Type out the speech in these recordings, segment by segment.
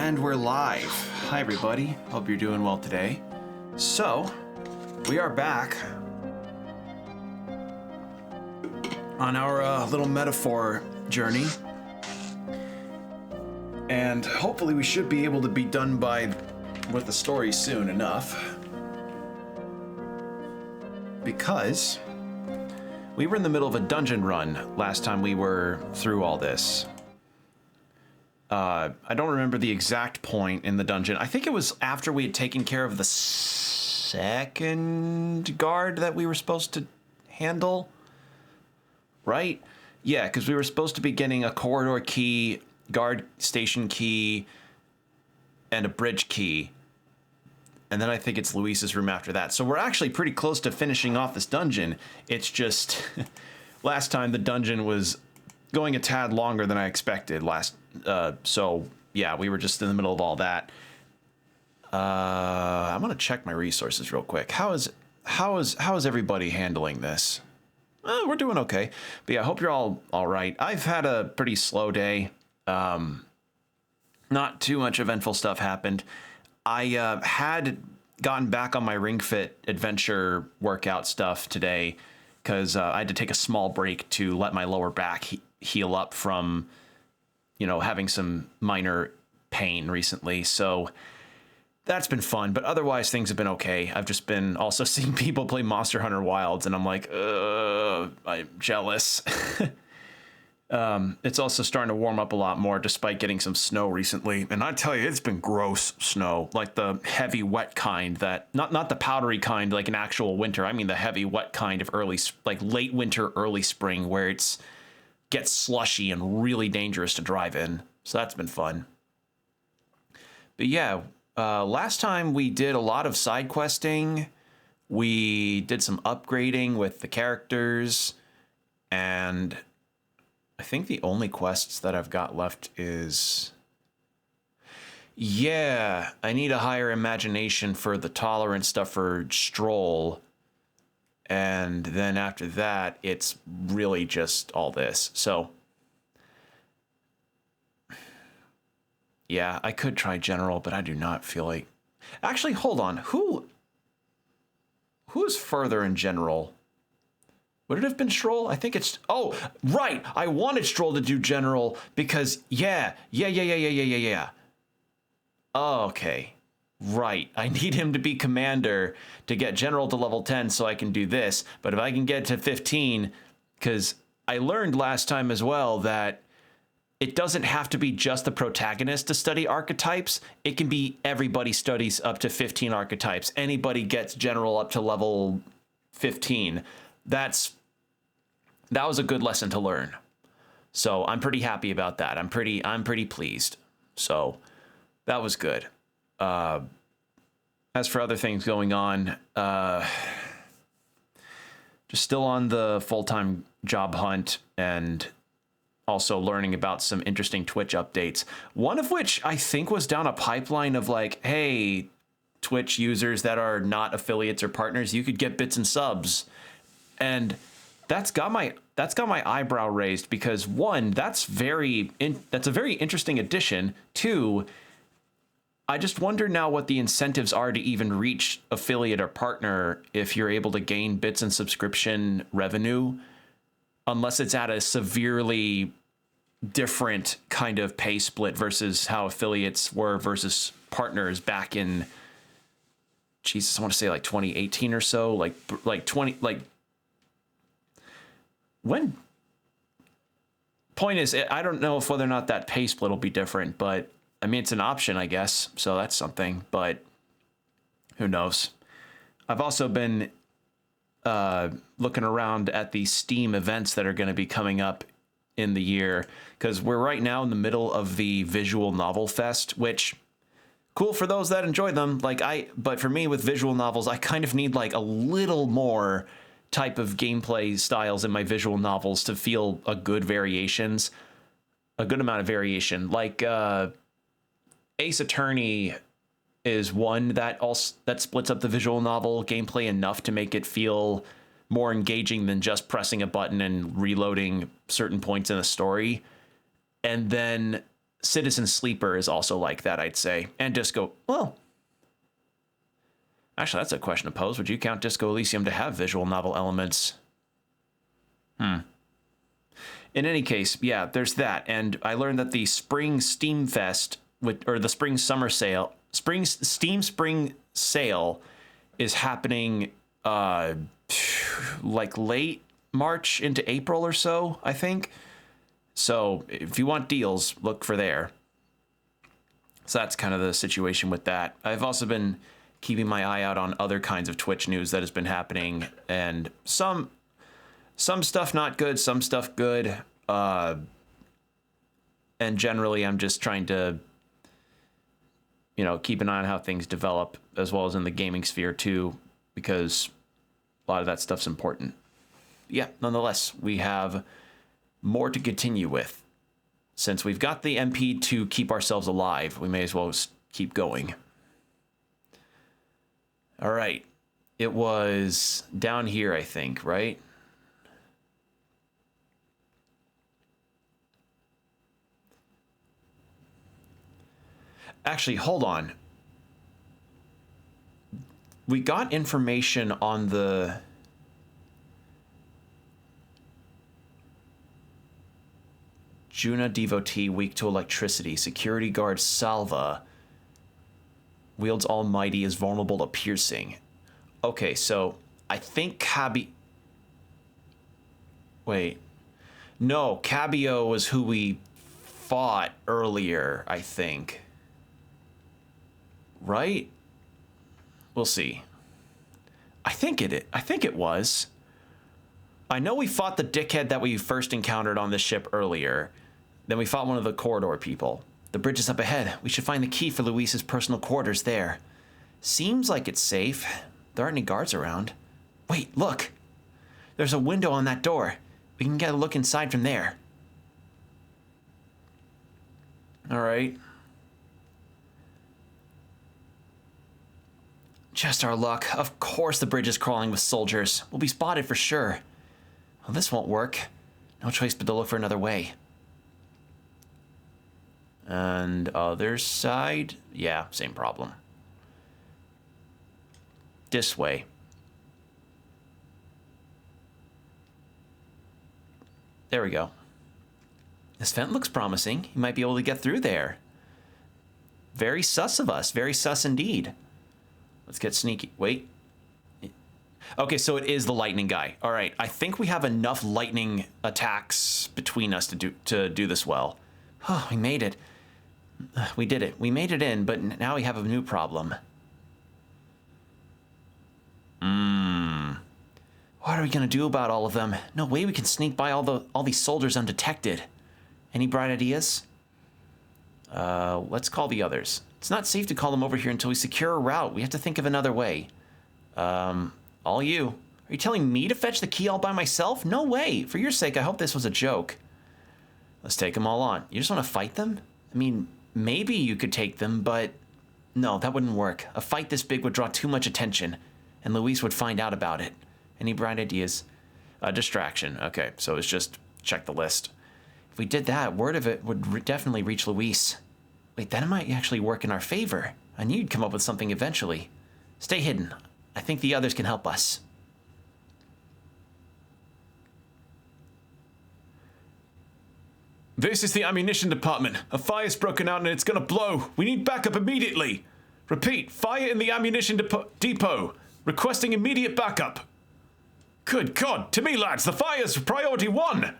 And we're live. Hi everybody, hope you're doing well today. So, we are back on our little metaphor journey. And hopefully we should be able to be done with the story soon enough. Because we were in the middle of a dungeon run last time we were through all this. I don't remember the exact point in the dungeon. I think it was after we had taken care of the second guard that we were supposed to handle. Right? Yeah, because we were supposed to be getting a corridor key, guard station key, and a bridge key. And then I think it's Luis's room after that. So we're actually pretty close to finishing off this dungeon. It's just, last time the dungeon was going a tad longer than I expected so yeah, we were just in the middle of all that. I'm gonna check my resources real quick. How is everybody handling this? We're doing okay. But yeah, I hope you're all right. I've had a pretty slow day. Not too much eventful stuff happened. I had gotten back on my Ring Fit adventure workout stuff today because I had to take a small break to let my lower back heal up from, having some minor pain recently. So that's been fun, but otherwise things have been okay. I've just been also seeing people play Monster Hunter Wilds, and I'm like, I'm jealous. It's also starting to warm up a lot more despite getting some snow recently. And I tell you, it's been gross snow, like the heavy wet kind that, not the powdery kind like an actual winter. I mean the heavy wet kind of late winter, early spring where gets slushy and really dangerous to drive in. So that's been fun. But yeah, last time we did a lot of side questing. We did some upgrading with the characters, and I think the only quests that I've got left is, yeah, I need a higher imagination for the tolerance stuff for Stroll. And then after that, it's really just all this. So, yeah, I could try General, but I do not feel like... Actually, hold on. Who's further in General? Would it have been Stroll? I think it's... Oh, right! I wanted Stroll to do General because, yeah. Oh, okay. Right. I need him to be Commander to get General to level 10 so I can do this. But if I can get to 15, because I learned last time as well that it doesn't have to be just the protagonist to study archetypes. It can be everybody studies up to 15 archetypes. Anybody gets General up to level 15. That was a good lesson to learn. So I'm pretty happy about that. I'm pretty pleased. So that was good. As for other things going on, just still on the full-time job hunt and also learning about some interesting Twitch updates. One of which I think was down a pipeline of like, hey, Twitch users that are not affiliates or partners, you could get bits and subs. And that's got my eyebrow raised because one, that's a very interesting addition. Two, I just wonder now what the incentives are to even reach affiliate or partner if you're able to gain bits and subscription revenue, unless it's at a severely different kind of pay split versus how affiliates were versus partners back in, Jesus, I want to say like 2018 or so, when point is, I don't know if whether or not that pay split will be different, but I mean, it's an option, I guess, so that's something, but who knows. I've also been looking around at the Steam events that are going to be coming up in the year, because we're right now in the middle of the Visual Novel Fest, which, cool for those that enjoy them, but for me with visual novels, I kind of need like a little more type of gameplay styles in my visual novels to feel a good amount of variation, like Ace Attorney is one that splits up the visual novel gameplay enough to make it feel more engaging than just pressing a button and reloading certain points in a story. And then Citizen Sleeper is also like that, I'd say. And Disco, well, actually, that's a question to pose. Would you count Disco Elysium to have visual novel elements? In any case, yeah, there's that. And I learned that the Spring Steam Fest, or the Spring Summer Sale, Spring Sale is happening like late March into April or so, I think. So if you want deals, look for there. So that's kind of the situation with that. I've also been keeping my eye out on other kinds of Twitch news that has been happening, and some stuff not good, some stuff good. And generally, I'm just trying to, keep an eye on how things develop, as well as in the gaming sphere too, because a lot of that stuff's important. Yeah, nonetheless, we have more to continue with. Since we've got the MP to keep ourselves alive, we may as well keep going. All right. It was down here, I think, right? Actually, hold on. We got information on the... Juna devotee weak to electricity. Security guard Salva wields almighty, is vulnerable to piercing. Okay, so I think Wait. No, Cabio was who we fought earlier, I think. Right? We'll see. I think it was. I know we fought the dickhead that we first encountered on this ship earlier. Then we fought one of the corridor people. The bridge is up ahead. We should find the key for Luis's personal quarters there. Seems like it's safe. There aren't any guards around. Wait, look. There's a window on that door. We can get a look inside from there. All right. Just our luck. Of course the bridge is crawling with soldiers. We'll be spotted for sure. Well, this won't work. No choice but to look for another way. And other side? Yeah, same problem. This way. There we go. This vent looks promising. You might be able to get through there. Very sus of us. Very sus indeed. Let's get sneaky. Wait. Okay, so it is the lightning guy. All right, I think we have enough lightning attacks between us to do this well. Oh, we made it. We did it. We made it in, but now we have a new problem. What are we gonna do about all of them? No way we can sneak by all these soldiers undetected. Any bright ideas? Let's call the others. It's not safe to call them over here until we secure a route. We have to think of another way. All you. Are you telling me to fetch the key all by myself? No way. For your sake, I hope this was a joke. Let's take them all on. You just want to fight them? I mean, maybe you could take them, but no, that wouldn't work. A fight this big would draw too much attention, and Luis would find out about it. Any bright ideas? Distraction. Okay, so it's just check the list. If we did that, word of it would definitely reach Luis. Wait, that might actually work in our favor. I knew you'd come up with something eventually. Stay hidden. I think the others can help us. This is the ammunition department. A fire's broken out and it's gonna blow. We need backup immediately. Repeat, fire in the ammunition depot. Requesting immediate backup. Good God, to me, lads, the fire's priority 1.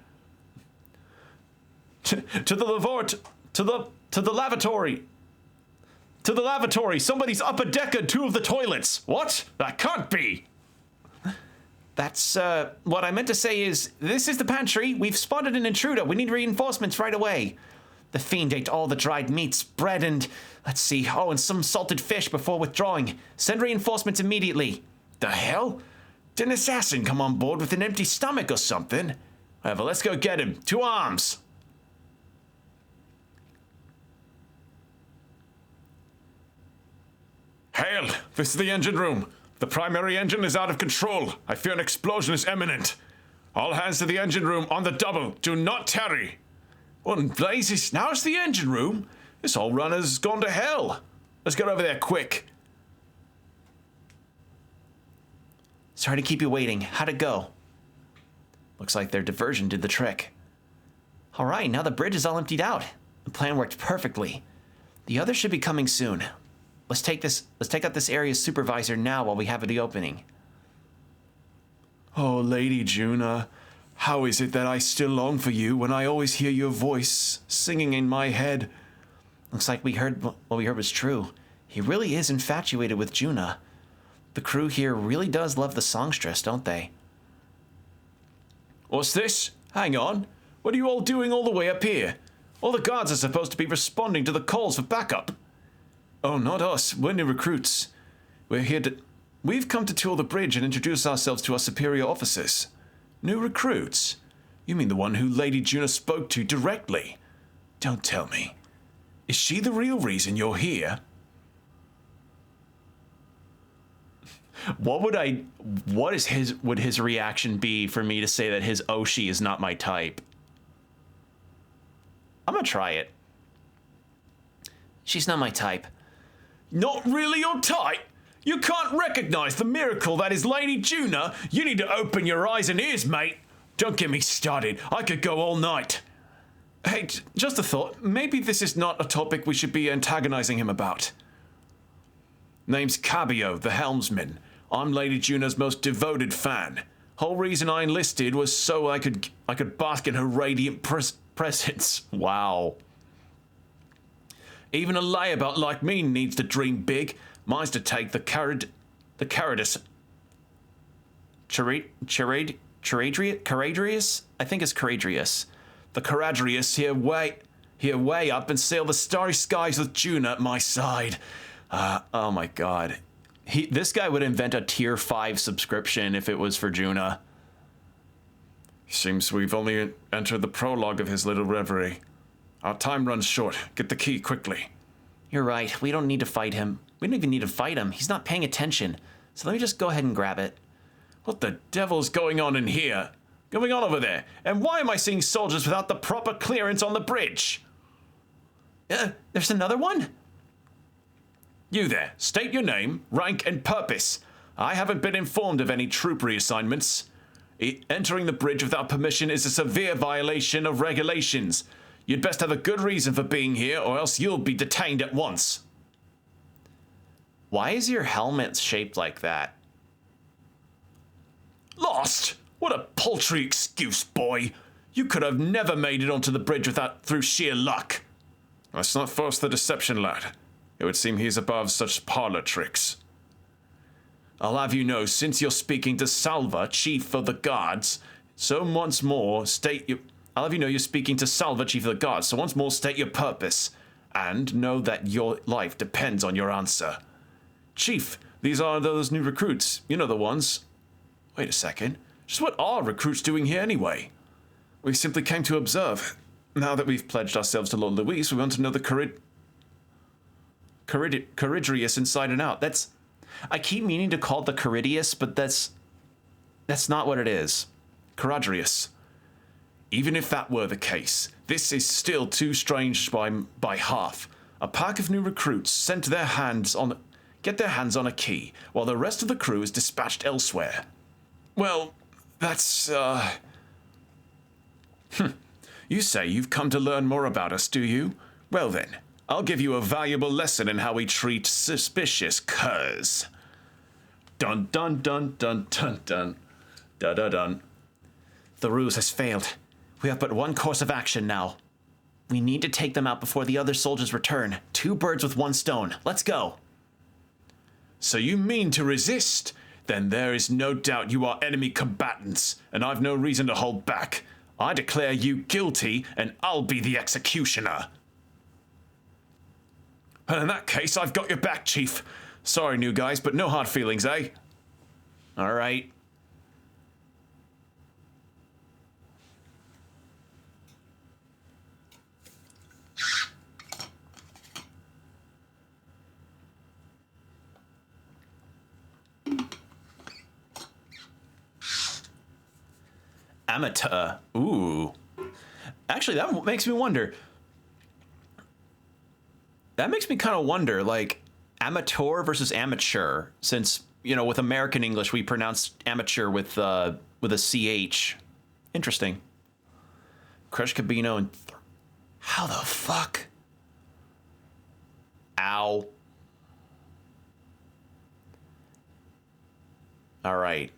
To the lavatory. To the lavatory. Somebody's upper decker 2 of the toilets. What? That can't be. That's, what I meant to say is, this is the pantry. We've spotted an intruder. We need reinforcements right away. The fiend ate all the dried meats, bread, and, let's see, and some salted fish before withdrawing. Send reinforcements immediately. The hell? Did an assassin come on board with an empty stomach or something? However, let's go get him. To arms. Hail! This is the engine room. The primary engine is out of control. I fear an explosion is imminent. All hands to the engine room on the double. Do not tarry. What in blazes? Now it's the engine room? This whole run has gone to hell. Let's get over there quick. Sorry to keep you waiting. How'd it go? Looks like their diversion did the trick. All right, now the bridge is all emptied out. The plan worked perfectly. The others should be coming soon. Let's take out this area's supervisor now while we have the opening. Oh, Lady Juna, how is it that I still long for you when I always hear your voice singing in my head? Looks like what we heard was true. He really is infatuated with Juna. The crew here really does love the songstress, don't they? What's this? Hang on. What are you all doing all the way up here? All the guards are supposed to be responding to the calls for backup. Oh, not us. We're new recruits. We've come to tour the bridge and introduce ourselves to our superior officers. New recruits? You mean the one who Lady Juna spoke to directly? Don't tell me. Is she the real reason you're here? Would his reaction be for me to say that his Oshi is not my type? I'm gonna try it. She's not my type. Not really your type? You can't recognize the miracle that is Lady Juna? You need to open your eyes and ears, mate. Don't get me started. I could go all night. Hey, just a thought. Maybe this is not a topic we should be antagonizing him about. Name's Cabio, the helmsman. I'm Lady Juna's most devoted fan. Whole reason I enlisted was so I could bask in her radiant presence. Wow. Even a layabout like me needs to dream big. Mine's to take the Caradus. Caradrius? I think it's Caradrius. The Caradrius here way up and sail the starry skies with Juna at my side. Oh my god. This guy would invent a tier 5 subscription if it was for Juna. Seems we've only entered the prologue of his little reverie. Our time runs short. Get the key quickly. You're right. We don't need to fight him. We don't even need to fight him. He's not paying attention. So let me just go ahead and grab it. What the devil's going on in here? Going on over there? And why am I seeing soldiers without the proper clearance on the bridge? There's another one? You there. State your name, rank, and purpose. I haven't been informed of any troop reassignments. Entering the bridge without permission is a severe violation of regulations. You'd best have a good reason for being here, or else you'll be detained at once. Why is your helmet shaped like that? Lost? What a paltry excuse, boy. You could have never made it onto the bridge through sheer luck. Let's not force the deception, lad. It would seem he's above such parlor tricks. I'll have you know, since you're speaking to Salva, chief of the guards, so once more I'll have you know you're speaking to Salva, chief of the guards, so once more state your purpose, and know that your life depends on your answer. Chief, these are those new recruits. You know the ones. Wait a second. Just what are recruits doing here anyway? We simply came to observe. Now that we've pledged ourselves to Lord Luis, we want to know the Caridrius inside and out. I keep meaning to call it the Caridius, but that's not what it is. Caradrius. Even if that were the case, this is still too strange by half. A pack of new recruits get their hands on a key, while the rest of the crew is dispatched elsewhere. Well, that's, You say you've come to learn more about us, do you? Well then, I'll give you a valuable lesson in how we treat suspicious curs. Dun dun dun dun dun dun. Dun dun dun. The ruse has failed. We have but one course of action now. We need to take them out before the other soldiers return. 2 birds with 1 stone. Let's go. So you mean to resist? Then there is no doubt you are enemy combatants, and I've no reason to hold back. I declare you guilty, and I'll be the executioner. And in that case, I've got your back, Chief. Sorry, new guys, but no hard feelings, eh? All right. Amateur. Ooh. Actually, that makes me wonder. That makes me kind of wonder, like, amateur versus amateur, since, you know, with American English, we pronounce amateur with a CH. Interesting. Crush Cabino and... How the fuck? Ow. All right.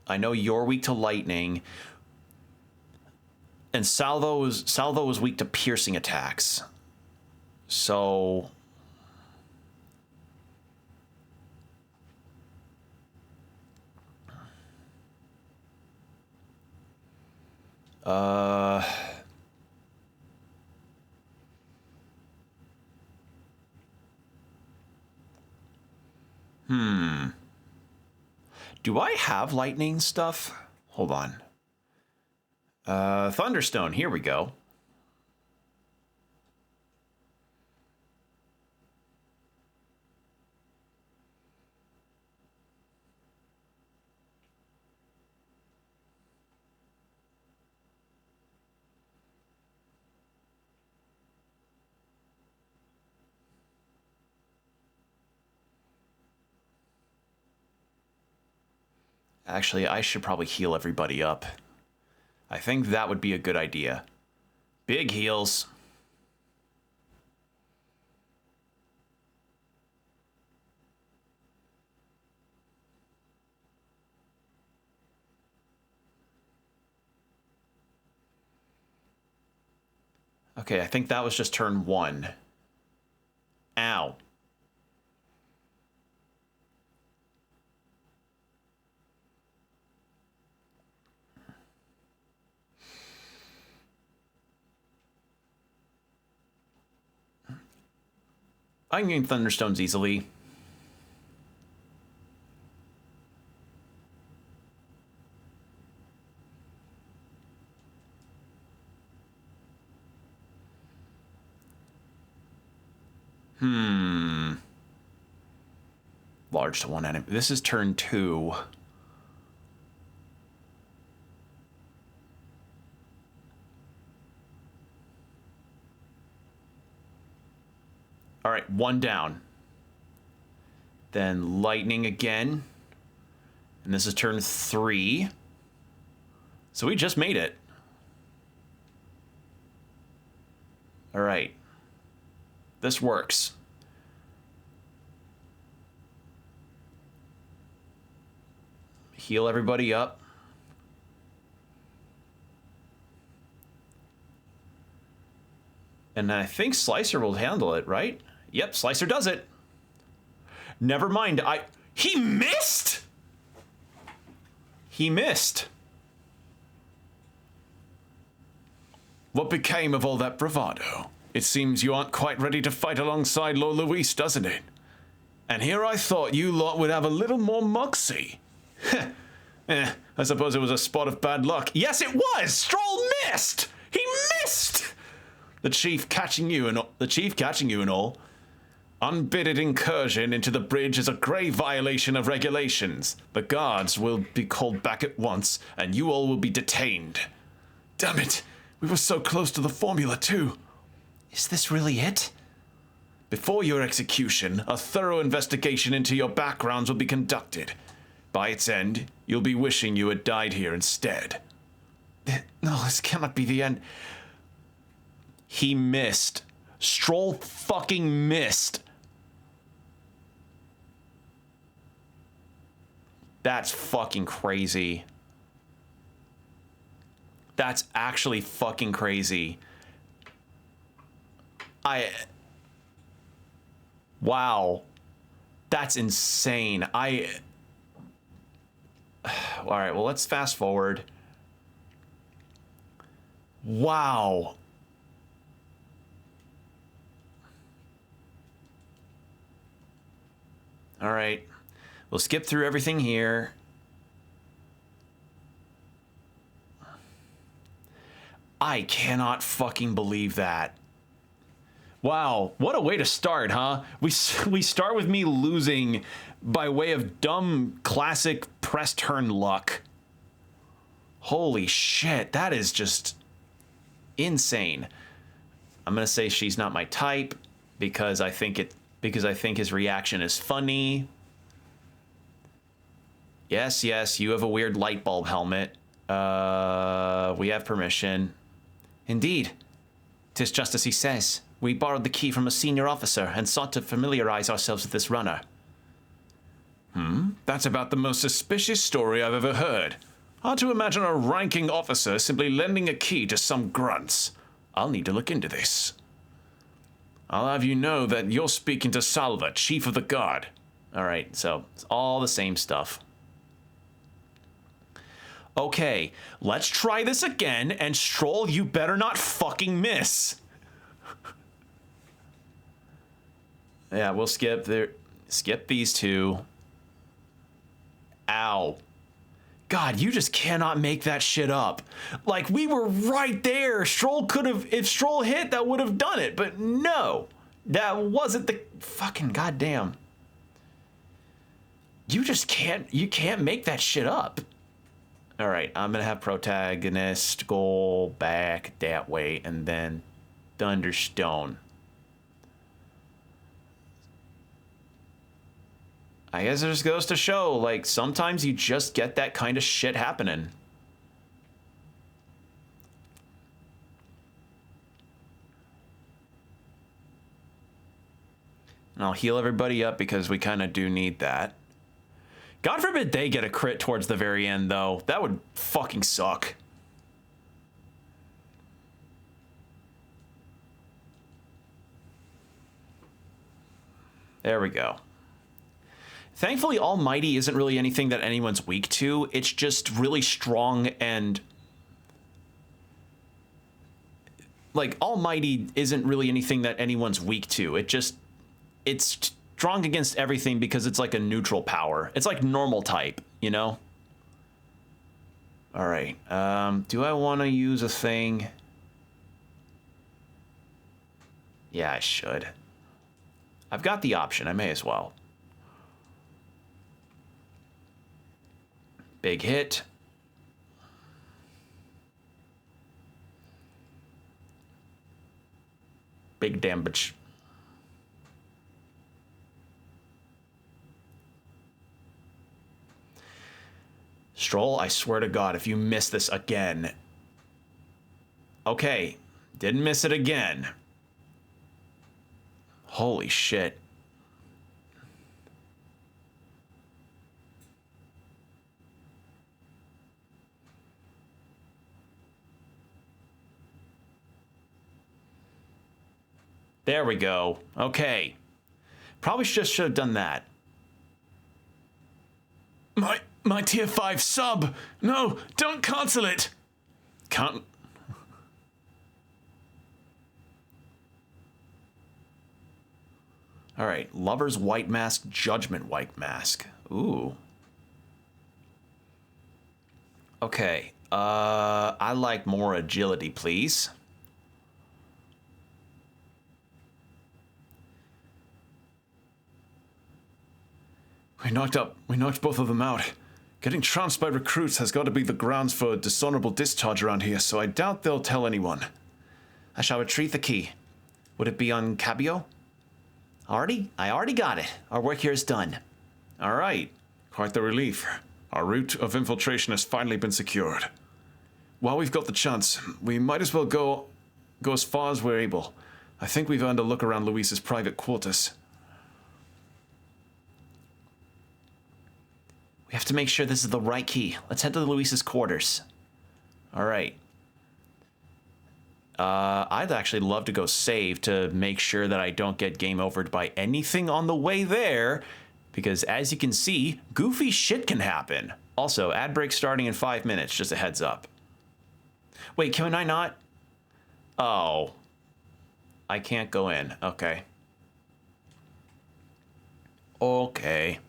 I know you're weak to lightning. And Salvo was weak to piercing attacks. So... Do I have lightning stuff? Hold on. Thunderstone, here we go. Actually, I should probably heal everybody up. I think that would be a good idea. Big heals. Okay, I think that was just turn 1. Ow. I can gain Thunderstones easily. Large to one enemy. This is turn 2. All right, 1 down. Then lightning again. And this is turn 3. So we just made it. All right. This works. Heal everybody up. And I think Slicer will handle it, right? Yep, Slicer does it. Never mind, he missed? He missed. What became of all that bravado? It seems you aren't quite ready to fight alongside Lord Luis, doesn't it? And here I thought you lot would have a little more moxie. I suppose it was a spot of bad luck. Yes, it was! Stroll missed! He missed! The chief catching you and all. Unbidden incursion into the bridge is a grave violation of regulations. The guards will be called back at once, and you all will be detained. Damn it! We were so close to the formula, too. Is this really it? Before your execution, a thorough investigation into your backgrounds will be conducted. By its end, you'll be wishing you had died here instead. No, this cannot be the end. He missed. Stroll fucking missed. That's fucking crazy. That's actually fucking crazy. Wow. That's insane. All right, well, let's fast forward. Wow. All right. We'll skip through everything here. I cannot fucking believe that. Wow, what a way to start, huh? We start with me losing by way of dumb classic press turn luck. Holy shit, that is just... insane. I'm gonna say she's not my type because I think his reaction is funny. Yes, you have a weird light bulb helmet. We have permission. Indeed. 'Tis just as he says. We borrowed the key from a senior officer and sought to familiarize ourselves with this runner. That's about the most suspicious story I've ever heard. Hard to imagine a ranking officer simply lending a key to some grunts. I'll need to look into this. I'll have you know that you're speaking to Salva, Chief of the Guard. Alright, so it's all the same stuff. Okay, let's try this again, and Stroll, you better not fucking miss. Yeah, we'll skip these two. Ow. God, you just cannot make that shit up. Like, we were right there. Stroll could have, if Stroll hit, that would have done it. But no, that wasn't the fucking goddamn. You just can't, you can't make that shit up. All right, I'm going to have protagonist go back that way and then Thunderstone. I guess it just goes to show, like, sometimes you just get that kind of shit happening. And I'll heal everybody up because we kind of do need that. God forbid they get a crit towards the very end, though. That would fucking suck. There we go. Thankfully, Almighty isn't really anything that anyone's weak to. It's just really strong and... Like, Almighty isn't really anything that anyone's weak to. It's strong against everything because it's like a neutral power. It's like normal type, you know? Alright, do I want to use a thing? Yeah, I should. I've got the option, I may as well. Big hit. Big damage. Stroll, I swear to God, if you miss this again. Okay, didn't miss it again. Holy shit. There we go. Okay. Probably just should have done that. My tier 5 sub! No, don't cancel it! Can't... Alright, Lover's White Mask, Judgment White Mask. Ooh. Okay, I like more agility, please. We knocked both of them out. Getting trounced by recruits has got to be the grounds for dishonorable discharge around here, so I doubt they'll tell anyone. I shall retrieve the key. Would it be on Cabio? I already got it. Our work here is done. All right. Quite the relief. Our route of infiltration has finally been secured. While we've got the chance, we might as well go as far as we're able. I think we've earned a look around Luis's private quarters. We have to make sure this is the right key. Let's head to Luis's quarters. All right. I'd actually love to go save to make sure that I don't get game overed by anything on the way there, because as you can see, goofy shit can happen. Also, ad break starting in 5 minutes, just a heads up. Wait, can I not? Oh. I can't go in. Okay. Okay.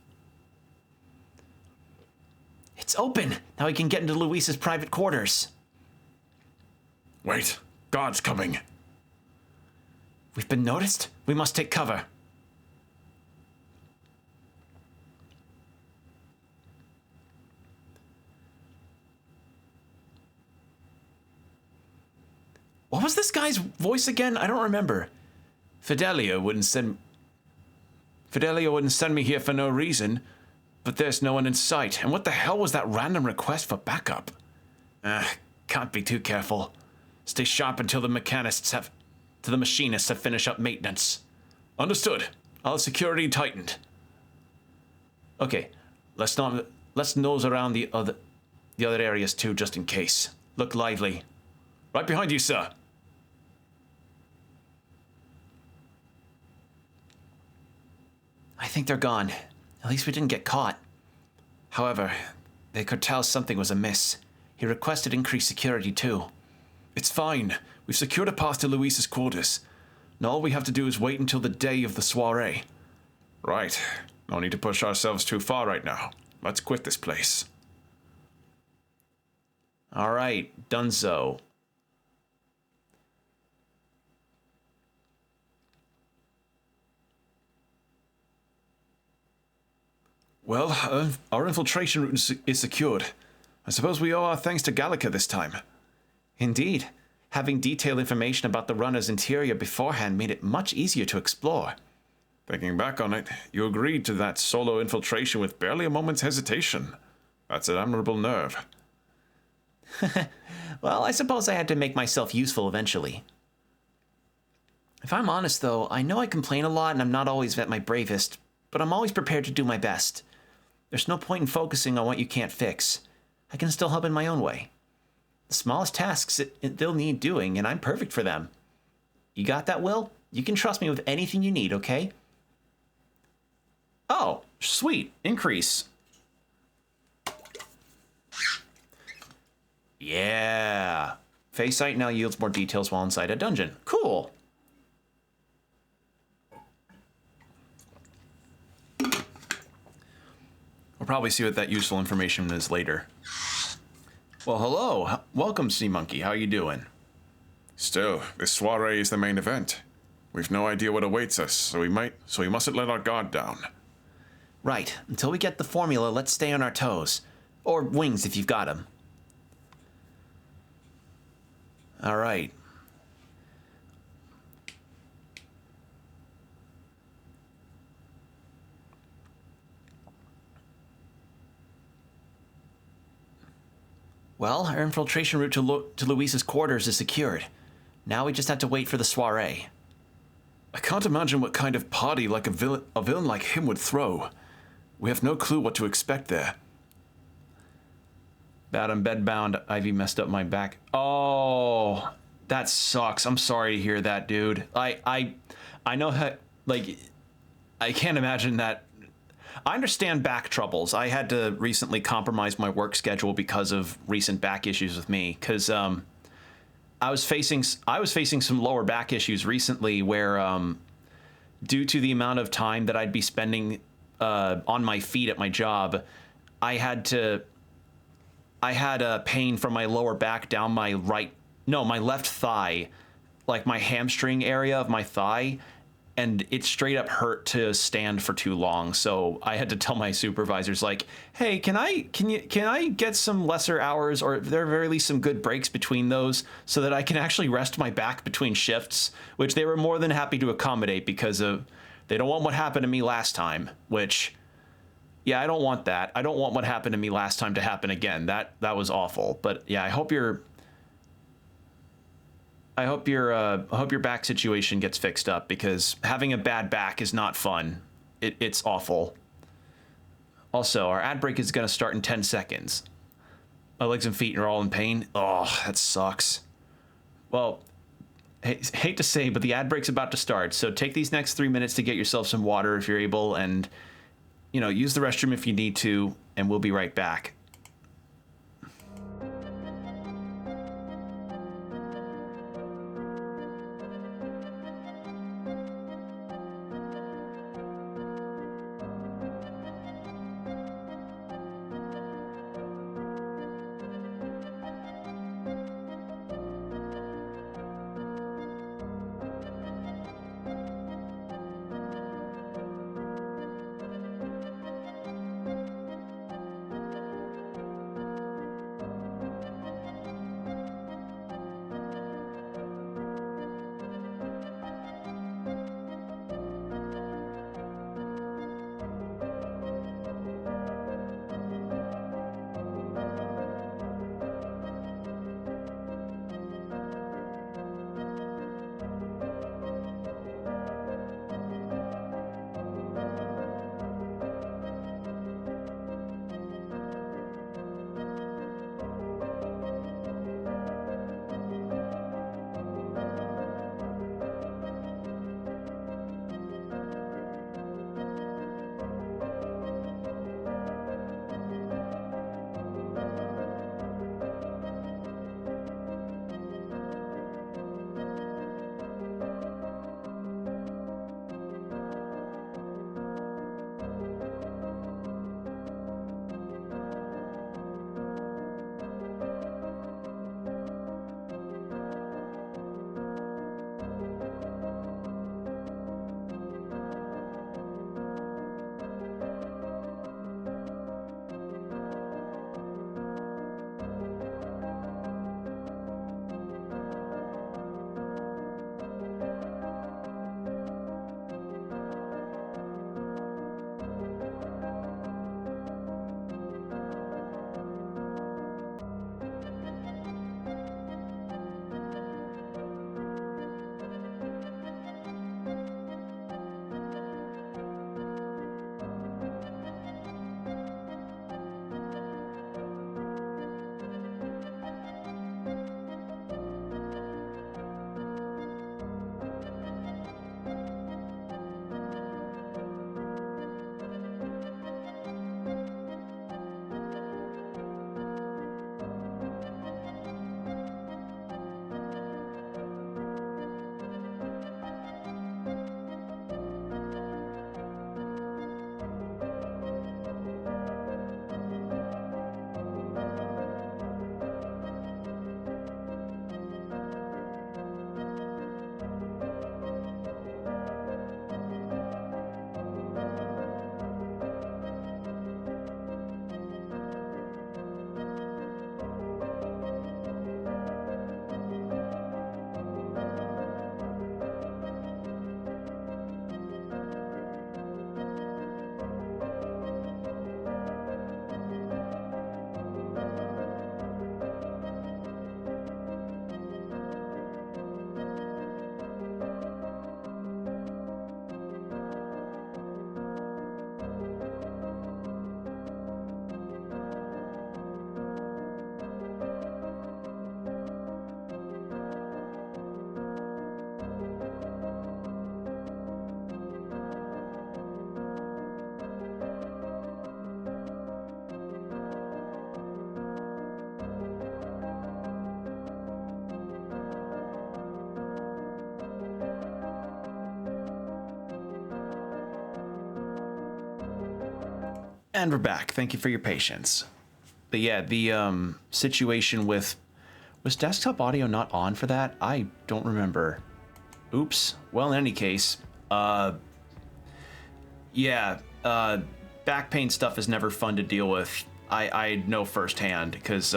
It's open! Now we can get into Luis's private quarters. Wait, guards coming. We've been noticed? We must take cover. What was this guy's voice again? I don't remember. Fidelio wouldn't send me here for no reason, but there's no one in sight. And what the hell was that random request for backup? Can't be too careful. Stay sharp until the machinists have finished up maintenance. Understood. I'll have security tightened. Okay, let's nose around the other areas too, just in case. Look lively. Right behind you, sir. I think they're gone. At least we didn't get caught. However, they could tell something was amiss. He requested increased security too. It's fine. We've secured a path to Luis's quarters. Now all we have to do is wait until the day of the soiree. Right. No need to push ourselves too far right now. Let's quit this place. All right, Dunzo. Well, our infiltration route is secured. I suppose we owe our thanks to Gallica this time. Indeed. Having detailed information about the runner's interior beforehand made it much easier to explore. Thinking back on it, you agreed to that solo infiltration with barely a moment's hesitation. That's an admirable nerve. Well, I suppose I had to make myself useful eventually. If I'm honest, though, I know I complain a lot and I'm not always at my bravest, but I'm always prepared to do my best. There's no point in focusing on what you can't fix. I can still help in my own way. The smallest tasks they'll need doing, and I'm perfect for them. You got that, Will? You can trust me with anything you need, okay? Oh, sweet. Increase. Yeah. Face sight now yields more details while inside a dungeon. Cool. We'll probably see what that useful information is later. Well, hello. Welcome, Sea Monkey. How you doing? Still, this soiree is the main event. We've no idea what awaits us, so we mustn't let our guard down. Right. Until we get the formula, let's stay on our toes. Or wings if you've got them. All right. Well, our infiltration route to Luis's quarters is secured. Now we just have to wait for the soiree. I can't imagine what kind of party like a villain like him would throw. We have no clue what to expect there. Bad I'm bedbound. Ivy messed up my back. Oh, that sucks. I'm sorry to hear that, dude. I know how, like, I can't imagine that. I understand back troubles. I had to recently compromise my work schedule because of recent back issues with me. Because I was facing some lower back issues recently where, due to the amount of time that I'd be spending on my feet at my job, I had a pain from my lower back down my left thigh, like my hamstring area of my thigh, and it straight up hurt to stand for too long. So I had to tell my supervisors, like, hey, can I get some lesser hours, or at the very least some good breaks between those, so that I can actually rest my back between shifts, which they were more than happy to accommodate because they don't want what happened to me last time, which, yeah, I don't want that. I don't want what happened to me last time to happen again. That was awful. But yeah, I hope your back situation gets fixed up, because having a bad back is not fun. It's awful. Also, our ad break is going to start in 10 seconds. My legs and feet are all in pain. Oh, that sucks. Well, hate to say, but the ad break's about to start. So take these next 3 minutes to get yourself some water if you're able, and, you know, use the restroom if you need to, and we'll be right back. And we're back. Thank you for your patience. But yeah, the situation with... Was desktop audio not on for that? I don't remember. Oops. Well, in any case, yeah, back pain stuff is never fun to deal with. I know firsthand because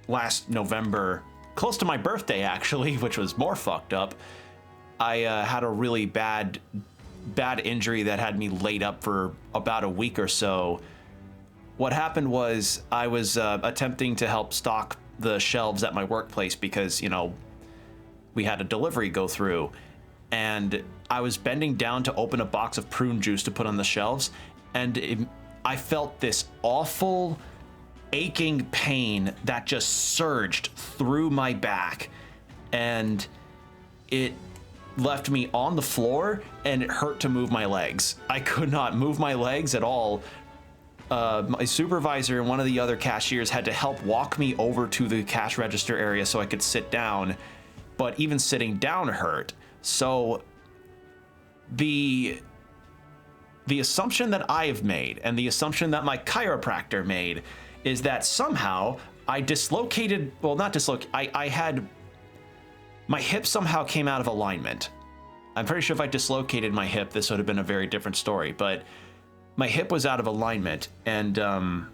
last November, close to my birthday actually, which was more fucked up, I had a really bad injury that had me laid up for about a week or so. What happened was I was attempting to help stock the shelves at my workplace because, you know, we had a delivery go through, and I was bending down to open a box of prune juice to put on the shelves, and I felt this awful aching pain that just surged through my back, and it left me on the floor, and it hurt to move my legs. I could not move my legs at all. My supervisor and one of the other cashiers had to help walk me over to the cash register area so I could sit down, but even sitting down hurt. So the assumption that I have made, and the assumption that my chiropractor made, is that somehow I dislocated, well, not dislocated, I had, my hip somehow came out of alignment. I'm pretty sure if I dislocated my hip, this would have been a very different story, but my hip was out of alignment, and I've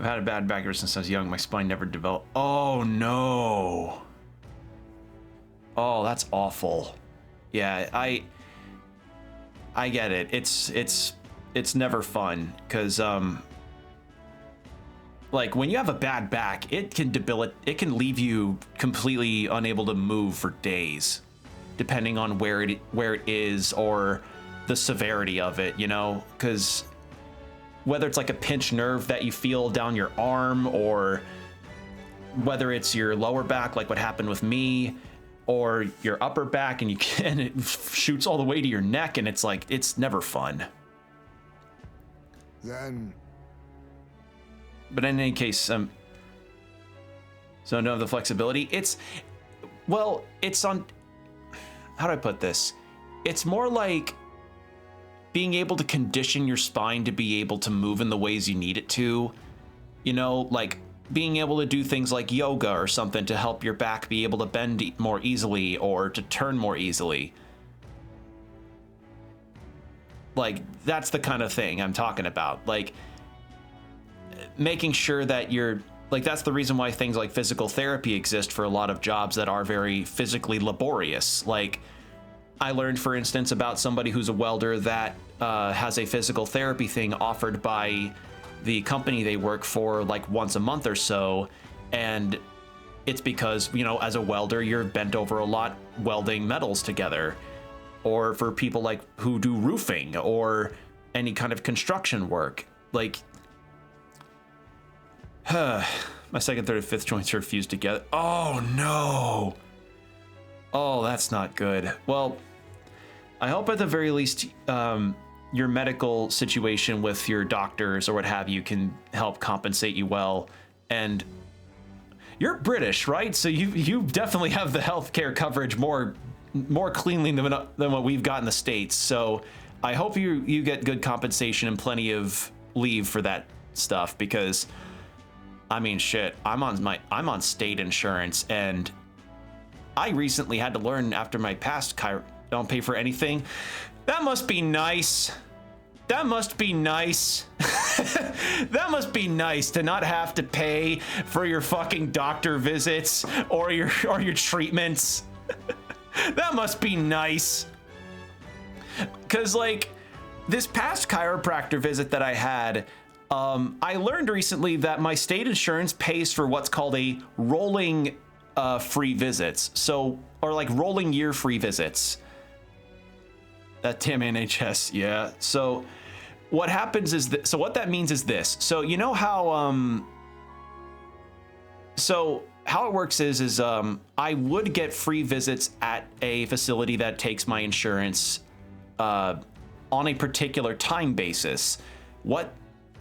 had a bad back ever since I was young. My spine never developed. Oh no. Oh, that's awful. Yeah, I get it. It's never fun because like when you have a bad back, it can leave you completely unable to move for days, depending on where it is or the severity of it, you know, because whether it's like a pinched nerve that you feel down your arm, or whether it's your lower back, like what happened with me, or your upper back and it shoots all the way to your neck, and it's like, it's never fun. Then. But in any case, so no, the flexibility, well, it's on, how do I put this? It's more like being able to condition your spine to be able to move in the ways you need it to. You know, like being able to do things like yoga or something to help your back be able to bend more easily or to turn more easily. Like, that's the kind of thing I'm talking about. Like, making sure that you're, like, that's the reason why things like physical therapy exist for a lot of jobs that are very physically laborious. Like, I learned, for instance, about somebody who's a welder that has a physical therapy thing offered by the company they work for, like, once a month or so. And it's because, you know, as a welder, you're bent over a lot welding metals together. Or for people like who do roofing or any kind of construction work. Like, my second, third, and fifth joints are fused together. Oh no. Oh, that's not good. Well, I hope at the very least your medical situation with your doctors or what have you can help compensate you well. And you're British, right? So you definitely have the healthcare coverage more cleanly than what we've got in the States. So I hope you get good compensation and plenty of leave for that stuff, because I mean, shit, I'm on state insurance, and I recently had to learn after my past don't pay for anything. That must be nice. That must be nice. That must be nice to not have to pay for your fucking doctor visits or your treatments. That must be nice. Cause like this past chiropractor visit that I had, I learned recently that my state insurance pays for what's called a rolling free visits. So, or like rolling year free visits. That damn NHS, yeah. So what happens is that, so what that means is this. So you know how, so how it works is I would get free visits at a facility that takes my insurance on a particular time basis. What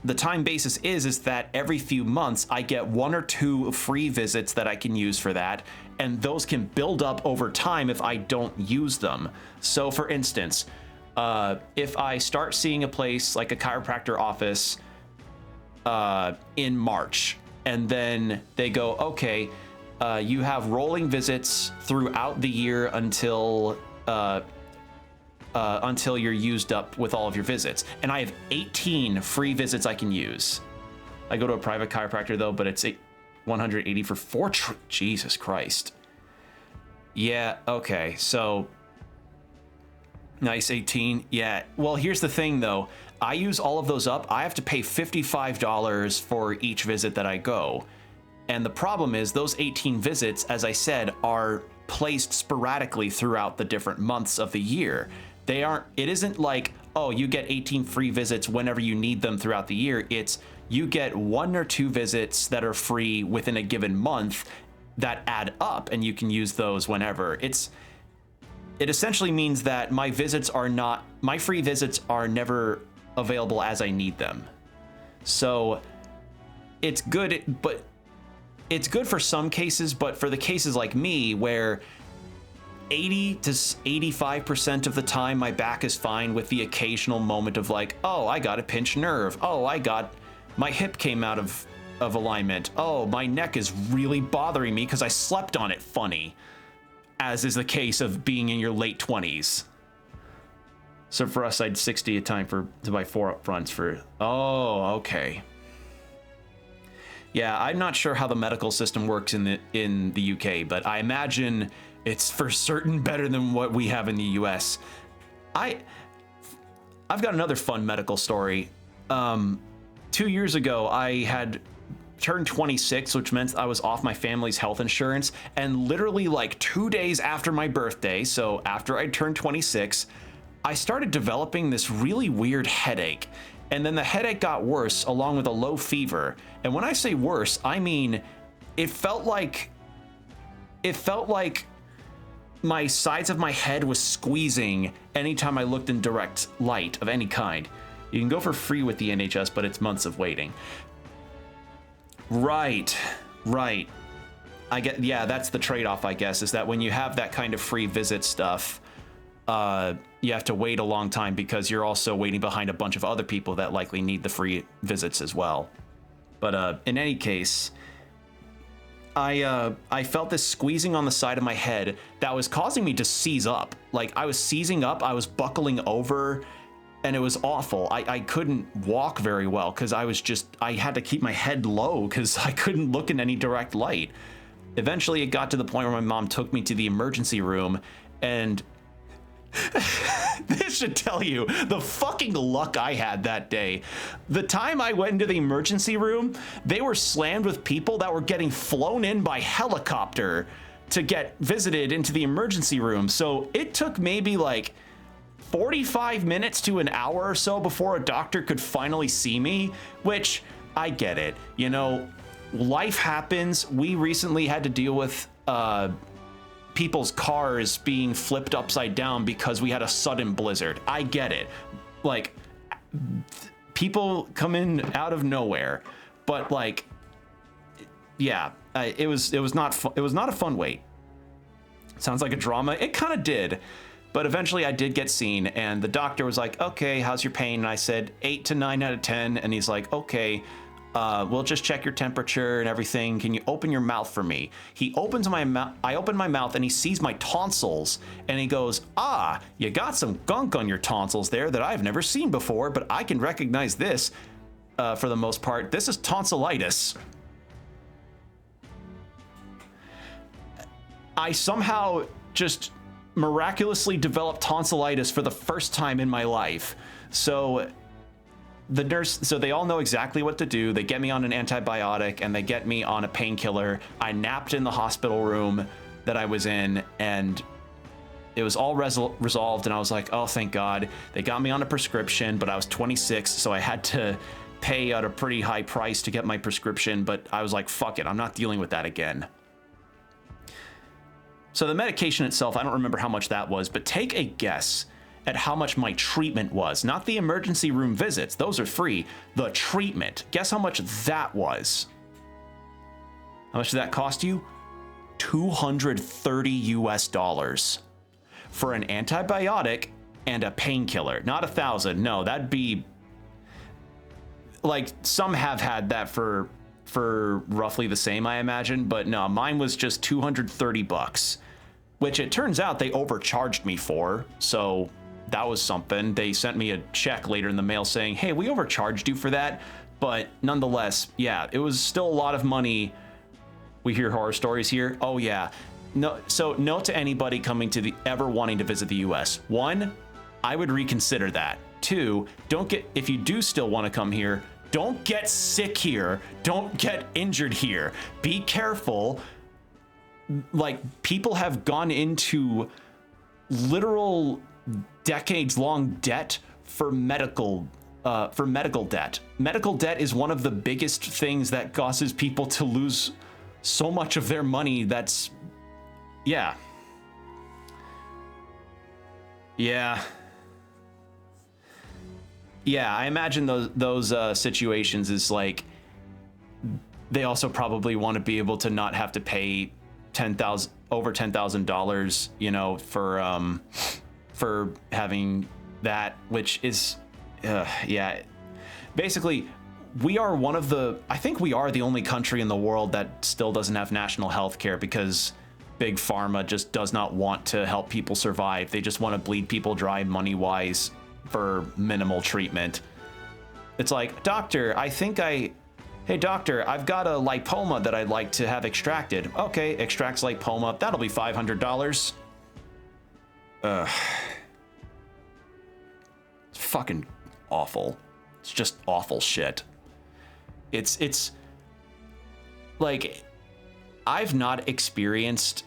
the time basis is that every few months I get 1 or 2 free visits that I can use for that, and those can build up over time if I don't use them. So for instance, if I start seeing a place like a chiropractor office in March, and then they go, okay, you have rolling visits throughout the year until you're used up with all of your visits, and I have 18 free visits I can use. I go to a private chiropractor though, but it's 180 for 4. Jesus Christ. Yeah. Okay. So. Nice 18. Yeah. Well, here's the thing though. I use all of those up. I have to pay $55 for each visit that I go. And the problem is those 18 visits, as I said, are placed sporadically throughout the different months of the year. It isn't like, oh, you get 18 free visits whenever you need them throughout the year. It's you get 1 or 2 visits that are free within a given month that add up, and you can use those whenever. It essentially means that my free visits are never available as I need them. So it's good, but it's good for some cases, but for the cases like me where 80 to 85% of the time my back is fine, with the occasional moment of like, oh, I got a pinched nerve. Oh, my hip came out of alignment. Oh, my neck is really bothering me because I slept on it funny. As is the case of being in your late 20s. So for us, I'd 60 a time to buy 4 up fronts for. Oh, okay. Yeah, I'm not sure how the medical system works in the UK, but I imagine it's for certain better than what we have in the US. I've got another fun medical story. 2 years ago, I had turned 26, which meant I was off my family's health insurance, and literally like 2 days after my birthday, so after I turned 26, I started developing this really weird headache, and then the headache got worse along with a low fever. And when I say worse, I mean it felt like my sides of my head was squeezing anytime I looked in direct light of any kind. You can go for free with the NHS, but it's months of waiting. Right. Yeah, that's the trade-off, I guess, is that when you have that kind of free visit stuff, you have to wait a long time because you're also waiting behind a bunch of other people that likely need the free visits as well. But in any case, I felt this squeezing on the side of my head that was causing me to seize up. Like, I was seizing up, I was buckling over, and it was awful. I couldn't walk very well because I had to keep my head low because I couldn't look in any direct light. Eventually, it got to the point where my mom took me to the emergency room, and this should tell you the fucking luck I had that day. The time I went into the emergency room, they were slammed with people that were getting flown in by helicopter to get visited into the emergency room. So it took maybe like 45 minutes to an hour or so before a doctor could finally see me, which I get it. You know, life happens. We recently had to deal with people's cars being flipped upside down because we had a sudden blizzard. I get it. Like, people come in out of nowhere, but like, yeah, it was not a fun wait. Sounds like a drama. It kind of did. But eventually I did get seen, and the doctor was like, okay, how's your pain? And I said 8 to 9 out of 10. And he's like, okay, we'll just check your temperature and everything. Can you open your mouth for me? He opens my mouth. I open my mouth and he sees my tonsils and he goes, ah, you got some gunk on your tonsils there that I've never seen before, but I can recognize this for the most part. This is tonsillitis. I somehow just miraculously developed tonsillitis for the first time in my life. So they all know exactly what to do. They get me on an antibiotic and they get me on a painkiller. I napped in the hospital room that I was in, and it was all resolved. And I was like, oh, thank God. They got me on a prescription, but I was 26, so I had to pay at a pretty high price to get my prescription. But I was like, fuck it, I'm not dealing with that again. So the medication itself, I don't remember how much that was, but take a guess at how much my treatment was. Not the emergency room visits, those are free. The treatment, guess how much that was? How much did that cost you? $230 US for an antibiotic and a painkiller. Not 1,000. No, that'd be like, some have had that for roughly the same, I imagine, but no, mine was just 230 bucks, which it turns out they overcharged me for. So that was something. They sent me a check later in the mail saying, hey, we overcharged you for that. But nonetheless, yeah, it was still a lot of money. We hear horror stories here. Oh yeah. No, so note to anybody coming to ever wanting to visit the US. 1, I would reconsider that. 2, if you do still want to come here, don't get sick here. Don't get injured here. Be careful. Like, people have gone into literal decades-long debt for medical debt. Medical debt is one of the biggest things that causes people to lose so much of their money. That's, yeah. Yeah, I imagine those situations is like, they also probably want to be able to not have to pay over $10,000, you know, for having that, which is, yeah. Basically, I think we are the only country in the world that still doesn't have national health care, because Big Pharma just does not want to help people survive. They just want to bleed people dry money-wise for minimal treatment. It's like, doctor, hey doctor, I've got a lipoma that I'd like to have extracted. Okay, extracts lipoma, that'll be $500. It's fucking awful. It's just awful shit. It's like, I've not experienced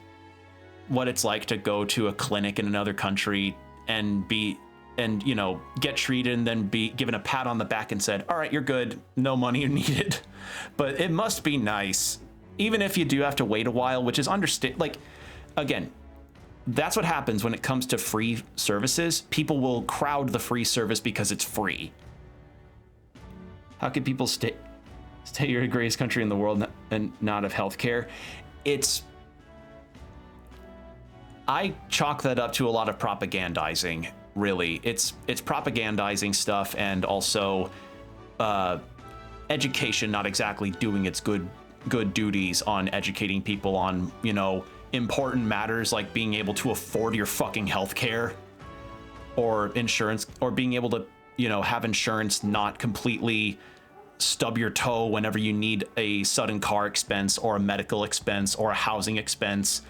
what it's like to go to a clinic in another country and you know, get treated and then be given a pat on the back and said, all right, you're good, no money needed. But it must be nice, even if you do have to wait a while, which is like, again, that's what happens when it comes to free services. People will crowd the free service because it's free. How could people stay your greatest country in the world and not have healthcare? I chalk that up to a lot of propagandizing. Really, it's propagandizing stuff, and also education not exactly doing its good duties on educating people on, you know, important matters like being able to afford your fucking healthcare or insurance, or being able to, you know, have insurance not completely stub your toe whenever you need a sudden car expense or a medical expense or a housing expense.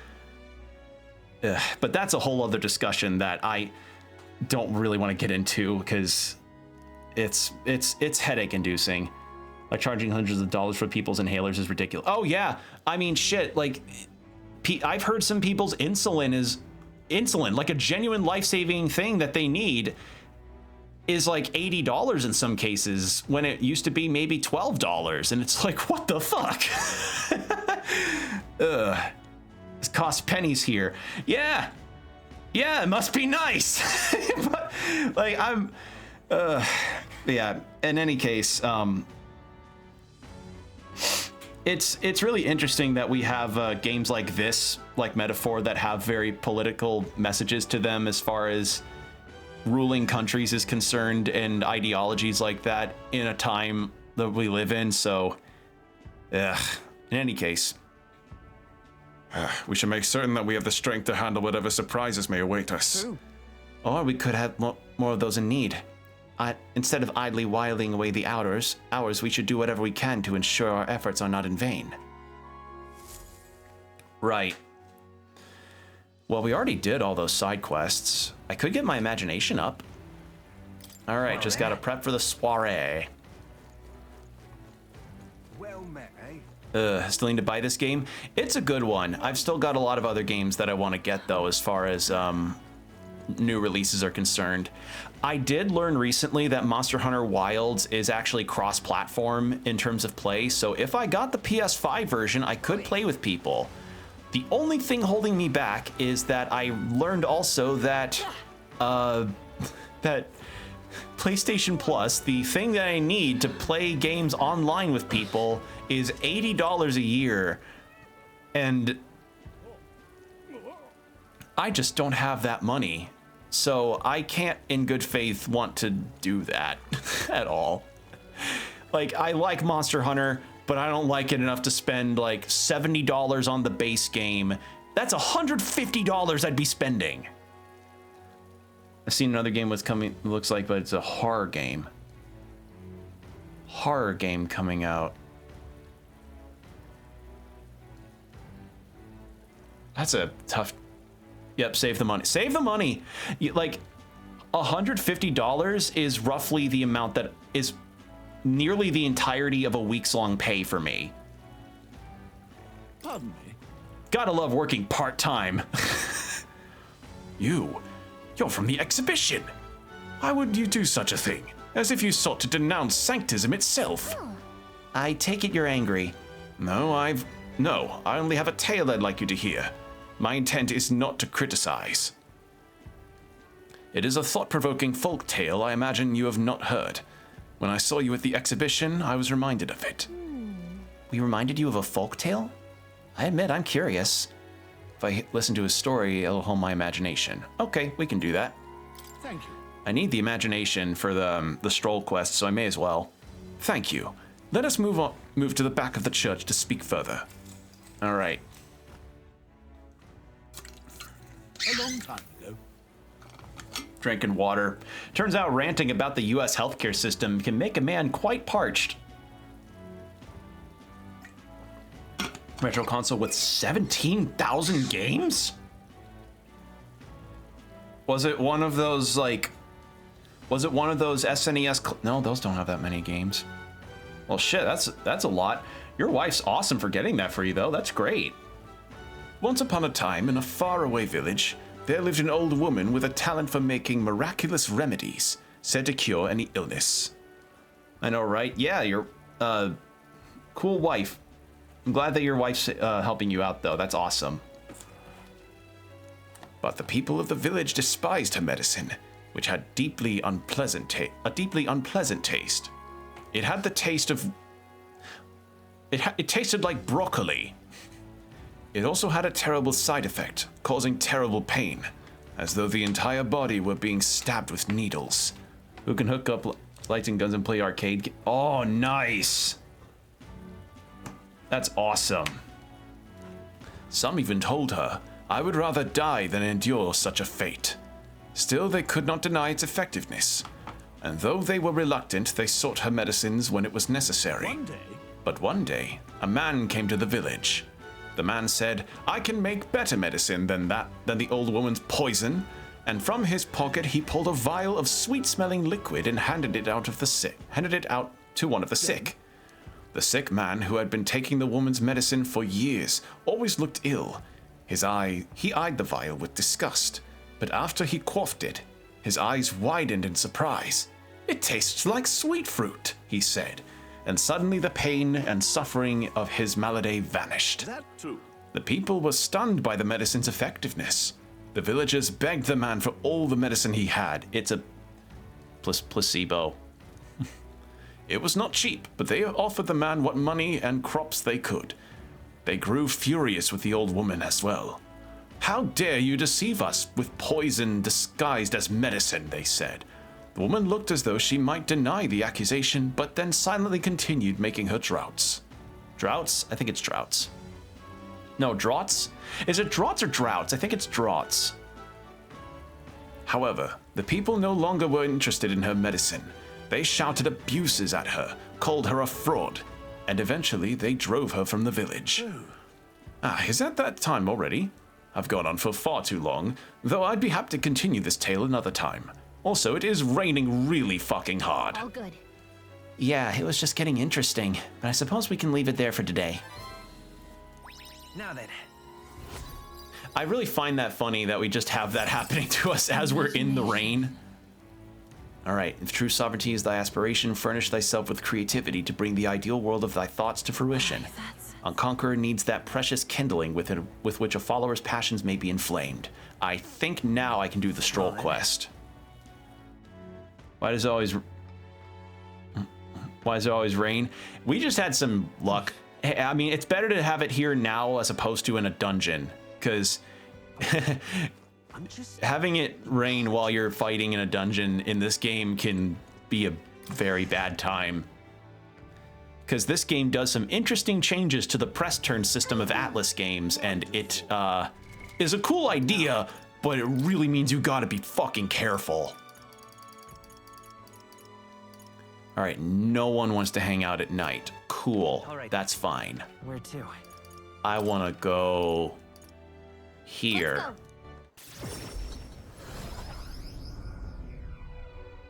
But that's a whole other discussion that I don't really want to get into, because it's headache inducing. Like, charging hundreds of dollars for people's inhalers is ridiculous. Oh yeah, I mean, shit, like, I've heard some people's insulin, like a genuine life-saving thing that they need, is like $80 in some cases, when it used to be maybe $12. And it's like, what the fuck? This costs pennies here. Yeah, it must be nice. But, like, yeah, in any case, it's really interesting that we have games like this, like Metaphor, that have very political messages to them as far as ruling countries is concerned, and ideologies like that in a time that we live in. So, in any case, we should make certain that we have the strength to handle whatever surprises may await us. True. Or we could have more of those in need. Instead of idly whiling away the hours, we should do whatever we can to ensure our efforts are not in vain. Right. Well, we already did all those side quests. I could get my imagination up. All right, just gotta prep for the soiree. Well met, eh? Still need to buy this game. It's a good one. I've still got a lot of other games that I want to get, though, as far as new releases are concerned. I did learn recently that Monster Hunter Wilds is actually cross-platform in terms of play, so if I got the PS5 version, I could play with people. The only thing holding me back is that I learned also that that PlayStation Plus, the thing that I need to play games online with people, is $80 a year, and I just don't have that money. So I can't in good faith want to do that at all. Like, I like Monster Hunter, but I don't like it enough to spend like $70 on the base game. That's $150 I'd be spending. I've seen another game was coming, looks like, but it's a horror game. Horror game coming out. That's a tough. Yep, save the money. Save the money. Like, $150 is roughly the amount that is nearly the entirety of a week's long pay for me. Pardon me? Gotta love working part-time. You're from the exhibition. Why would you do such a thing? As if you sought to denounce sanctism itself. I take it you're angry. No, I only have a tale I'd like you to hear. My intent is not to criticize. It is a thought-provoking folk tale I imagine you have not heard. When I saw you at the exhibition, I was reminded of it. We reminded you of a folk tale? I admit, I'm curious. If I listen to a story, it'll hone my imagination. Okay, we can do that. Thank you. I need the imagination for the stroll quest, so I may as well. Thank you. Let us move to the back of the church to speak further. All right. A long time ago. Drinking water. Turns out ranting about the US healthcare system can make a man quite parched. Retro console with 17,000 games? Was it one of those, like... Was it one of those SNES... No, those don't have that many games. Well, shit, that's a lot. Your wife's awesome for getting that for you, though. That's great. Once upon a time, in a faraway village, there lived an old woman with a talent for making miraculous remedies, said to cure any illness. I know, right? Yeah, your cool wife. I'm glad that your wife's helping you out, though. That's awesome. But the people of the village despised her medicine, which had a deeply unpleasant taste. It had the taste of... It tasted like broccoli. It also had a terrible side effect, causing terrible pain, as though the entire body were being stabbed with needles. Who can hook up lights and guns and play arcade? Oh, nice. That's awesome. Some even told her, I would rather die than endure such a fate. Still, they could not deny its effectiveness, and though they were reluctant, they sought her medicines when it was necessary. But one day, a man came to the village. The man said, I can make better medicine than the old woman's poison, and from his pocket he pulled a vial of sweet-smelling liquid and handed it out to one of the sick. The sick man, who had been taking the woman's medicine for years, always looked ill. He eyed the vial with disgust, but after he quaffed it, his eyes widened in surprise. It tastes like sweet fruit, he said, and suddenly the pain and suffering of his malady vanished. Is that true? The people were stunned by the medicine's effectiveness. The villagers begged the man for all the medicine he had. It's a placebo. It was not cheap, but they offered the man what money and crops they could. They grew furious with the old woman as well. How dare you deceive us with poison disguised as medicine, they said. The woman looked as though she might deny the accusation, but then silently continued making her draughts. Droughts? I think it's droughts. No, draughts? Is it draughts or droughts? I think it's draughts. However, the people no longer were interested in her medicine. They shouted abuses at her, called her a fraud, and eventually they drove her from the village. Is that time already? I've gone on for far too long, though I'd be happy to continue this tale another time. Also, it is raining really fucking hard. All good. Yeah, it was just getting interesting, but I suppose we can leave it there for today. Now then. I really find that funny that we just have that happening to us as we're in the rain. All right, if true sovereignty is thy aspiration, furnish thyself with creativity to bring the ideal world of thy thoughts to fruition. A conqueror needs that precious kindling with which a follower's passions may be inflamed. I think now I can do the stroll quest. Why does it always rain? We just had some luck. I mean, it's better to have it here now as opposed to in a dungeon, because having it rain while you're fighting in a dungeon in this game can be a very bad time. Because this game does some interesting changes to the press turn system of Atlas games, and it is a cool idea, but it really means you gotta be fucking careful. All right, no one wants to hang out at night. Cool, that's fine. Where to? I wanna go here.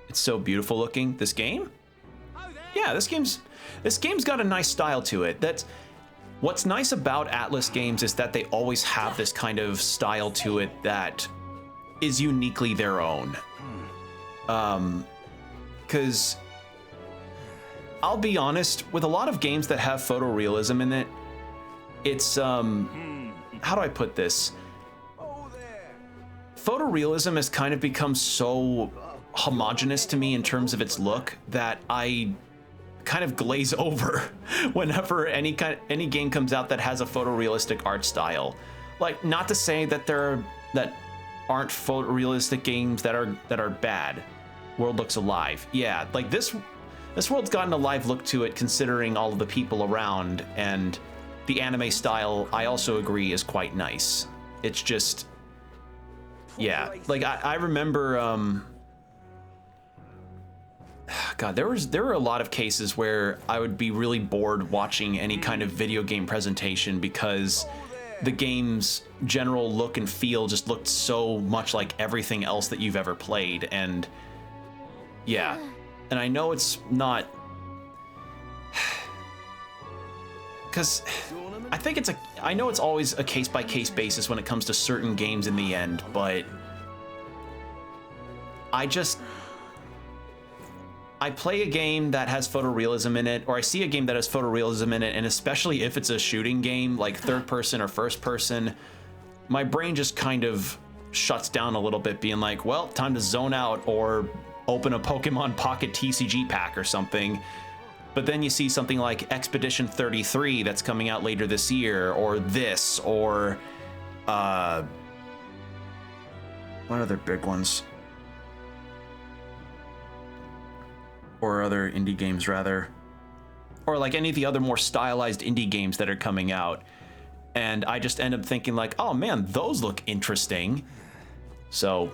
It's so beautiful looking. This game? Yeah, this game's got a nice style to it. That's what's nice about Atlas games is that they always have this kind of style to it that is uniquely their own. Because I'll be honest, with a lot of games that have photorealism in it, it's how do I put this? Photorealism has kind of become so homogenous to me in terms of its look that I kind of glaze over whenever any game comes out that has a photorealistic art style. Like, not to say that aren't photorealistic games that are bad. World looks alive. Yeah, like this world's gotten a live look to it considering all of the people around, and the anime style I also agree is quite nice. It's just, yeah, like I remember God, there were a lot of cases where I would be really bored watching any kind of video game presentation because the game's general look and feel just looked so much like everything else that you've ever played. And yeah, and I know it's not, because I know it's always a case-by-case basis when it comes to certain games in the end, but I play a game that has photorealism in it, or I see a game that has photorealism in it, and especially if it's a shooting game, like third person or first person, my brain just kind of shuts down a little bit, being like, well, time to zone out or open a Pokemon Pocket TCG pack or something. But then you see something like Expedition 33 that's coming out later this year, or this, or what other big ones? Or other indie games, rather. Or like any of the other more stylized indie games that are coming out. And I just end up thinking like, oh man, those look interesting. So,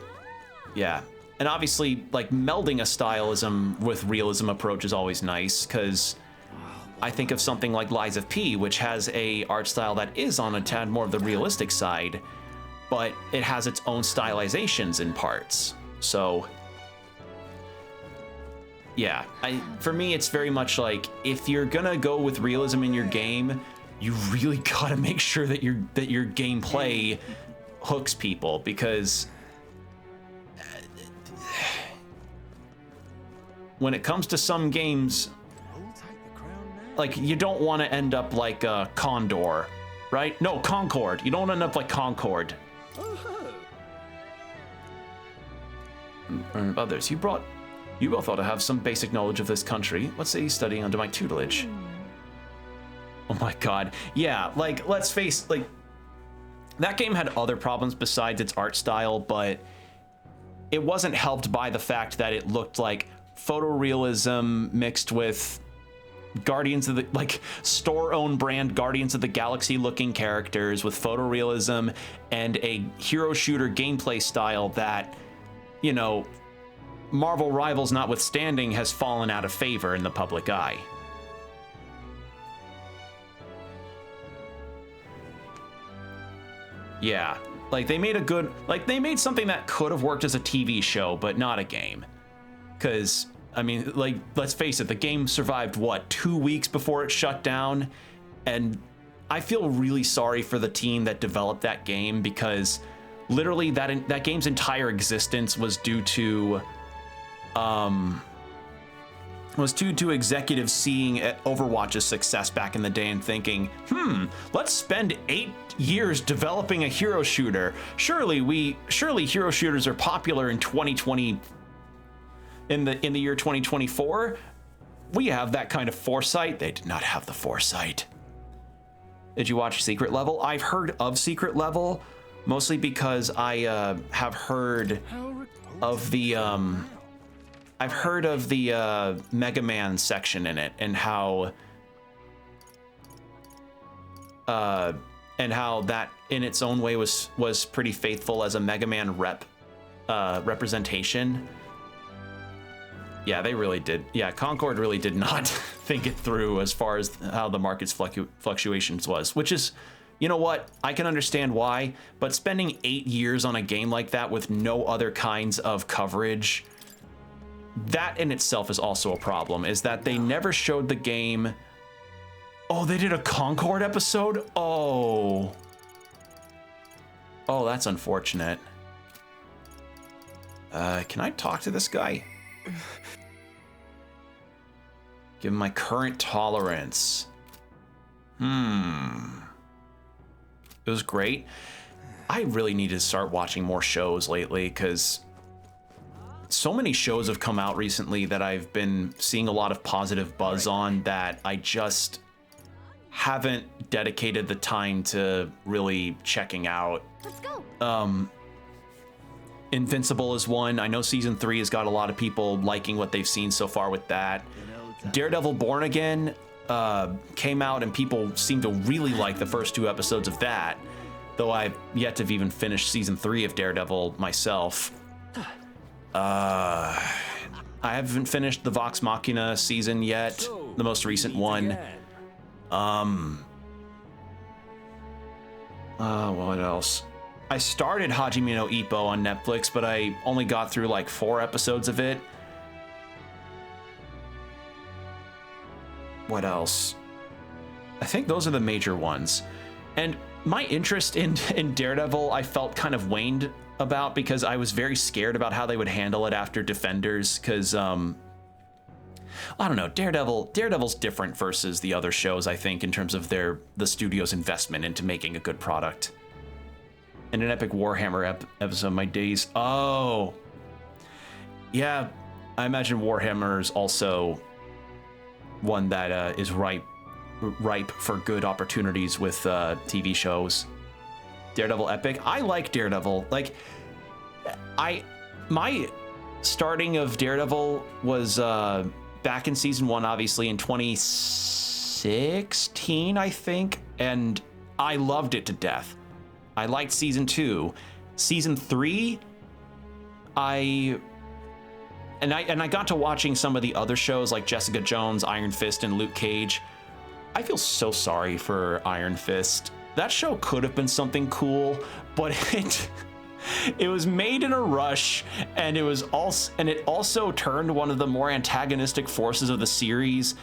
yeah. And obviously, like, melding a stylism with realism approach is always nice, because I think of something like Lies of P, which has a art style that is on a tad more of the realistic side, but it has its own stylizations in parts. So yeah, for me, it's very much like, if you're gonna go with realism in your game, you really gotta make sure that your gameplay hooks people, because when it comes to some games, like, you don't want to end up like Condor, right? No, Concord. You don't end up like Concord. Others, you both ought to have some basic knowledge of this country. Let's say he's studying under my tutelage. Oh my god. Yeah, like, let's face, like, that game had other problems besides its art style, but it wasn't helped by the fact that it looked like photorealism mixed with Guardians of the, like, store-owned brand Guardians of the Galaxy looking characters with photorealism and a hero shooter gameplay style that, you know, Marvel Rivals notwithstanding, has fallen out of favor in the public eye. Yeah, like, they made something that could have worked as a TV show, but not a game. Because, I mean, like, let's face it, the game survived, what, 2 weeks before it shut down? And I feel really sorry for the team that developed that game, because literally that game's entire existence was due to executives seeing Overwatch's success back in the day and thinking, let's spend 8 years developing a hero shooter. Surely hero shooters are popular in 2020, in the year 2024. We have that kind of foresight. They did not have the foresight. Did you watch Secret Level? I've heard of Secret Level, mostly because I have heard of the Mega Man section in it, and how that in its own way was pretty faithful as a Mega Man representation. Yeah, they really did. Yeah, Concord really did not think it through as far as how the market's fluctuations was, which is, you know what? I can understand why, but spending 8 years on a game like that with no other kinds of coverage, that in itself is also a problem, is that they never showed the game. Oh, they did a Concord episode? Oh, that's unfortunate. Can I talk to this guy? Give him my current tolerance. It was great. I really need to start watching more shows lately, because so many shows have come out recently that I've been seeing a lot of positive buzz on that I just haven't dedicated the time to really checking out. Let's go. Invincible is one. I know season 3 has got a lot of people liking what they've seen so far with that. Daredevil Born Again came out, and people seem to really like the first 2 episodes of that, though I've yet to have even finished season 3 of Daredevil myself. I haven't finished the Vox Machina season yet, the most recent one. What else? I started Hajime no Ippo on Netflix, but I only got through like 4 episodes of it. What else? I think those are the major ones. And my interest in Daredevil, I felt kind of waned about, because I was very scared about how they would handle it after Defenders, because I don't know, Daredevil's different versus the other shows, I think, in terms of the studio's investment into making a good product. And an epic Warhammer episode, my days. Oh, yeah, I imagine Warhammer is also one that is ripe for good opportunities with TV shows. Daredevil epic. I like Daredevil. Like, my starting of Daredevil was back in season 1, obviously in 2016, I think, and I loved it to death. I liked season 2. Season 3, I got to watching some of the other shows like Jessica Jones, Iron Fist, and Luke Cage. I feel so sorry for Iron Fist. That show could have been something cool, but it was made in a rush, and it also turned one of the more antagonistic forces of the series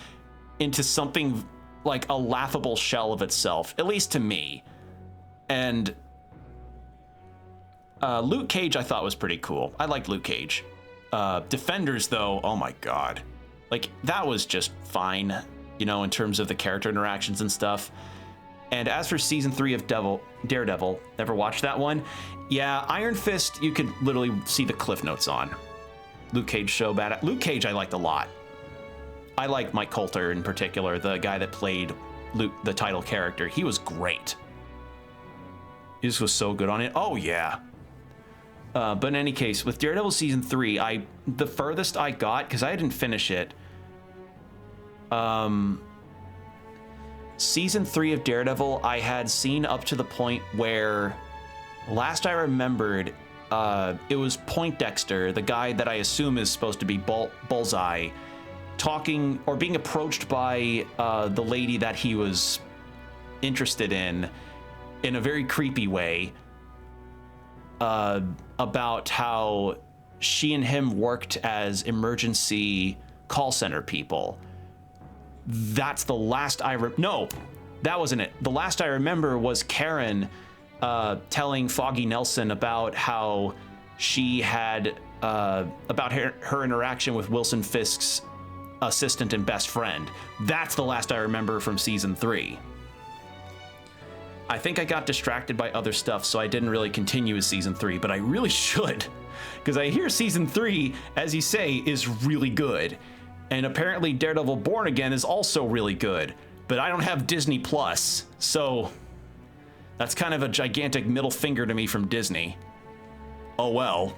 into something like a laughable shell of itself, at least to me. And Luke Cage I thought was pretty cool. I liked Luke Cage. Defenders, though, oh my god. Like, that was just fine, you know, in terms of the character interactions and stuff. And as for season 3 of Daredevil, never watched that one. Yeah, Iron Fist, you could literally see the cliff notes on. Luke Cage show bad. Luke Cage I liked a lot. I like Mike Coulter in particular, the guy that played Luke, the title character. He was great. He just was so good on it. Oh yeah. But in any case, with Daredevil season 3, the furthest I got, because I didn't finish it, season 3 of Daredevil, I had seen up to the point where, last I remembered, it was Poindexter, the guy that I assume is supposed to be Bullseye, talking or being approached by the lady that he was interested in a very creepy way, about how she and him worked as emergency call center people. That's the last no, that wasn't it. The last I remember was Karen telling Foggy Nelson about how she had about her interaction with Wilson Fisk's assistant and best friend. That's the last I remember from season 3. I think I got distracted by other stuff, so I didn't really continue with season 3, but I really should, because I hear season 3, as you say, is really good. And apparently Daredevil Born Again is also really good, but I don't have Disney Plus, so That's kind of a gigantic middle finger to me from Disney. Oh well.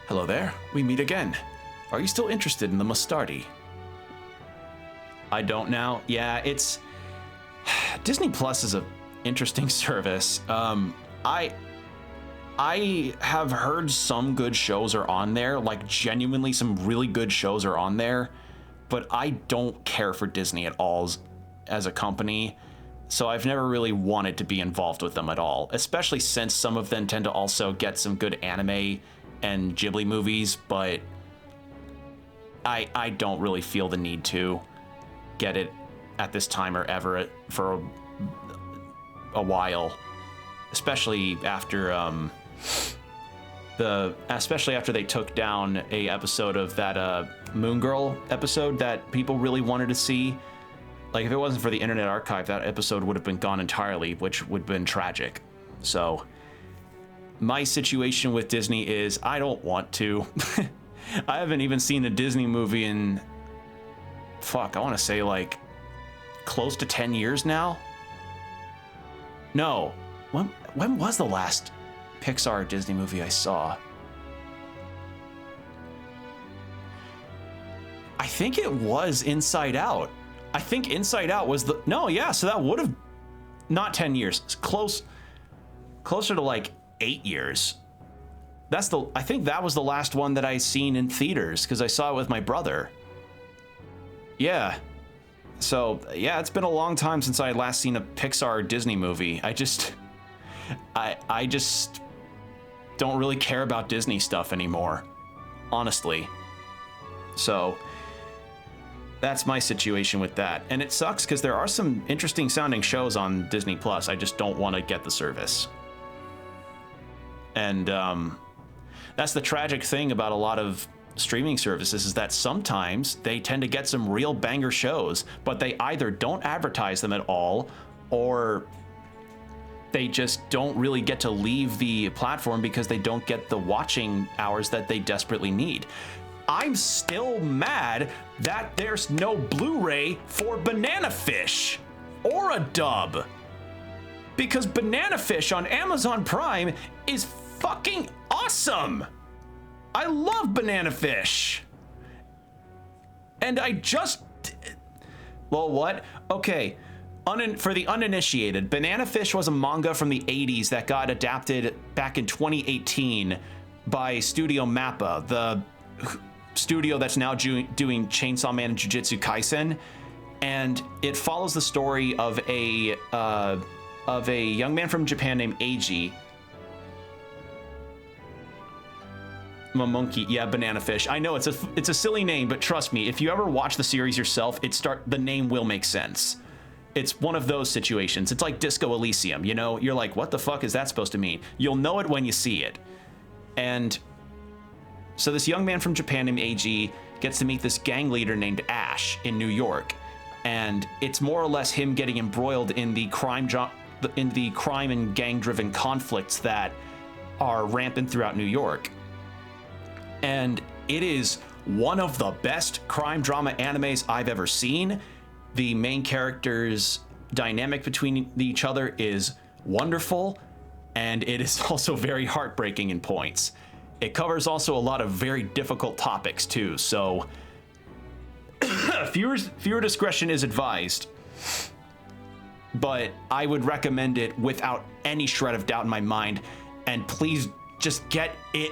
Hello there, we meet again. Are you still interested in the Mustardi? I don't now. Yeah, it's... Disney Plus is a interesting service. I have heard some good shows are on there, like genuinely some really good shows are on there, but I don't care for Disney at all as a company, so I've never really wanted to be involved with them at all, especially since some of them tend to also get some good anime and Ghibli movies, but I don't really feel the need to get it at this time or ever for a while, especially after they took down a episode of that Moon Girl episode that people really wanted to see. Like, if it wasn't for the Internet Archive, that episode would have been gone entirely, which would have been tragic. So my situation with Disney is I don't want to. I haven't even seen a Disney movie in, fuck, I want to say like close to 10 years now. No, when was the last Pixar or Disney movie I saw? I think it was Inside Out. I think Inside Out was the, no, yeah, so that would have, not 10 years, it's closer to like 8 years. I think that was the last one that I seen in theaters, because I saw it with my brother. Yeah. So, yeah, it's been a long time since I had last seen a Pixar or Disney movie. I just don't really care about Disney stuff anymore, honestly. So that's my situation with that. And it sucks because there are some interesting sounding shows on Disney Plus. I just don't want to get the service. And that's the tragic thing about a lot of streaming services, is that sometimes they tend to get some real banger shows, but they either don't advertise them at all, or they just don't really get to leave the platform because they don't get the watching hours that they desperately need. I'm still mad that there's no Blu-ray for Banana Fish or a dub, because Banana Fish on Amazon Prime is fucking awesome. I love Banana Fish. And I just... Well, what? Okay. For the uninitiated, Banana Fish was a manga from the 80s that got adapted back in 2018 by Studio Mappa, the studio that's now doing Chainsaw Man and Jujutsu Kaisen. And it follows the story of a young man from Japan named Eiji. Monkey, yeah, Banana Fish. I know it's a silly name, but trust me, if you ever watch the series yourself, the name will make sense. It's one of those situations. It's like Disco Elysium, you know? You're like, what the fuck is that supposed to mean? You'll know it when you see it. And so this young man from Japan named Eiji gets to meet this gang leader named Ash in New York. And it's more or less him getting embroiled in the crime and gang-driven conflicts that are rampant throughout New York. And it is one of the best crime drama animes I've ever seen. The main characters' dynamic between each other is wonderful, and it is also very heartbreaking in points. It covers also a lot of very difficult topics too, so viewer discretion is advised. But I would recommend it without any shred of doubt in my mind, and please just get it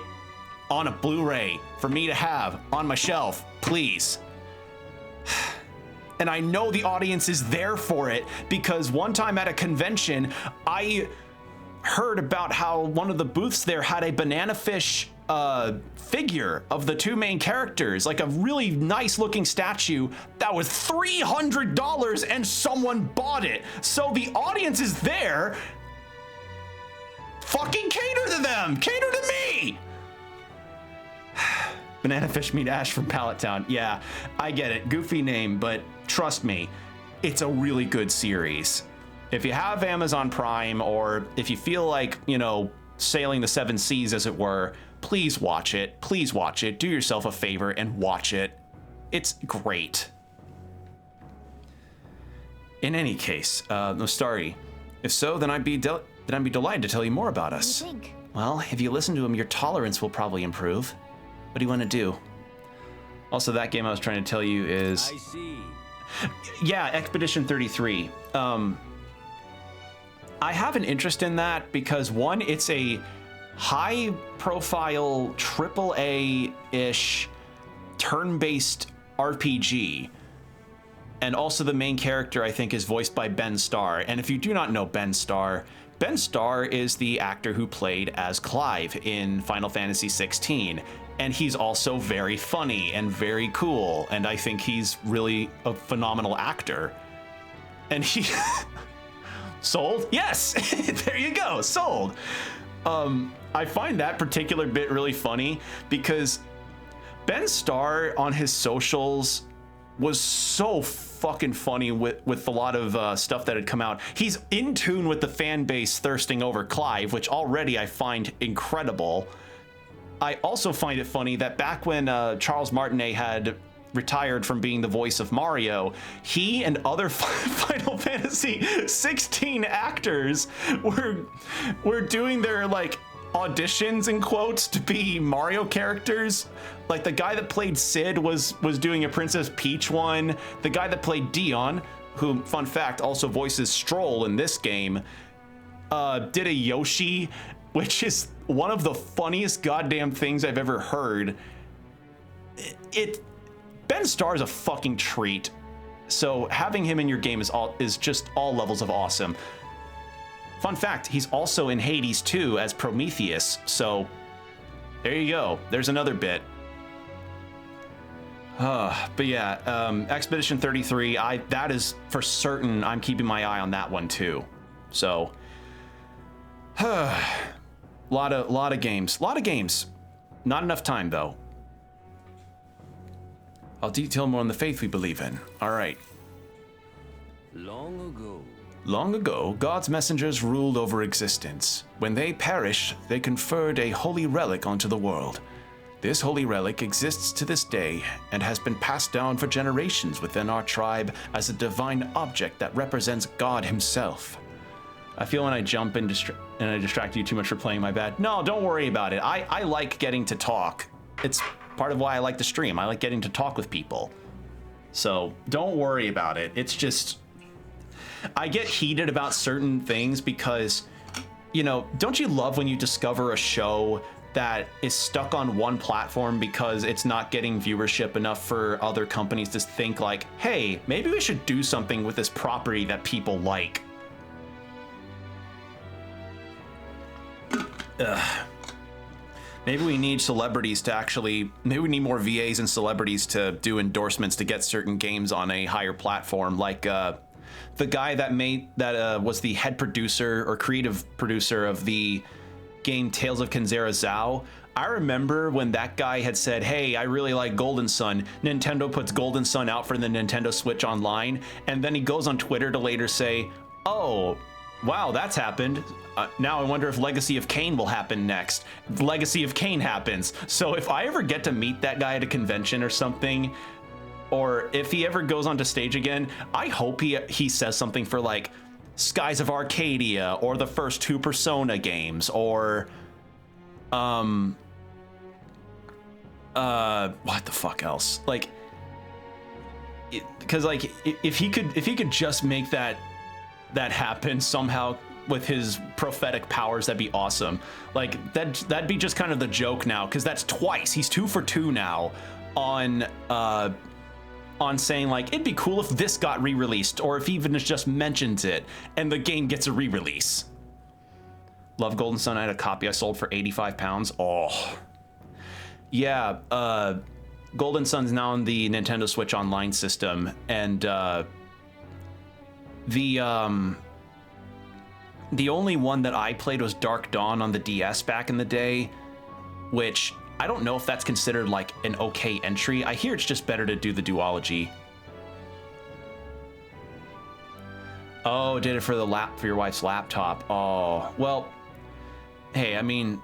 on a Blu-ray for me to have on my shelf, please. And I know the audience is there for it, because one time at a convention, I heard about how one of the booths there had a Banana Fish figure of the two main characters, like a really nice looking statue that was $300, and someone bought it. So the audience is there. Fucking cater to them, cater to me. Banana Fish meet Ash from Pallet Town. Yeah, I get it. Goofy name, but trust me, it's a really good series. If you have Amazon Prime, or if you feel like, you know, sailing the seven seas, as it were, please watch it. Please watch it. Do yourself a favor and watch it. It's great. In any case, Nostari, If so, then I'd be delighted to tell you more about What do us. you think? Well, if you listen to him, your tolerance will probably improve. What do you want to do? Also, that game I was trying to tell you is... I see. Yeah, Expedition 33. I have an interest in that because, one, it's a high-profile, AAA-ish, turn-based RPG. And also the main character, I think, is voiced by Ben Starr. And if you do not know Ben Starr is the actor who played as Clive in Final Fantasy XVI. And he's also very funny and very cool. And I think he's really a phenomenal actor. And he... Sold? Yes! There you go, sold! I find that particular bit really funny because Ben Starr on his socials was so fucking funny with a lot of stuff that had come out. He's in tune with the fan base thirsting over Clive, which already I find incredible. I also find it funny that back when Charles Martinet had retired from being the voice of Mario, he and other Final Fantasy 16 actors were doing their like auditions in quotes to be Mario characters. Like the guy that played Sid was doing a Princess Peach one. The guy that played Dion, who, fun fact, also voices Stroll in this game, did a Yoshi, which is one of the funniest goddamn things I've ever heard. Ben Starr is a fucking treat. So having him in your game is just all levels of awesome. Fun fact, he's also in Hades 2 as Prometheus. So there you go. There's another bit. But yeah, Expedition 33, that is for certain. I'm keeping my eye on that one too. So, lot of games. Not enough time though. I'll detail more on the faith we believe in. All right. Long ago, God's messengers ruled over existence. When they perished, they conferred a holy relic onto the world. This holy relic exists to this day and has been passed down for generations within our tribe as a divine object that represents God himself. I feel when I jump and I distract you too much for playing, my bad. No, don't worry about it. I like getting to talk. It's part of why I like to stream. I like getting to talk with people. So don't worry about it. It's just, I get heated about certain things because, you know, don't you love when you discover a show that is stuck on one platform because it's not getting viewership enough for other companies to think like, hey, maybe we should do something with this property that people like. Ugh. Maybe we need celebrities to actually, maybe we need more VAs and celebrities to do endorsements to get certain games on a higher platform. Like the guy that was the head producer or creative producer of the game Tales of Kenzera Zao. I remember when that guy had said, hey, I really like Golden Sun. Nintendo puts Golden Sun out for the Nintendo Switch Online. And then he goes on Twitter to later say, oh, wow, that's happened. Now I wonder if Legacy of Kain will happen next. Legacy of Kain happens. So if I ever get to meet that guy at a convention or something, or if he ever goes onto stage again, I hope he says something for like Skies of Arcadia or the first two Persona games or what the fuck else? Like, because like if he could just make that happen somehow with his prophetic powers, that'd be awesome. Like that'd be just kind of the joke now, because that's twice. He's 2 for 2 now on saying like it'd be cool if this got re-released, or if even just mentions it and the game gets a re-release. Love Golden Sun. I had a copy I sold for 85 pounds. Oh yeah, Golden Sun's now on the Nintendo Switch Online system, and the only one that I played was Dark Dawn on the DS back in the day, which I don't know if that's considered like an okay entry. I hear it's just better to do the duology. Oh, did it for your wife's laptop. Oh, well, hey, I mean,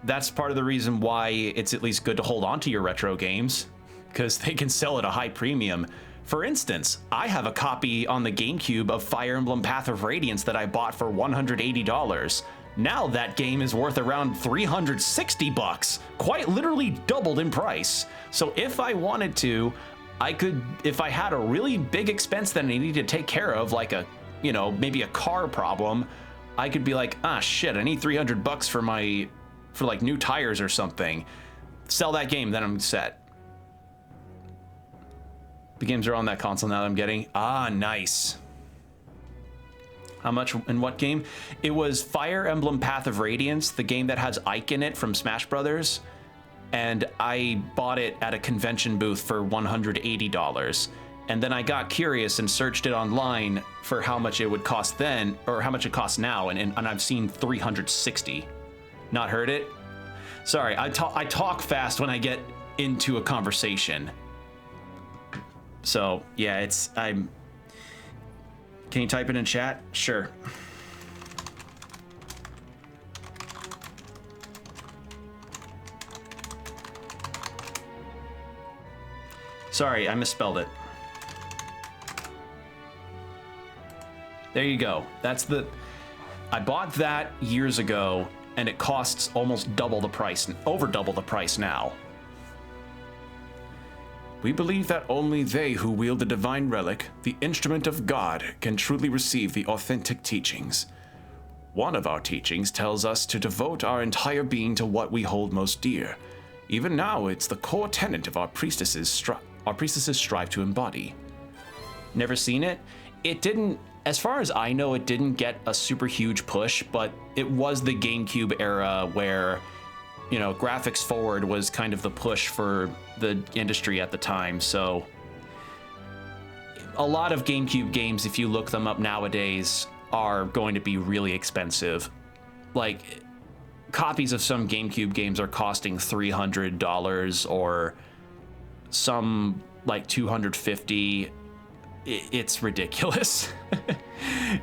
that's part of the reason why it's at least good to hold on to your retro games, because they can sell at a high premium. For instance, I have a copy on the GameCube of Fire Emblem Path of Radiance that I bought for $180. Now that game is worth around 360 bucks, quite literally doubled in price. So if I wanted to, I could, if I had a really big expense that I needed to take care of, like a, you know, maybe a car problem, I could be like, ah, shit, I need 300 bucks for like new tires or something. Sell that game, then I'm set. The games are on that console now that I'm getting. Ah, nice. How much in what game? It was Fire Emblem Path of Radiance, the game that has Ike in it from Smash Brothers. And I bought it at a convention booth for $180. And then I got curious and searched it online for how much it would cost then, or how much it costs now, and I've seen 360. Not heard it? Sorry, I talk fast when I get into a conversation. So yeah, can you type it in chat? Sure. Sorry, I misspelled it. There you go. I bought that years ago, and it costs almost double the price, over double the price now. We believe that only they who wield the divine relic, the instrument of God, can truly receive the authentic teachings. One of our teachings tells us to devote our entire being to what we hold most dear. Even now, it's the core tenet of our priestesses strive to embody. Never seen it? It didn't, as far as I know, it didn't get a super huge push, but it was the GameCube era where, you know, graphics forward was kind of the push for the industry at the time. So a lot of GameCube games, if you look them up nowadays, are going to be really expensive. Like, copies of some GameCube games are costing $300 or some like $250. It's ridiculous.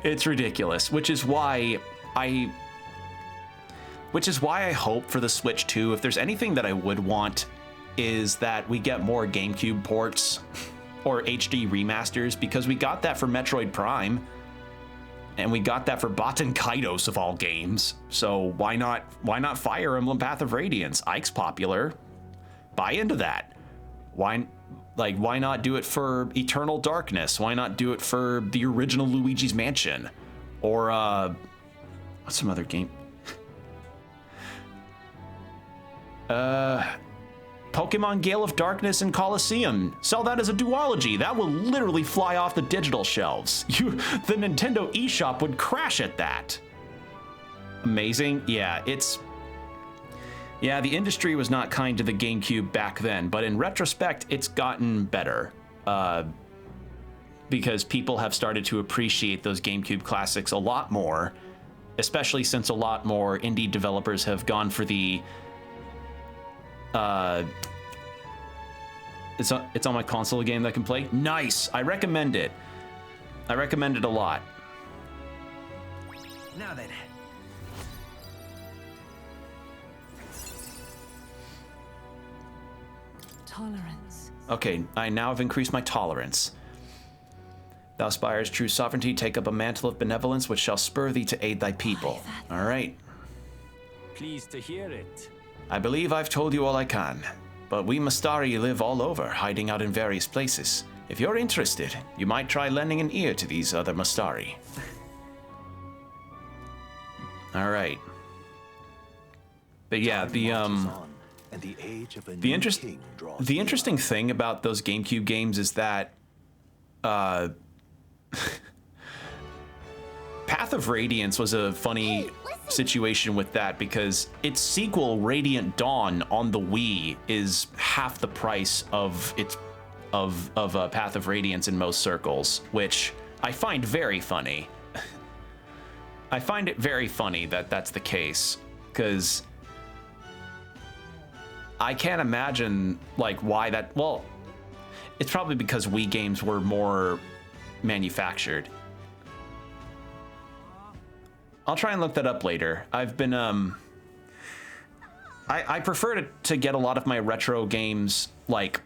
It's ridiculous, which is why I hope for the Switch 2. If there's anything that I would want, is that we get more GameCube ports or HD remasters, because we got that for Metroid Prime, and we got that for Baten Kaitos of all games. So why not Fire Emblem Path of Radiance? Ike's popular. Buy into that. Why not do it for Eternal Darkness? Why not do it for the original Luigi's Mansion? Or what's some other game? Pokemon Gale of Darkness and Coliseum. Sell that as a duology. That will literally fly off the digital shelves. The Nintendo eShop would crash at that. Amazing. Yeah, the industry was not kind to the GameCube back then, but in retrospect, it's gotten better. Because people have started to appreciate those GameCube classics a lot more, especially since a lot more indie developers have gone for the it's on my console, a game that I can play. Nice. I recommend it. I recommend it a lot. Now then. Tolerance. Okay, I now have increased my tolerance. Thou aspires true sovereignty, take up a mantle of benevolence, which shall spur thee to aid thy people. All right. Pleased to hear it. I believe I've told you all I can, but we Mastari live all over, hiding out in various places. If you're interested, you might try lending an ear to these other Mastari. All right. But yeah, the interesting thing about those GameCube games is that Path of Radiance was a funny situation with that, because its sequel, Radiant Dawn, on the Wii is half the price of Path of Radiance in most circles, which I find very funny. I find it very funny that that's the case, because I can't imagine like why that. Well, it's probably because Wii games were more manufactured. I'll try and look that up later. I've been I prefer to get a lot of my retro games like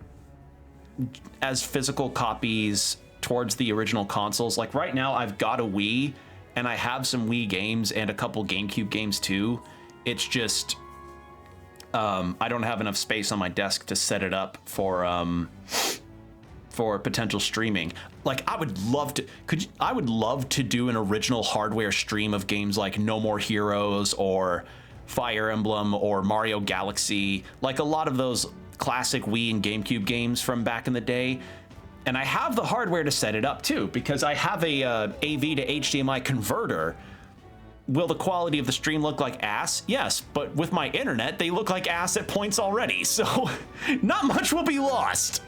as physical copies towards the original consoles. Like right now, I've got a Wii, and I have some Wii games and a couple GameCube games too. It's just I don't have enough space on my desk to set it up for potential streaming. Like I would love to do an original hardware stream of games like No More Heroes or Fire Emblem or Mario Galaxy, like a lot of those classic Wii and GameCube games from back in the day. And I have the hardware to set it up too, because I have a AV to HDMI converter. Will the quality of the stream look like ass? Yes, but with my internet, they look like ass at points already, so not much will be lost.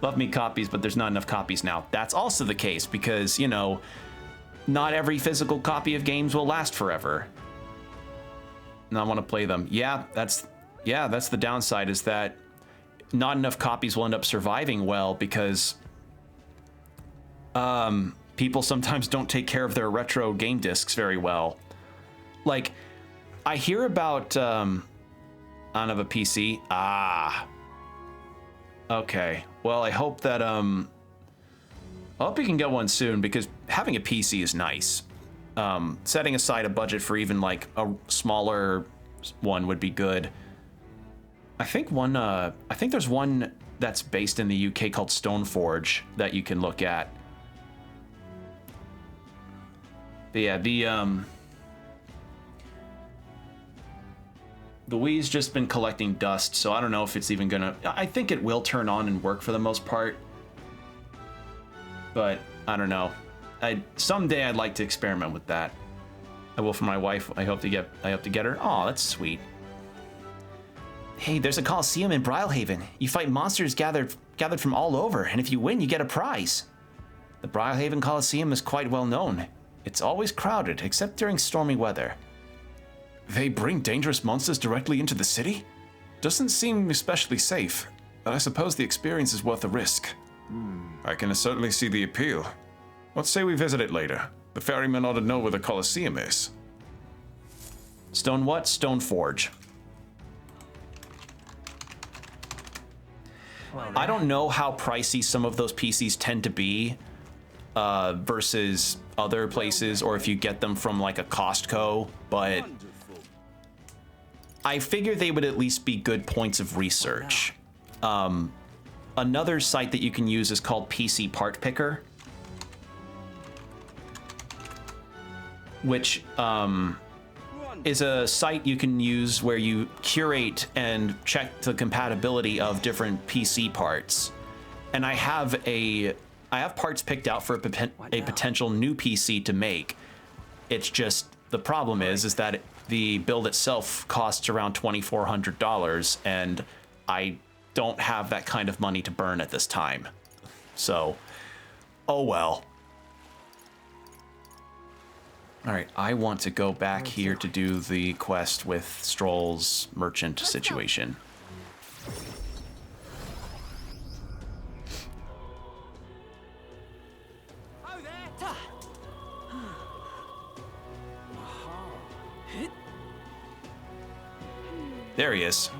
Love me copies, but there's not enough copies now. That's also the case because, you know, not every physical copy of games will last forever. And I want to play them. Yeah, that's the downside, is that not enough copies will end up surviving well because people sometimes don't take care of their retro game discs very well. Like, I hear about I don't have a PC. Okay. Well, I hope that I hope you can get one soon, because having a PC is nice. Setting aside a budget for even like a smaller one would be good. I think there's one that's based in the UK called Stoneforge that you can look at. But yeah, the Wii's just been collecting dust, so I don't know if it's even gonna... I think it will turn on and work for the most part. But I don't know. Someday I'd like to experiment with that. I will for my wife. I hope to get her. Oh, that's sweet. Hey, there's a Coliseum in Brylehaven. You fight monsters gathered from all over, and if you win, you get a prize. The Brylehaven Coliseum is quite well known. It's always crowded, except during stormy weather. They bring dangerous monsters directly into the city? Doesn't seem especially safe, but I suppose the experience is worth the risk. I can certainly see the appeal. Let's say we visit it later. The ferryman ought to know where the Coliseum is. Stone what? Stoneforge. Well, I don't know how pricey some of those PCs tend to be versus other places, or if you get them from like a Costco, but I figure they would at least be good points of research. Another site that you can use is called PC Part Picker, which is a site you can use where you curate and check the compatibility of different PC parts. And I have parts picked out for a potential new PC to make. It's just, the problem is that the build itself costs around $2,400, and I don't have that kind of money to burn at this time. So, oh well. All right, I want to go back here to do the quest with Stroll's merchant situation. There he is.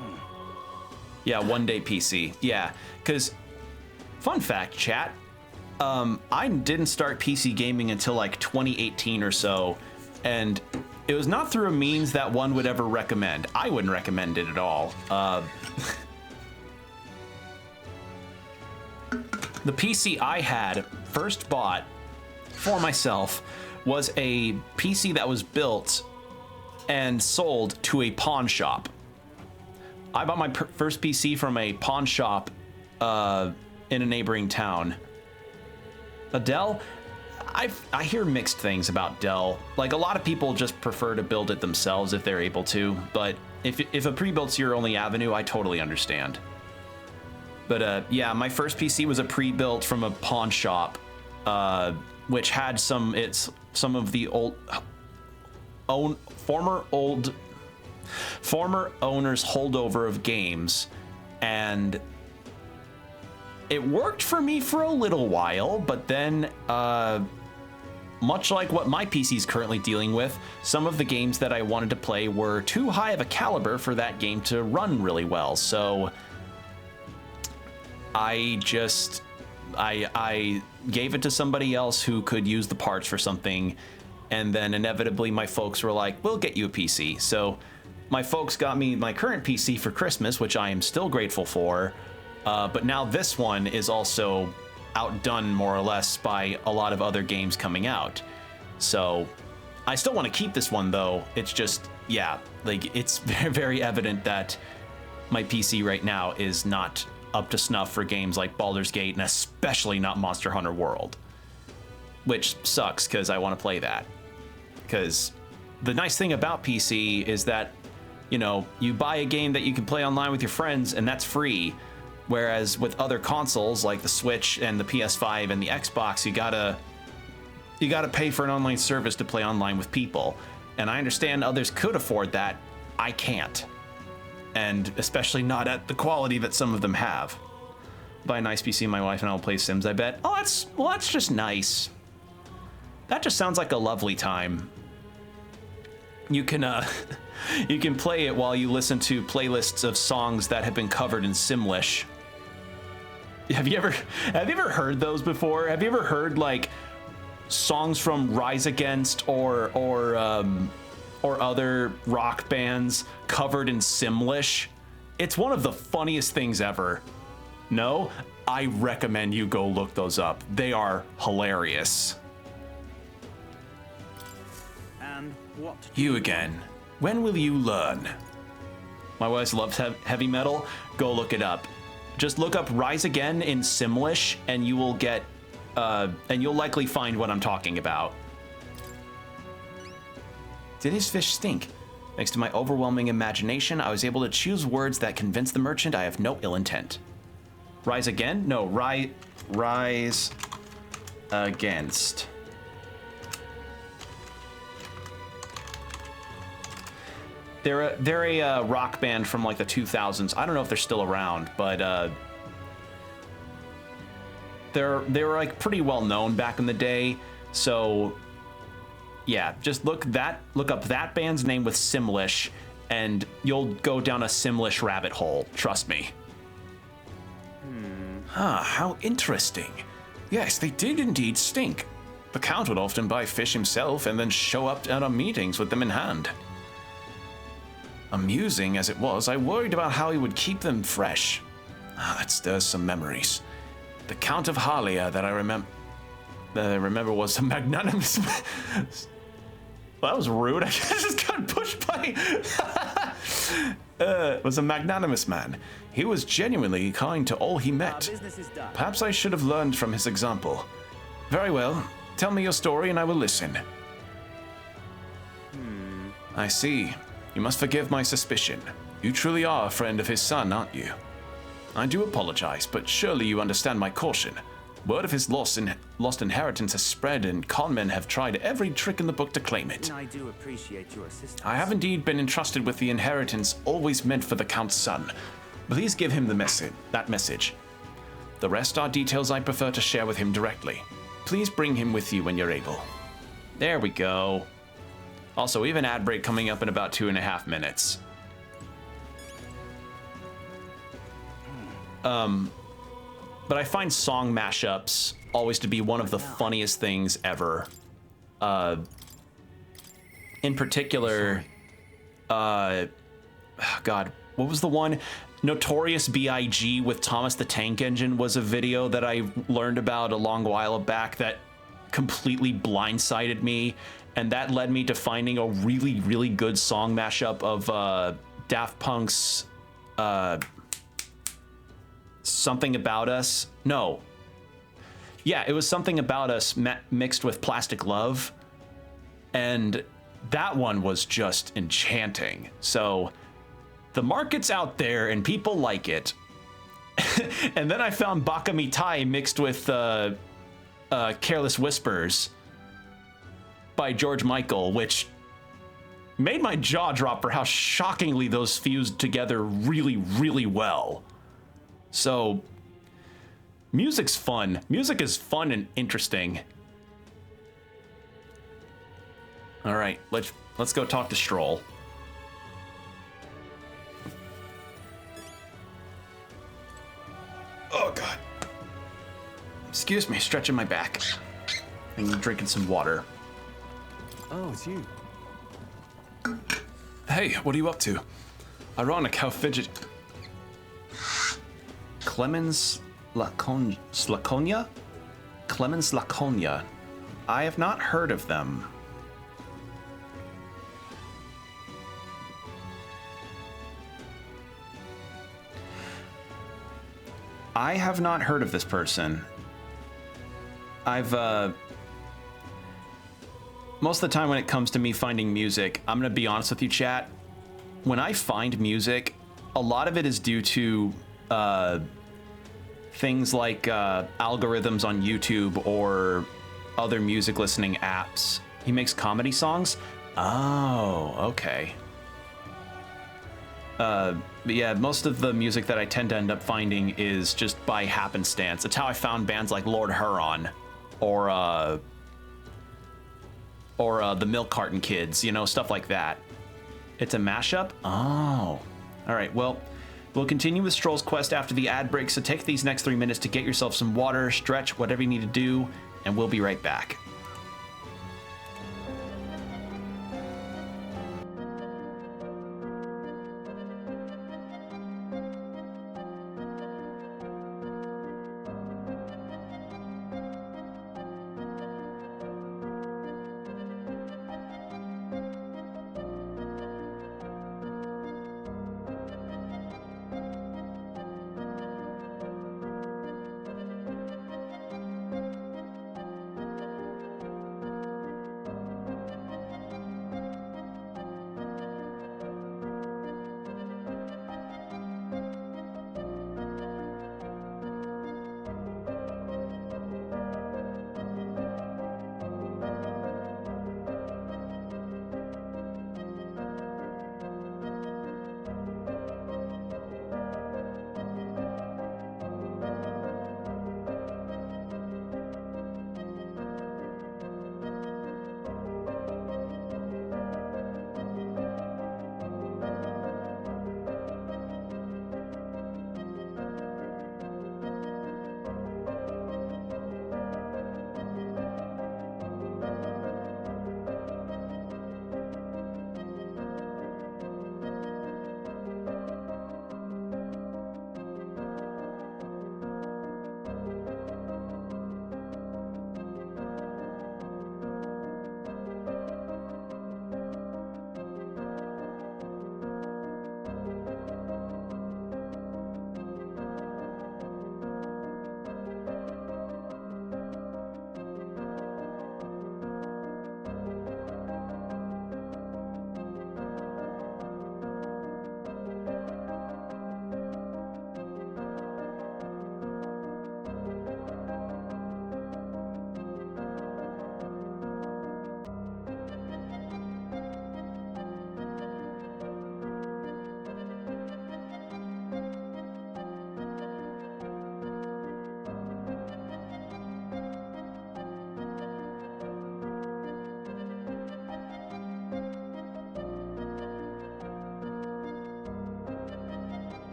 Yeah, one-day PC. Yeah, because, fun fact, chat, I didn't start PC gaming until like 2018 or so, and it was not through a means that one would ever recommend. I wouldn't recommend it at all. The PC I had first bought for myself was a PC that was built and sold to a pawn shop. I bought my first PC from a pawn shop in a neighboring town. Dell, I hear mixed things about Dell. Like, a lot of people just prefer to build it themselves if they're able to, but if a pre-built's your only avenue, I totally understand. But yeah, my first PC was a pre-built from a pawn shop, which had some of the former owner's holdover of games, and it worked for me for a little while, but then much like what my PC is currently dealing with, some of the games that I wanted to play were too high of a caliber for that game to run really well. So I gave it to somebody else who could use the parts for something, and then inevitably my folks were like, we'll get you a PC. So my folks got me my current PC for Christmas, which I am still grateful for, but now this one is also outdone more or less by a lot of other games coming out. So I still want to keep this one though. It's just, yeah, like it's very, very evident that my PC right now is not up to snuff for games like Baldur's Gate, and especially not Monster Hunter World, which sucks because I want to play that. Because the nice thing about PC is that, you know, you buy a game that you can play online with your friends and that's free. Whereas with other consoles like the Switch and the PS5 and the Xbox, you gotta pay for an online service to play online with people. And I understand others could afford that. I can't. And especially not at the quality that some of them have. Buy a nice PC, my wife and I will play Sims, I bet. Oh, that's just nice. That just sounds like a lovely time. You can you can play it while you listen to playlists of songs that have been covered in Simlish. Have you ever heard those before? Have you ever heard like songs from Rise Against or other rock bands covered in Simlish? It's one of the funniest things ever. No? I recommend you go look those up. They are hilarious. And what? You again. When will you learn? My wife loves heavy metal. Go look it up. Just look up Rise Again in Simlish and you will get, and you'll likely find what I'm talking about. Did his fish stink? Thanks to my overwhelming imagination, I was able to choose words that convince the merchant I have no ill intent. Rise again? No, rise against. They're a rock band from like the 2000s. I don't know if they're still around, but they were like pretty well known back in the day. So yeah, just look up that band's name with Simlish, and you'll go down a Simlish rabbit hole. Trust me. How interesting. Yes, they did indeed stink. The Count would often buy fish himself and then show up at our meetings with them in hand. Amusing as it was, I worried about how he would keep them fresh. That stirs some memories. The Count of Harlia that I remember was a magnanimous... Well, that was rude. I just got pushed by... was a magnanimous man. He was genuinely kind to all he met. Perhaps I should have learned from his example. Very well. Tell me your story and I will listen. I see. You must forgive my suspicion. You truly are a friend of his son, aren't you? I do apologize, but surely you understand my caution. Word of his lost inheritance has spread, and conmen have tried every trick in the book to claim it. I do appreciate your assistance. I have indeed been entrusted with the inheritance always meant for the Count's son. Please give him that message. The rest are details I prefer to share with him directly. Please bring him with you when you're able. There we go. Also, we have an ad break coming up in about 2.5 minutes. But I find song mashups always to be one of the funniest things ever. In particular, God, what was the one? Notorious B.I.G. with Thomas the Tank Engine was a video that I learned about a long while back that completely blindsided me, and that led me to finding a really, really good song mashup of Daft Punk's Something About Us. No. Yeah, it was Something About Us mixed with Plastic Love, and that one was just enchanting. So the market's out there and people like it. And then I found Baka Mitai mixed with Careless Whispers by George Michael, which made my jaw drop for how shockingly those fused together really, really well. So music's fun. Music is fun and interesting. All right, let's go talk to Stroll. Oh, God. Excuse me, stretching my back. And drinking some water. Oh, it's you. Hey, what are you up to? Ironic how fidget. Clemens Slakonia? Clemens Laconia. I have not heard of them. I have not heard of this person. I've, most of the time when it comes to me finding music, I'm gonna be honest with you, chat. When I find music, a lot of it is due to, things like, algorithms on YouTube or other music listening apps. He makes comedy songs? Oh, okay. But yeah, most of the music that I tend to end up finding is just by happenstance. That's how I found bands like Lord Huron or the Milk Carton Kids, you know, stuff like that. It's a mashup? Oh. All right, well, we'll continue with Stroll's quest after the ad break, so take these next 3 minutes to get yourself some water, stretch, whatever you need to do, and we'll be right back.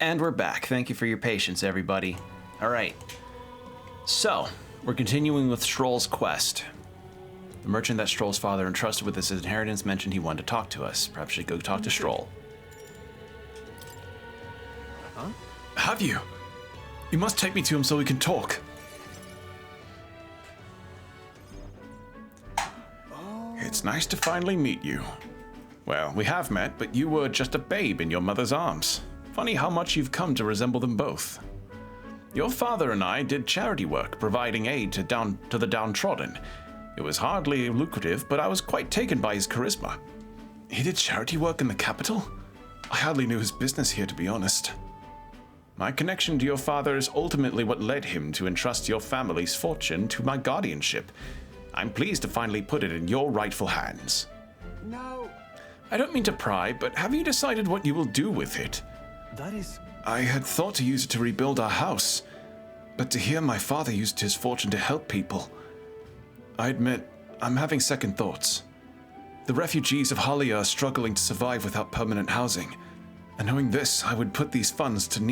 And we're back. Thank you for your patience, everybody. All right. So, we're continuing with Stroll's quest. The merchant that Stroll's father entrusted with his inheritance mentioned he wanted to talk to us. Perhaps we should go talk to Stroll. Huh? Have you? You must take me to him so we can talk. It's nice to finally meet you. Well, we have met, but you were just a babe in your mother's arms. Funny how much you've come to resemble them both. Your father and I did charity work, providing aid to the downtrodden. It was hardly lucrative, but I was quite taken by his charisma. He did charity work in the capital? I hardly knew his business here, to be honest. My connection to your father is ultimately what led him to entrust your family's fortune to my guardianship. I'm pleased to finally put it in your rightful hands. No. I don't mean to pry, but have you decided what you will do with it? That is... I had thought to use it to rebuild our house, but to hear my father used his fortune to help people, I admit I'm having second thoughts. The refugees of Halia are struggling to survive without permanent housing, and knowing this, I would put these funds to the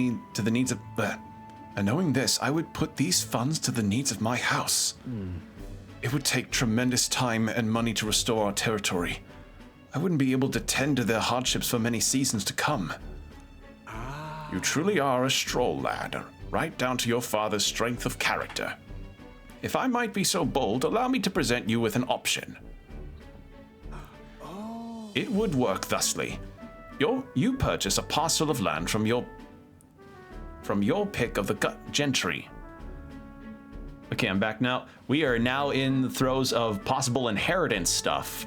needs of my house. It would take tremendous time and money to restore our territory. I wouldn't be able to tend to their hardships for many seasons to come. You truly are a Stroll lad, right down to your father's strength of character. If I might be so bold, allow me to present you with an option. It would work thusly. You purchase a parcel of land from your pick of the gentry. Okay, I'm back now. We are now in the throes of possible inheritance stuff.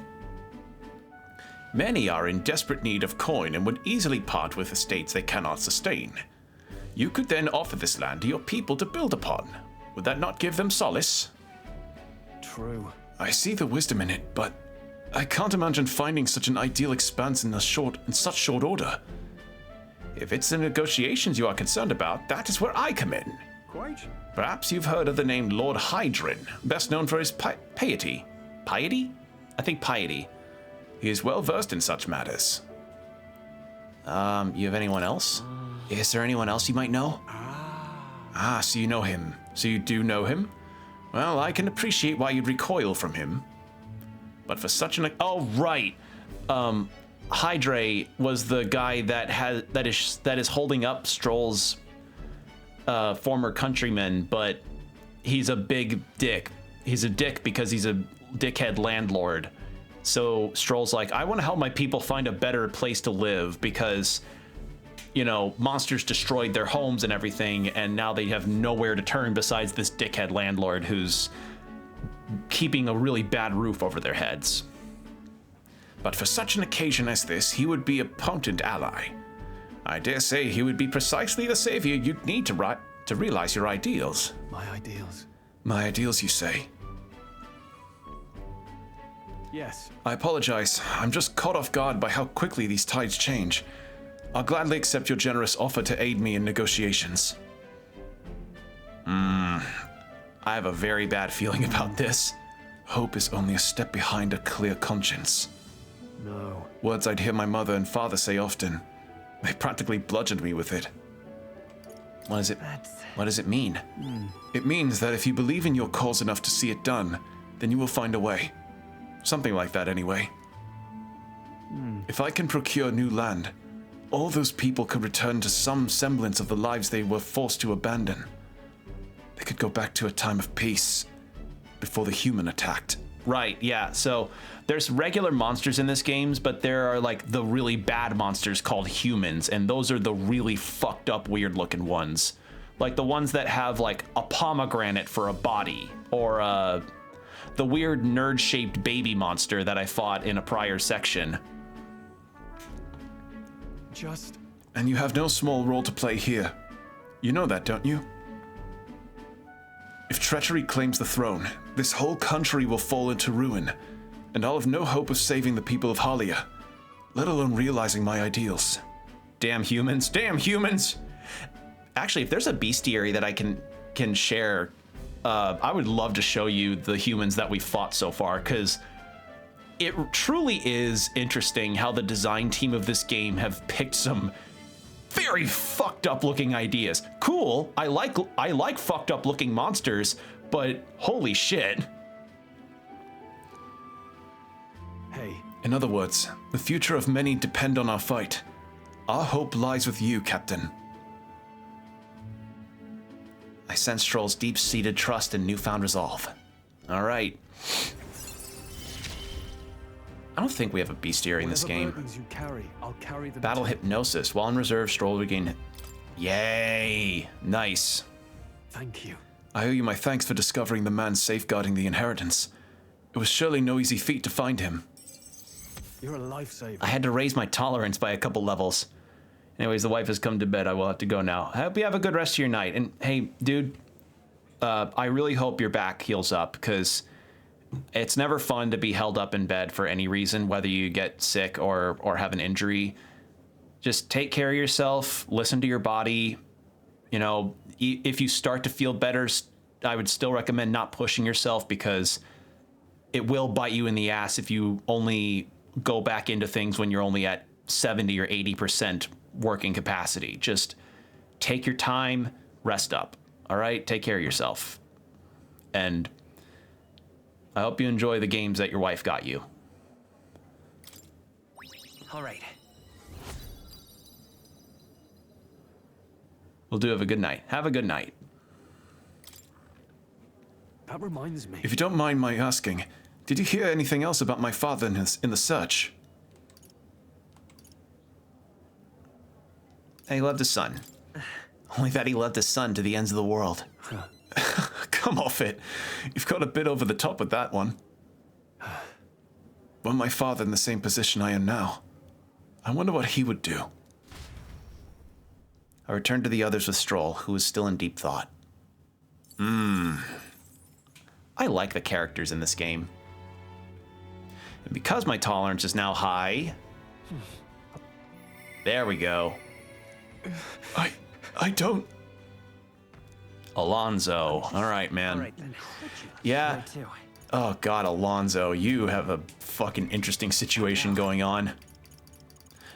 Many are in desperate need of coin and would easily part with estates they cannot sustain. You could then offer this land to your people to build upon. Would that not give them solace? True. I see the wisdom in it, but I can't imagine finding such an ideal expanse in such short order. If it's the negotiations you are concerned about, that is where I come in. Quite. Perhaps you've heard of the name Lord Hydrin, best known for his piety. Piety? I think piety. He is well versed in such matters. You have anyone else? Is there anyone else you might know? So you know him. So you do know him? Well, I can appreciate why you'd recoil from him. But for such an... Oh, right. Hydre was the guy that is holding up Stroll's former countryman, but he's a big dick. He's a dick because he's a dickhead landlord. So Stroll's like, I want to help my people find a better place to live because, you know, monsters destroyed their homes and everything, and now they have nowhere to turn besides this dickhead landlord who's keeping a really bad roof over their heads. But for such an occasion as this, he would be a potent ally. I dare say he would be precisely the savior you'd need to realize your ideals. My ideals. My ideals, you say? Yes. I apologize. I'm just caught off guard by how quickly these tides change. I'll gladly accept your generous offer to aid me in negotiations. I have a very bad feeling about this. Hope is only a step behind a clear conscience. No. Words I'd hear my mother and father say often. They practically bludgeoned me with it. What does it mean? It means that if you believe in your cause enough to see it done, then you will find a way. Something like that, anyway. If I can procure new land, all those people could return to some semblance of the lives they were forced to abandon. They could go back to a time of peace, before the human attacked. Right, yeah. So there's regular monsters in this game, but there are like the really bad monsters called humans, and those are the really fucked up, weird looking ones. Like the ones that have like a pomegranate for a body, or the weird nerd-shaped baby monster that I fought in a prior section. And you have no small role to play here. You know that, don't you? If treachery claims the throne, this whole country will fall into ruin, and I'll have no hope of saving the people of Halia, let alone realizing my ideals. Damn humans, damn humans! Actually, if there's a bestiary that I can share, I would love to show you the humans that we fought so far, because it truly is interesting how the design team of this game have picked some very fucked up looking ideas. Cool. I like fucked up looking monsters, but holy shit. Hey, In other words, the future of many depend on our fight. Our hope lies with you, Captain. I sense Stroll's deep-seated trust and newfound resolve. All right. I don't think we have a bestiary in this whatever game. burdens you carry, I'll carry them Battle too. Hypnosis. While in reserve, Stroll will regain... Yay! Nice. Thank you. I owe you my thanks for discovering the man safeguarding the inheritance. It was surely no easy feat to find him. You're a lifesaver. I had to raise my tolerance by a couple levels. Anyways, the wife has come to bed. I will have to go now. I hope you have a good rest of your night. And hey, dude, I really hope your back heals up, because it's never fun to be held up in bed for any reason, whether you get sick or have an injury. Just take care of yourself. Listen to your body. You know, if you start to feel better, I would still recommend not pushing yourself, because it will bite you in the ass if you only go back into things when you're only at 70 or 80% working capacity. Just take your time, rest up. All right, take care of yourself. And I hope you enjoy the games that your wife got you. All right. We'll do have a good night. Have a good night. That reminds me. If you don't mind my asking, did you hear anything else about my father in the search? He loved his son. Only that he loved his son to the ends of the world. Come off it. You've got a bit over the top with that one. Were my father in the same position I am now, I wonder what he would do. I returned to the others with Stroll, who was still in deep thought. I like the characters in this game. And because my tolerance is now high... There we go. I don't... Alonzo. All right, man. All right then. Yeah. Where to? Oh, God, Alonzo, you have a fucking interesting situation going on.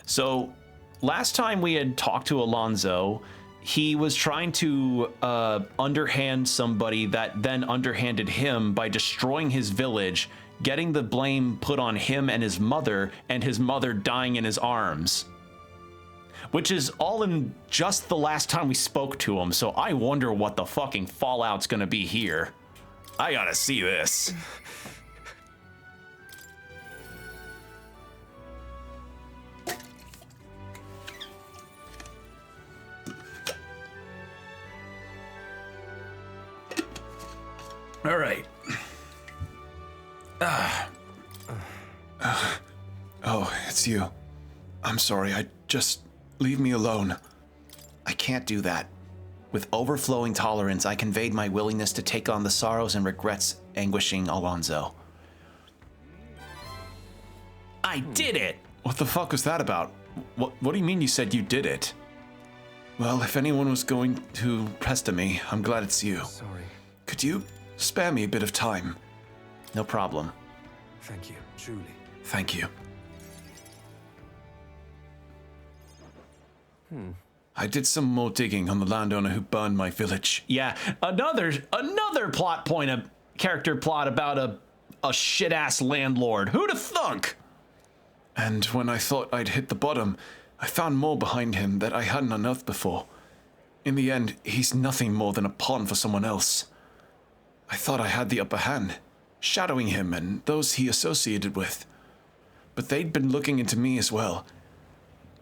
So, last time we had talked to Alonzo, he was trying to underhand somebody that then underhanded him by destroying his village, getting the blame put on him and his mother dying in his arms. Which is all in just the last time we spoke to him, so I wonder what the fucking fallout's gonna be here. I gotta see this. All right. Oh, it's you. I'm sorry, leave me alone. I can't do that. With overflowing tolerance, I conveyed my willingness to take on the sorrows and regrets anguishing Alonzo. I did it! What the fuck was that about? What do you mean you said you did it? Well, if anyone was going to pester me, I'm glad it's you. Sorry. Could you spare me a bit of time? No problem. Thank you, truly. Thank you. I did some more digging on the landowner who burned my village. Yeah, another plot point, a character plot about a shit-ass landlord. Who'da thunk? And when I thought I'd hit the bottom, I found more behind him that I hadn't unearthed before. In the end, he's nothing more than a pawn for someone else. I thought I had the upper hand, shadowing him and those he associated with. But they'd been looking into me as well.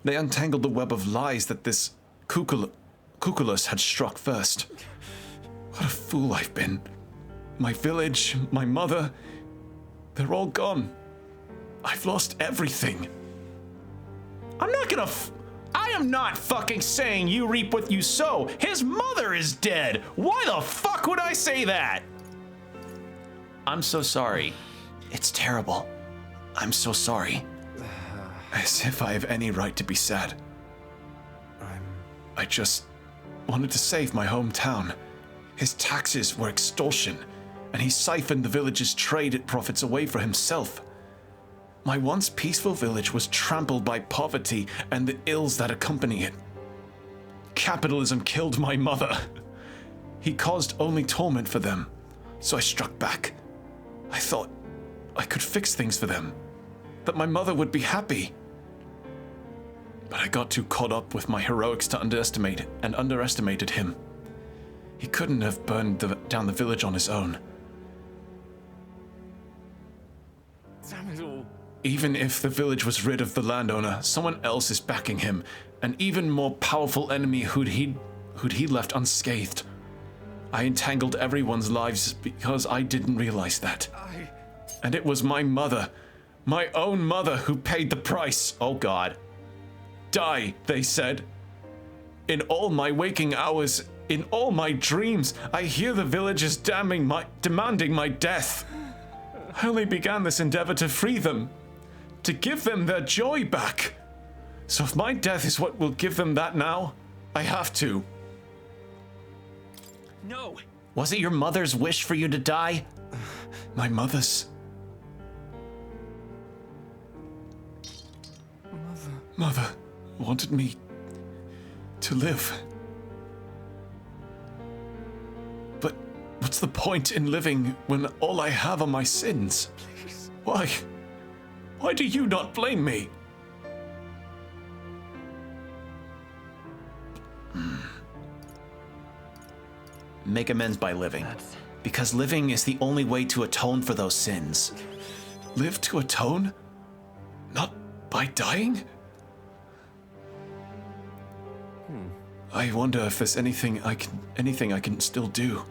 They untangled the web of lies that this Cuculus had struck first. What a fool I've been. My village, my mother, they're all gone. I've lost everything. I am not fucking saying you reap what you sow. His mother is dead. Why the fuck would I say that? I'm so sorry. It's terrible. I'm so sorry. As if I have any right to be sad. I just wanted to save my hometown. His taxes were extortion, and he siphoned the village's trade profits away for himself. My once peaceful village was trampled by poverty and the ills that accompany it. capitalism killed my mother. He caused only torment for them, so I struck back. I thought I could fix things for them, that my mother would be happy. But I got too caught up with my heroics to underestimated him. He couldn't have burned down the village on his own. Damn it all. Even if the village was rid of the landowner, someone else is backing him, an even more powerful enemy who'd he left unscathed. I entangled everyone's lives because I didn't realize that. And it was my mother, my own mother, who paid the price. Oh God. Die, they said. In all my waking hours, in all my dreams, I hear the villagers demanding my death. I only began this endeavor to free them, to give them their joy back. So if my death is what will give them that now, I have to. No. Was it your mother's wish for you to die? My mother's. Mother wanted me to live. But what's the point in living when all I have are my sins? Please. Why? Why do you not blame me? Make amends by living. Because living is the only way to atone for those sins. Live to atone? Not by dying? I wonder if there's anything I can still do.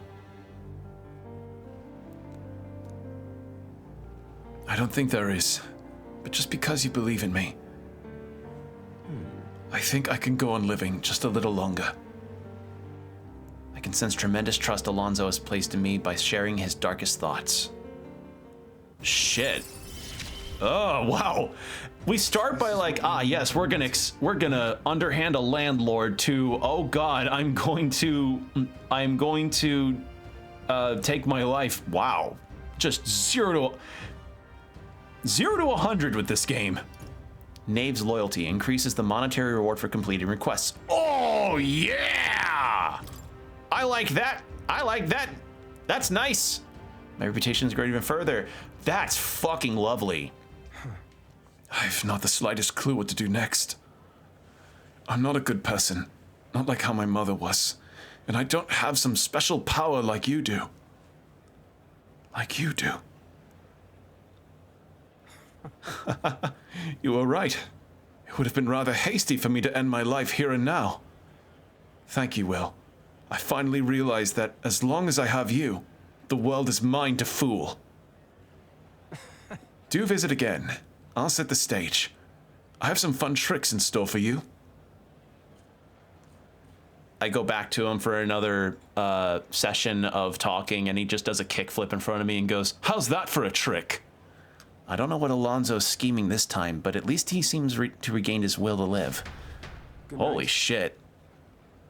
I don't think there is, but just because you believe in me, I think I can go on living just a little longer. I can sense tremendous trust Alonso has placed in me by sharing his darkest thoughts. Shit. Oh, wow. We start by like, yes, we're gonna underhand a landlord to, oh God, I'm going to take my life. Wow. Just 0 to 100 with this game. Knave's loyalty increases the monetary reward for completing requests. Oh yeah! I like that. I like that. That's nice. My reputation is great even further. That's fucking lovely. I've not the slightest clue what to do next. I'm not a good person, not like how my mother was, and I don't have some special power like you do. Like you do. You were right. It would have been rather hasty for me to end my life here and now. Thank you, Will. I finally realized that as long as I have you, the world is mine to fool. Do visit again. I'll set the stage. I have some fun tricks in store for you. I go back to him for another session of talking, and he just does a kickflip in front of me and goes, How's that for a trick? I don't know what Alonso's scheming this time, but at least he seems to regain his will to live. Holy shit.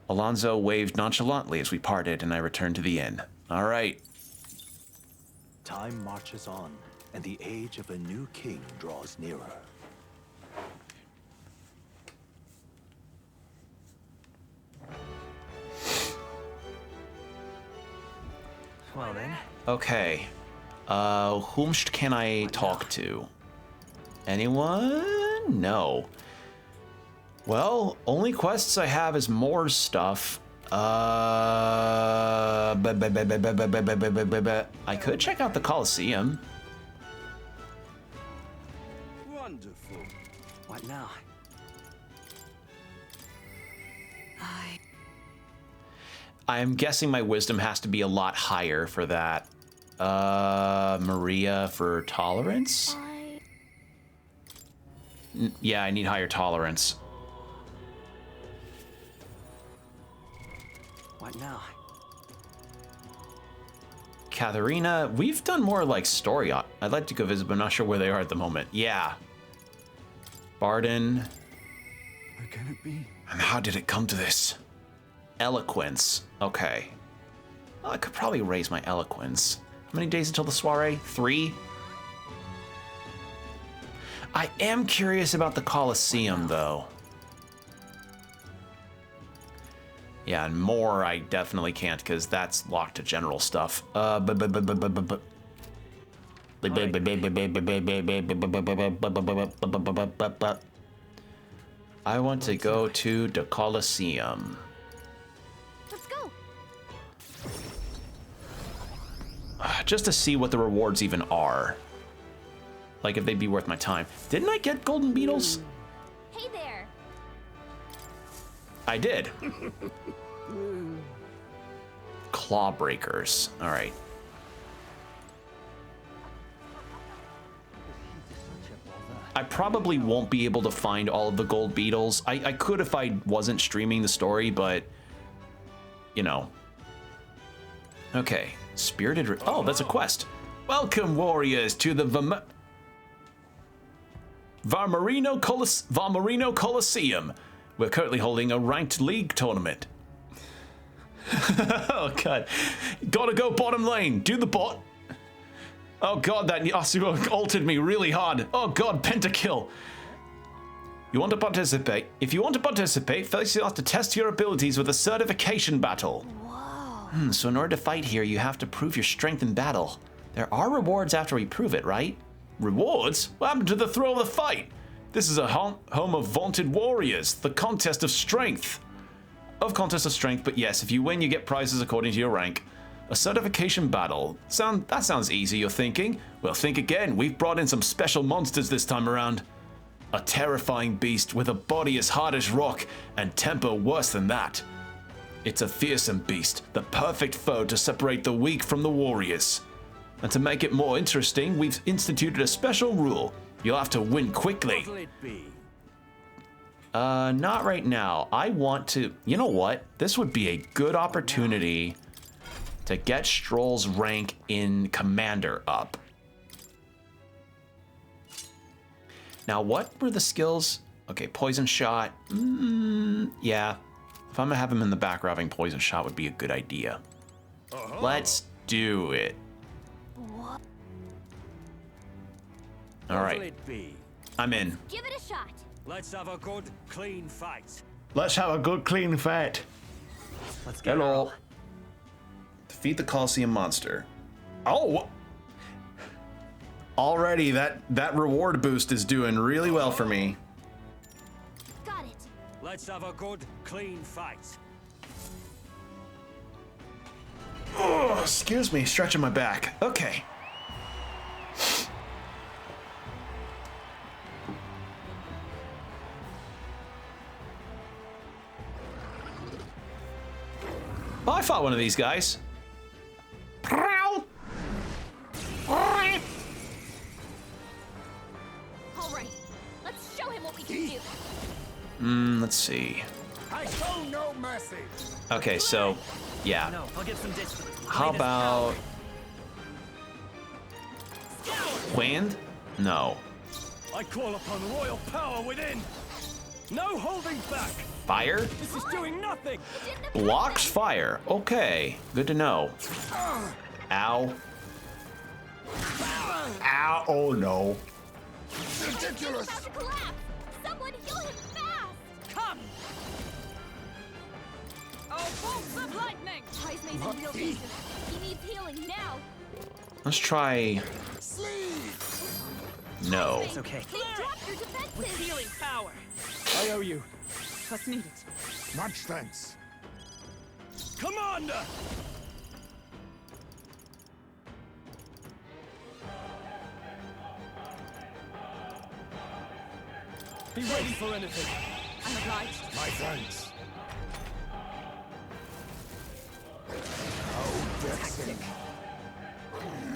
Alonso waved nonchalantly as we parted, and I returned to the inn. All right. Time marches on, and the age of a new king draws nearer. Well then. Okay. Whomst can I talk to? Anyone? No. Well, only quests I have is more stuff. I could check out the Colosseum. Wonderful. What now? I'm guessing my wisdom has to be a lot higher for that. Maria for tolerance? Yeah, I need higher tolerance. What now? Katharina, we've done more like story. I'd like to go visit, but I'm not sure where they are at the moment. Yeah. Barden. Where can it be? And how did it come to this? Eloquence. Okay. Well, I could probably raise my eloquence. How many days until the soiree? 3? I am curious about the Colosseum, though. Yeah, and more I definitely can't because that's locked to general stuff. I want to go to the Colosseum. Let's go. Just to see what the rewards even are. Like if they'd be worth my time. Didn't I get golden beetles? Hey there. I did. Claw breakers. All right. I probably won't be able to find all of the gold beetles. I could if I wasn't streaming the story, but you know. Okay. Spirited. Oh, that's a quest. Welcome, warriors, to the Varmarino Coliseum. We're currently holding a ranked league tournament. Oh god. Gotta go bottom lane. Do the bot. Oh god, that Yasuo altered me really hard. Oh god, pentakill. You want to participate? If you want to participate, first you'll have to test your abilities with a certification battle. Whoa. So in order to fight here, you have to prove your strength in battle. There are rewards after we prove it, right? Rewards? What happened to the thrill of the fight? This is a home of vaunted warriors, the contest of strength. But yes, if you win, you get prizes according to your rank. A certification battle. That sounds easy, you're thinking? Well, think again. We've brought in some special monsters this time around. A terrifying beast with a body as hard as rock and temper worse than that. It's a fearsome beast, the perfect foe to separate the weak from the warriors. And to make it more interesting, we've instituted a special rule. You'll have to win quickly. What'll it be? Not right now. I want to... You know what? This would be a good opportunity to get Stroll's rank in Commander up. Now, what were the skills? Okay, Poison Shot. Yeah. If I'm gonna have him in the back row, having Poison Shot would be a good idea. Let's do it. What? All What'll right, it be? I'm in. Give it a shot. Let's have a good, clean fight. Let's have a good, clean fight. Let's get Hello. Defeat the Colosseum monster. Oh! Already, that reward boost is doing really well for me. Got it. Let's have a good, clean fight. Oh, excuse me, stretching my back. Okay. Oh, I fought one of these guys. All right. Let's show him what we can do. Let's see. I show no mercy. Okay, so, yeah. No, I'll get some distance. How about... Wind? No. I call upon royal power within. No holding back. Fire? This is doing nothing. Blocks fire. Okay, good to know. Ow. Ow. Oh no. Ridiculous. About to collapse. Someone heal him fast. Come. Oh, bolts of lightning. Heismay's in real danger. He needs healing now. Let's try... No. It's okay. They dropped your defenses. Healing power. I owe you. Trust needed. Much thanks. Commander. Be ready for anything. I'm obliged. My thanks.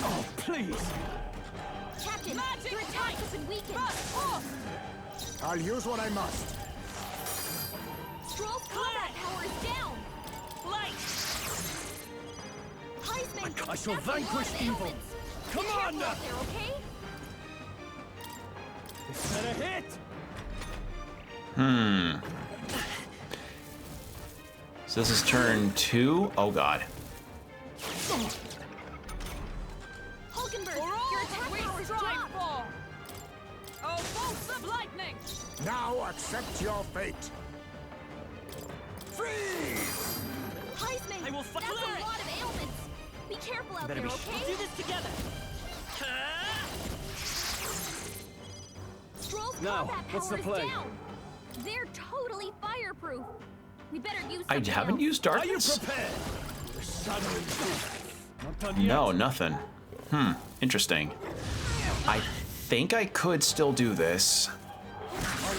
Oh, please. Captain, your attack has been weakened. I'll use what I must. Stroll's combat power is down. Light. Heisman, I shall that's a lot vanquish of evil. ailments. Be Commander. careful out there, okay? Is that a hit? So this is turn 2. Oh god. Hulkenberg, your attack power is dropped. Oh, bolts of lightning! Now accept your fate. Freeze! me! I will That's a lot of ailments! Be careful out there, We'll okay? do this together. Stroll's Now, combat what's the power play? is down! They're totally fireproof! We better use I something haven't else. used Are you darkness. prepared? The shadow is death. Not done yet. No, nothing. Interesting. I think I could still do this.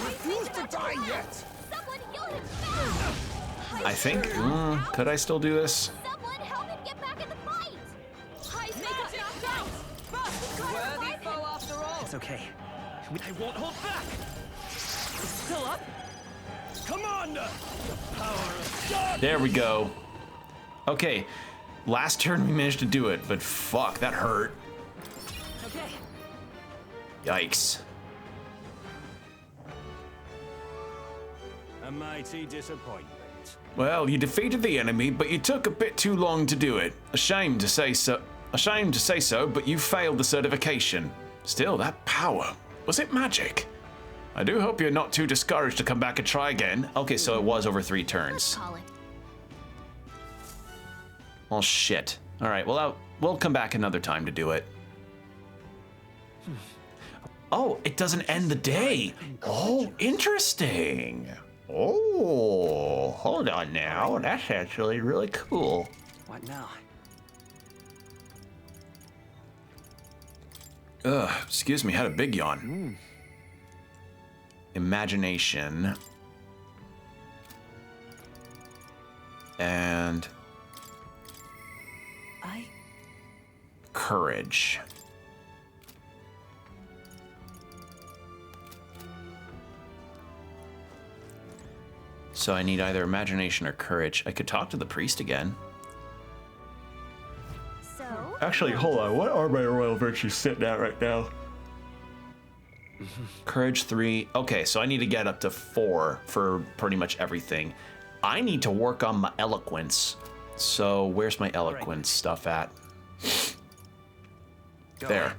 Refuse to die yet! Someone heal him fast! I think. Could I still do this? Someone help him get back in the fight! Heist got knocked out! But we gotta Worthy revive him! foe after all. It's okay. I won't hold back. Still up? Commander! The power of God! There we go. Okay. Last turn we managed to do it, but fuck, that hurt. Okay. Yikes. A mighty disappointment. Well, you defeated the enemy, but you took a bit too long to do it. Ashamed to say so. Ashamed to say so, but you failed the certification. Still, that power. Was it magic? I do hope you're not too discouraged to come back and try again. Okay, so it was over 3 turns. Call it. Well, shit. All right, well, we'll come back another time to do it. Oh, it doesn't end the day. Oh, interesting. Oh, hold on now. That's actually really cool. What now? Excuse me, had a big yawn. Imagination. And courage. So I need either imagination or courage. I could talk to the priest again. So, Actually, hold on. What are my royal virtues sitting at right now? Courage 3. Okay, so I need to get up to 4 for pretty much everything. I need to work on my eloquence. So where's my eloquence stuff at? There.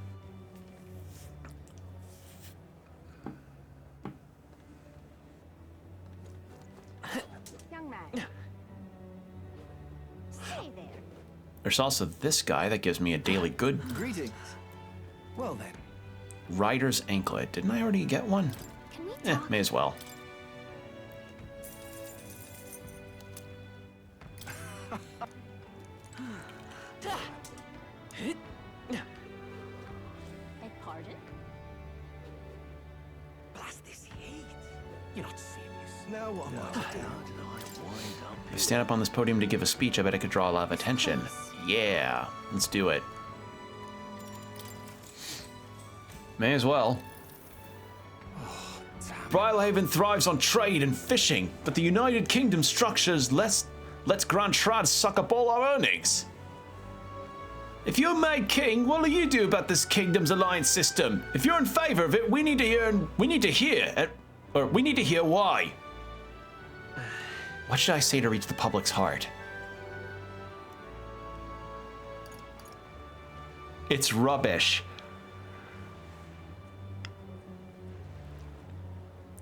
young man. Stay there. There's also this guy that gives me a daily good Greetings. Well then. rider's anklet. Didn't I already get one? Can we Eh, talk? may as well. Beg pardon? Blast this heat. You're not serious. Now what am I to do? If I stand up on this podium to give a speech, I bet I could draw a lot of attention. Yeah, let's do it. May as well. Brylehaven thrives on trade and fishing, but the United Kingdom structures lets Grand Trad suck up all our earnings. If you're made king, what will you do about this kingdom's alliance system? If you're in favor of it, we need to hear why. What should I say to reach the public's heart? It's rubbish.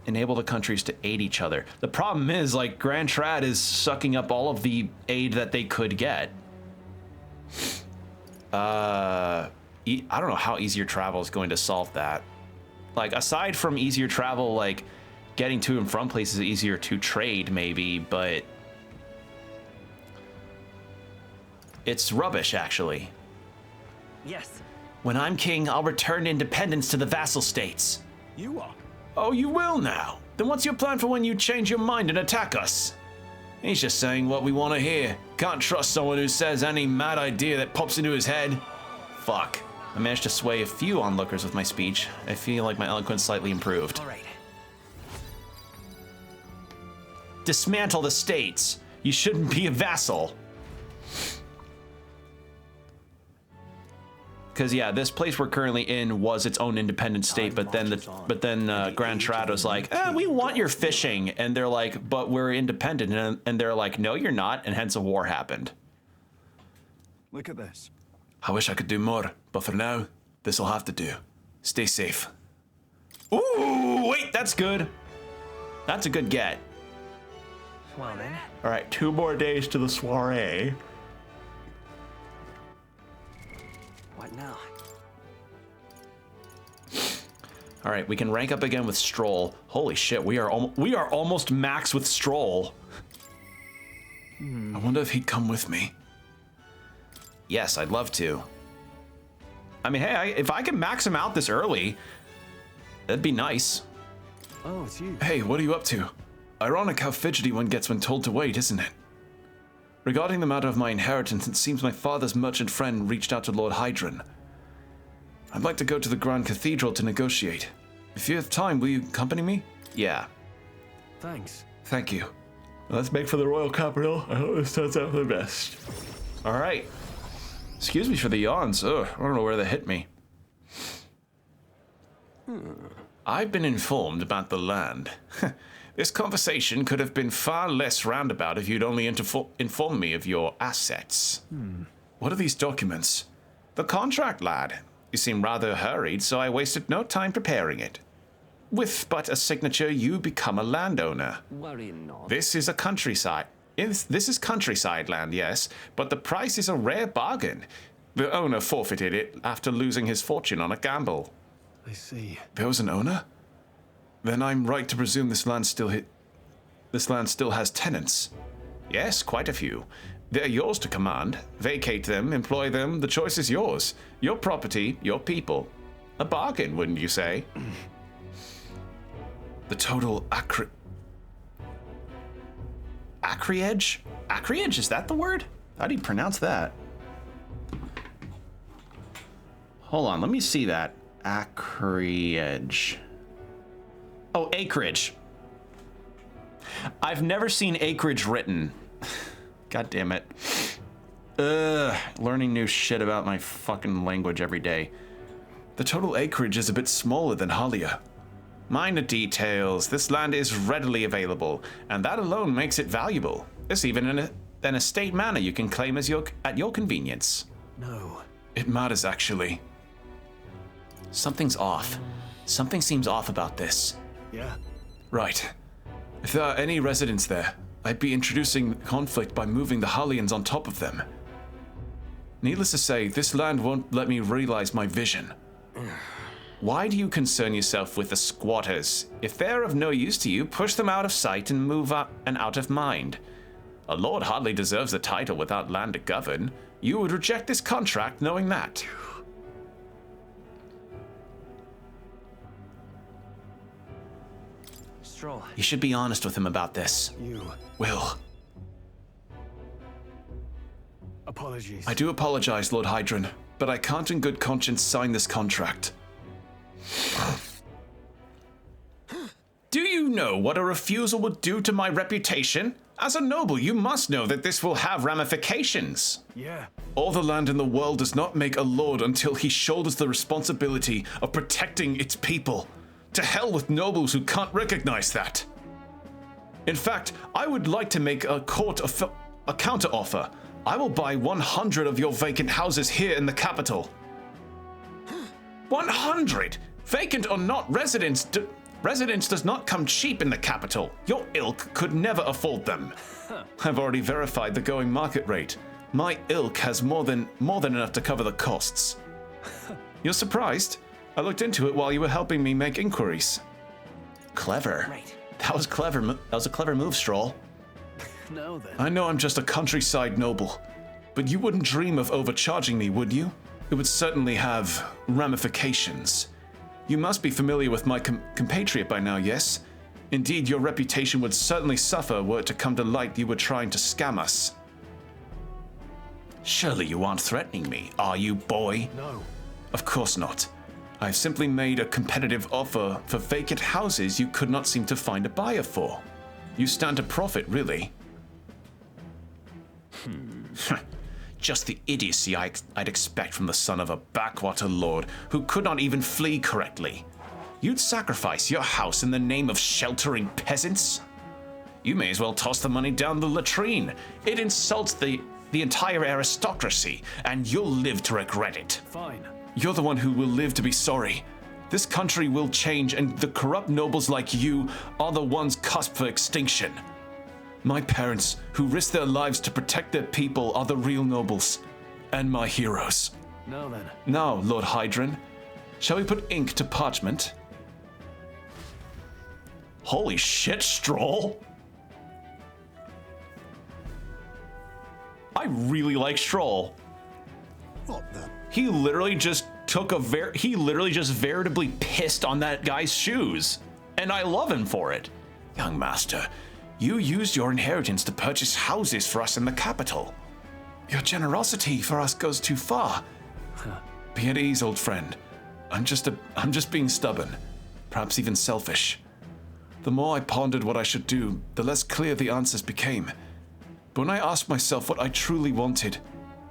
Enable the countries to aid each other. The problem is, like, Grand Trad is sucking up all of the aid that they could get. I don't know how easier travel is going to solve that. Like, aside from easier travel, like, getting to and from places is easier to trade, maybe, but it's rubbish, actually. Yes. When I'm king, I'll return independence to the vassal states. You are. Oh, you will now? Then what's your plan for when you change your mind and attack us? He's just saying what we want to hear. Can't trust someone who says any mad idea that pops into his head. Fuck. I managed to sway a few onlookers with my speech. I feel like my eloquence slightly improved. All right. Dismantle the states. You shouldn't be a vassal. Because yeah, this place we're currently in was its own independent state, but then Grand Trad was like, we want your fishing, and they're like, but we're independent, and they're like, no, you're not, and hence a war happened. Look at this. I wish I could do more, but for now, this'll have to do. Stay safe. Ooh, wait, that's good. That's a good get. Well then. All right, 2 more days to the soiree. What now? All right, we can rank up again with Stroll. Holy shit, we are almost max with Stroll. I wonder if he'd come with me. Yes, I'd love to. I mean, hey, if I can max him out this early, that'd be nice. Oh, it's you. Hey, what are you up to? Ironic how fidgety one gets when told to wait, isn't it? Regarding the matter of my inheritance, it seems my father's merchant friend reached out to Lord Hydron. I'd like to go to the Grand Cathedral to negotiate. If you have time, will you accompany me? Yeah. Thanks. Thank you. Let's make for the royal capital. I hope this turns out for the best. All right. Excuse me for the yawns. Ugh, I don't know where they hit me. I've been informed about the land. This conversation could have been far less roundabout if you'd only informed me of your assets. What are these documents? The contract, lad. You seem rather hurried, so I wasted no time preparing it. With but a signature, you become a landowner. Worry not. This is a countryside. This is countryside land, yes, but the price is a rare bargain. The owner forfeited it after losing his fortune on a gamble. I see. There was an owner? Then I'm right to presume this land still has tenants. Yes, quite a few. They're yours to command. Vacate them, employ them, the choice is yours. Your property, your people. A bargain, wouldn't you say? The total Acreage? Acreage, is that the word? How do you pronounce that? Hold on, let me see that. Acreage. Oh, acreage. I've never seen acreage written. God damn it. Learning new shit about my fucking language every day. The total acreage is a bit smaller than Halia. Minor details. This land is readily available, and that alone makes it valuable. There's even an estate manor you can claim as at your convenience. No. It matters, actually. Something's off. Something seems off about this. Yeah. Right. If there are any residents there, I'd be introducing conflict by moving the Halians on top of them. Needless to say, this land won't let me realize my vision. Why do you concern yourself with the squatters? If they're of no use to you, push them out of sight and move up and out of mind. A lord hardly deserves the title without land to govern. You would reject this contract knowing that. Stroll. You should be honest with him about this. You. Will. Apologies. I do apologize, Lord Hydron, but I can't in good conscience sign this contract. Do you know what a refusal would do to my reputation? As a noble, you must know that this will have ramifications. Yeah. All the land in the world does not make a lord until he shoulders the responsibility of protecting its people. To hell with nobles who can't recognize that. In fact, I would like to make a counter-offer. I will buy 100 of your vacant houses here in the capital. 100? Vacant or not, residence does not come cheap in the capital. Your ilk could never afford them. I've already verified the going market rate. My ilk has more than enough to cover the costs. You're surprised? I looked into it while you were helping me make inquiries. Clever. Right. That was clever. That was a clever move, Stroll. No then. I know I'm just a countryside noble, but you wouldn't dream of overcharging me, would you? It would certainly have ramifications. You must be familiar with my compatriot by now, yes? Indeed, your reputation would certainly suffer were it to come to light you were trying to scam us. Surely you aren't threatening me, are you, boy? No. Of course not. I've simply made a competitive offer for vacant houses you could not seem to find a buyer for. You stand to profit, really. Just the idiocy I'd expect from the son of a backwater lord who could not even flee correctly. You'd sacrifice your house in the name of sheltering peasants? You may as well toss the money down the latrine. It insults the entire aristocracy, and you'll live to regret it. Fine. You're the one who will live to be sorry. This country will change, and the corrupt nobles like you are the ones cusp for extinction. My parents, who risked their lives to protect their people, are the real nobles. And my heroes. Now then. Now, Lord Hydron, shall we put ink to parchment? Holy shit, Stroll. I really like Stroll. What the? He literally just took he literally just veritably pissed on that guy's shoes. And I love him for it. Young master, you used your inheritance to purchase houses for us in the capital. Your generosity for us goes too far. Be at ease, old friend. I'm just being stubborn, perhaps even selfish. The more I pondered what I should do, the less clear the answers became. But when I asked myself what I truly wanted,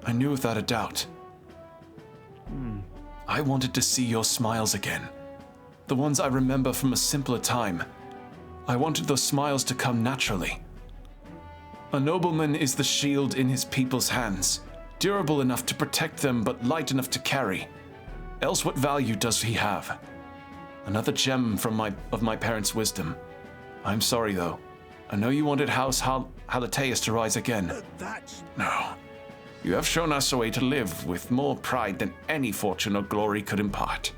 I knew without a doubt. I wanted to see your smiles again. The ones I remember from a simpler time. I wanted those smiles to come naturally. A nobleman is the shield in his people's hands, durable enough to protect them but light enough to carry. Else what value does he have? Another gem of my parents' wisdom. I'm sorry though. I know you wanted House Halateus to rise again. That's... No. You have shown us a way to live with more pride than any fortune or glory could impart.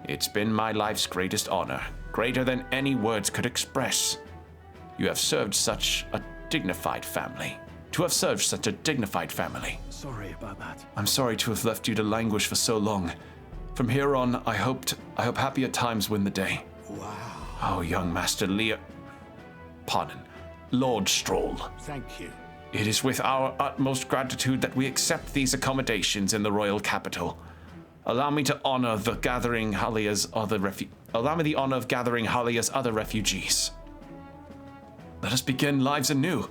It's been my life's greatest honor, greater than any words could express. You have served such a dignified family. To have served such a dignified family. Sorry about that. I'm sorry to have left you to languish for so long. From here on, I hope happier times win the day. Wow. Oh, young Master Lord Stroll. Thank you. It is with our utmost gratitude that we accept these accommodations in the royal capital. Allow me the honor of gathering Halia's other refugees. Let us begin lives anew,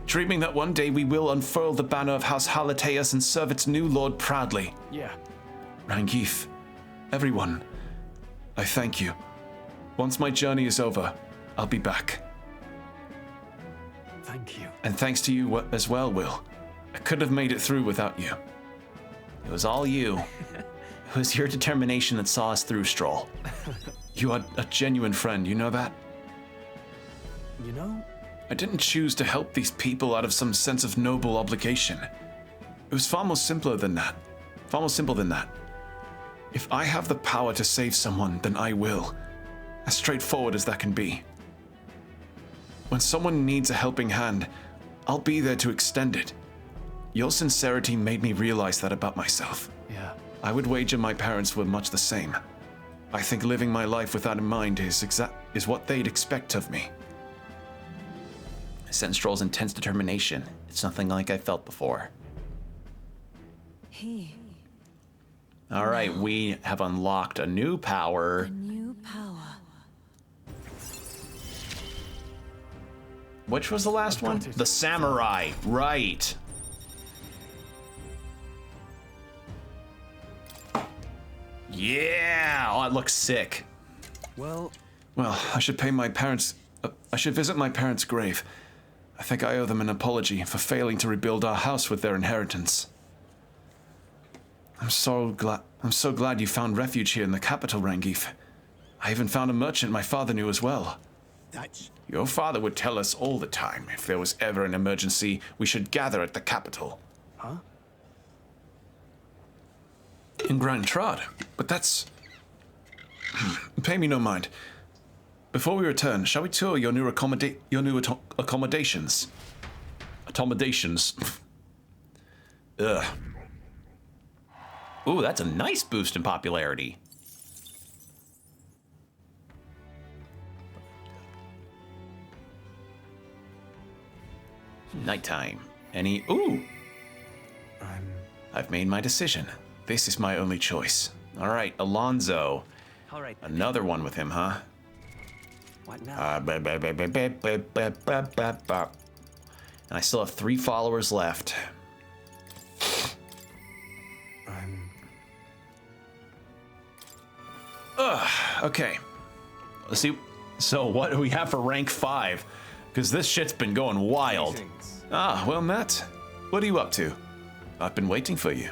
dreaming that one day we will unfurl the banner of House Halateus and serve its new lord proudly. Yeah. Rangif, everyone, I thank you. Once my journey is over, I'll be back. Thank you. And thanks to you as well, Will. I couldn't have made it through without you. It was all you. It was your determination that saw us through, Stroll. You are a genuine friend, you know that? You know, I didn't choose to help these people out of some sense of noble obligation. It was far more simple than that. If I have the power to save someone, then I will. As straightforward as that can be. When someone needs a helping hand, I'll be there to extend it. Your sincerity made me realize that about myself. yeah. I would wager my parents were much the same. I think living my life with that in mind is what they'd expect of me. I sense Stroll's intense determination. It's nothing like I felt before. He. All right, we have unlocked a new power. New power. Which was the last one? got it. The samurai, right. Yeah, oh, it looks sick. Well, I should visit my parents' grave. I think I owe them an apology for failing to rebuild our house with their inheritance. I'm so glad you found refuge here in the capital, Rangif. I even found a merchant my father knew as well. That's... Your father would tell us all the time if there was ever an emergency, we should gather at the capital. huh? In Grand Trad, but that's... Pay me no mind. Before we return, shall we tour your new accommodations? Accommodations. Ugh. Ooh, that's a nice boost in popularity. Nighttime. Ooh! I've made my decision. This is my only choice. All right, Alonzo. All right. Another one with him, huh? What now? And I still have 3 followers left. Okay. Let's see. So what do we have for rank 5? Because this shit's been going wild. Ah, well, Matt, what are you up to? I've been waiting for you.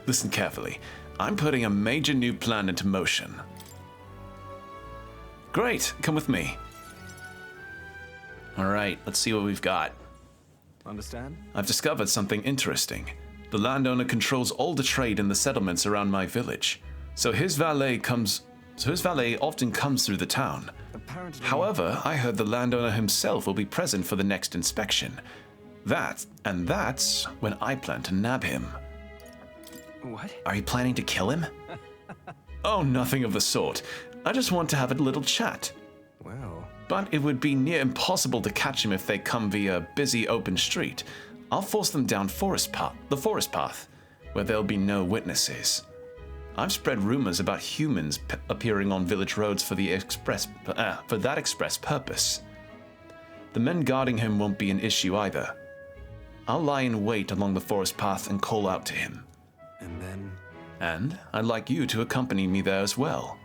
Listen carefully. I'm putting a major new plan into motion. Great, come with me. All right, let's see what we've got. Understand? I've discovered something interesting. The landowner controls all the trade in the settlements around my village, so his valet often comes through the town. Apparently. However, I heard the landowner himself will be present for the next inspection. That's when I plan to nab him. What? Are you planning to kill him? Oh, nothing of the sort. I just want to have a little chat. Well, But it would be near impossible to catch him if they come via a busy open street. I'll force them down the forest path, where there'll be no witnesses. I've spread rumors about humans appearing on village roads for that express purpose. The men guarding him won't be an issue either. I'll lie in wait along the forest path and call out to him. and then And I'd like you to accompany me there as well.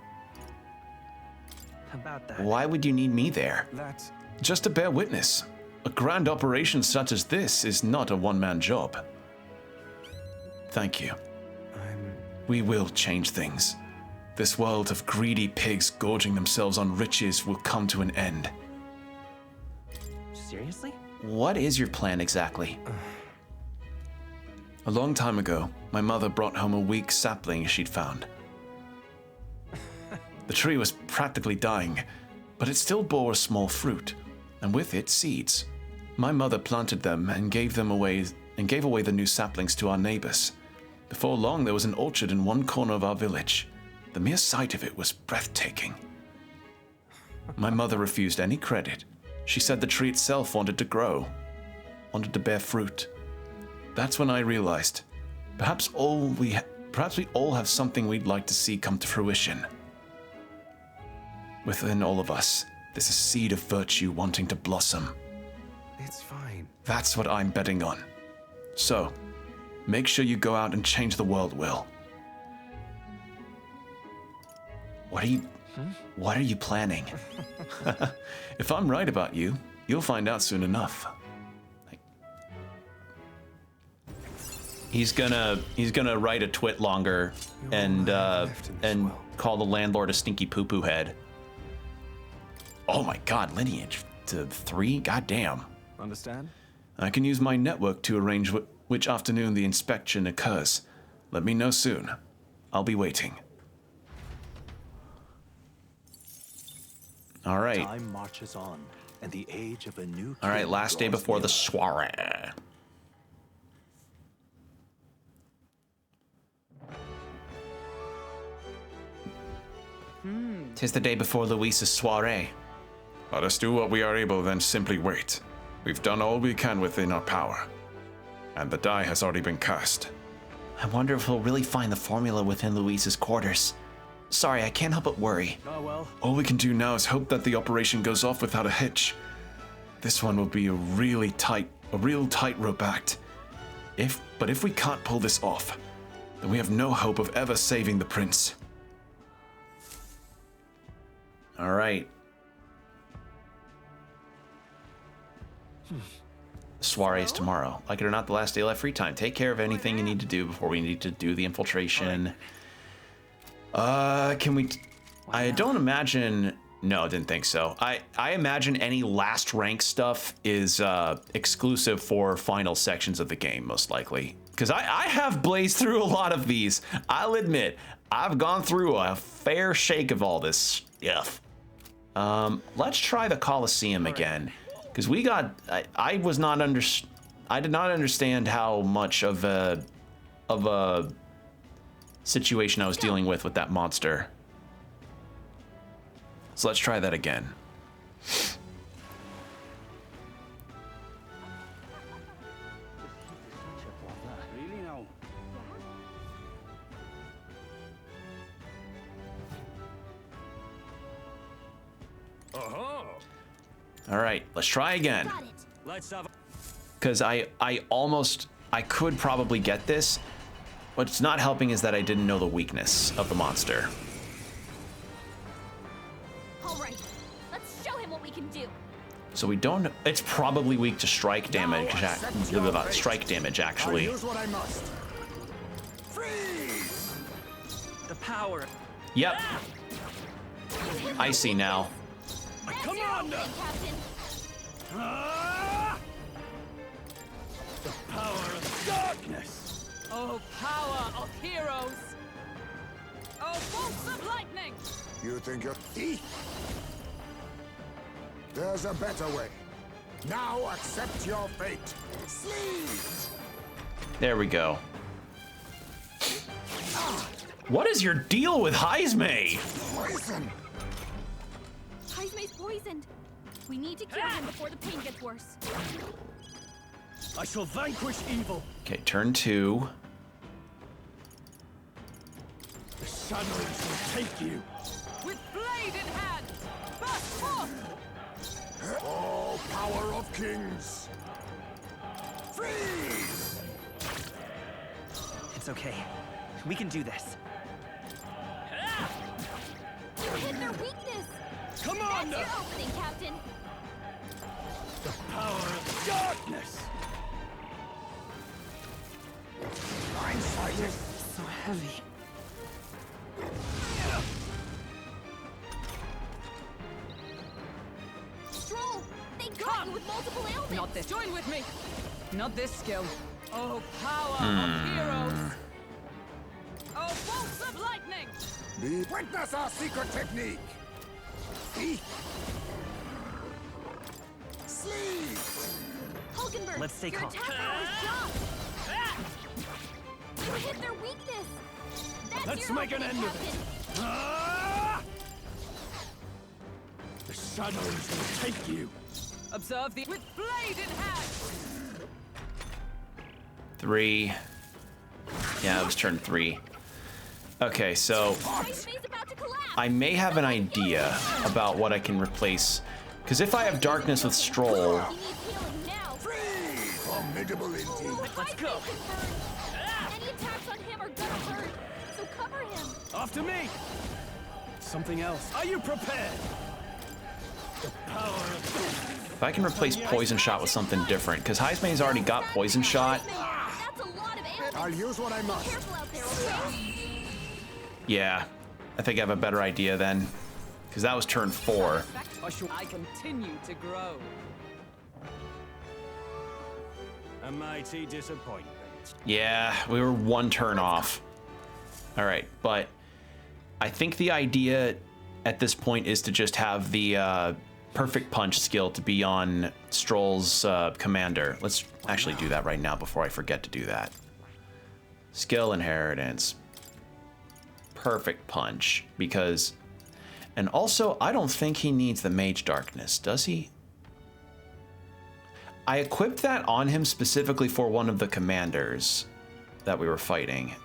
About that. Why would you need me there? that. Just to bear witness. A grand operation such as this is not a one-man job. Thank you. We will change things. This world of greedy pigs gorging themselves on riches will come to an end. Seriously? What is your plan exactly? A long time ago, my mother brought home a weak sapling she'd found. The tree was practically dying, but it still bore a small fruit, and with it seeds. My mother planted them and gave away the new saplings to our neighbors. Before long, there was an orchard in one corner of our village. The mere sight of it was breathtaking. My mother refused any credit. She said the tree itself wanted to grow, wanted to bear fruit. That's when I realized, perhaps we all have something we'd like to see come to fruition. Within all of us, there's a seed of virtue wanting to blossom. It's fine. That's what I'm betting on. So, make sure you go out and change the world, Will. What are you planning? If I'm right about you, you'll find out soon enough. He's gonna write a twit longer and call the landlord a stinky poo poo head. Oh my god, lineage to 3? Goddamn. Understand? I can use my network to arrange which afternoon the inspection occurs. Let me know soon. I'll be waiting. All right. Time marches on, and the age of a new. All right, king last day draws before the nearer. soiree. Tis the day before Luisa's soiree. Let us do what we are able, then simply wait. We've done all we can within our power. And the die has already been cast. I wonder if we'll really find the formula within Luisa's quarters. Sorry, I can't help but worry. Oh well. All we can do now is hope that the operation goes off without a hitch. This one will be a real tightrope act. But if we can't pull this off, then we have no hope of ever saving the prince. All right. Soiree is tomorrow. Like it or not, the last day you'll have free time. Take care of anything you need to do before we need to do the infiltration. Can we... I don't imagine... No, I didn't think so. I imagine any last rank stuff is exclusive for final sections of the game, most likely. Because I have blazed through a lot of these. I'll admit, I've gone through a fair shake of all this stuff. Let's try the Colosseum again. Because we got... I did not understand how much of a situation I was dealing with that monster. So let's try that again. Really now? All right, let's try again. Got it. Let's have. Because I could probably get this. What's not helping is that I didn't know the weakness of the monster. All right. Let's show him what we can do. So we don't. It's probably weak to strike damage. Strike damage, actually. Use what I must. Freeze! The power. Yep. I see now. Commander! Captain. Ah! The power of darkness! Oh, power of heroes! Oh, bolts of lightning! You think you're thief? There's a better way. Now accept your fate. Sleeve! There we go. What is your deal with Heisme? Poison! Heisme's poisoned. We need to cure him before the pain gets worse. I shall vanquish evil. Okay, turn 2. The shadows will take you. With blade in hand! Burst forth! Oh, power of kings! Freeze! It's okay. We can do this. You hit their weakness. Come on That's now! your opening, Captain. The power of darkness! Blindsided! So heavy. Stroll, they got you with multiple ailments. Not this. Join with me! Not this skill. Oh, power of heroes! Oh, bolts of lightning! Witness our secret technique! Thief! Sleeve! Hulkenberg, Let's stay your calm. attack power is dropped. You hit their weakness. That's Let's your make an opening, end of it. Captain. Ah! The shadows will take you. Observe the... With blade in hand! 3. Yeah, it was turn 3. Okay, so Heisme's about to collapse. I may have an idea about what I can replace. Because if I have darkness with Stroll, He needs healing now. Freeze! Formidable indeed! Let's go. Any attacks on him are gonna hurt, so cover him. After me! Something else. Are you prepared? The power of if I can replace Poison Shot with something different, because Heisme's already got Poison Shot. That's a lot of ailments. I'll use what I must. Careful out there, okay? Yeah, I think I have a better idea then. Because that was turn 4. I continue to grow. a mighty disappointment. Yeah, we were 1 turn off. All right, but I think the idea at this point is to just have the perfect punch skill to be on Stroll's commander. Let's actually do that right now before I forget to do that. Skill inheritance. Perfect punch, because... And also, I don't think he needs the Mage Darkness, does he? I equipped that on him specifically for one of the commanders that we were fighting.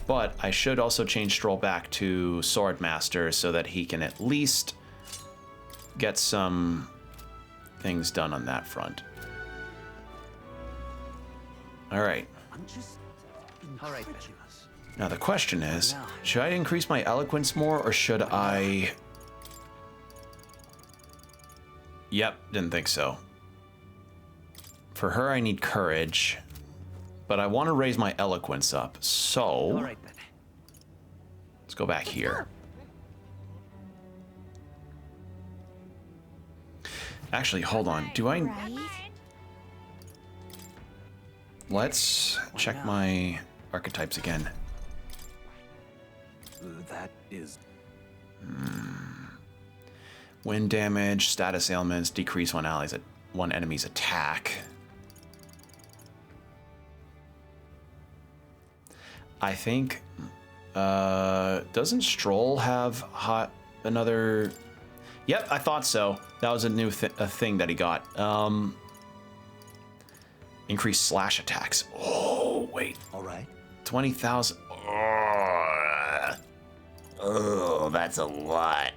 But I should also change Stroll back to Swordmaster so that he can at least get some things done on that front. All right. I'm just incredulous. Now the question is, should I increase my eloquence more or should I... Yep, didn't think so. For her, I need courage, but I want to raise my eloquence up. So, All right then. let's go back here. Actually, hold on. Do I... Let's check my archetypes again. That is... Wind damage, status ailments, decrease one enemy's attack. I think... doesn't Stroll have another... Yep, I thought so. That was a new thing that he got. Increased slash attacks. Oh, wait. All right. 20,000. Oh, that's a lot.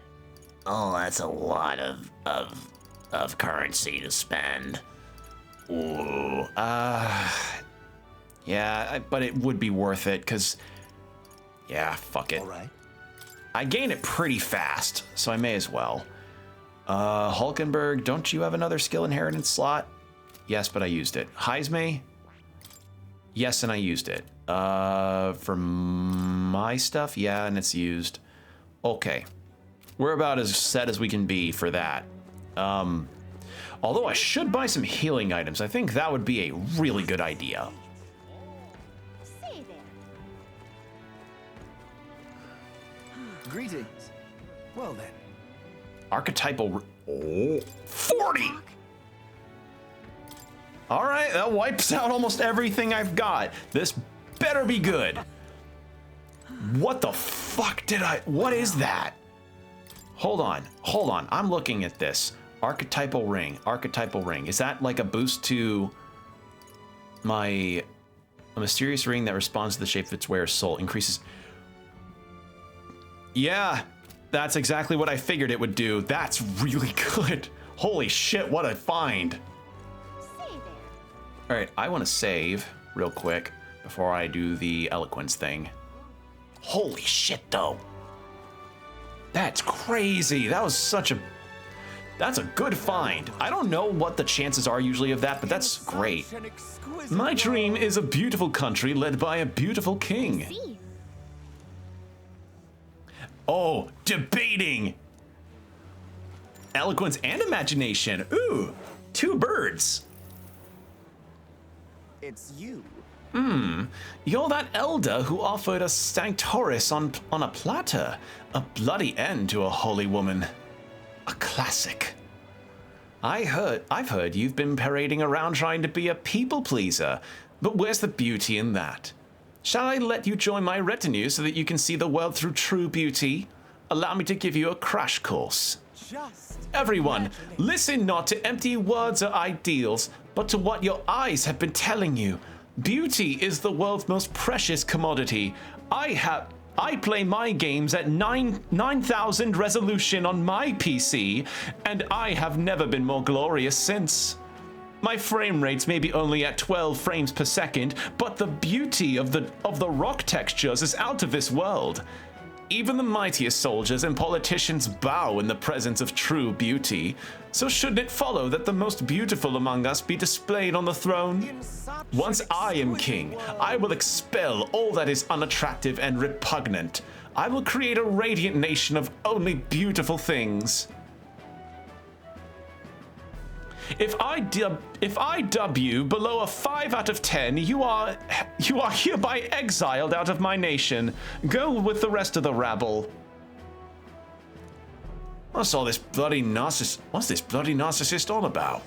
Oh, that's a lot of currency to spend. Ooh. Yeah, but it would be worth it, because... Yeah, fuck it. All right. I gain it pretty fast, so I may as well. Hulkenberg, don't you have another skill inheritance slot? Yes, but I used it. Heisme? Yes, and I used it. For my stuff, yeah, and it's used. Okay. We're about as set as we can be for that. Although I should buy some healing items. I think that would be a really good idea. Say there. Greetings. Well then. Archetypal... Oh, 40! Alright, that wipes out almost everything I've got. This better be good. What the fuck did I... What is that? Hold on. I'm looking at this. Archetypal ring. Is that like a boost to my... A mysterious ring that responds to the shape of its wearer's soul. Increases... Yeah, that's exactly what I figured it would do. That's really good. Holy shit, what a find. All right, I want to save real quick before I do the eloquence thing. Holy shit, though. That's crazy. That was such a... That's a good find. I don't know what the chances are usually of that, but that's great. My dream is a beautiful country led by a beautiful king. Oh, debating. Eloquence and imagination. Ooh, 2 birds. It's you. You're that elder who offered us Sanctoris on a platter. A bloody end to a holy woman. A classic. I've heard you've been parading around trying to be a people pleaser, but where's the beauty in that? Shall I let you join my retinue so that you can see the world through true beauty? Allow me to give you a crash course. Everyone, listen not to empty words or ideals, but to what your eyes have been telling you. Beauty is the world's most precious commodity. I play my games at 9,000 resolution on my PC, and I have never been more glorious since. My frame rates may be only at 12 frames per second, but the beauty of the rock textures is out of this world. Even the mightiest soldiers and politicians bow in the presence of true beauty. So shouldn't it follow that the most beautiful among us be displayed on the throne? Once I am king, I will expel all that is unattractive and repugnant. I will create a radiant nation of only beautiful things. If I dub you below a 5 out of 10, you are hereby exiled out of my nation. Go with the rest of the rabble. What's this bloody narcissist all about?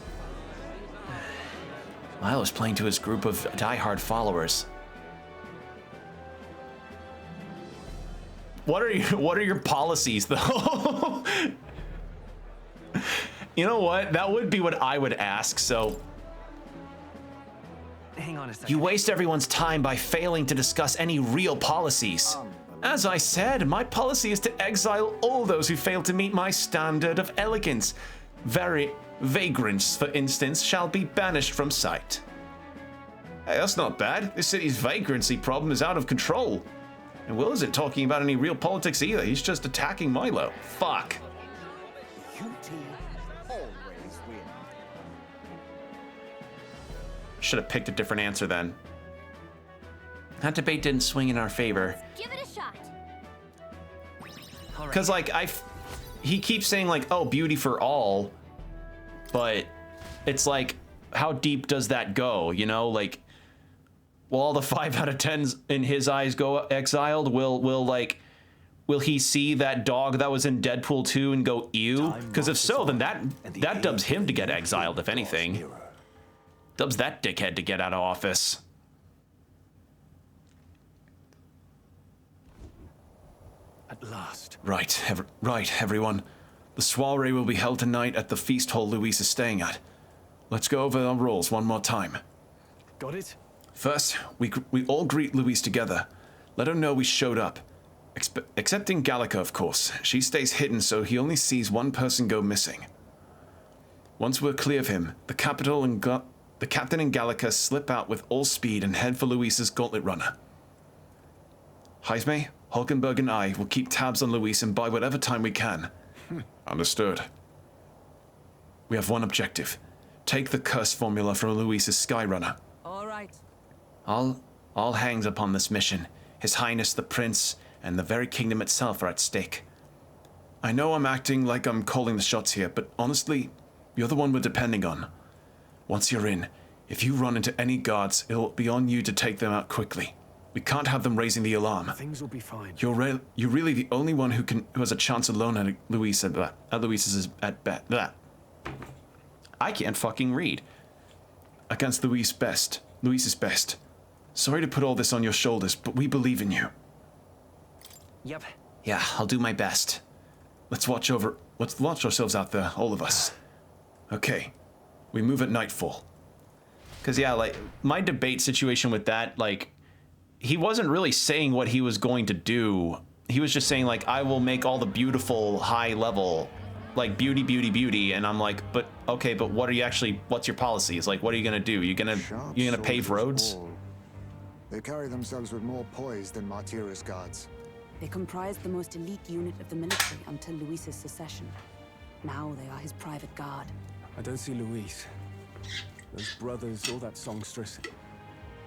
Lyle is playing to his group of diehard followers. What are your policies, though? You know what? That would be what I would ask, so... Hang on a second. You waste everyone's time by failing to discuss any real policies. As I said, my policy is to exile all those who fail to meet my standard of elegance. Vagrants, for instance, shall be banished from sight. Hey, that's not bad. This city's vagrancy problem is out of control. And Will isn't talking about any real politics either. He's just attacking Milo. Fuck. Should have picked a different answer then. That debate didn't swing in our favor. Give it a shot. Because, like, he keeps saying, like, oh, beauty for all. But it's like, how deep does that go? You know, like, will all the 5 out of 10s in his eyes go exiled? Will he see that dog that was in Deadpool 2 and go, ew? Because if so, then that dubs him to get exiled, if anything. Dubs that dickhead to get out of office. At last. Right, everyone. The soiree will be held tonight at the feast hall Louise is staying at. Let's go over our rules one more time. Got it? First, we all greet Louise together. Let her know we showed up. Excepting Gallica, of course. She stays hidden, so he only sees one person go missing. Once we're clear of him, the captain and Gallica slip out with all speed and head for Louise's gauntlet runner. Heisme, Hulkenberg and I will keep tabs on Louise and buy whatever time we can. Understood. We have one objective. Take the curse formula from Louise's Skyrunner. All right. All hangs upon this mission. His Highness the Prince and the very kingdom itself are at stake. I know I'm acting like I'm calling the shots here, but honestly, you're the one we're depending on. Once you're in, if you run into any guards, it'll be on you to take them out quickly. We can't have them raising the alarm. Things will be fine. You're really the only one who has a chance alone at Luis's at bet. I can't fucking read. Against Luis's best. Sorry to put all this on your shoulders, but we believe in you. Yep. Yeah, I'll do my best. Let's watch ourselves out there, all of us. Okay. We move at nightfall. Because, yeah, like, my debate situation with that, like, he wasn't really saying what he was going to do. He was just saying, like, I will make all the beautiful high level, like, beauty. And I'm like, but, okay, but what are you actually, what's your policy? It's like, what are you going to do? You're going to pave roads? They carry themselves with more poise than Martira's guards. They comprised the most elite unit of the military until Luis's secession. Now they are his private guard. I don't see Luis, those brothers, or that songstress.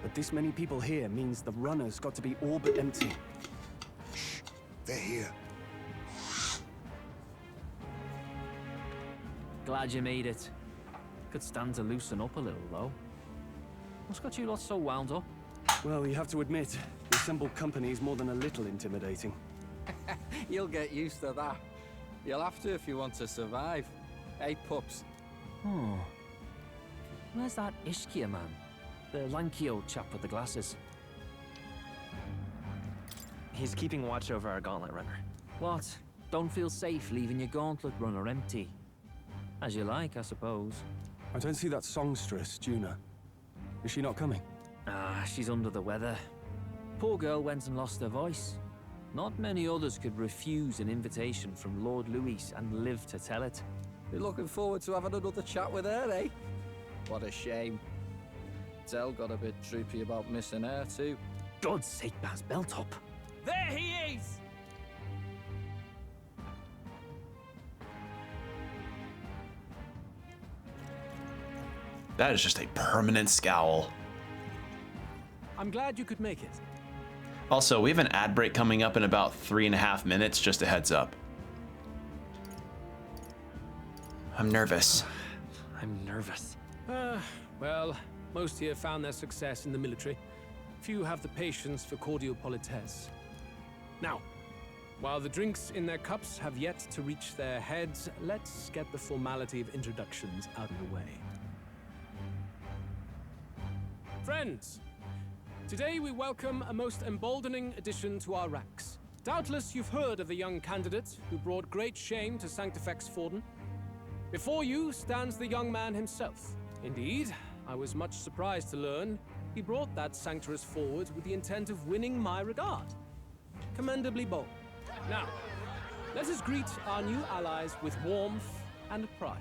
But this many people here means the runner's got to be all but empty. Shh, they're here. Glad you made it. Could stand to loosen up a little, though. What's got you lot so wound up? Well, you have to admit, the assembled company is more than a little intimidating. You'll get used to that. You'll have to if you want to survive. Hey, pups. Oh. Where's that Ishkia man? The lanky old chap with the glasses. He's keeping watch over our gauntlet runner. What? Don't feel safe leaving your gauntlet runner empty? As you like, I suppose. I don't see that songstress, Juna. Is she not coming? Ah, she's under the weather. Poor girl went and lost her voice. Not many others could refuse an invitation from Lord Luis and live to tell it. You're looking forward to having another chat with her, eh? What a shame. Zell got a bit droopy about missing her, too. God's sake, Baz, belt up. There he is! That is just a permanent scowl. I'm glad you could make it. Also, we have an ad break coming up in about 3.5 minutes, just a heads up. I'm nervous. I'm nervous. Well, most here found their success in the military. Few have the patience for cordial politesse. Now, while the drinks in their cups have yet to reach their heads, let's get the formality of introductions out of the way. Friends, today we welcome a most emboldening addition to our ranks. Doubtless you've heard of the young candidate who brought great shame to Sanctifex Forden. Before you stands the young man himself. Indeed, I was much surprised to learn he brought that sanctuary forward with the intent of winning my regard. Commendably bold. Now, let us greet our new allies with warmth and pride.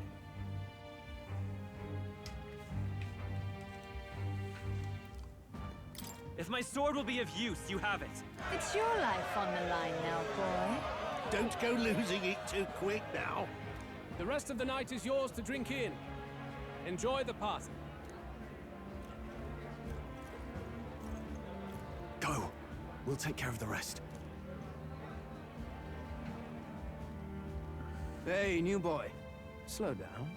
If my sword will be of use, you have it. It's your life on the line now, boy. Don't go losing it too quick now. The rest of the night is yours to drink in. Enjoy the party. Go. We'll take care of the rest. Hey, new boy. Slow down.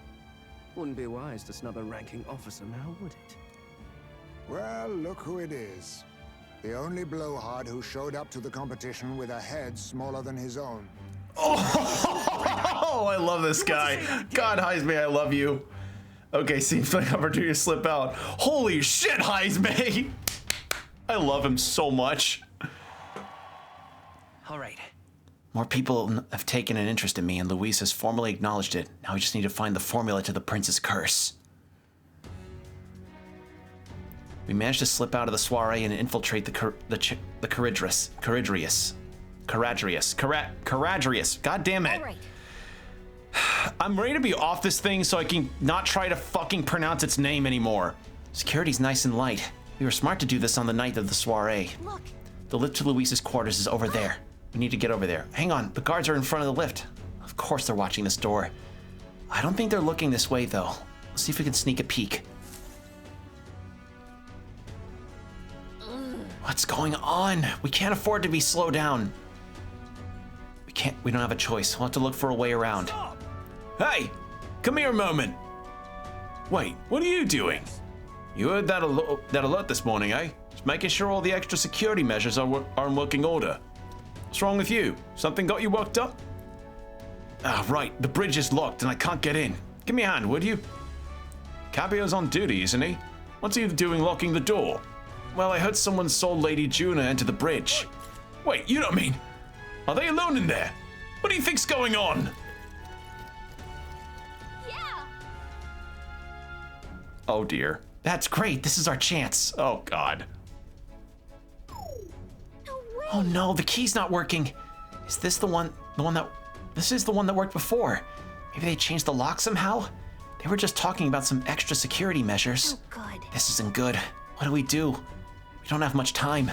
Wouldn't be wise to snub a ranking officer now, would it? Well, look who it is. The only blowhard who showed up to the competition with a head smaller than his own. Oh, I love this guy. God, Heisme, I love you. Okay, seems like opportunity to slip out. Holy shit, Heisme! I love him so much. All right. More people have taken an interest in me, and Luis has formally acknowledged it. Now we just need to find the formula to the prince's curse. We managed to slip out of the soiree and infiltrate the Caradrius. God damn it. All right. I'm ready to be off this thing so I can not try to fucking pronounce its name anymore. Security's nice and light. We were smart to do this on the night of the soiree. Look. The lift to Luis's quarters is over there. We need to get over there. Hang on, the guards are in front of the lift. Of course they're watching this door. I don't think they're looking this way, though. Let's see if we can sneak a peek. going on? We can't afford to be slowed down. We don't have a choice. We'll have to look for a way around. Stop! Hey! Come here a moment! Wait, what are you doing? You heard that alert this morning, eh? Just making sure all the extra security measures are in working order. What's wrong with you? Something got you worked up? Ah, right. The bridge is locked and I can't get in. Give me a hand, would you? Cabio's on duty, isn't he? What's he doing locking the door? Well, I heard someone sold Lady Juna into the bridge. Wait, you don't mean... Are they alone in there? What do you think's going on? Yeah. Oh dear. That's great. This is our chance. Oh, God. No way. Oh no, the key's not working. Is this the one that... This is the one that worked before. Maybe they changed the lock somehow? They were just talking about some extra security measures. Oh, good. This isn't good. What do? We don't have much time.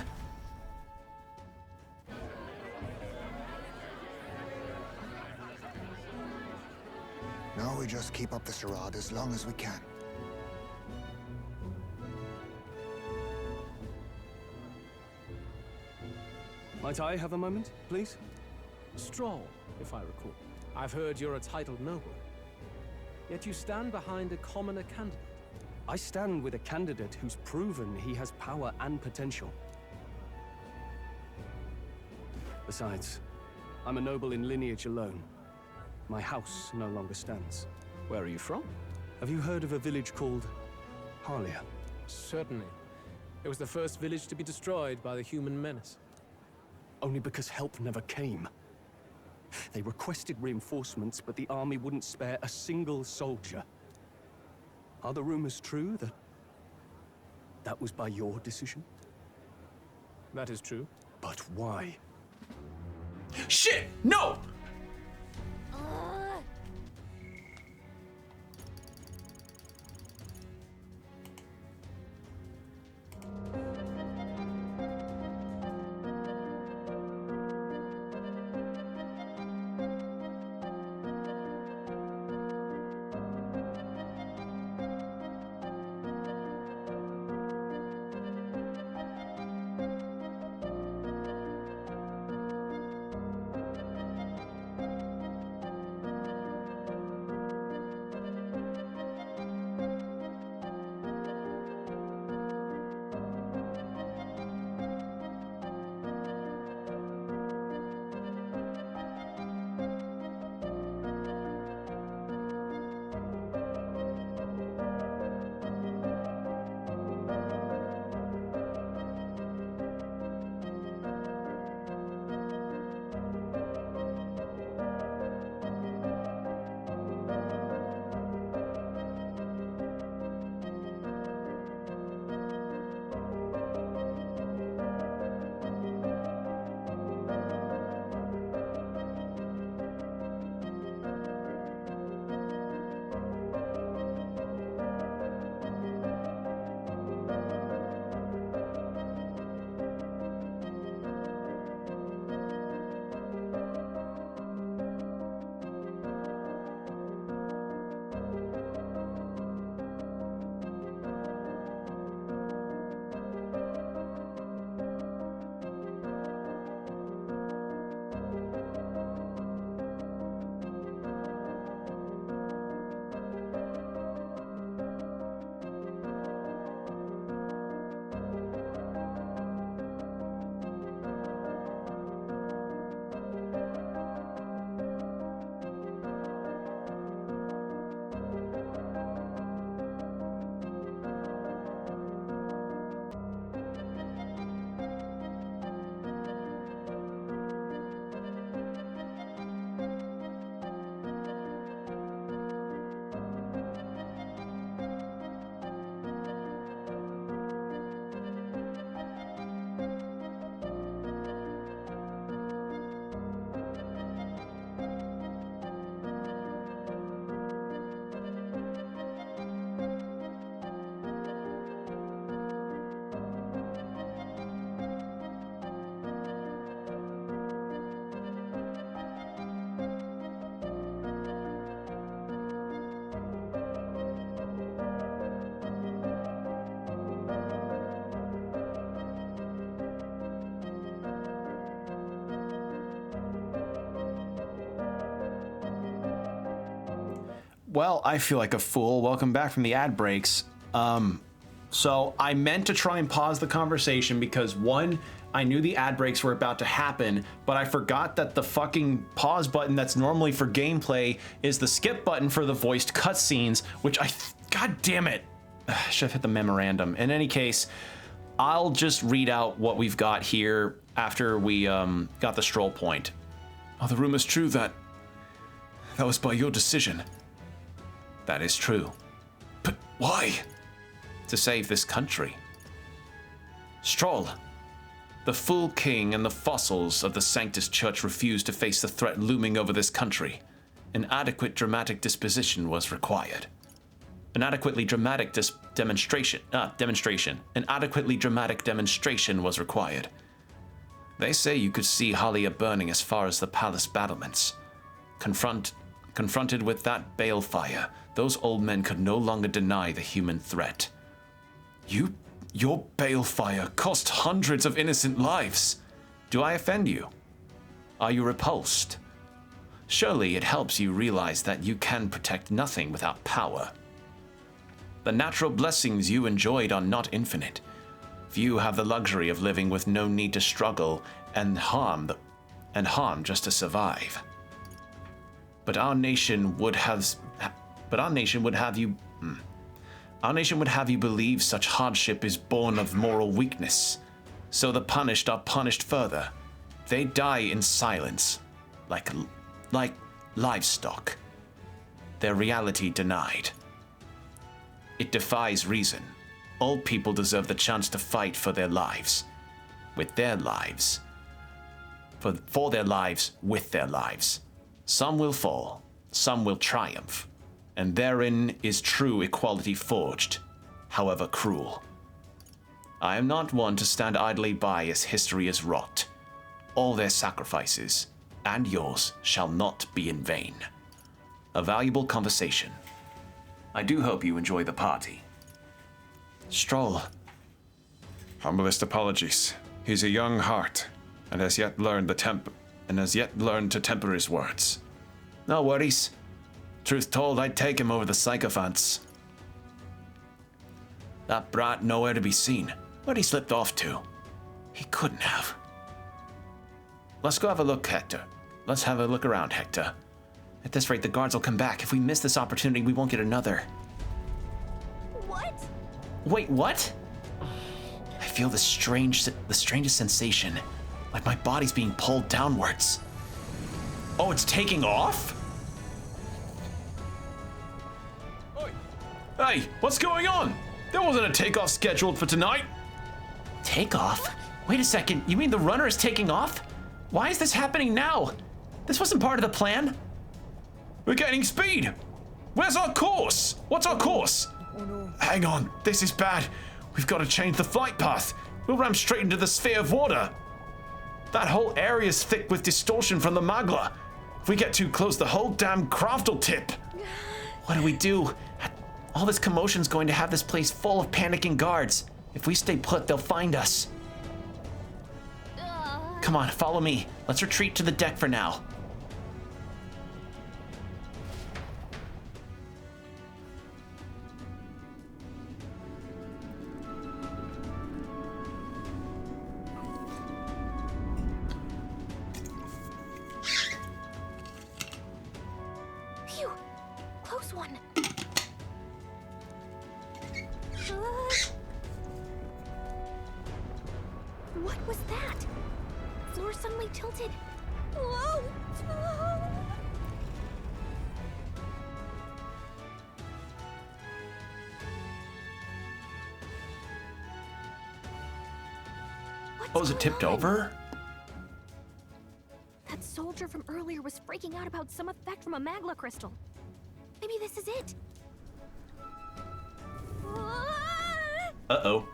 No, we just keep up the charade as long as we can. Might I have a moment, please? Stroll, if I recall. I've heard you're a titled noble. Yet you stand behind a commoner candidate. I stand with a candidate who's proven he has power and potential. Besides, I'm a noble in lineage alone. My house no longer stands. Where are you from? Have you heard of a village called Harlia? Certainly. It was the first village to be destroyed by the human menace. Only because help never came. They requested reinforcements, but the army wouldn't spare a single soldier. Are the rumors true that was by your decision? That is true. But why? Shit! No! Well, I feel like a fool. Welcome back from the ad breaks. So I meant to try and pause the conversation because one, I knew the ad breaks were about to happen, but I forgot that the fucking pause button that's normally for gameplay is the skip button for the voiced cutscenes, which God damn it. I should have hit the memorandum. In any case, I'll just read out what we've got here after we got the stroll point. Are the rumors true that was by your decision? That is true. But why? To save this country. Stroll. The fool king and the fossils of the Sanctus Church refused to face the threat looming over this country. An adequate dramatic disposition was required. An adequately dramatic demonstration was required. They say you could see Halia burning as far as the palace battlements. Confronted with that balefire, those old men could no longer deny the human threat. Your balefire cost hundreds of innocent lives. Do I offend you? Are you repulsed? Surely it helps you realize that you can protect nothing without power. The natural blessings you enjoyed are not infinite. Few have the luxury of living with no need to struggle and harm just to survive. But our nation would have you believe such hardship is born of moral weakness. So the punished are punished further. They die in silence, like livestock. Their reality denied. It defies reason. All people deserve the chance to fight for their lives. With their lives. For their lives, with their lives. Some will fall, some will triumph. And therein is true equality forged, however cruel. I am not one to stand idly by as history is wrought. All their sacrifices, and yours, shall not be in vain. A valuable conversation. I do hope you enjoy the party. Stroll. Humblest apologies. He's a young heart, and has yet learned to temper his words. No worries. Truth told, I'd take him over the sycophants. That brat nowhere to be seen. Where'd he slipped off to? He couldn't have. Let's go have a look, Hector. Let's have a look around, Hector. At this rate, the guards will come back. If we miss this opportunity, we won't get another. What? Wait, what? I feel the strangest sensation, like my body's being pulled downwards. Oh, it's taking off? Hey, what's going on? There wasn't a takeoff scheduled for tonight. Takeoff? Wait a second, you mean the runner is taking off? Why is this happening now? This wasn't part of the plan. We're gaining speed. Where's our course? What's our course? Oh no. Hang on, this is bad. We've got to change the flight path. We'll ram straight into the sphere of water. That whole area is thick with distortion from the magla. If we get too close, the whole damn craft will tip. What do we do? All this commotion's going to have this place full of panicking guards. If we stay put, they'll find us. Come on, follow me. Let's retreat to the deck for now. Phew! Close one. What was that? Floor suddenly tilted. Whoa! Oh, is it tipped over? That soldier from earlier was freaking out about some effect from a magla crystal. Maybe this is it. Uh-oh.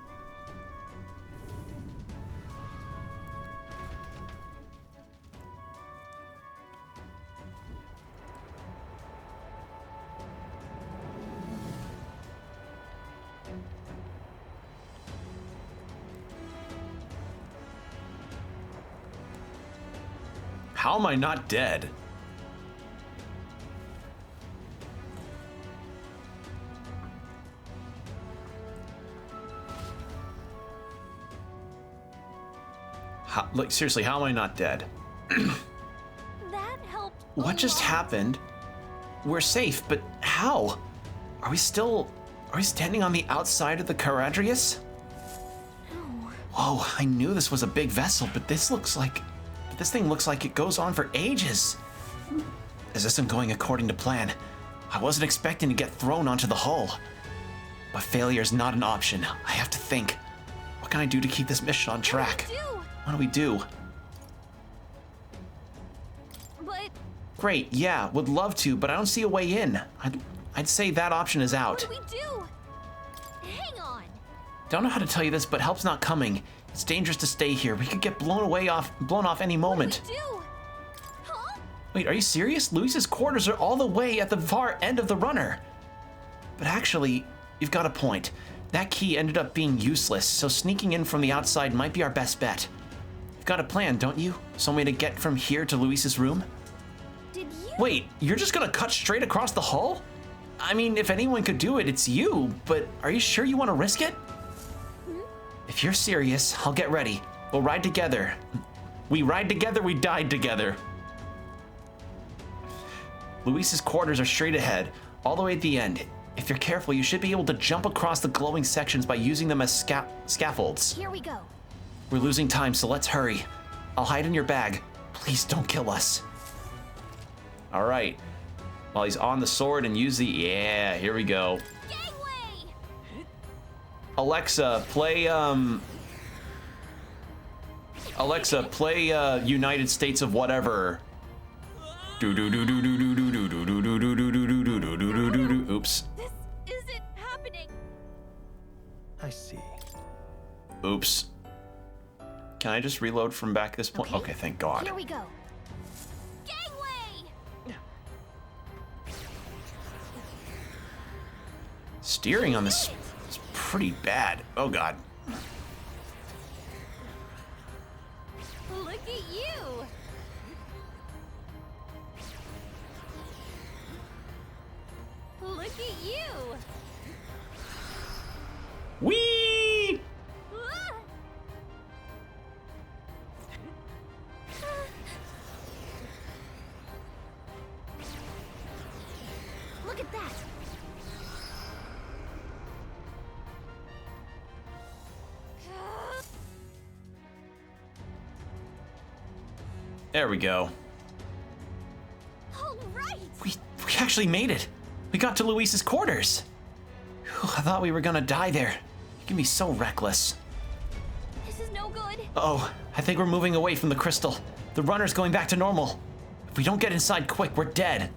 How am I not dead? Like, seriously, how am I not dead? That helped. What just happened? We're safe, but how? Are we standing on the outside of the Caradrius? No. Whoa, I knew this was a big vessel, but this thing looks like it goes on for ages. This isn't going according to plan. I wasn't expecting to get thrown onto the hull. But failure is not an option. I have to think. What can I do to keep this mission on track? What do we do? But Great, yeah, would love to, but I don't see a way in. I'd say that option is out. what do we do? Hang on. Don't know how to tell you this, but help's not coming. It's dangerous to stay here. We could get blown off any moment. What do we do? Huh? Wait, are you serious? Luis's quarters are all the way at the far end of the runner. But actually, you've got a point. That key ended up being useless, so sneaking in from the outside might be our best bet. You've got a plan, don't you? Some way to get from here to Luis's room? Did you? Wait, you're just gonna cut straight across the hull? I mean, if anyone could do it, it's you, but are you sure you want to risk it? If you're serious, I'll get ready. We'll ride together. We ride together, we died together. Luis's quarters are straight ahead, all the way at the end. If you're careful, you should be able to jump across the glowing sections by using them as scaffolds. Here we go. We're losing time, so let's hurry. I'll hide in your bag. Please don't kill us. All right. While he's on the sword and use the... Yeah, here we go. Gangway! Alexa, play United States of whatever. Oops. This isn't happening. I see. Oops. Can I just reload from back this point? Okay, thank God. Here we go. Gangway! Steering on this is pretty bad. Oh God. Look at you. Look at you. Whee! Ah! Look at that. There we go. All right. We actually made it. We got to Luis's quarters. Whew, I thought we were gonna die there. You can be so reckless. This is no good. Oh, I think we're moving away from the crystal. The runner's going back to normal. If we don't get inside quick, we're dead.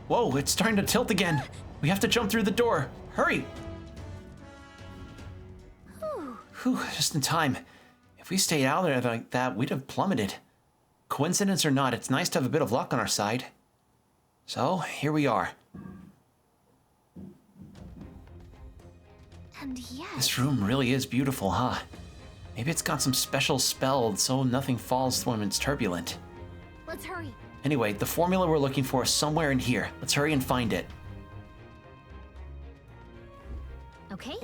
Whoa, it's starting to tilt again. We have to jump through the door. Hurry. Whew, just in time. If we stayed out there like that, we'd have plummeted. Coincidence or not, it's nice to have a bit of luck on our side. So, here we are. And yes. This room really is beautiful, huh? Maybe it's got some special spell so nothing falls when it's turbulent. Let's hurry. Anyway, the formula we're looking for is somewhere in here. Let's hurry and find it. Okay.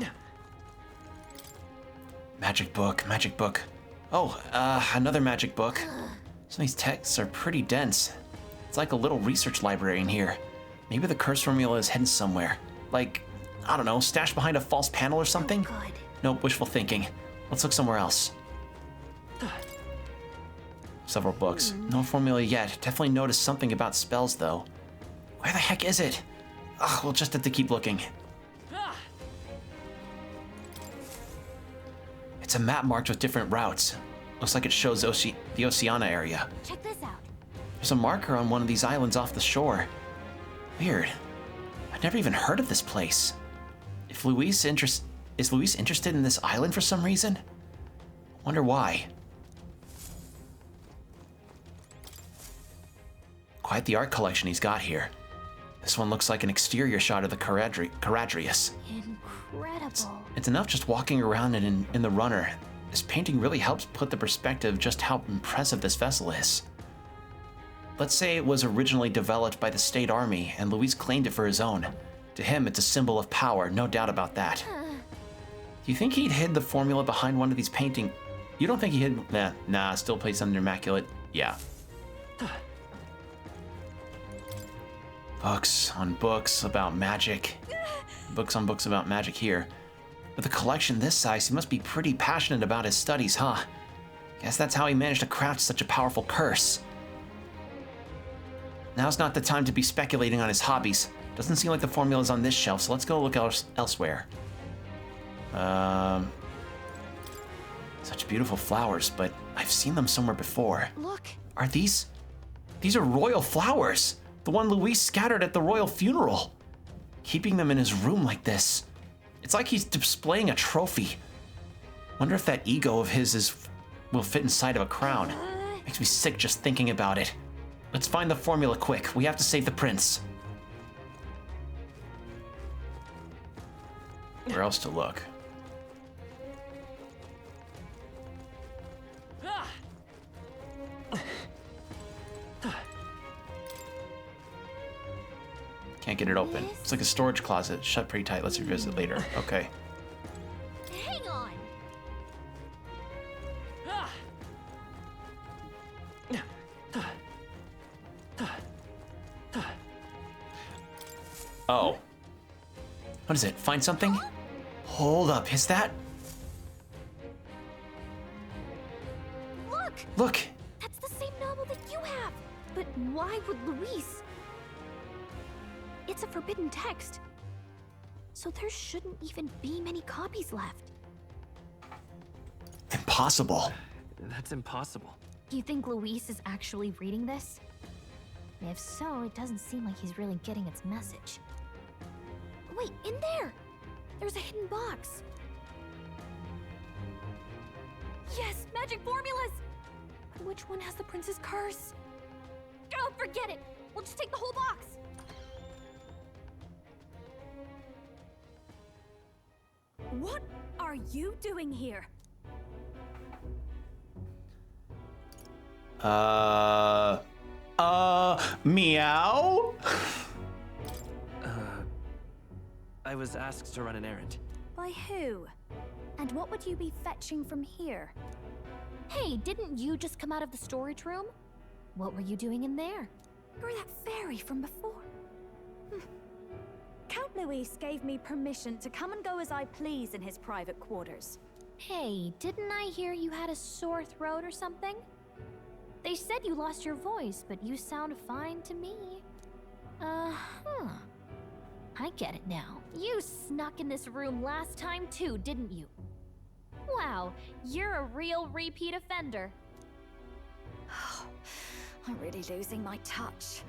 Magic book, magic book. Oh, another magic book. Some of these texts are pretty dense. It's like a little research library in here. Maybe the curse formula is hidden somewhere. Like, I don't know, stashed behind a false panel or something? Oh, good. Nope, wishful thinking. Let's look somewhere else. Several books. No formula yet. Definitely noticed something about spells, though. Where the heck is it? Ugh, we'll just have to keep looking. It's a map marked with different routes. Looks like it shows the Oceania area. Check this out. There's a marker on one of these islands off the shore. Weird. I'd never even heard of this place. Is Luis interested in this island for some reason? Wonder why. Quite the art collection he's got here. This one looks like an exterior shot of the Caradrius. Incredible. It's enough just walking around in the runner. This painting really helps put the perspective just how impressive this vessel is. Let's say it was originally developed by the state army and Luis claimed it for his own. To him, it's a symbol of power, no doubt about that. Do you think he'd hid the formula behind one of these painting? You don't think he hid? Nah, still plays under Immaculate. Yeah. Books on books about magic. Books on books about magic here. With a collection this size, he must be pretty passionate about his studies, huh? Guess that's how he managed to craft such a powerful curse. Now's not the time to be speculating on his hobbies. Doesn't seem like the formula's on this shelf, so let's go look elsewhere. Such beautiful flowers, but I've seen them somewhere before. Look. Are these? These are royal flowers. The one Luis scattered at the royal funeral. Keeping them in his room like this. It's like he's displaying a trophy. Wonder if that ego of his will fit inside of a crown. Makes me sick just thinking about it. Let's find the formula quick. We have to save the prince. Where else to look? Can't get it open. It's like a storage closet. Shut pretty tight. Let's revisit later. Okay. Hang on. Oh. What is it? Find something? Hold up. Is that? Look! Look! That's the same novel that you have! But why would Luis? It's a forbidden text. So there shouldn't even be many copies left. Impossible. That's impossible. Do you think Luis is actually reading this? If so, it doesn't seem like he's really getting its message. Wait, in there! There's a hidden box. Yes, magic formulas! But which one has the prince's curse? Oh, forget it! We'll just take the whole box! What are you doing here? Meow? I was asked to run an errand. By who? And what would you be fetching from here? Hey, didn't you just come out of the storage room? What were you doing in there? You're that fairy from before. Count Luis gave me permission to come and go as I please in his private quarters. Hey, didn't I hear you had a sore throat or something? They said you lost your voice, but you sound fine to me. I get it now. You snuck in this room last time too, didn't you? Wow, you're a real repeat offender. I'm really losing my touch.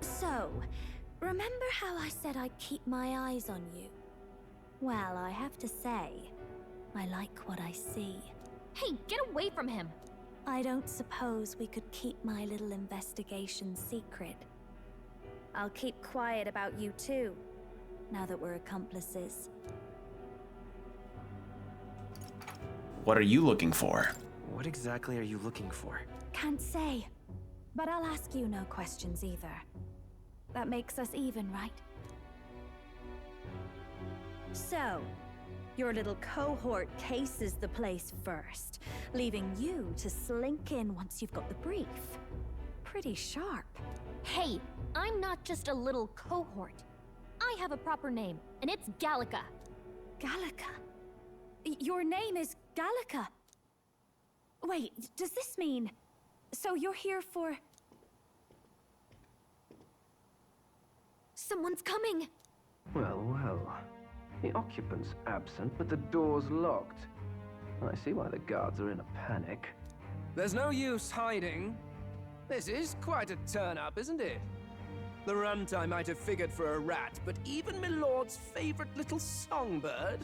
So, remember how I said I'd keep my eyes on you? Well, I have to say, I like what I see. Hey, get away from him! I don't suppose we could keep my little investigation secret. I'll keep quiet about you too, now that we're accomplices. What are you looking for? What exactly are you looking for? Can't say, but I'll ask you no questions either. That makes us even, right? So, your little cohort cases the place first, leaving you to slink in once you've got the brief. Pretty sharp. Hey, I'm not just a little cohort. I have a proper name, and it's Gallica. Gallica? Your name is Gallica? Wait, does this mean... So you're here for... Someone's coming! Well, well. The occupant's absent, but the door's locked. I see why the guards are in a panic. There's no use hiding. This is quite a turn-up, isn't it? The runtime might have figured for a rat, but even Milord's favorite little songbird?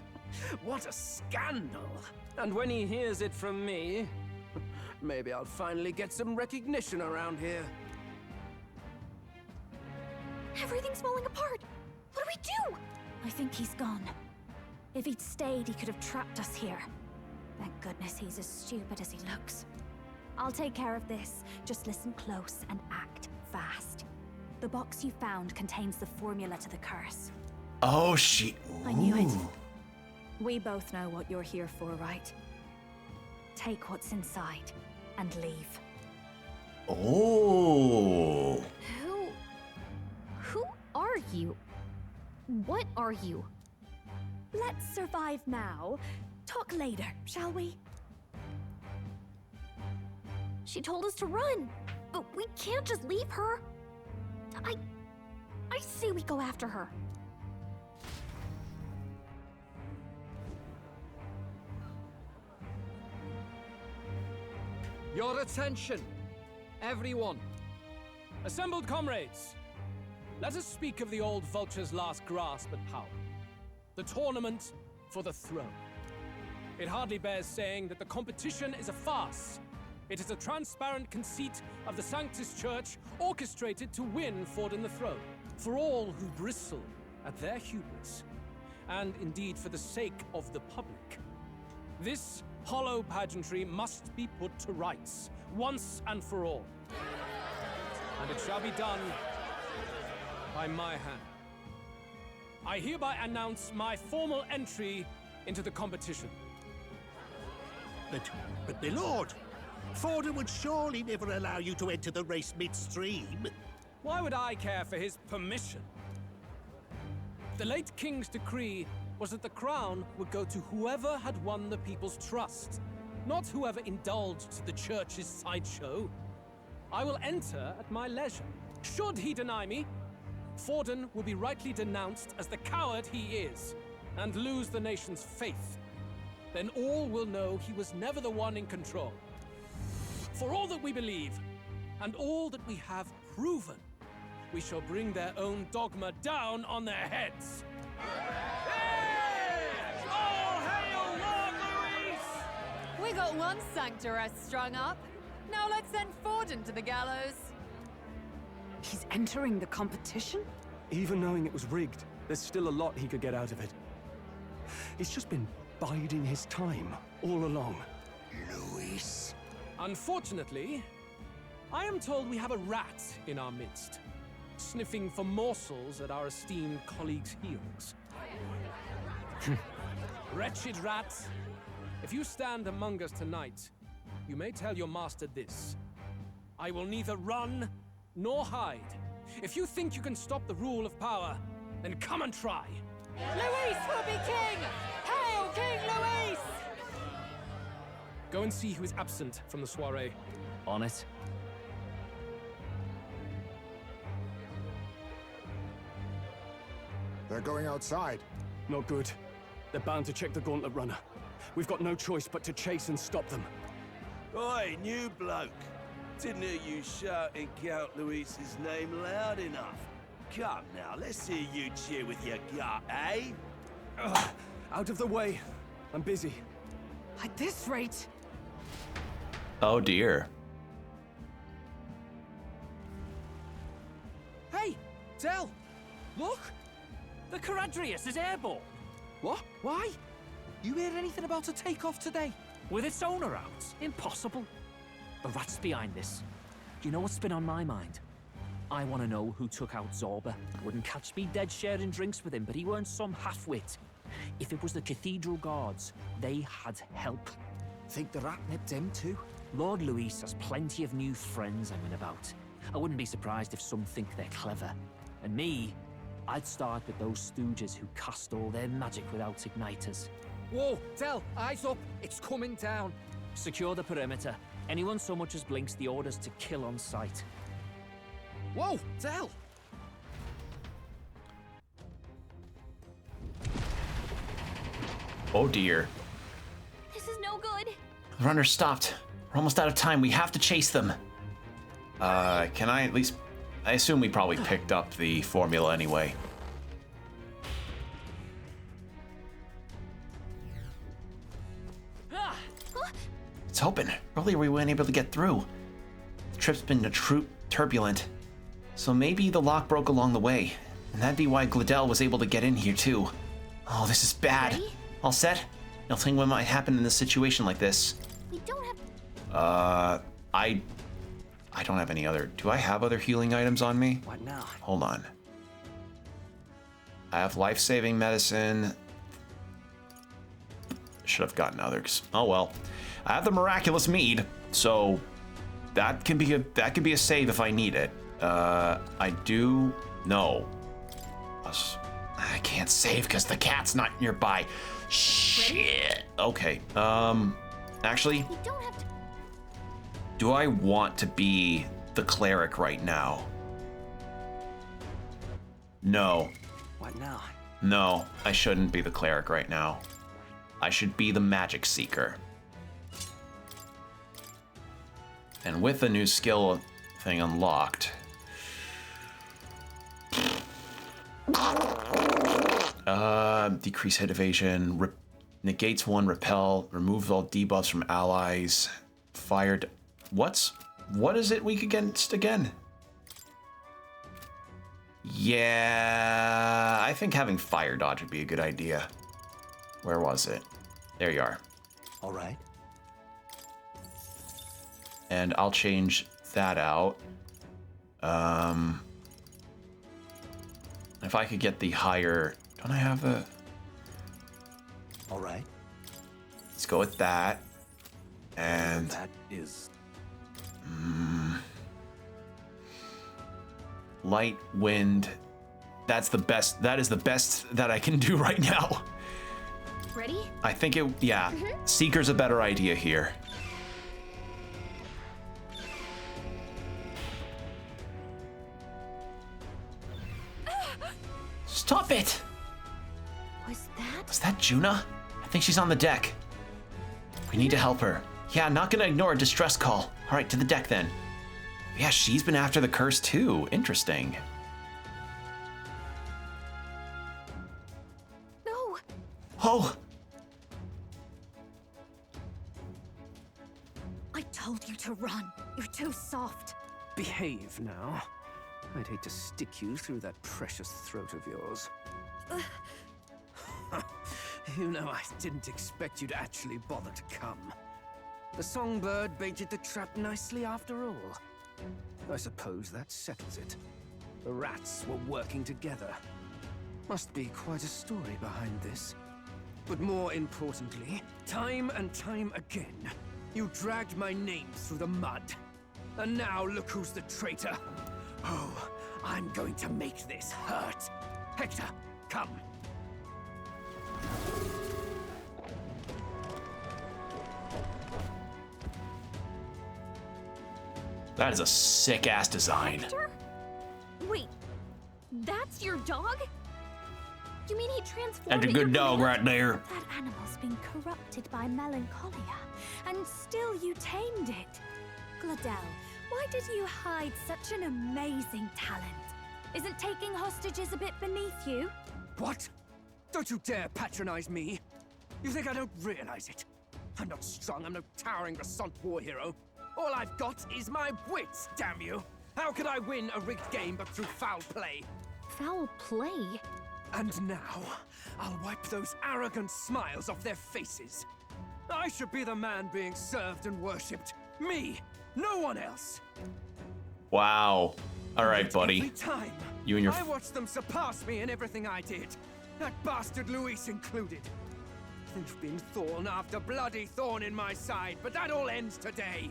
What a scandal! And when he hears it from me, maybe I'll finally get some recognition around here. Everything's falling apart! What do we do? I think he's gone. If he'd stayed, he could have trapped us here. Thank goodness he's as stupid as he looks. I'll take care of this. Just listen close and act fast. The box you found contains the formula to the curse. Oh, she. I knew it. We both know what you're here for, right? Take what's inside and leave. Oh. Who are you? What are you? Let's survive now. Talk later, shall we? She told us to run, but we can't just leave her. I say we go after her. Your attention, everyone. Assembled comrades, let us speak of the old vulture's last grasp at power. The tournament for the throne. It hardly bears saying that the competition is a farce. It is a transparent conceit of the Sanctus Church orchestrated to win Forden the throne. For all who bristle at their hubris, and indeed for the sake of the public. This hollow pageantry must be put to rights, once and for all. And it shall be done by my hand. I hereby announce my formal entry into the competition. But my lord, Forden would surely never allow you to enter the race midstream. Why would I care for his permission? The late king's decree was that the crown would go to whoever had won the people's trust, not whoever indulged the church's sideshow. I will enter at my leisure. Should he deny me, Forden will be rightly denounced as the coward he is, and lose the nation's faith. Then all will know he was never the one in control. For all that we believe, and all that we have proven, we shall bring their own dogma down on their heads. All hail Lord Luis! We got one sanctoress strung up. Now let's send Forden to the gallows. He's entering the competition? Even knowing it was rigged, there's still a lot he could get out of it. He's just been biding his time all along. Luis. Unfortunately, I am told we have a rat in our midst, sniffing for morsels at our esteemed colleagues' heels. Wretched rat, if you stand among us tonight, you may tell your master this. I will neither run nor hide. If you think you can stop the rule of power, then come and try. Luis will be king! Hail King Luis! Go and see who is absent from the soiree. On it. They're going outside. Not good. They're bound to check the gauntlet runner. We've got no choice but to chase and stop them. Oi, new bloke. Didn't hear you shouting Count Luis's name loud enough. Come now, let's hear you cheer with your gut, eh? Out of the way. I'm busy. At this rate... Oh dear. Hey, Del! Look! The Caradrius is airborne! What? Why? You hear anything about a takeoff today? With its owner out? Impossible. The rat's behind this. Do you know what's been on my mind? I want to know who took out Zorba. Wouldn't catch me dead sharing drinks with him, but he weren't some half-wit. If it was the Cathedral Guards, they had help. Think the rat nipped him too? Lord Luis has plenty of new friends hanging about. I wouldn't be surprised if some think they're clever. And me, I'd start with those stooges who cast all their magic without igniters. Whoa, Del, eyes up. It's coming down. Secure the perimeter. Anyone so much as blinks, the orders to kill on sight. Whoa, Del! Oh dear. This is no good. The runner stopped. We're almost out of time. We have to chase them. Can I at least... I assume we probably picked up the formula anyway. It's open. Earlier we weren't able to get through. The trip's been turbulent. So maybe the lock broke along the way. And that'd be why Gladel was able to get in here too. Oh, this is bad. Ready? All set? Now tell me what might happen in this situation like this. We don't have... I I don't have any other. Do I have other healing items on me? What now? Hold on. I have life-saving medicine. Should have gotten others. Oh well. I have the miraculous mead, so that can be a save if I need it. I do. No. I can't save because the cat's not nearby. Shit. Okay. Actually, You don't have to. do I want to be the cleric right now? No. What now? No, I shouldn't be the cleric right now. I should be the magic seeker. And with the new skill thing unlocked, decrease hit evasion, negates one repel, removes all debuffs from allies, fired. What is it weak against again? Yeah, I think having fire dodge would be a good idea. Where was it? There you are. All right. And I'll change that out. If I could get the higher, don't I have the? All right. Let's go with that. And that is light wind. That's the best. That is the best that I can do right now. Ready? I think it. Yeah, Seeker's a better idea here. Stop it! Was that Juna? I think she's on the deck. We need to help her. Yeah, not gonna ignore a distress call. All right, to the deck then. Yeah, she's been after the curse too. Interesting. No. Oh! I told you to run. You're too soft. Behave now. I'd hate to stick you through that precious throat of yours. You know, I didn't expect you to actually bother to come. The songbird baited the trap nicely after all. I suppose that settles it. The rats were working together. Must be quite a story behind this. But more importantly, time and time again, you dragged my name through the mud. And now look who's the traitor. Oh, I'm going to make this hurt. Hector, come. That is a sick-ass design. Hector? Wait, that's your dog? You mean he transformed? That's a good dog right there. That animal's been corrupted by melancholia, and still you tamed it. Gladel, why did you hide such an amazing talent? Isn't taking hostages a bit beneath you? What? Don't you dare patronize me. You think I don't realize it? I'm not strong, I'm no towering Rassant war hero. All I've got is my wits, damn you! How could I win a rigged game but through foul play? Foul play? And now, I'll wipe those arrogant smiles off their faces. I should be the man being served and worshipped. Me! No one else! Wow. All right, buddy. Every time, You and your I watched them surpass me in everything I did. That bastard Luis included. They've been thorn after bloody thorn in my side, but that all ends today.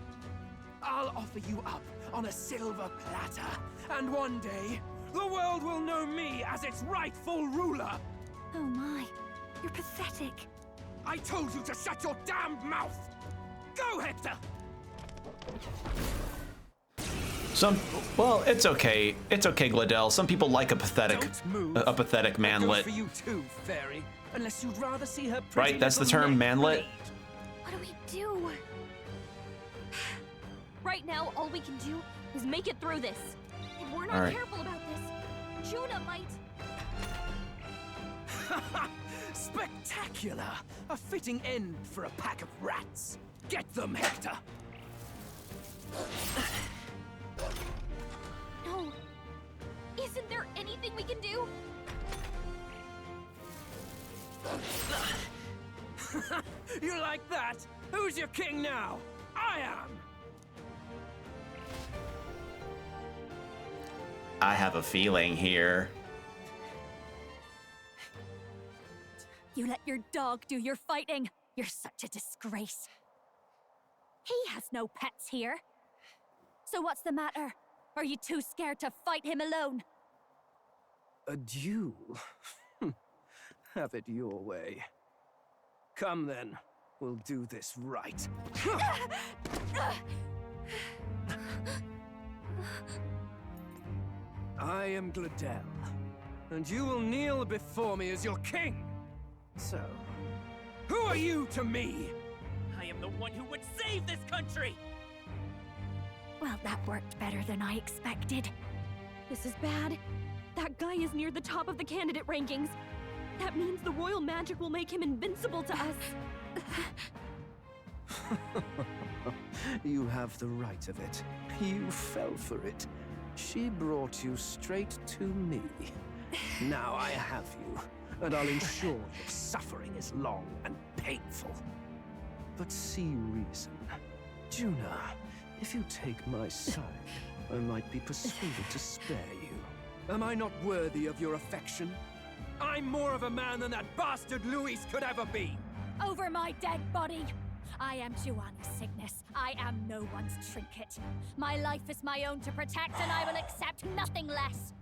I'll offer you up on a silver platter, and one day, the world will know me as its rightful ruler. Oh my, you're pathetic. I told you to shut your damned mouth! Go, Hector! Well, it's okay. It's okay, Gladel. Some people like a pathetic manlet. For you too, fairy. Unless you'd rather see her Right, that's the term, manlet. What do we do? Right now, all we can do is make it through this. If we're not All right. careful about this, Juna might. Spectacular! A fitting end for a pack of rats. Get them, Hector! No. Isn't there anything we can do? You like that? Who's your king now? I am! I have a feeling here. You let your dog do your fighting. You're such a disgrace. He has no pets here. So what's the matter? Are you too scared to fight him alone? A duel? Have it your way. Come then, we'll do this right. I am Gladel, and you will kneel before me as your king. So, who are you to me? I am the one who would save this country! Well, that worked better than I expected. This is bad. That guy is near the top of the candidate rankings. That means the royal magic will make him invincible to us. You have the right of it. You fell for it. She brought you straight to me. Now I have you, and I'll ensure your suffering is long and painful. But see reason. Juna, if you take my side, I might be persuaded to spare you. Am I not worthy of your affection? I'm more of a man than that bastard Luis could ever be! Over my dead body! I am Giovanni's Cygnus. I am no one's trinket. My life is my own to protect, and I will accept nothing less.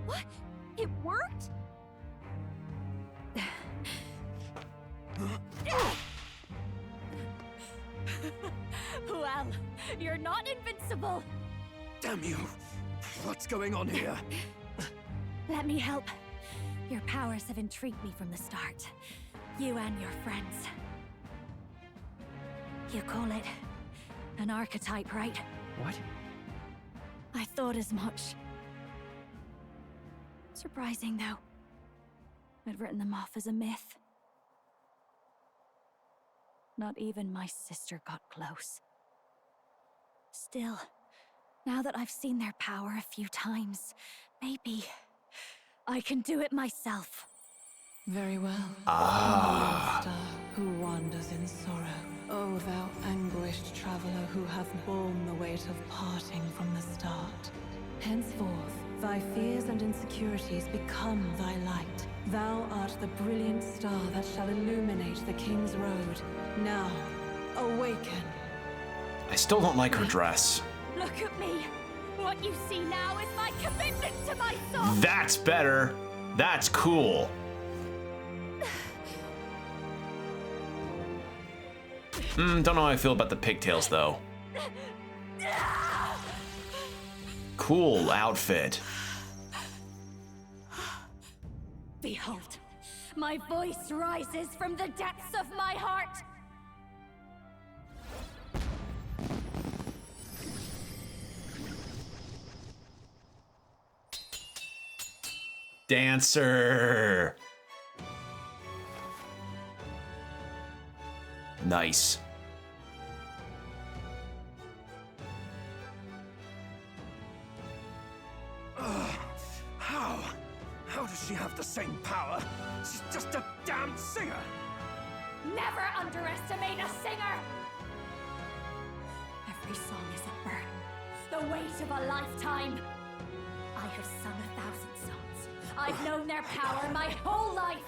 What? It worked? Well, you're not invincible. Damn you! What's going on here? Let me help. Your powers have intrigued me from the start. You and your friends. You call it an archetype, right? What? I thought as much. Surprising, though. I'd written them off as a myth. Not even my sister got close. Still, now that I've seen their power a few times, maybe I can do it myself. Very well. Star who wanders in sorrow. O thou anguished traveler who hath borne the weight of parting from the start. Henceforth, thy fears and insecurities become thy light. Thou art the brilliant star that shall illuminate the King's Road. Now, awaken. I still don't like her dress. Look at me. What you see now is my commitment to my soul. That's better. That's cool. Don't know how I feel about the pigtails, though. Cool outfit. Behold, my voice rises from the depths of my heart. Dancer. Nice. How does she have the same power? She's just a damn singer! Never underestimate a singer! Every song is a burden, the weight of a lifetime. I have sung 1,000 songs. I've known their power my whole life.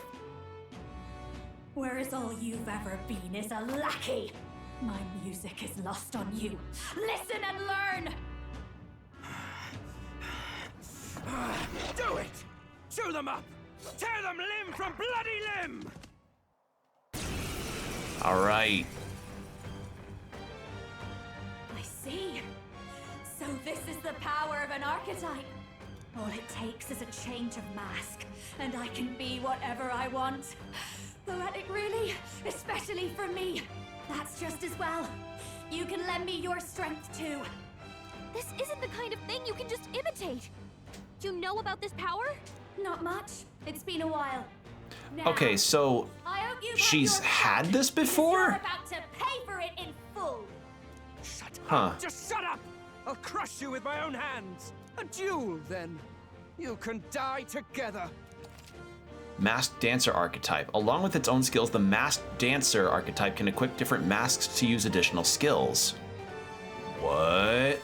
Whereas all you've ever been is a lackey. My music is lost on you. Listen and learn! Do it! Chew them up! Tear them limb from bloody limb! All right. I see. So this is the power of an archetype. All it takes is a change of mask, and I can be whatever I want. Poetic, really? Especially for me. That's just as well. You can lend me your strength, too. This isn't the kind of thing you can just imitate. Do you know about this power? Not much. It's been a while. Now, Okay, so I hope you she's had this before? You're about to pay for it in full. Shut Huh. up! Just shut up! I'll crush you with my own hands. A duel, then. You can die together. Masked Dancer archetype. Along with its own skills, the Masked Dancer archetype can equip different masks to use additional skills. What?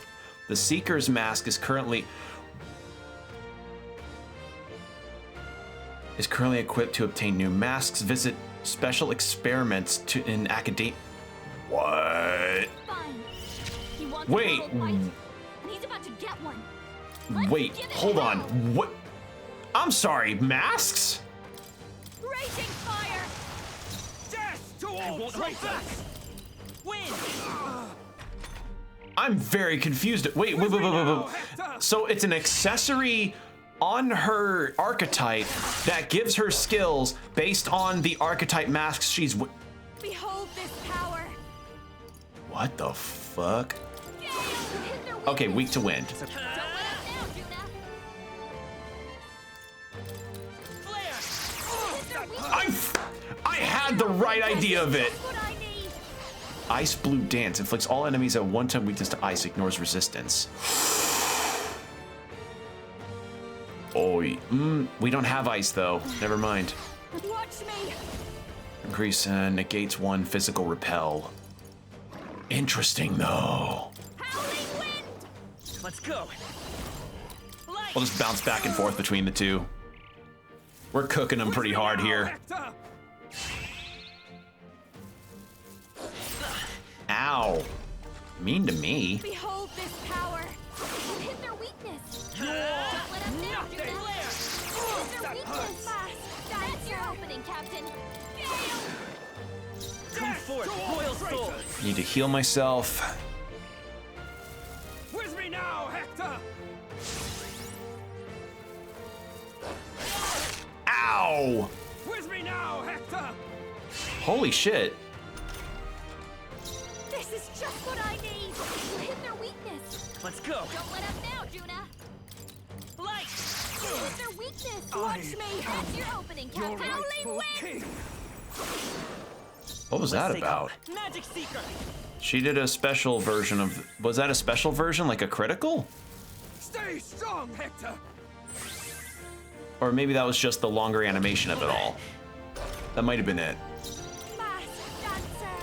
The Seeker's mask is currently equipped to obtain new masks. Visit special experiments in academia. What? Fine. He wants Wait. a little fight, and he's about to get one. Let's Wait, give it hold hell. on. What? I'm sorry, masks? Raging fire! Death to all traitors! Win! I'm very confused. Wait. So it's an accessory on her archetype that gives her skills based on the archetype masks she's. Behold this power. What the fuck? Okay, weak to wind. I had the right idea of it. Ice Blue Dance inflicts all enemies at one-time weakness to ice, ignores resistance. Oi. We don't have ice though. Never mind. Watch me. Increase negates one physical repel. Interesting though. Let's go. We'll just bounce back and forth between the two. We're cooking them pretty hard here. Ow. Mean to me. Behold this power. You hit their weakness. Don't let them down, Hit their weakness. That's your opening, Captain. Come forth, royal soul. Need to heal myself. With me now, Hector! Ow! With me now, Hector! Holy shit. This is just what I need. You hit their weakness. Let's go. Don't let up now, Juna. Light! You hit their weakness. Watch me. That's your opening, Your Captain. rightful king! What was that about? Magic Seeker! She did a special version of. Was that a special version, like a critical? Stay strong, Hector! Or maybe that was just the longer animation of it all. That might have been it. Masked Dancer.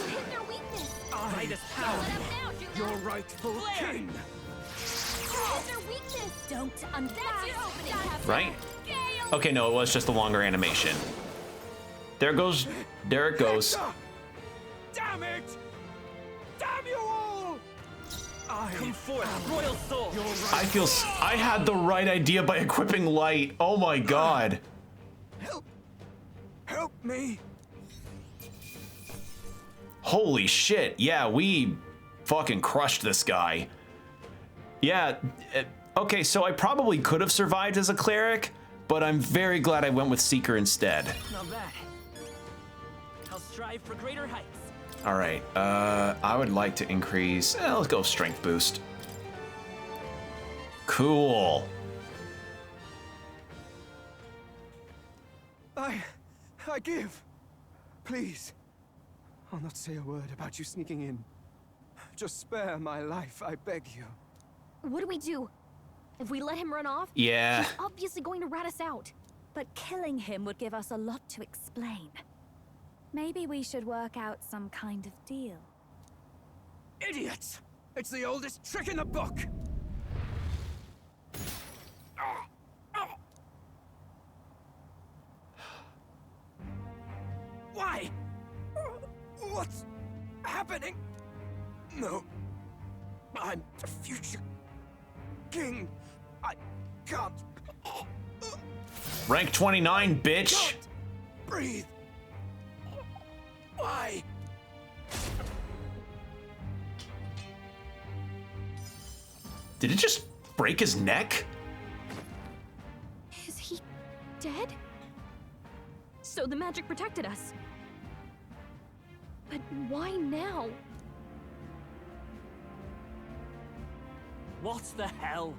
You hit their weakness. By this power. Let up now, Juna. Your rightful king! You hit their weakness. Don't That's your opening, Captain. Right? Okay, no, it was just the longer animation. There it goes. There it goes. Hector! Damn it! Damn you all! Come forth, royal soul. I feel. I had the right idea by equipping light. Oh my god. Help me! Holy shit. Yeah, we fucking crushed this guy. Yeah. Okay, so I probably could have survived as a cleric, but I'm very glad I went with Seeker instead. Not bad. I'll strive for greater heights. All right. I would like to increase. Let's go strength boost. Cool. I give. Please. I'll not say a word about you sneaking in. Just spare my life, I beg you. What do we do? If we let him run off? Yeah. He's obviously going to rat us out. But killing him would give us a lot to explain. Maybe we should work out some kind of deal. Idiots! It's the oldest trick in the book! Why? What's happening? No. I'm the future king. I can't Rank 29, bitch. breathe. Why? Did it just break his neck? Is he dead? So the magic protected us. But why now? What the hell?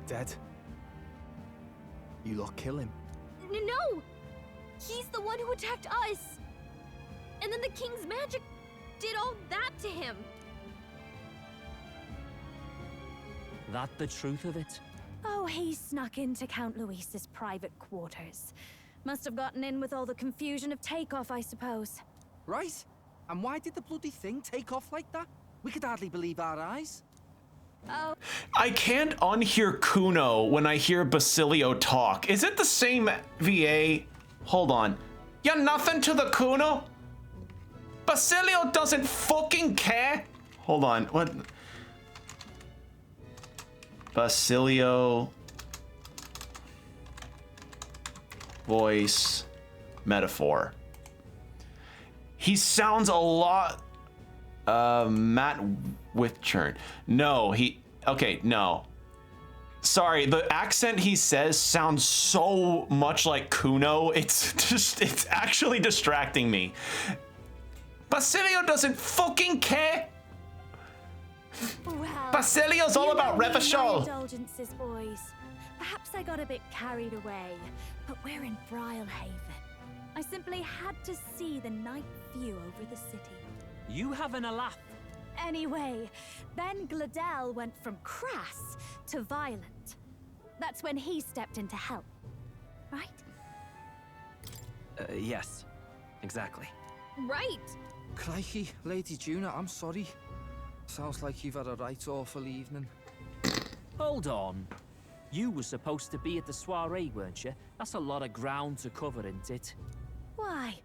Dead? You lot kill him. No! He's the one who attacked us! And then the king's magic did all that to him! That the truth of it? Oh, So he snuck into Count Luis's private quarters. Must have gotten in with all the confusion of takeoff, I suppose. Right? And why did the bloody thing take off like that? We could hardly believe our eyes. Oh. I can't unhear Kuno when I hear Basilio talk. Is it the same VA? Hold on. You're nothing to the Kuno? Basilio doesn't fucking care? Hold on. What? Basilio. Voice. Metaphor. He sounds a lot... Matt Withchern. No, okay, no. Sorry, the accent he says sounds so much like Kuno. It's actually distracting me. Basilio doesn't fucking care. Well, Basilio's all about Revachol. Indulgences, boys. Perhaps I got a bit carried away, but we're in Brilehaven. I simply had to see the night view over the city. You having a laugh? Anyway, then Gladel went from crass to violent. That's when he stepped in to help, right? Yes, exactly. Right. Crikey, Lady Juna, I'm sorry. Sounds like you've had a right awful evening. Hold on. You were supposed to be at the soiree, weren't you? That's a lot of ground to cover, isn't it? Why?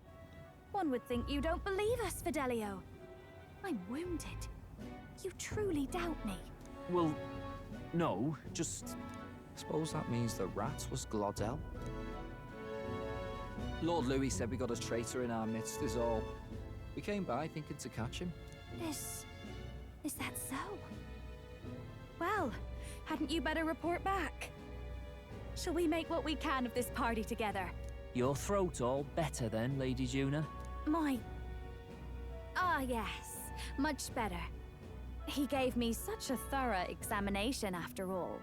One would think you don't believe us, Fidelio. I'm wounded. You truly doubt me. Well, no, just... Suppose that means the rat was Glodell? Lord Louis said we got a traitor in our midst is all. We came by thinking to catch him. Is that so? Well, hadn't you better report back? Shall we make what we can of this party together? Your throat all better then, Lady Juna? Yes, much better. He gave me such a thorough examination after all.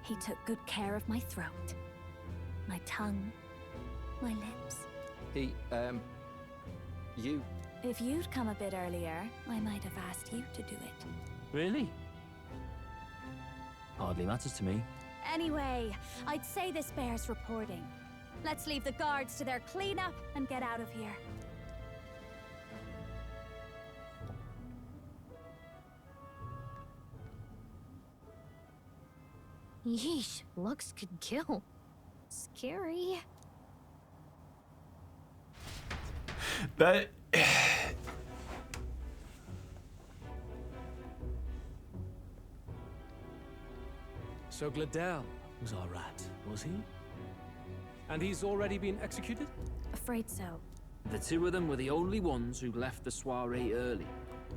He took good care of my throat, my tongue, my lips. You... If you'd come a bit earlier, I might have asked you to do it. Really? Hardly matters to me. Anyway, I'd say this bears reporting. Let's leave the guards to their cleanup and get out of here. Yeesh, looks could kill. Scary. That... So Gladel was our rat, was he? And he's already been executed? Afraid so. The two of them were the only ones who left the soiree early.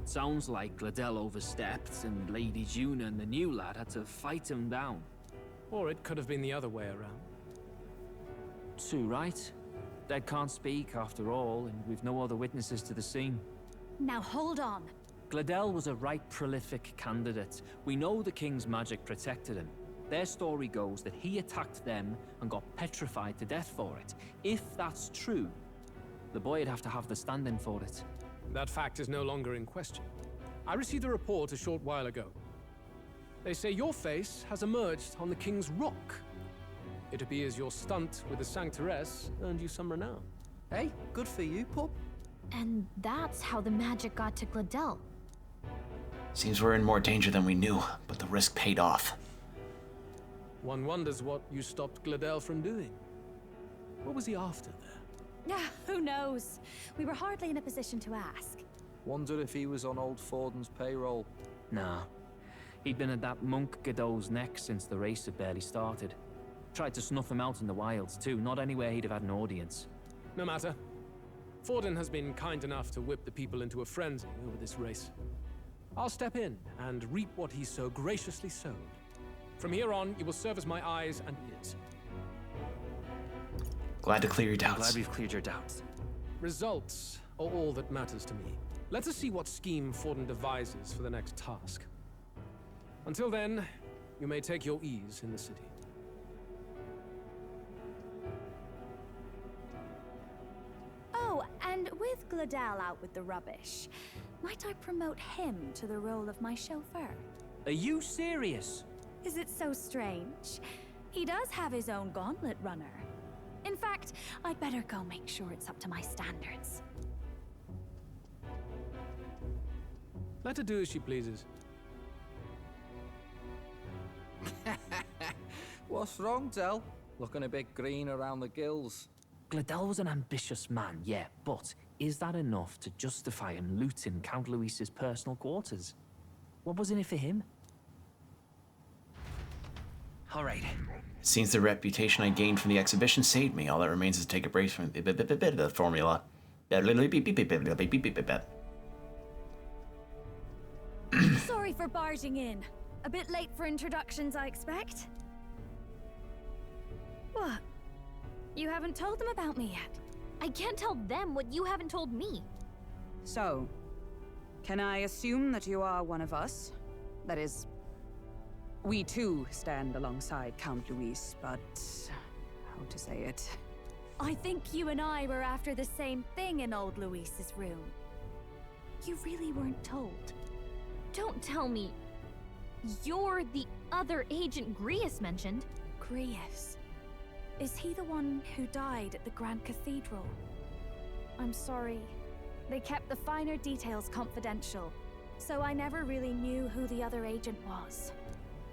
Sounds like Gladel overstepped, and Lady Juna and the new lad had to fight him down. Or it could have been the other way around. Too right. Dead can't speak, after all, and we've no other witnesses to the scene. Now hold on. Gladel was a right prolific candidate. We know the king's magic protected him. Their story goes that he attacked them and got petrified to death for it. If that's true, the boy'd have to have the stand-in for it. That fact is no longer in question. I received a report a short while ago. They say your face has emerged on the King's Rock. It appears your stunt with the Sanctoress earned you some renown. Hey, good for you, pup. And that's how the magic got to Gladel. Seems we're in more danger than we knew, but the risk paid off. One wonders what you stopped Gladel from doing. What was he after there? Who knows? We were hardly in a position to ask. Wonder if he was on old Forden's payroll. Nah. He'd been at that monk Godot's neck since the race had barely started. Tried to snuff him out in the wilds too, not anywhere he'd have had an audience. No matter. Forden has been kind enough to whip the people into a frenzy over this race. I'll step in and reap what he so graciously sowed. From here on, you will serve as my eyes and ears. Glad to clear your doubts. Glad we've cleared your doubts. Results are all that matters to me. Let us see what scheme Forden devises for the next task. Until then, you may take your ease in the city. Oh, and with Gladel out with the rubbish, might I promote him to the role of my chauffeur? Are you serious? Is it so strange? He does have his own gauntlet runner. In fact, I'd better go make sure it's up to my standards. Let her do as she pleases. What's wrong, Del? Looking a bit green around the gills. Gladel was an ambitious man, yeah, but is that enough to justify him looting Count Luis's personal quarters? What was in it for him? All right. It seems the reputation I gained from the exhibition saved me. All that remains is to take a break from the formula. Sorry for barging in. A bit late for introductions, I expect. What? You haven't told them about me yet? I can't tell them what you haven't told me. So, can I assume that you are one of us? That is, we too stand alongside Count Luis, but how to say it? I think you and I were after the same thing in old Luis's room. You really weren't told. Don't tell me. You're the other agent Grius mentioned. Grius? Is he the one who died at the Grand Cathedral? I'm sorry. They kept the finer details confidential, so I never really knew who the other agent was.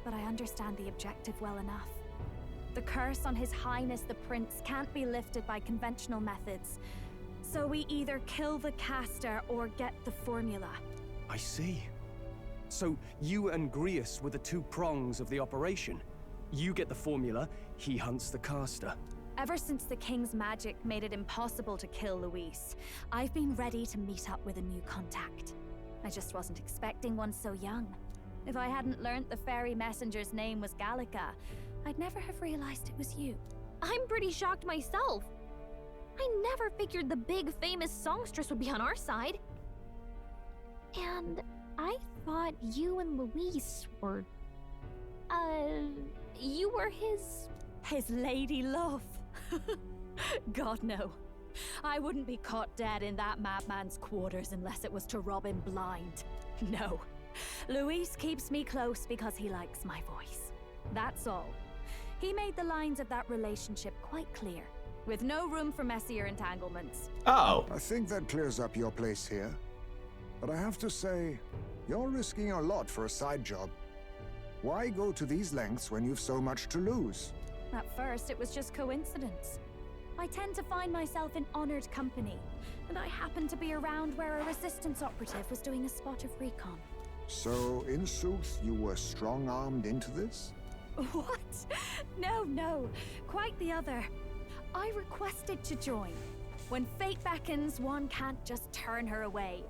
But I understand the objective well enough. The curse on His Highness the Prince can't be lifted by conventional methods. So we either kill the caster or get the formula. I see. So you and Grius were the two prongs of the operation. You get the formula, he hunts the caster. Ever since the King's magic made it impossible to kill Luis, I've been ready to meet up with a new contact. I just wasn't expecting one so young. If I hadn't learnt the fairy messenger's name was Gallica, I'd never have realized it was you. I'm pretty shocked myself. I never figured the big famous songstress would be on our side. And I thought you and Luis were... you were his lady love. God, no. I wouldn't be caught dead in that madman's quarters unless it was to rob him blind. No. Luis keeps me close because he likes my voice. That's all. He made the lines of that relationship quite clear, with no room for messier entanglements. Oh. I think that clears up your place here. But I have to say, you're risking a lot for a side job. Why go to these lengths when you've so much to lose? At first, it was just coincidence. I tend to find myself in honored company, and I happened to be around where a resistance operative was doing a spot of recon. So, in sooth, you were strong-armed into this? What? No. Quite the other. I requested to join. When fate beckons, one can't just turn her away.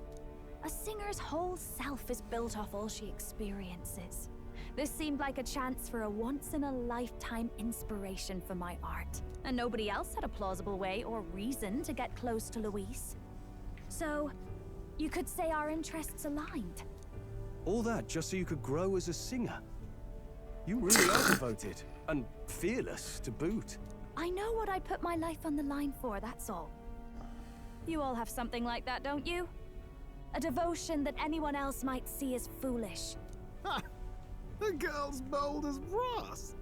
A singer's whole self is built off all she experiences. This seemed like a chance for a once-in-a-lifetime inspiration for my art. And nobody else had a plausible way or reason to get close to Luis. So, you could say our interests aligned. All that just so you could grow as a singer. You really are devoted, and fearless to boot. I know what I'd put my life on the line for, that's all. You all have something like that, don't you? A devotion that anyone else might see as foolish. Ha! The girl's bold as brass.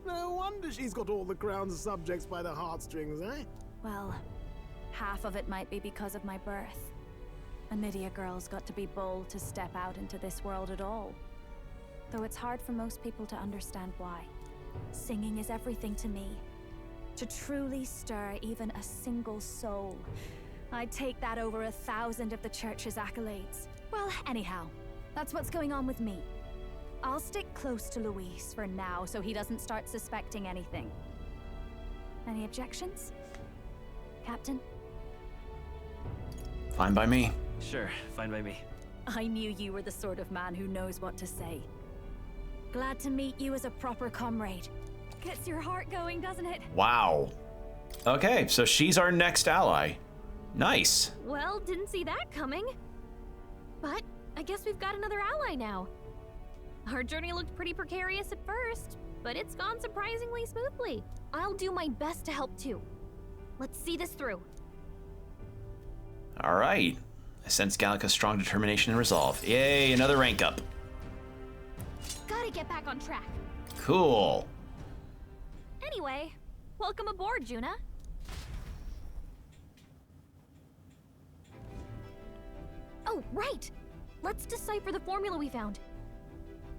No wonder she's got all the crown's subjects by the heartstrings, eh? Well, half of it might be because of my birth. A Nydia girl's got to be bold to step out into this world at all. Though it's hard for most people to understand why. Singing is everything to me. To truly stir even a single soul, I'd take that over 1,000 of the church's accolades. Well, anyhow, that's what's going on with me. I'll stick close to Luis for now so he doesn't start suspecting anything. Any objections? Captain? Fine by me. Sure, fine by me. I knew you were the sort of man who knows what to say. Glad to meet you as a proper comrade. Gets your heart going, doesn't it? Wow. Okay, so she's our next ally. Nice. Well, didn't see that coming. But I guess we've got another ally now. Our journey looked pretty precarious at first, but it's gone surprisingly smoothly. I'll do my best to help too. Let's see this through. All right. I sense Gallica's strong determination and resolve. Yay, another rank up. Gotta get back on track. Cool. Anyway, welcome aboard, Juna. Oh, right! Let's decipher the formula we found.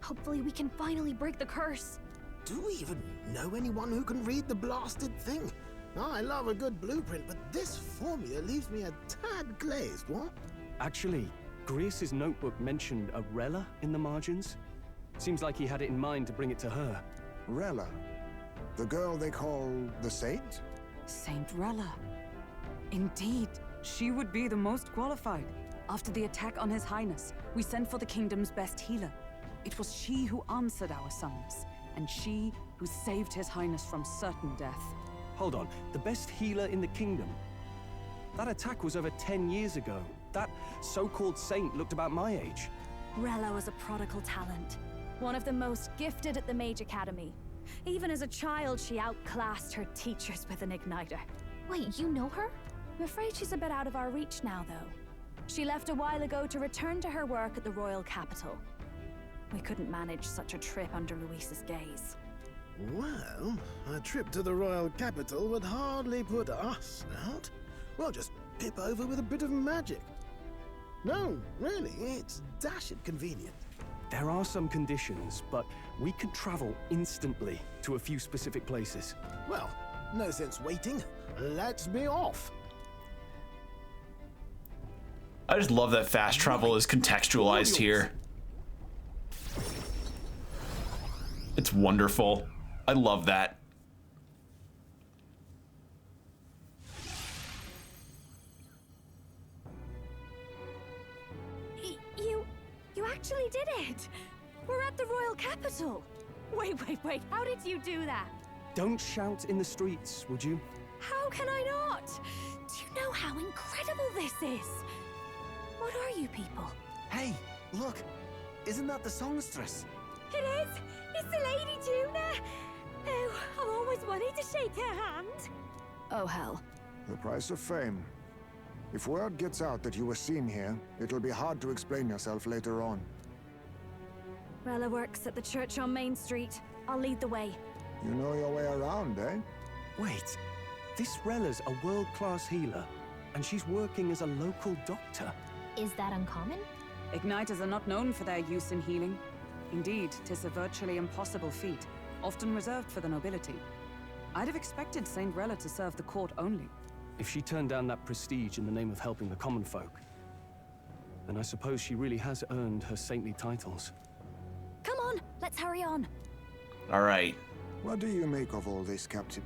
Hopefully we can finally break the curse. Do we even know anyone who can read the blasted thing? I love a good blueprint, but this formula leaves me a tad glazed, what? Actually, Grius's notebook mentioned a Rella in the margins. Seems like he had it in mind to bring it to her. Rella? The girl they call the Saint? Saint Rella. Indeed, she would be the most qualified. After the attack on His Highness, we sent for the kingdom's best healer. It was she who answered our summons, and she who saved His Highness from certain death. Hold on, the best healer in the kingdom? That attack was over 10 years ago. That so-called saint looked about my age. Rella was a prodigal talent. One of the most gifted at the Mage Academy. Even as a child, she outclassed her teachers with an igniter. Wait, you know her? I'm afraid she's a bit out of our reach now, though. She left a while ago to return to her work at the royal capital. We couldn't manage such a trip under Luis's gaze. Well, a trip to the royal capital would hardly put us out. We'll just pip over with a bit of magic. No, really, it's dashed convenient. There are some conditions, but we can travel instantly to a few specific places. Well, no sense waiting. Let's be off. I just love that fast travel is contextualized here. It's wonderful. I love that. You actually did it! We're at the royal capital! Wait, how did you do that? Don't shout in the streets, would you? How can I not? Do you know how incredible this is? What are you people? Hey, look! Isn't that the songstress? It is! It's the Lady Juna! Oh, I've always wanted to shake her hand. Oh, hell. The price of fame. If word gets out that you were seen here, it'll be hard to explain yourself later on. Rella works at the church on Main Street. I'll lead the way. You know your way around, eh? Wait, this Rella's a world-class healer, and she's working as a local doctor. Is that uncommon? Igniters are not known for their use in healing. Indeed, 'tis a virtually impossible feat, often reserved for the nobility. I'd have expected Saint Rella to serve the court only. If she turned down that prestige in the name of helping the common folk, then I suppose she really has earned her saintly titles. Come on, let's hurry on. All right. What do you make of all this, Captain?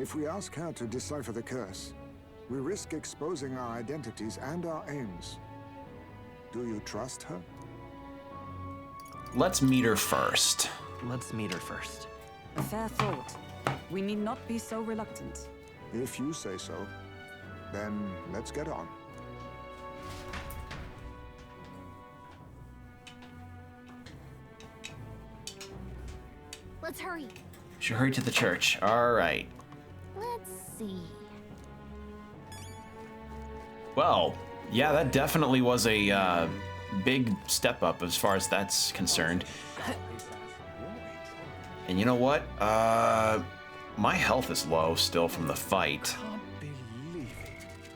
If we ask her to decipher the curse, we risk exposing our identities and our aims. Do you trust her? Let's meet her first. Let's meet her first. A fair thought. We need not be so reluctant. If you say so, then let's get on. Let's hurry. Should hurry to the church. All right. Let's see. Well, yeah, that definitely was a big step up as far as that's concerned. And you know what? My health is low still from the fight.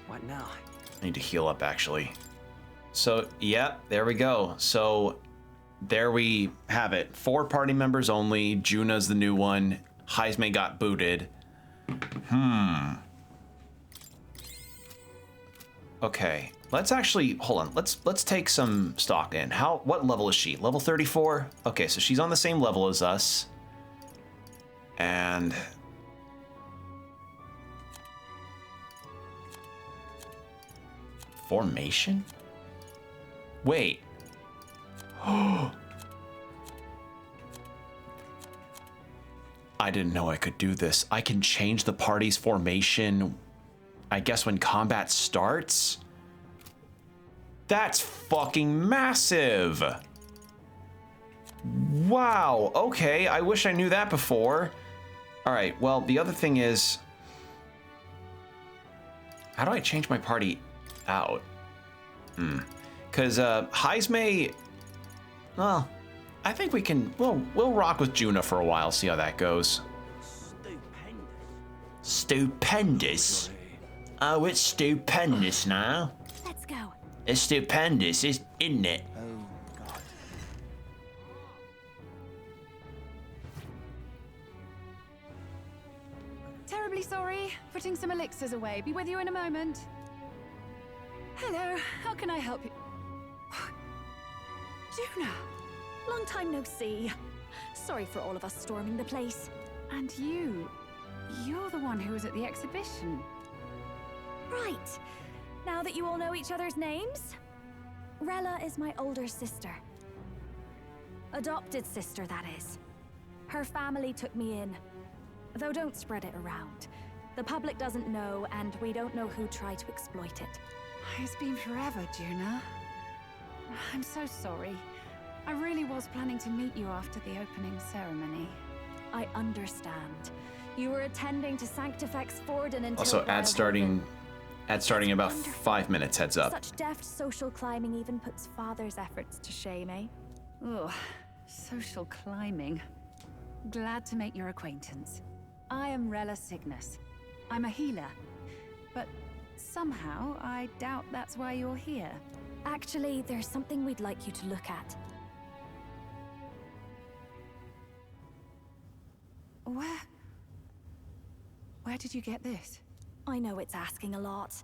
What now? I need to heal up, actually. So, yeah, there we go. So, there we have it. 4 party members only. Juna's the new one. Heisme got booted. Okay, let's actually, hold on. Let's take some stock in. What level is she? Level 34? Okay, so she's on the same level as us. And formation? Wait. I didn't know I could do this. I can change the party's formation, I guess, when combat starts? That's fucking massive! Wow, okay, I wish I knew that before. Alright, well, the other thing is, how do I change my party out? Because Heisme, well, I think we can. We'll rock with Juna for a while. See how that goes. Stupendous. Oh, it's stupendous now. Let's go. It's stupendous, isn't it? Terribly sorry. Putting some elixirs away. Be with you in a moment. Hello. How can I help you? Juna! Long time no see. Sorry for all of us storming the place. And you're the one who was at the exhibition. Right. Now that you all know each other's names, Rella is my older sister. Adopted sister, that is. Her family took me in. Though don't spread it around. The public doesn't know, and we don't know who tried to exploit it. It's been forever, Juna. I'm so sorry. I really was planning to meet you after the opening ceremony. I understand. You were attending to Sanctifex Forden until... Also, ad starting in about 5 minutes, heads up. Such deft social climbing even puts father's efforts to shame, eh? Ugh, social climbing. Glad to make your acquaintance. I am Rella Cygnus. I'm a healer. But somehow, I doubt that's why you're here. Actually, there's something we'd like you to look at. Where did you get this? I know it's asking a lot,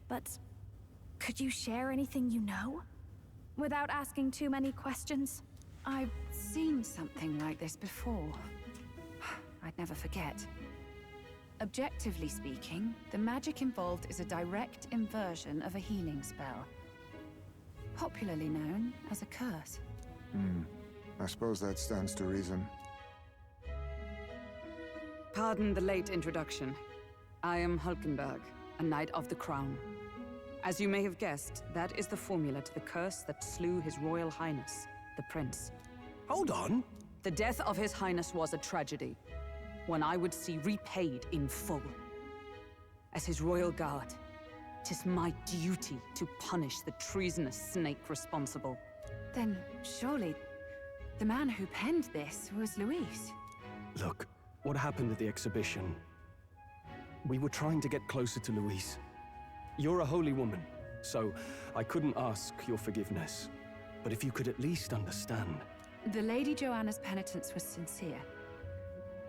but could you share anything you know? Without asking too many questions? I've seen something like this before. I'd never forget. Objectively speaking, the magic involved is a direct inversion of a healing spell. Popularly known as a curse. I suppose that stands to reason. Pardon the late introduction. I am Hulkenberg, a Knight of the Crown. As you may have guessed, that is the formula to the curse that slew His Royal Highness, the Prince. Hold on! The death of His Highness was a tragedy, one I would see repaid in full. As His Royal Guard, 'tis my duty to punish the treasonous snake responsible. Then, surely, the man who penned this was Luis. Look, what happened at the exhibition? We were trying to get closer to Luis. You're a holy woman, so I couldn't ask your forgiveness. But if you could at least understand. The Lady Joanna's penitence was sincere.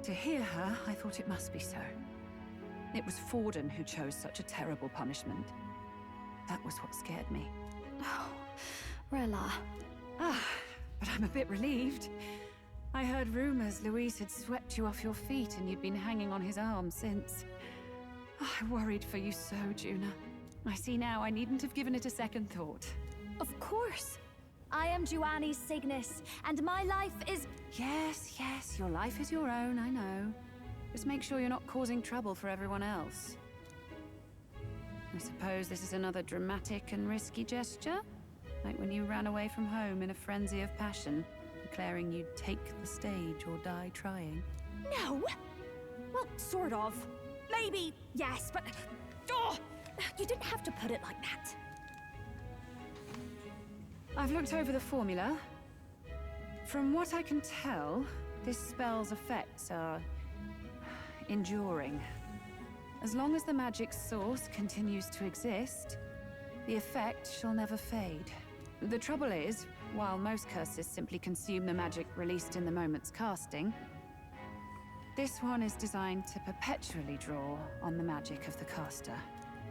To hear her, I thought it must be so. It was Forden who chose such a terrible punishment. That was what scared me. Oh, Rella. But I'm a bit relieved. I heard rumors Luis had swept you off your feet and you'd been hanging on his arm since. I worried for you so, Juna. I see now I needn't have given it a second thought. Of course. I am Juani Cygnus, and my life is... Yes, your life is your own, I know. Just make sure you're not causing trouble for everyone else. I suppose this is another dramatic and risky gesture? Like when you ran away from home in a frenzy of passion, declaring you'd take the stage or die trying. No! Well, sort of. Maybe, yes, but... Oh, you didn't have to put it like that. I've looked over the formula. From what I can tell, this spell's effects are... enduring. As long as the magic's source continues to exist, the effect shall never fade. The trouble is, while most curses simply consume the magic released in the moment's casting, this one is designed to perpetually draw on the magic of the caster.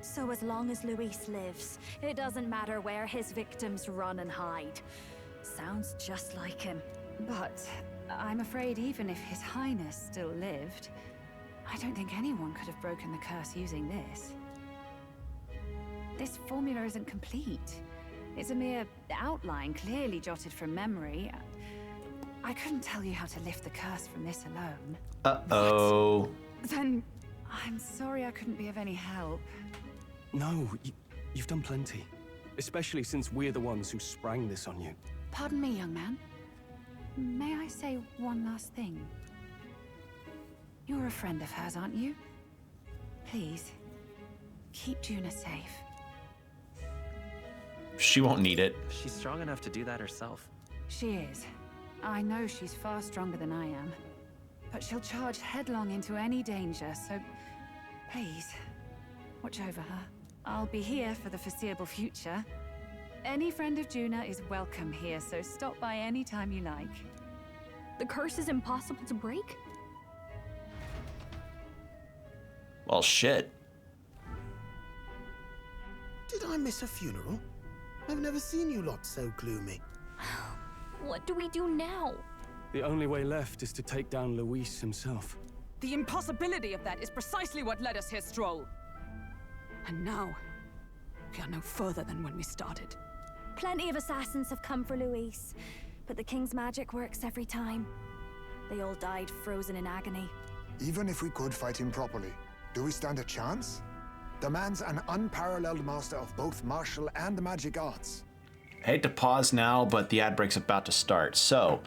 So as long as Luis lives, it doesn't matter where his victims run and hide. Sounds just like him. But I'm afraid even if His Highness still lived, I don't think anyone could have broken the curse using this. This formula isn't complete. It's a mere outline, clearly jotted from memory. I couldn't tell you how to lift the curse from this alone. Uh-oh. Then I'm sorry I couldn't be of any help. No, you've done plenty. Especially since we're the ones who sprang this on you. Pardon me, young man. May I say one last thing? You're a friend of hers, aren't you? Please, keep Juna safe. She won't need it. She's strong enough to do that herself. She is. I know she's far stronger than I am, but she'll charge headlong into any danger, so please, watch over her. I'll be here for the foreseeable future. Any friend of Juna is welcome here, so stop by any time you like. The curse is impossible to break? Well, shit. Did I miss a funeral? I've never seen you lot so gloomy. What do we do now? The only way left is to take down Luis himself. The impossibility of that is precisely what led us here, Stroll. And now, we are no further than when we started. Plenty of assassins have come for Luis, but the king's magic works every time. They all died frozen in agony. Even if we could fight him properly, do we stand a chance? The man's an unparalleled master of both martial and magic arts. I hate to pause now, but the ad break's about to start. So,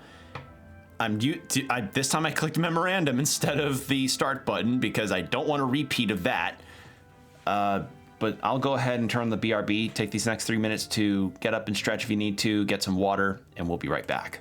this time I clicked memorandum instead of the start button because I don't want a repeat of that. But I'll go ahead and turn on the BRB, take these next 3 minutes to get up and stretch if you need to, get some water, and we'll be right back.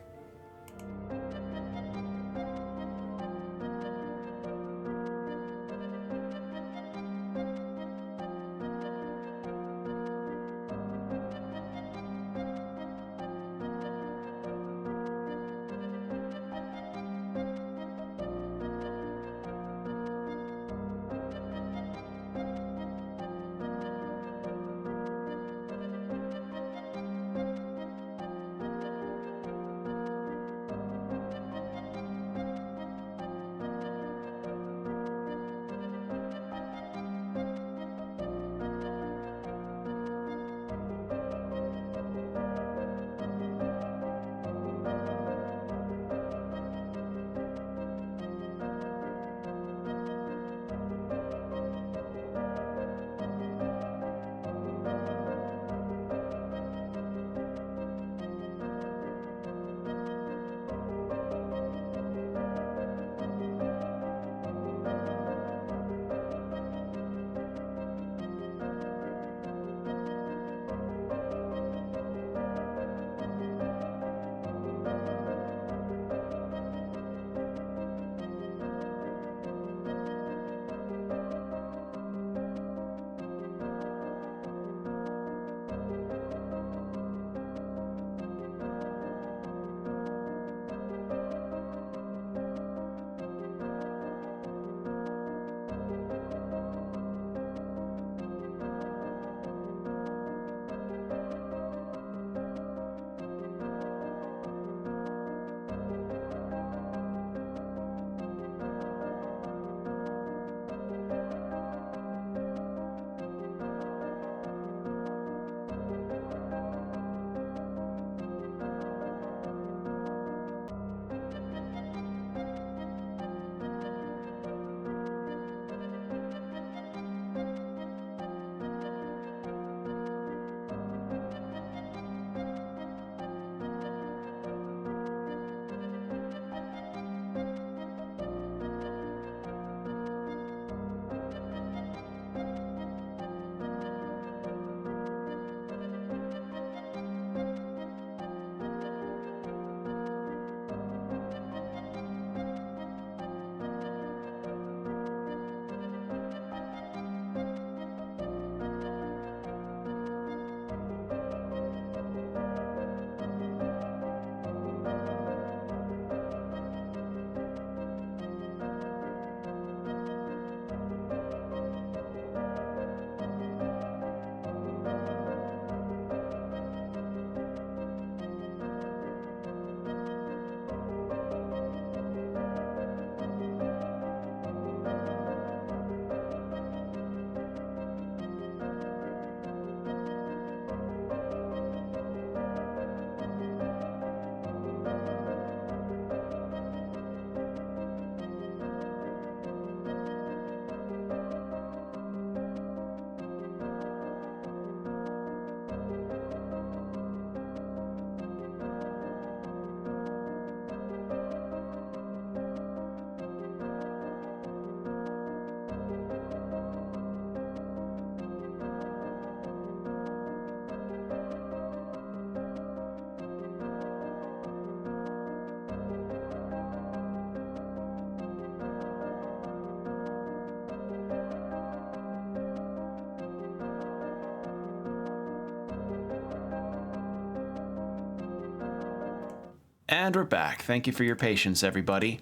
And we're back. Thank you for your patience, everybody.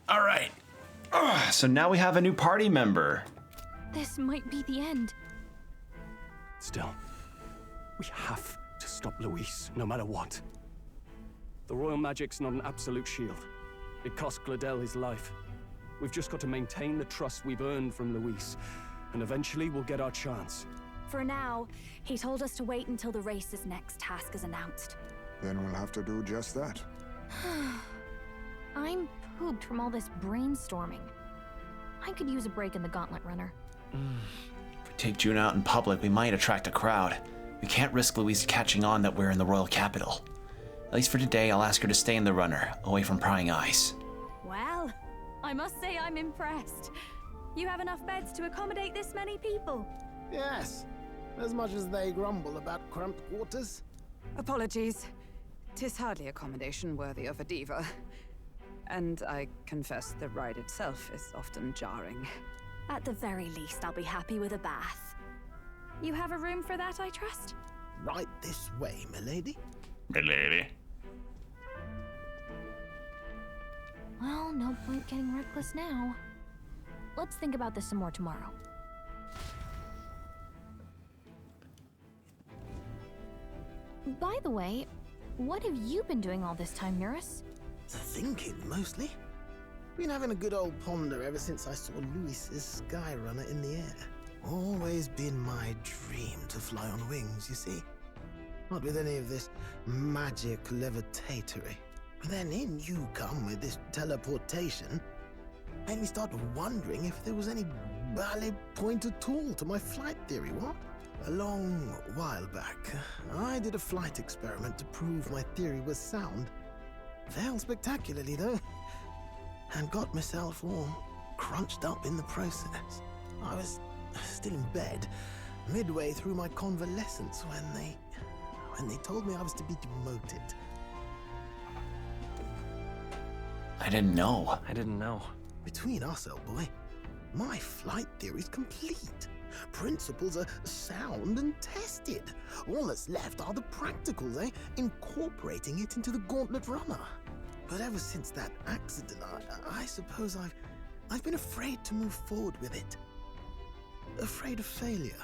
All right. So now we have a new party member. This might be the end. Still, we have to stop Luis, no matter what. The royal magic's not an absolute shield. It cost Gladel his life. We've just got to maintain the trust we've earned from Luis, and eventually we'll get our chance. For now, he told us to wait until the race's next task is announced. Then we'll have to do just that. I'm pooped from all this brainstorming. I could use a break in the gauntlet runner. If we take June out in public, we might attract a crowd. We can't risk Louise catching on that we're in the royal capital. At least for today, I'll ask her to stay in the runner, away from prying eyes. Well, I must say I'm impressed. You have enough beds to accommodate this many people? Yes, as much as they grumble about cramped quarters. Apologies. 'Tis hardly accommodation worthy of a diva. And I confess the ride itself is often jarring. At the very least, I'll be happy with a bath. You have a room for that, I trust? Right this way, milady. Milady. Well, no point getting reckless now. Let's think about this some more tomorrow. By the way, what have you been doing all this time, Eurus? Thinking, mostly. Been having a good old ponder ever since I saw Luis's Skyrunner in the air. Always been my dream to fly on wings, you see. Not with any of this magic levitatory. Then in you come with this teleportation. Made me start wondering if there was any valid point at all to my flight theory, what? A long while back, I did a flight experiment to prove my theory was sound. Failed spectacularly, though, and got myself all crunched up in the process. I was still in bed, midway through my convalescence, when they told me I was to be demoted. I didn't know. Between us, old boy, my flight theory's complete. Principles are sound and tested. All that's left are the practicals, incorporating it into the gauntlet runner. But ever since that accident, I suppose I've been afraid to move forward with it. Afraid of failure.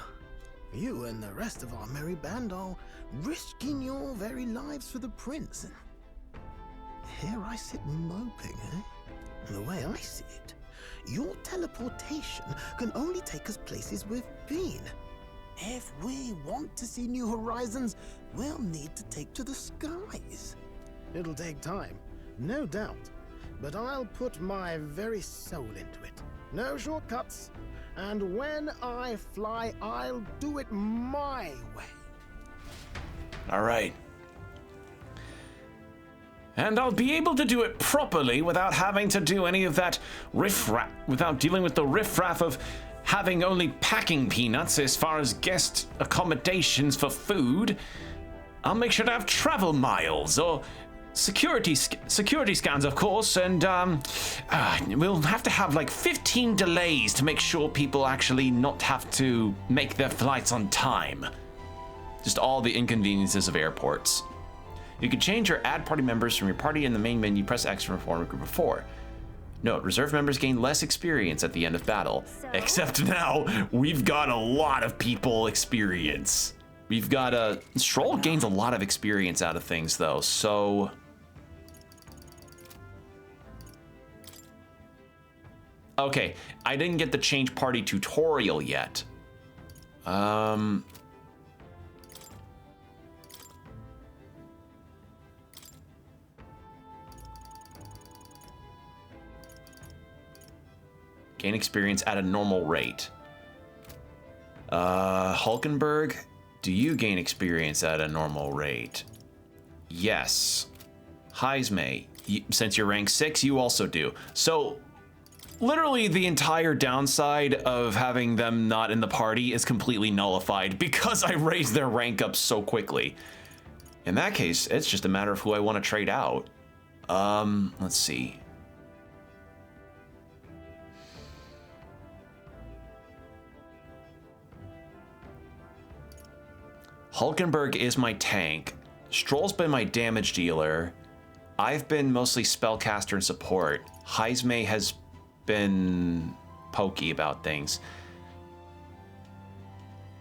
You and the rest of our merry band are risking your very lives for the prince. And here I sit moping, The way I see it, your teleportation can only take us places we've been. If we want to see new horizons, we'll need to take to the skies. It'll take time, no doubt, but I'll put my very soul into it. No shortcuts, and when I fly, I'll do it my way. All right. And I'll be able to do it properly without having to do any of that riffraff, without dealing with the riffraff of having only packing peanuts as far as guest accommodations for food. I'll make sure to have travel miles or security scans, of course, and we'll have to have like 15 delays to make sure people actually not have to make their flights on time. Just all the inconveniences of airports. You can change or add party members from your party in the main menu. Press X to form a group of 4. Note, reserve members gain less experience at the end of battle. Except now, we've got a lot of people experience. We've got Stroll gains a lot of experience out of things, though, so... Okay, I didn't get the change party tutorial yet. Gain experience at a normal rate. Hulkenberg, do you gain experience at a normal rate? Yes. Heismay, since you're rank 6, you also do. So, literally the entire downside of having them not in the party is completely nullified because I raised their rank up so quickly. In that case, it's just a matter of who I want to trade out. Let's see. Hulkenberg is my tank. Stroll's been my damage dealer. I've been mostly spellcaster and support. Heisme has been pokey about things.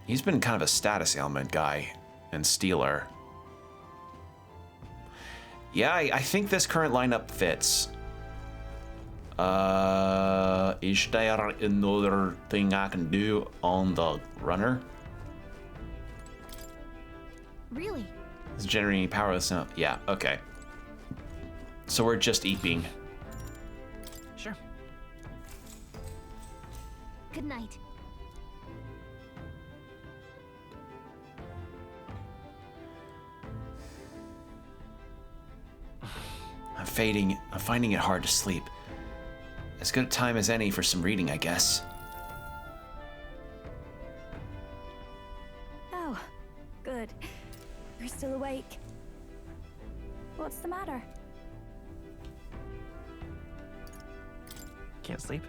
He's been kind of a status ailment guy and stealer. Yeah, I think this current lineup fits. Is there another thing I can do on the runner? Really? Is generating power with no? Yeah, okay. So we're just eeping. Sure. Good night. I'm finding it hard to sleep. As good a time as any for some reading, I guess. Oh, good. You're still awake. What's the matter? Can't sleep?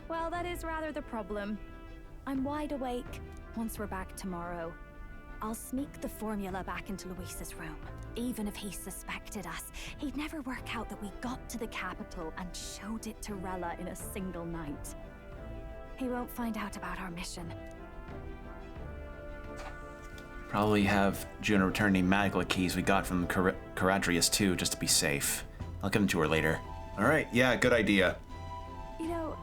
Well, that is rather the problem. I'm wide awake. Once we're back tomorrow, I'll sneak the formula back into Luis's room. Even if he suspected us, he'd never work out that we got to the capital and showed it to Rella in a single night. He won't find out about our mission. Probably have Juno return the magical keys we got from Caradrius too, just to be safe. I'll give them to her later. All right, yeah, good idea. You know,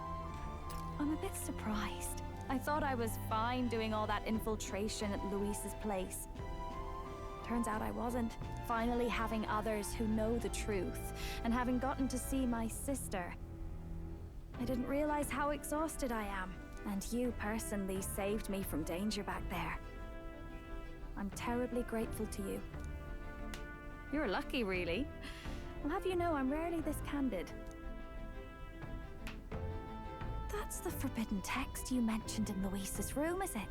I'm a bit surprised. I thought I was fine doing all that infiltration at Luis's place. Turns out I wasn't. Finally having others who know the truth, and having gotten to see my sister. I didn't realize how exhausted I am, and you personally saved me from danger back there. I'm terribly grateful to you. You're lucky, really. I'll have you know I'm rarely this candid. That's the forbidden text you mentioned in Luis's room, is it?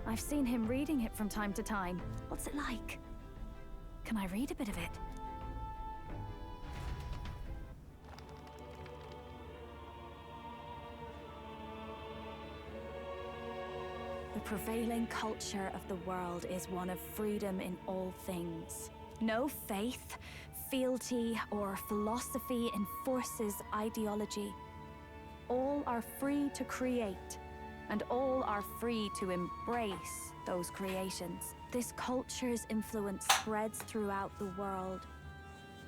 I've seen him reading it from time to time. What's it like? Can I read a bit of it? The prevailing culture of the world is one of freedom in all things. No faith, fealty, or philosophy enforces ideology. All are free to create, and all are free to embrace those creations. This culture's influence spreads throughout the world.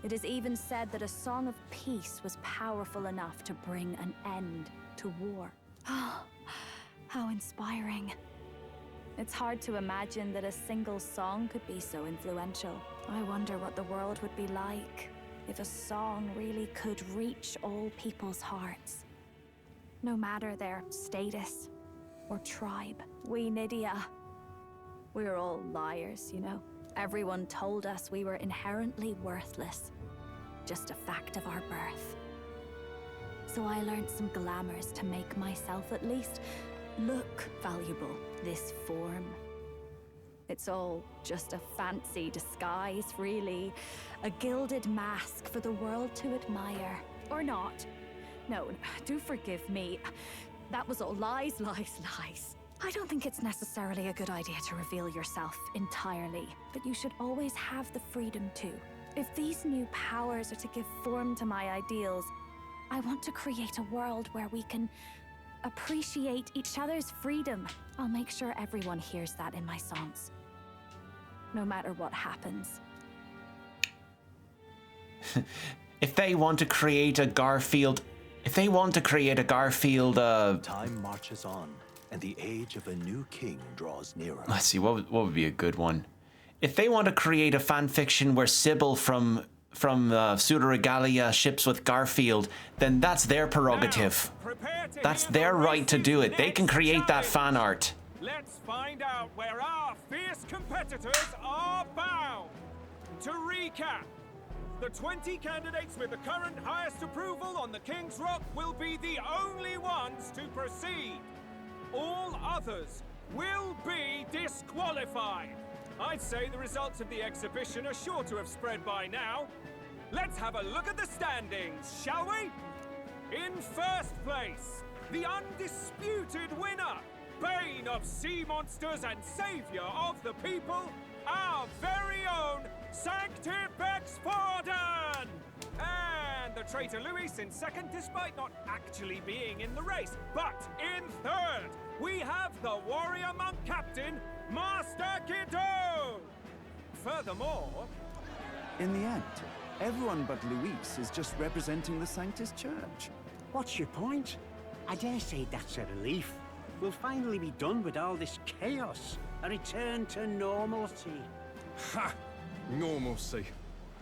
It is even said that a song of peace was powerful enough to bring an end to war. Oh, how inspiring. It's hard to imagine that a single song could be so influential. I wonder what the world would be like if a song really could reach all people's hearts. No matter their status or tribe. We Nydia, we're all liars, you know. Everyone told us we were inherently worthless. Just a fact of our birth. So I learned some glamours to make myself at least look valuable. This form. It's all just a fancy disguise, really. A gilded mask for the world to admire. Or not. No, do forgive me. That was all lies, lies, lies. I don't think it's necessarily a good idea to reveal yourself entirely, but you should always have the freedom to. If these new powers are to give form to my ideals, I want to create a world where we can appreciate each other's freedom. I'll make sure everyone hears that in my songs. No matter what happens. If they want to create a Garfield... Time marches on, and the age of a new king draws nearer. Let's see, what would be a good one? If they want to create a fan fiction where Sybil from Pseudo-Regalia ships with Garfield, then that's their prerogative. That's their right to do it. They can create that fan art. Let's find out where our fierce competitors are bound. To recap, the 20 candidates with the current highest approval on the King's Rock will be the only ones to proceed. All others will be disqualified. I'd say the results of the exhibition are sure to have spread by now. Let's have a look at the standings, shall we? In first place, the undisputed winner, Bane of sea monsters and savior of the people, our very own Sanctifex Forden! And the traitor Luis in second, despite not actually being in the race. But in third, we have the warrior monk captain, Master Kiddo! Furthermore... In the end, everyone but Luis is just representing the Sanctus Church. What's your point? I dare say that's a relief. We'll finally be done with all this chaos. A return to normalcy. Ha! Normalcy.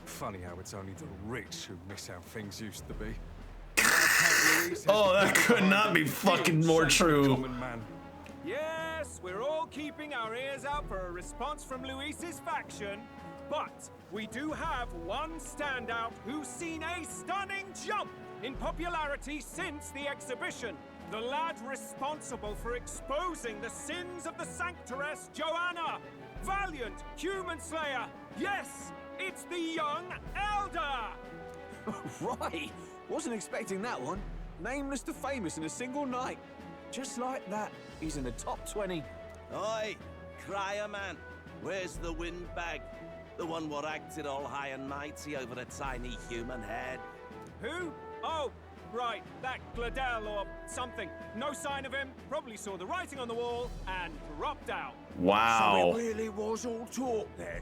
Funny how it's only the rich who miss how things used to be. Oh, that could not be fucking more true. Yes, we're all keeping our ears out for a response from Luis's faction, but we do have one standout who's seen a stunning jump in popularity since the exhibition. The lad responsible for exposing the sins of the Sanctoress Joanna. Valiant human slayer. Yes, it's the young Elder. Right. Wasn't expecting that one. Nameless to famous in a single night. Just like that, he's in the top 20. Oi, crier man. Where's the windbag? The one what acted all high and mighty over a tiny human head. Who? Oh, right, that Gladel or something. No sign of him, probably saw the writing on the wall and dropped out. Wow. So it really was all talk then?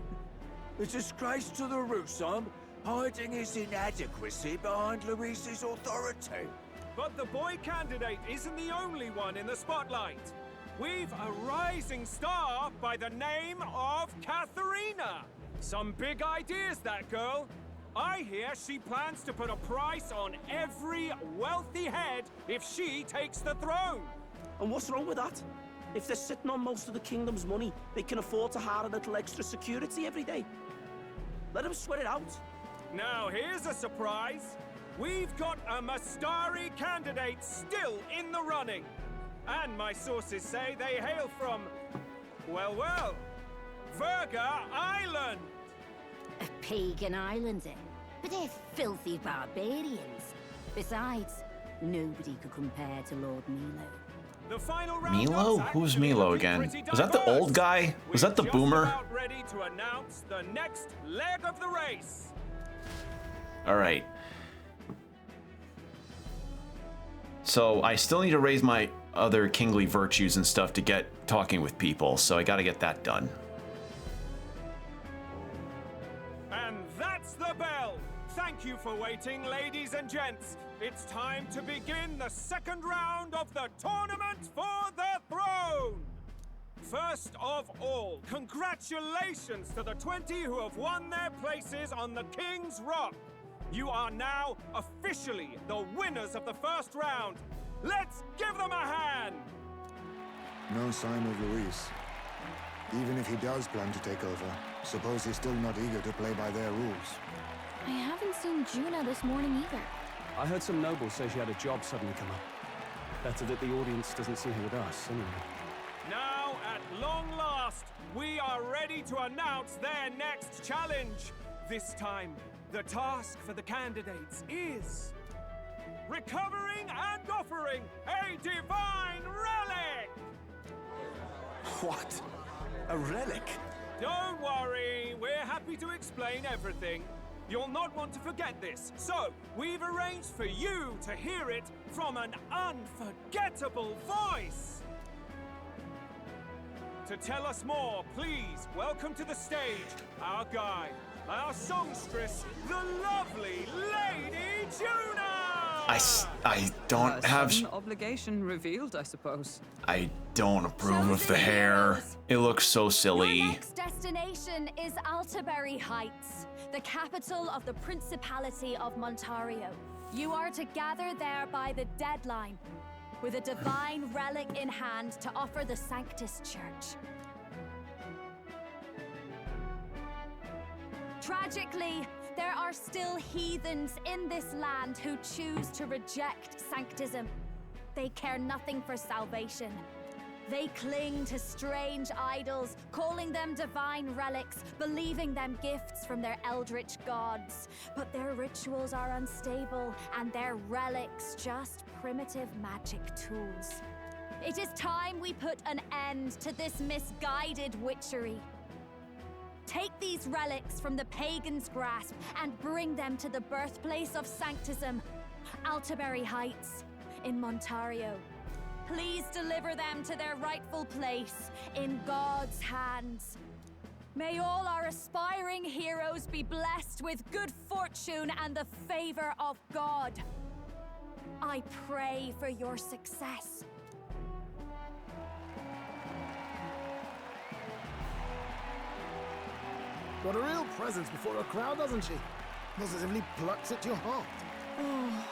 A disgrace to the Rusum, hiding his inadequacy behind Luis's authority. But the boy candidate isn't the only one in the spotlight. We've a rising star by the name of Katharina. Some big ideas, that girl. I hear she plans to put a price on every wealthy head if she takes the throne. And what's wrong with that? If they're sitting on most of the kingdom's money, they can afford to hire a little extra security every day. Let them sweat it out. Now here's a surprise. We've got a Mastari candidate still in the running. And my sources say they hail from, well, Verga Island. A pagan island, eh? But they're filthy barbarians. Besides, nobody could compare to Lord Milo. The final round Milo? Who's Milo again? Was that the old guy? Was that the boomer? About ready to announce the next leg of the race. All right. So I still need to raise my other kingly virtues and stuff to get talking with people, so I gotta get that done. And that's the bell. Thank you for waiting, ladies and gents. It's time to begin the second round of the tournament for the throne. First of all, congratulations to the 20 who have won their places on the King's Rock. You are now officially the winners of the first round. Let's give them a hand. No sign of Luis. Even if he does plan to take over, suppose he's still not eager to play by their rules. I haven't seen Juna this morning either. I heard some nobles say she had a job suddenly come up. Better that the audience doesn't see her with us, anyway. Now, at long last, we are ready to announce their next challenge. This time, the task for the candidates is recovering and offering a divine relic! What? A relic? Don't worry, we're happy to explain everything. You'll not want to forget this, so we've arranged for you to hear it from an unforgettable voice. To tell us more, please welcome to the stage our guide, our songstress, the lovely Lady Juna! I don't have... Sudden obligation revealed, I suppose. I don't approve of the hair. It looks so silly. Next destination is Altaberry Heights, the capital of the Principality of Montario. You are to gather there by the deadline, with a divine relic in hand to offer the Sanctus Church. Tragically, there are still heathens in this land who choose to reject sanctism. They care nothing for salvation. They cling to strange idols, calling them divine relics, believing them gifts from their eldritch gods. But their rituals are unstable, and their relics just primitive magic tools. It is time we put an end to this misguided witchery. Take these relics from the pagan's grasp and bring them to the birthplace of Sanctism, Altaberry Heights, in Montario. Please deliver them to their rightful place in God's hands. May all our aspiring heroes be blessed with good fortune and the favor of God. I pray for your success. Got a real presence before a crowd, doesn't she? Positively plucks at your heart. Oh.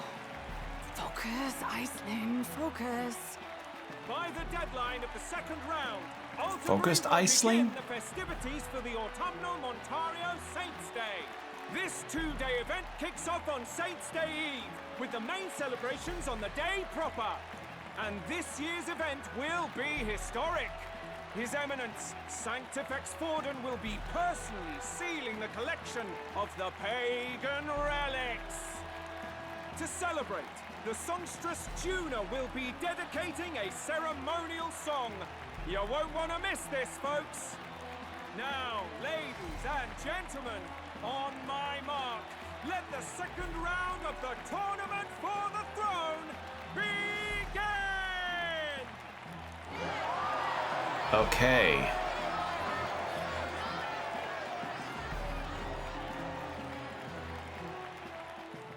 Focus, Iceland, focus. By the deadline of the second round, Focused Iceland? the festivities for the Autumnal Montario Saints' Day. This two-day event kicks off on Saints' Day Eve, with the main celebrations on the day proper. And this year's event will be historic. His Eminence, Sanctifex Forden, will be personally sealing the collection of the pagan relics. To celebrate, the songstress Juno will be dedicating a ceremonial song. You won't want to miss this, folks. Now, ladies and gentlemen, on my mark, let the second round of the Tournament for the Throne begin! Okay.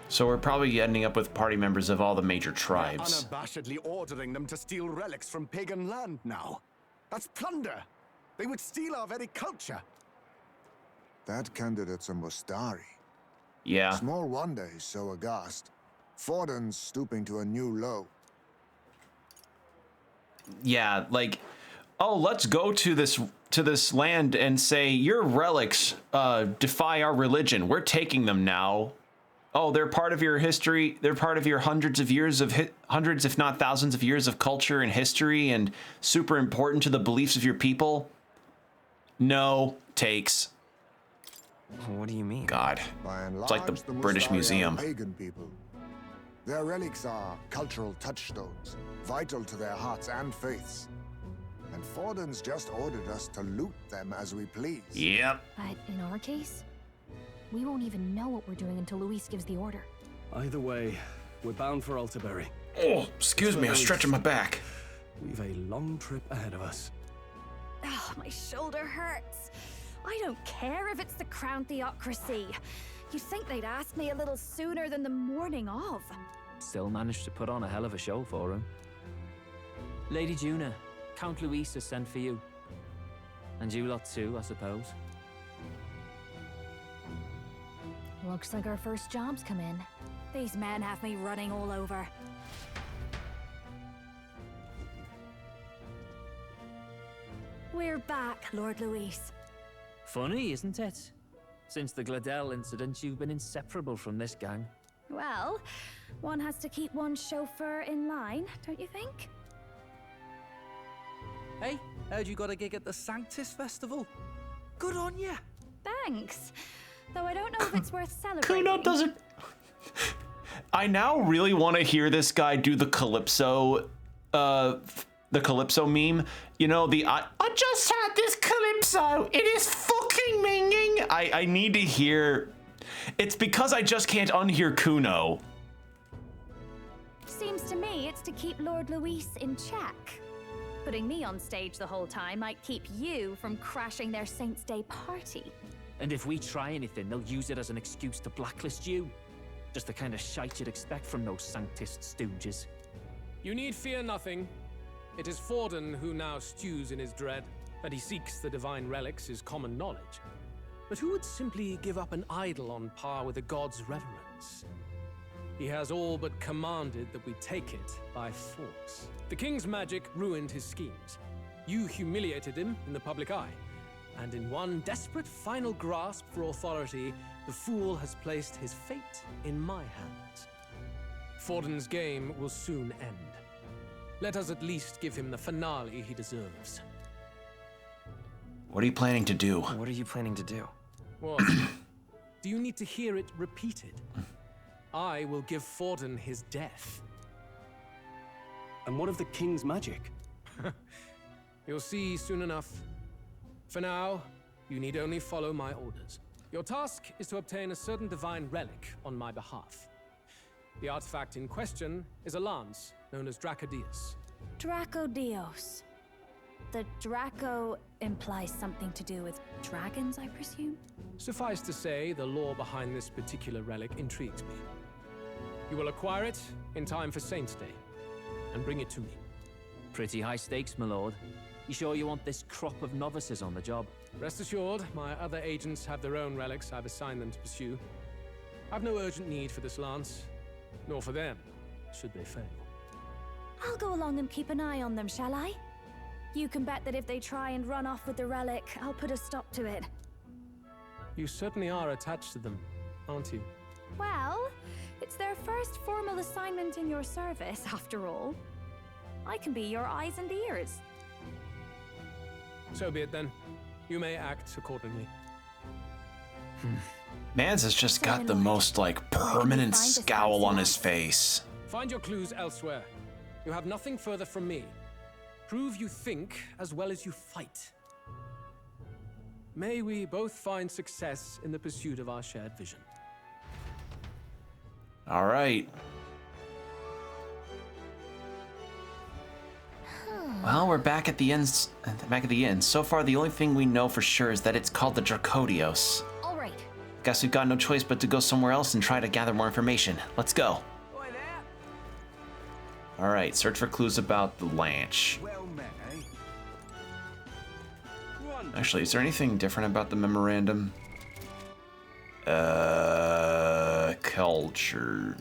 So we're probably ending up with party members of all the major tribes. Unabashedly ordering them to steal relics from pagan land now. That's plunder. They would steal our very culture. That candidate's a Mustari. Yeah. Small wonder he's so aghast. Forden's stooping to a new low. Yeah, like, oh, let's go to this land and say your relics defy our religion. We're taking them now. Oh, they're part of your history. They're part of your hundreds of years of hundreds, if not thousands of years of culture and history, and super important to the beliefs of your people. No takes. What do you mean? God, By and it's like large, the British Mustari are Museum. Pagan people. Their relics are cultural touchstones, vital to their hearts and faiths. And Forden's just ordered us to loot them as we please. Yep. But in our case, we won't even know what we're doing until Luis gives the order. Either way, we're bound for Altaberry. Oh, excuse me, I'm stretching my back. We've a long trip ahead of us. Oh, my shoulder hurts. I don't care if it's the Crown Theocracy. You'd think they'd ask me a little sooner than the morning of. Still managed to put on a hell of a show for him. Lady Juna, Count Luis has sent for you. And you lot too, I suppose. Looks like our first job's come in. These men have me running all over. We're back, Lord Luis. Funny, isn't it? Since the Gladel incident, you've been inseparable from this gang. Well, one has to keep one's chauffeur in line, don't you think? Hey, heard you got a gig at the Sanctis Festival? Good on ya. Thanks. Though I don't know if it's worth celebrating. Kuno doesn't. I now really want to hear this guy do the Calypso meme. You know, I just had this Calypso. It is fucking minging. I need to hear. It's because I just can't unhear Kuno. Seems to me it's to keep Lord Luis in check. Putting me on stage the whole time might keep you from crashing their Saints' Day party. And if we try anything, they'll use it as an excuse to blacklist you. Just the kind of shite you'd expect from those Sanctist stooges. You need fear nothing. It is Forden who now stews in his dread. That he seeks the divine relics is common knowledge. But who would simply give up an idol on par with a god's reverence? He has all but commanded that we take it by force. The king's magic ruined his schemes. You humiliated him in the public eye. And in one desperate final grasp for authority, the fool has placed his fate in my hands. Forden's game will soon end. Let us at least give him the finale he deserves. What are you planning to do? What are you planning to do? What? Do you need to hear it repeated? I will give Forden his death. And what of the king's magic? You'll see soon enough. For now, You need only follow my orders. Your task is to obtain a certain divine relic on my behalf. The artifact in question is a lance known as Dracodius. Dracodios. The Draco implies something to do with dragons, I presume? Suffice to say, the lore behind this particular relic intrigues me. You will acquire it in time for Saint's Day, and bring it to me. Pretty high stakes, my lord. You sure you want this crop of novices on the job? Rest assured, my other agents have their own relics I've assigned them to pursue. I've no urgent need for this lance, nor for them, should they fail. I'll go along and keep an eye on them, shall I? You can bet that if they try and run off with the relic, I'll put a stop to it. You certainly are attached to them, aren't you? Well, it's their first formal assignment in your service, after all. I can be your eyes and ears. So be it then. You may act accordingly. Mans has just got the most, like, permanent scowl on his face. Find your clues elsewhere. You have nothing further from me. Prove you think as well as you fight. May we both find success in the pursuit of our shared vision. All right. Well, we're back at the end. So far, the only thing we know for sure is that it's called the Dracodios. All right. Guess we've got no choice but to go somewhere else and try to gather more information. Let's go. All right, search for clues about the Lanch. Actually, is there anything different about the memorandum? Culture.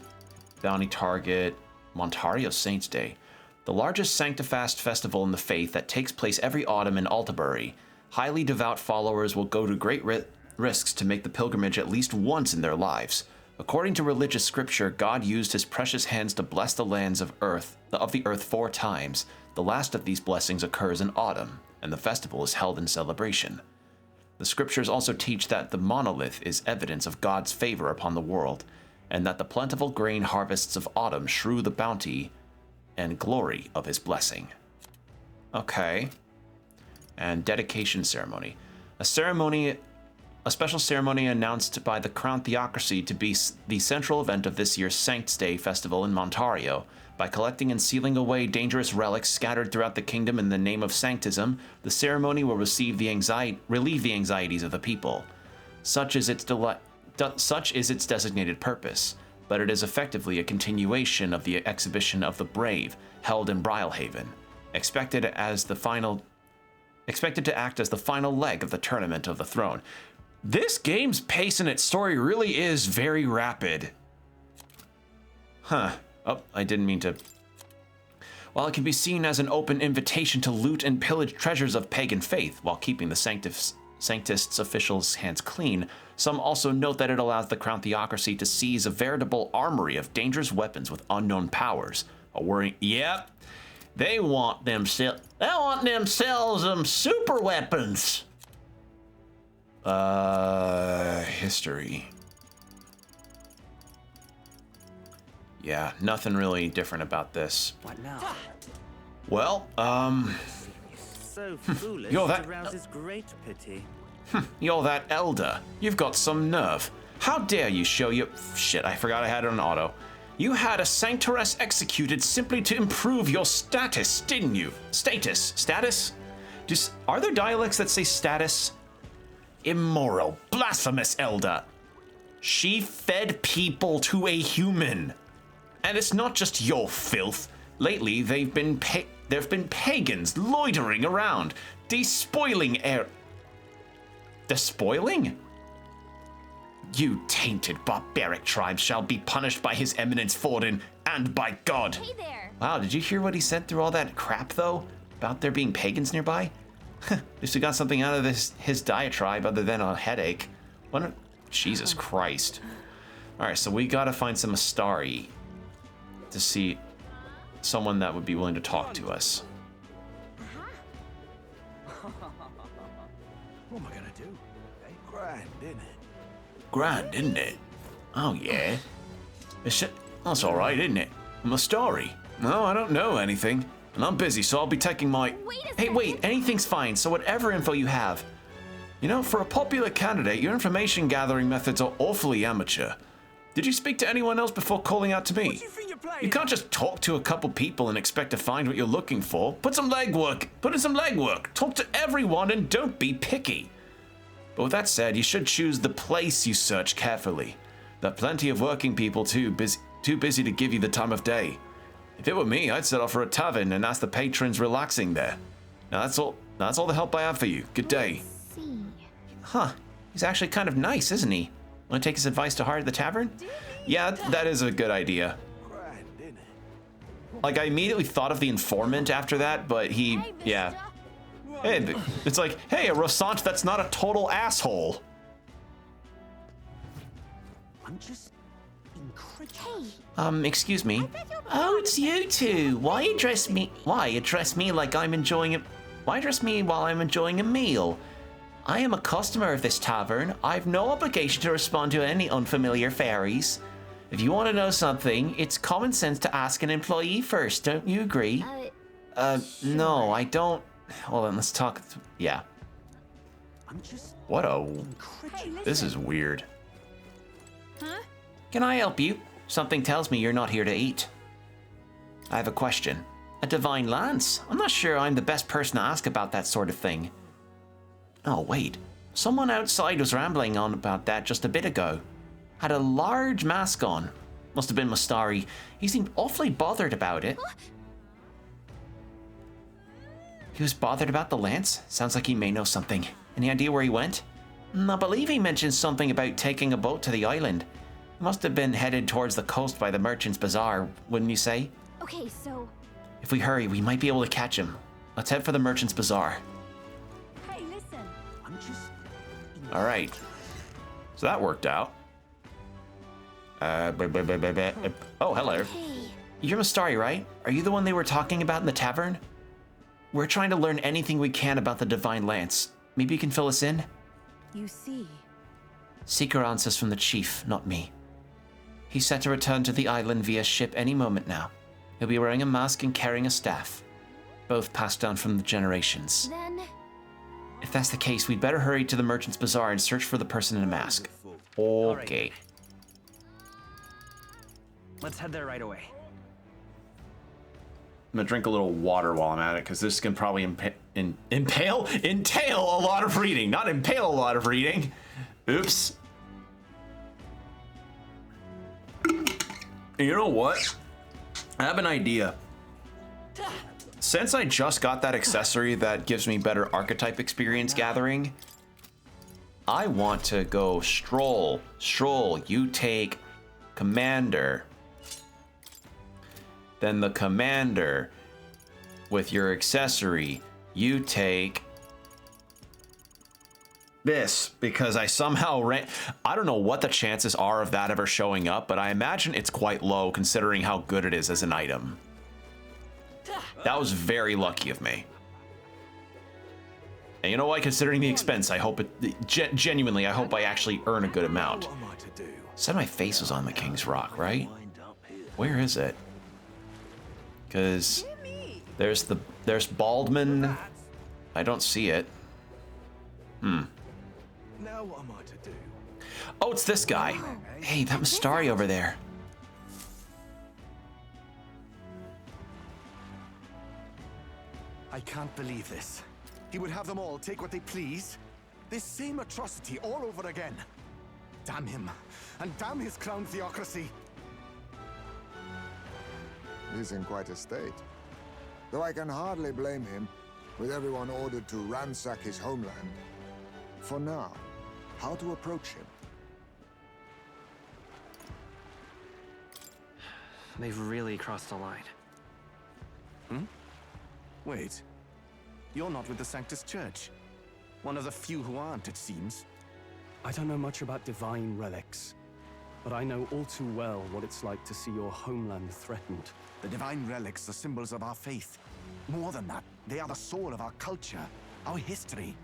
Bounty target. Montario Saints Day. The largest Sanctifast festival in the faith that takes place every autumn in Altabury. Highly devout followers will go to great risks to make the pilgrimage at least once in their lives. According to religious scripture, God used his precious hands to bless the lands of the earth 4 times. The last of these blessings occurs in autumn, and the festival is held in celebration. The scriptures also teach that the monolith is evidence of God's favor upon the world, and that the plentiful grain harvests of autumn shew the bounty and glory of his blessing. Okay. And dedication ceremony. A special ceremony announced by the Crown Theocracy to be the central event of this year's Saints' Day festival in Montario. By collecting and sealing away dangerous relics scattered throughout the kingdom in the name of sanctism, the ceremony will relieve the anxieties of the people. Such is its designated purpose, but it is effectively a continuation of the exhibition of the brave held in Brilehaven, expected to act as the final leg of the Tournament of the Throne. This game's pace in its story really is very rapid. Huh. Oh, I didn't mean to. While it can be seen as an open invitation to loot and pillage treasures of pagan faith while keeping the Sanctists' officials' hands clean, some also note that it allows the Crown Theocracy to seize a veritable armory of dangerous weapons with unknown powers. A worrying. Yep. They want themselves some super weapons. History. Yeah, nothing really different about this. What now? Well, So foolish You're that- to rouse his great pity. You're that elder. You've got some nerve. How dare you show your... Shit, I forgot I had it on auto. You had a Sanctoress executed simply to improve your status, didn't you? Status? Are there dialects that say status? Immoral, blasphemous elder. She fed people to a human. And it's not just your filth. Lately, there've been pagans loitering around, despoiling air. Despoiling? You tainted barbaric tribes shall be punished by His Eminence Forden and by God. Hey there. Wow, did you hear what he said through all that crap, though? About there being pagans nearby? At least we got something out of his diatribe other than a headache. Jesus Christ. Alright, so we gotta find some Astari to see someone that would be willing to talk to us. What am I gonna do? Hey, grand, isn't it? Grand, isn't it? Oh, yeah. That's alright, isn't it? I'm Astari. No, I don't know anything. And I'm busy, so I'll be taking my... Hey, wait, anything's fine, so whatever info you have. You know, for a popular candidate, your information gathering methods are awfully amateur. Did you speak to anyone else before calling out to me? You can't just talk to a couple people and expect to find what you're looking for. Put in some legwork. Talk to everyone and don't be picky. But with that said, you should choose the place you search carefully. There are plenty of working people too busy to give you the time of day. If it were me, I'd set off for a tavern and ask the patrons relaxing there. Now that's all the help I have for you. Good day. Huh. He's actually kind of nice, isn't he? Want to take his advice to heart at the tavern? Yeah, that is a good idea. Like, I immediately thought of the informant after that, but yeah. Hey, it's like, hey, a Rossant that's not a total asshole. I'm just incredulous. Excuse me. Oh, it's you two. Why address me like I'm enjoying it? Why address me while I'm enjoying a meal? I am a customer of this tavern. I've no obligation to respond to any unfamiliar fairies. If you want to know something, it's common sense to ask an employee first, don't you agree? No, I don't. Well, then let's talk. Yeah. This is weird. Huh? Can I help you? Something tells me you're not here to eat. I have a question. A divine lance? I'm not sure I'm the best person to ask about that sort of thing. Oh, wait. Someone outside was rambling on about that just a bit ago. Had a large mask on. Must have been Mustari. He seemed awfully bothered about it. He was bothered about the lance? Sounds like he may know something. Any idea where he went? I believe he mentioned something about taking a boat to the island. He must have been headed towards the coast by the Merchant's Bazaar, wouldn't you say? Okay, so... If we hurry, we might be able to catch him. Let's head for the Merchant's Bazaar. Hey, listen. I'm just... Alright. So that worked out. Oh, hello. You're Mustari, right? Are you the one they were talking about in the tavern? We're trying to learn anything we can about the Divine Lance. Maybe you can fill us in? You see. Seek our answers from the chief, not me. He's set to return to the island via ship any moment now. He'll be wearing a mask and carrying a staff. Both passed down from the generations. Then... If that's the case, we'd better hurry to the Merchant's Bazaar and search for the person in a mask. Okay. Let's head there right away. I'm gonna drink a little water while I'm at it, because this can probably entail a lot of reading. Not impale a lot of reading. Oops. You know what? I have an idea. Since I just got that accessory that gives me better archetype experience gathering, I want to go stroll. You take commander. Then the commander with your accessory, you take this, because I somehow I don't know what the chances are of that ever showing up, but I imagine it's quite low considering how good it is as an item. That was very lucky of me. And you know what? Considering the expense, I hope genuinely, I hope I actually earn a good amount. Said my face was on the King's Rock, right? Where is it? Because there's Baldman. I don't see it. Now what am I to do? Oh, it's this guy. Hey, that Mustari over there. I can't believe this. He would have them all take what they please. This same atrocity all over again. Damn him, and damn his crown theocracy. He's in quite a state. Though I can hardly blame him, with everyone ordered to ransack his homeland. For now, how to approach him? They've really crossed the line. Wait. You're not with the Sanctus Church. One of the few who aren't, it seems. I don't know much about divine relics, but I know all too well what it's like to see your homeland threatened. The divine relics are symbols of our faith. More than that, they are the soul of our culture, our history.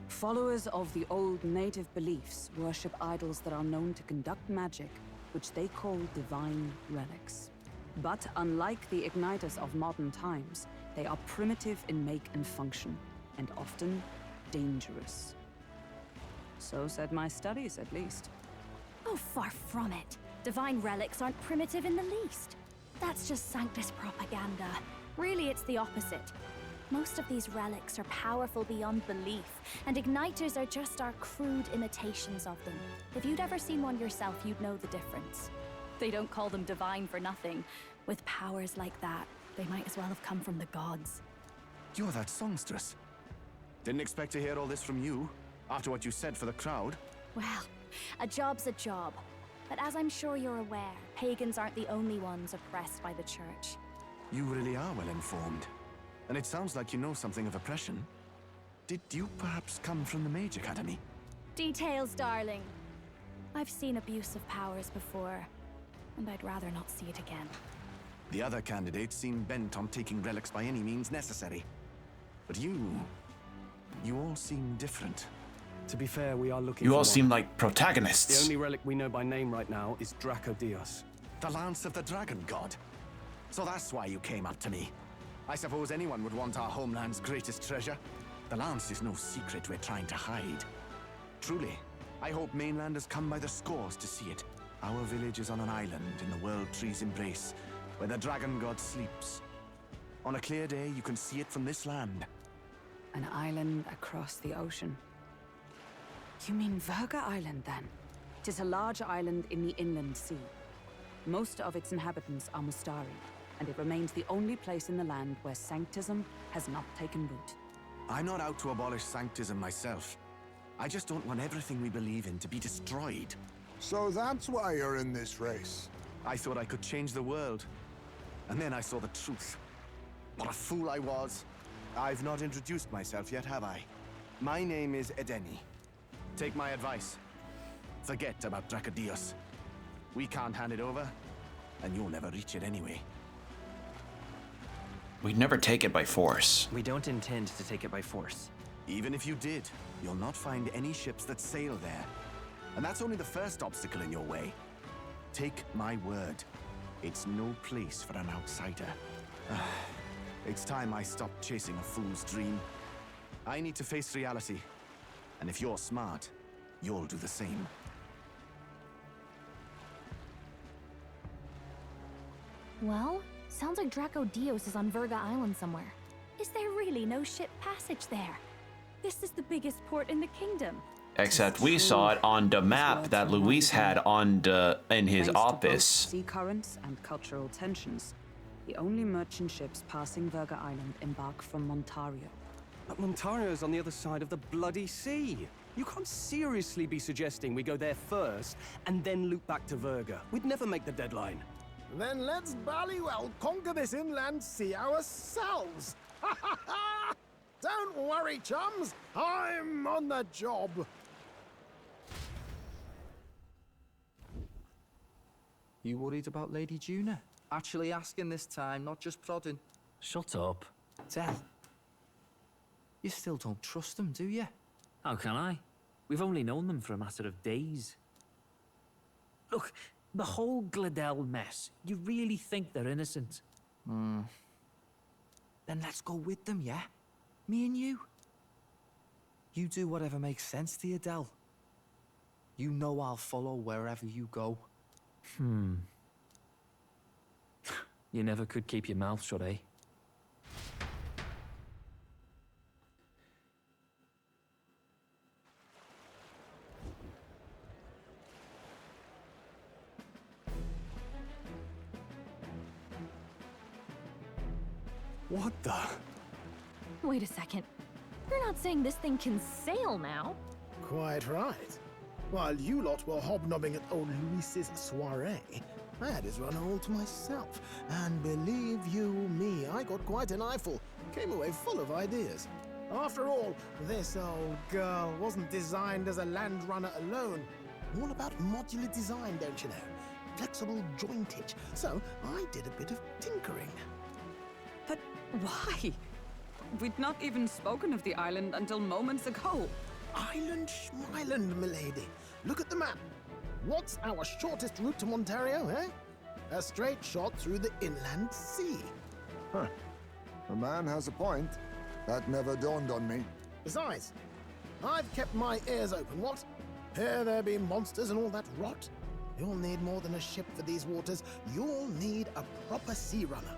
Followers of the old native beliefs worship idols that are known to conduct magic, which they call divine relics. But unlike the igniters of modern times, they are primitive in make and function, and often dangerous. So said my studies, at least. Oh, far from it. Divine relics aren't primitive in the least. That's just Sanctus propaganda. Really, it's the opposite. Most of these relics are powerful beyond belief, and igniters are just our crude imitations of them. If you'd ever seen one yourself, you'd know the difference. They don't call them divine for nothing. With powers like that, they might as well have come from the gods. You're that songstress. Didn't expect to hear all this from you, after what you said for the crowd. Well, a job's a job. But as I'm sure you're aware, pagans aren't the only ones oppressed by the church. You really are well informed. And it sounds like you know something of oppression. Did you perhaps come from the Mage Academy? Details, darling. I've seen abuse of powers before, and I'd rather not see it again. The other candidates seem bent on taking relics by any means necessary. But you all seem different. To be fair, we are looking You for all one. seem like protagonists. The only relic we know by name right now is Dracodios. The Lance of the Dragon God. So that's why you came up to me. I suppose anyone would want our homeland's greatest treasure. The Lance is no secret we're trying to hide. Truly, I hope mainlanders come by the scores to see it. Our village is on an island in the World Tree's embrace, where the Dragon God sleeps. On a clear day, you can see it from this land. An island across the ocean. You mean Verga Island, then? Tis a large island in the inland sea. Most of its inhabitants are Mustari, and it remains the only place in the land where Sanctism has not taken root. I'm not out to abolish Sanctism myself. I just don't want everything we believe in to be destroyed. So that's why you're in this race. I thought I could change the world. And then I saw the truth. What a fool I was. I've not introduced myself yet, have I? My name is Edeni. Take my advice. Forget about Dracodios. We can't hand it over, and you'll never reach it anyway. We'd never take it by force. We don't intend to take it by force. Even if you did, you'll not find any ships that sail there. And that's only the first obstacle in your way. Take my word. It's no place for an outsider. It's time I stopped chasing a fool's dream. I need to face reality. And if you're smart, you'll do the same. Well, sounds like Dracodios is on Verga Island somewhere. Is there really no ship passage there? This is the biggest port in the kingdom. Except we saw it on the map that Luis had on in his Thanks to both office. sea currents and cultural tensions, the only merchant ships passing Verga Island embark from Montario. But Montario's on the other side of the bloody sea. You can't seriously be suggesting we go there first and then loop back to Verga. We'd never make the deadline. Then let's ballywell conquer this inland sea ourselves. Ha ha ha! Don't worry, chums. I'm on the job. You worried about Lady Juna? Actually asking this time, not just prodding. Shut up. Tell. You still don't trust them, do you? How can I? We've only known them for a matter of days. Look, the whole Gladel mess, you really think they're innocent? Then let's go with them, yeah? Me and you. You do whatever makes sense to you, Del. You know I'll follow wherever you go. You never could keep your mouth shut, eh? What the? Wait a second. You're not saying this thing can sail now? Quite right. While you lot were hobnobbing at old Luis's soiree, I had his run all to myself. And believe you me, I got quite an eyeful. Came away full of ideas. After all, this old girl wasn't designed as a land runner alone. All about modular design, don't you know? Flexible jointage. So I did a bit of tinkering. But why? We'd not even spoken of the island until moments ago. Island schmeiland, milady. Look at the map. What's our shortest route to Montario, eh? A straight shot through the inland sea. The man has a point. That never dawned on me. Besides, I've kept my ears open, what? Here there be monsters and all that rot? You'll need more than a ship for these waters. You'll need a proper sea runner.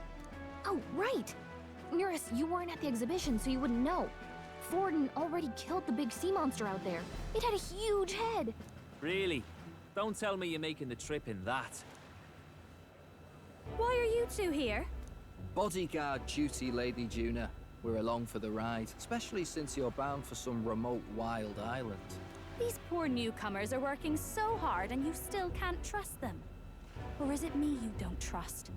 Oh, right! Nearest, you weren't at the exhibition, so you wouldn't know. Forden already killed the big sea monster out there. It had a huge head. Really? Don't tell me you're making the trip in that. Why are you two here? Bodyguard duty, Lady Juna. We're along for the ride, especially since you're bound for some remote wild island. These poor newcomers are working so hard and you still can't trust them. Or is it me you don't trust?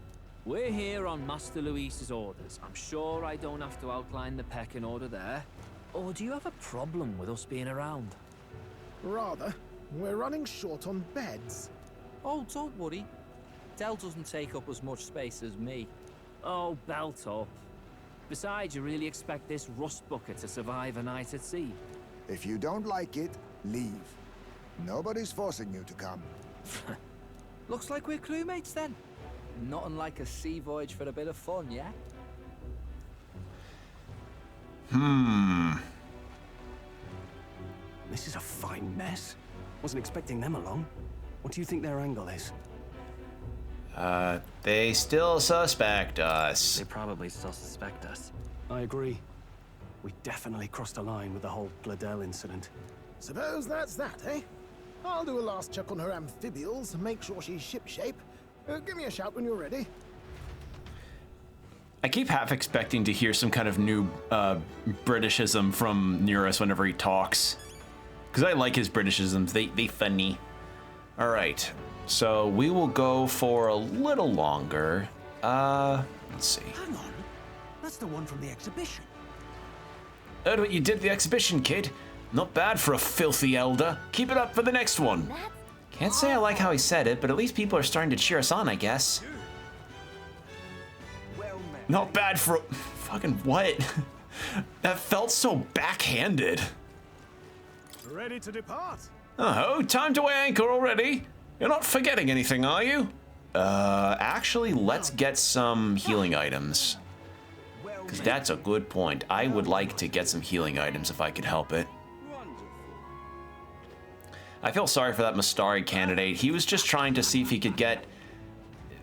We're here on Master Luis's orders. I'm sure I don't have to outline the pecking order there. Or do you have a problem with us being around? Rather. We're running short on beds. Oh, don't worry. Del doesn't take up as much space as me. Oh, belt up. Besides, you really expect this rust bucket to survive a night at sea? If you don't like it, leave. Nobody's forcing you to come. Looks like we're crewmates then. Not unlike a sea voyage for a bit of fun, yeah? This is a fine mess. Wasn't expecting them along. What do you think their angle is? They still suspect us. They probably still suspect us. I agree. We definitely crossed a line with the whole Gladel incident. Suppose that's that, eh? I'll do a last check on her amphibials, make sure she's shipshape. Give me a shout when you're ready. I keep half expecting to hear some kind of new Britishism from Neurus whenever he talks. Because I like his Britishisms, they funny. All right, so we will go for a little longer. Let's see. Hang on, that's the one from the exhibition. Heard what you did at the exhibition, kid. Not bad for a filthy elder. Keep it up for the next one. Can't say I like how he said it, but at least people are starting to cheer us on, I guess. Not bad for fucking what? That felt so backhanded. Ready to depart? Oh, time to weigh anchor already. You're not forgetting anything, are you? Actually, let's get some healing items. Because that's a good point. I would like to get some healing items if I could help it. I feel sorry for that Mastari candidate. He was just trying to see if he could get...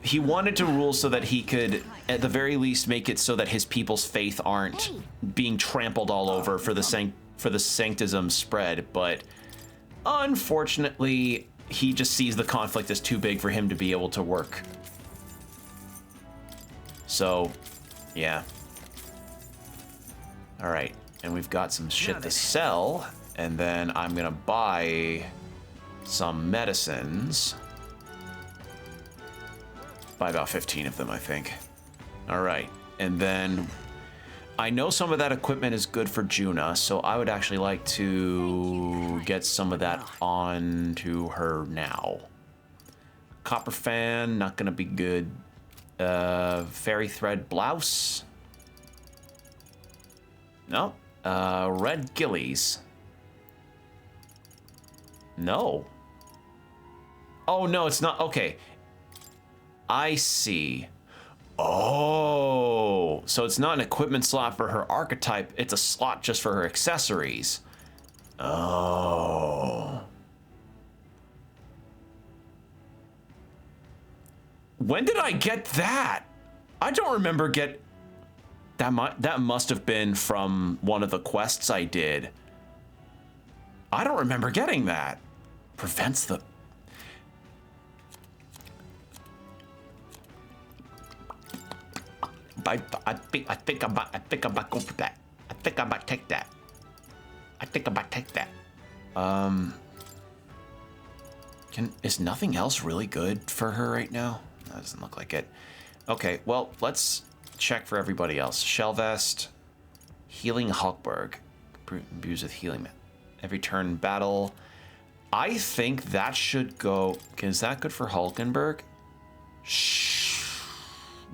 He wanted to rule so that he could, at the very least, make it so that his people's faith aren't being trampled all over for the sanctism spread, but unfortunately, he just sees the conflict as too big for him to be able to work. So, yeah. All right, and we've got some shit to sell, and then I'm gonna buy some medicines. Buy about 15 of them, I think. All right, and then I know some of that equipment is good for Juna, so I would actually like to get some of that onto her now. Copper fan, not gonna be good. Fairy thread blouse. No. Red gillies. No. Oh, no, it's not. Okay. I see. Oh, so it's not an equipment slot for her archetype. It's a slot just for her accessories. Oh. When did I get that? I don't remember that must have been from one of the quests I did. I don't remember getting that. Prevents the... I think I might go for that. I think I might take that. Is nothing else really good for her right now? That doesn't look like it. Okay, well, let's check for everybody else. Shell vest, healing Hulkberg, imbues with healing. Every turn battle. I think that should go. Is that good for Hulkenberg?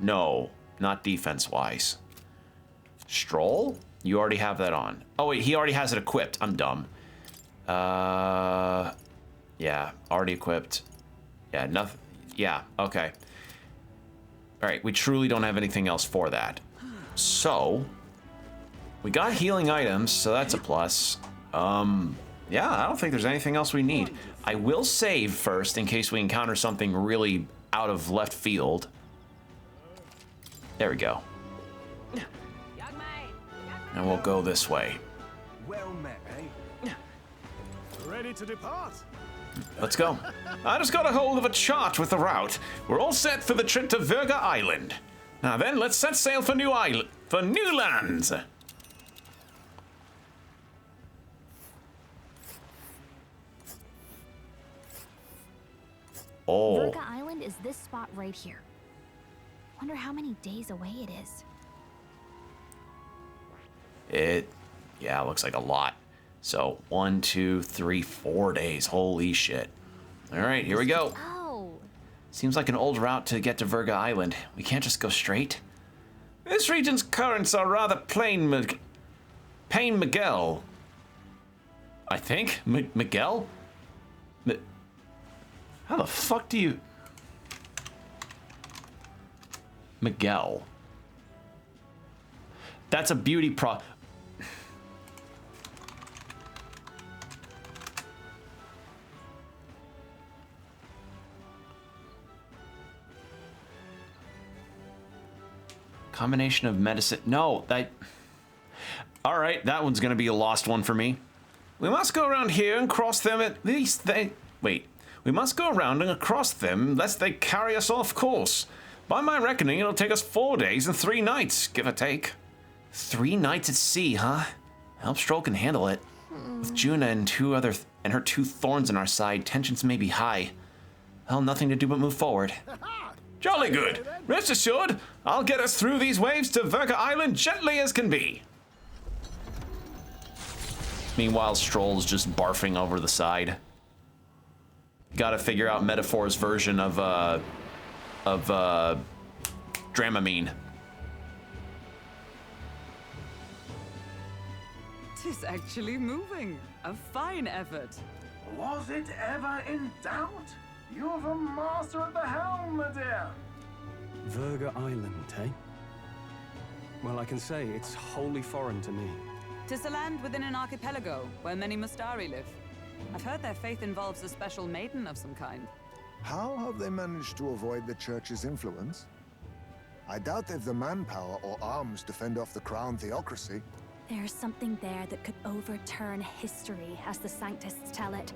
No. Not defense-wise. Stroll? You already have that on. Oh, wait, he already has it equipped. I'm dumb. Yeah, already equipped. Yeah, nothing. Yeah, okay. All right, we truly don't have anything else for that. So, we got healing items, so that's a plus. Yeah, I don't think there's anything else we need. I will save first in case we encounter something really out of left field. There we go. And we'll go this way. Well met, eh? Ready to depart? Let's go. I just got a hold of a chart with the route. We're all set for the trip to Verga Island. Now then, let's set sail for new lands. Oh. Verga Island is this spot right here. Wonder how many days away it is. Yeah, looks like a lot. So 1, 2, 3, 4 days. Holy shit. All right, here we go. Oh. Seems like an old route to get to Verga Island. We can't just go straight. This region's currents are rather plain Miguel. I think? Miguel? How the fuck do you... Miguel. That's a beauty pro... Combination of medicine... No, that... Alright, that one's gonna be a lost one for me. We must go around here and cross them at least they... Wait. We must go around and across them lest they carry us off course. By my reckoning, it'll take us 4 days and 3 nights, give or take. 3 nights at sea, huh? Helpstroll can handle it. With Juna and her 2 thorns on our side, tensions may be high. Well, nothing to do but move forward. Jolly good. Rest assured, I'll get us through these waves to Verga Island gently as can be. Meanwhile, Stroll's just barfing over the side. Gotta figure out Metaphor's version of Dramamine. Tis actually moving. A fine effort. Was it ever in doubt? You're the master at the helm, my dear. Verga Island, eh? Well, I can say it's wholly foreign to me. 'Tis a land within an archipelago where many Mustari live. I've heard their faith involves a special maiden of some kind. How have they managed to avoid the church's influence? I doubt they've the manpower or arms to fend off the crown theocracy. There's something there that could overturn history, as the Sanctists tell it.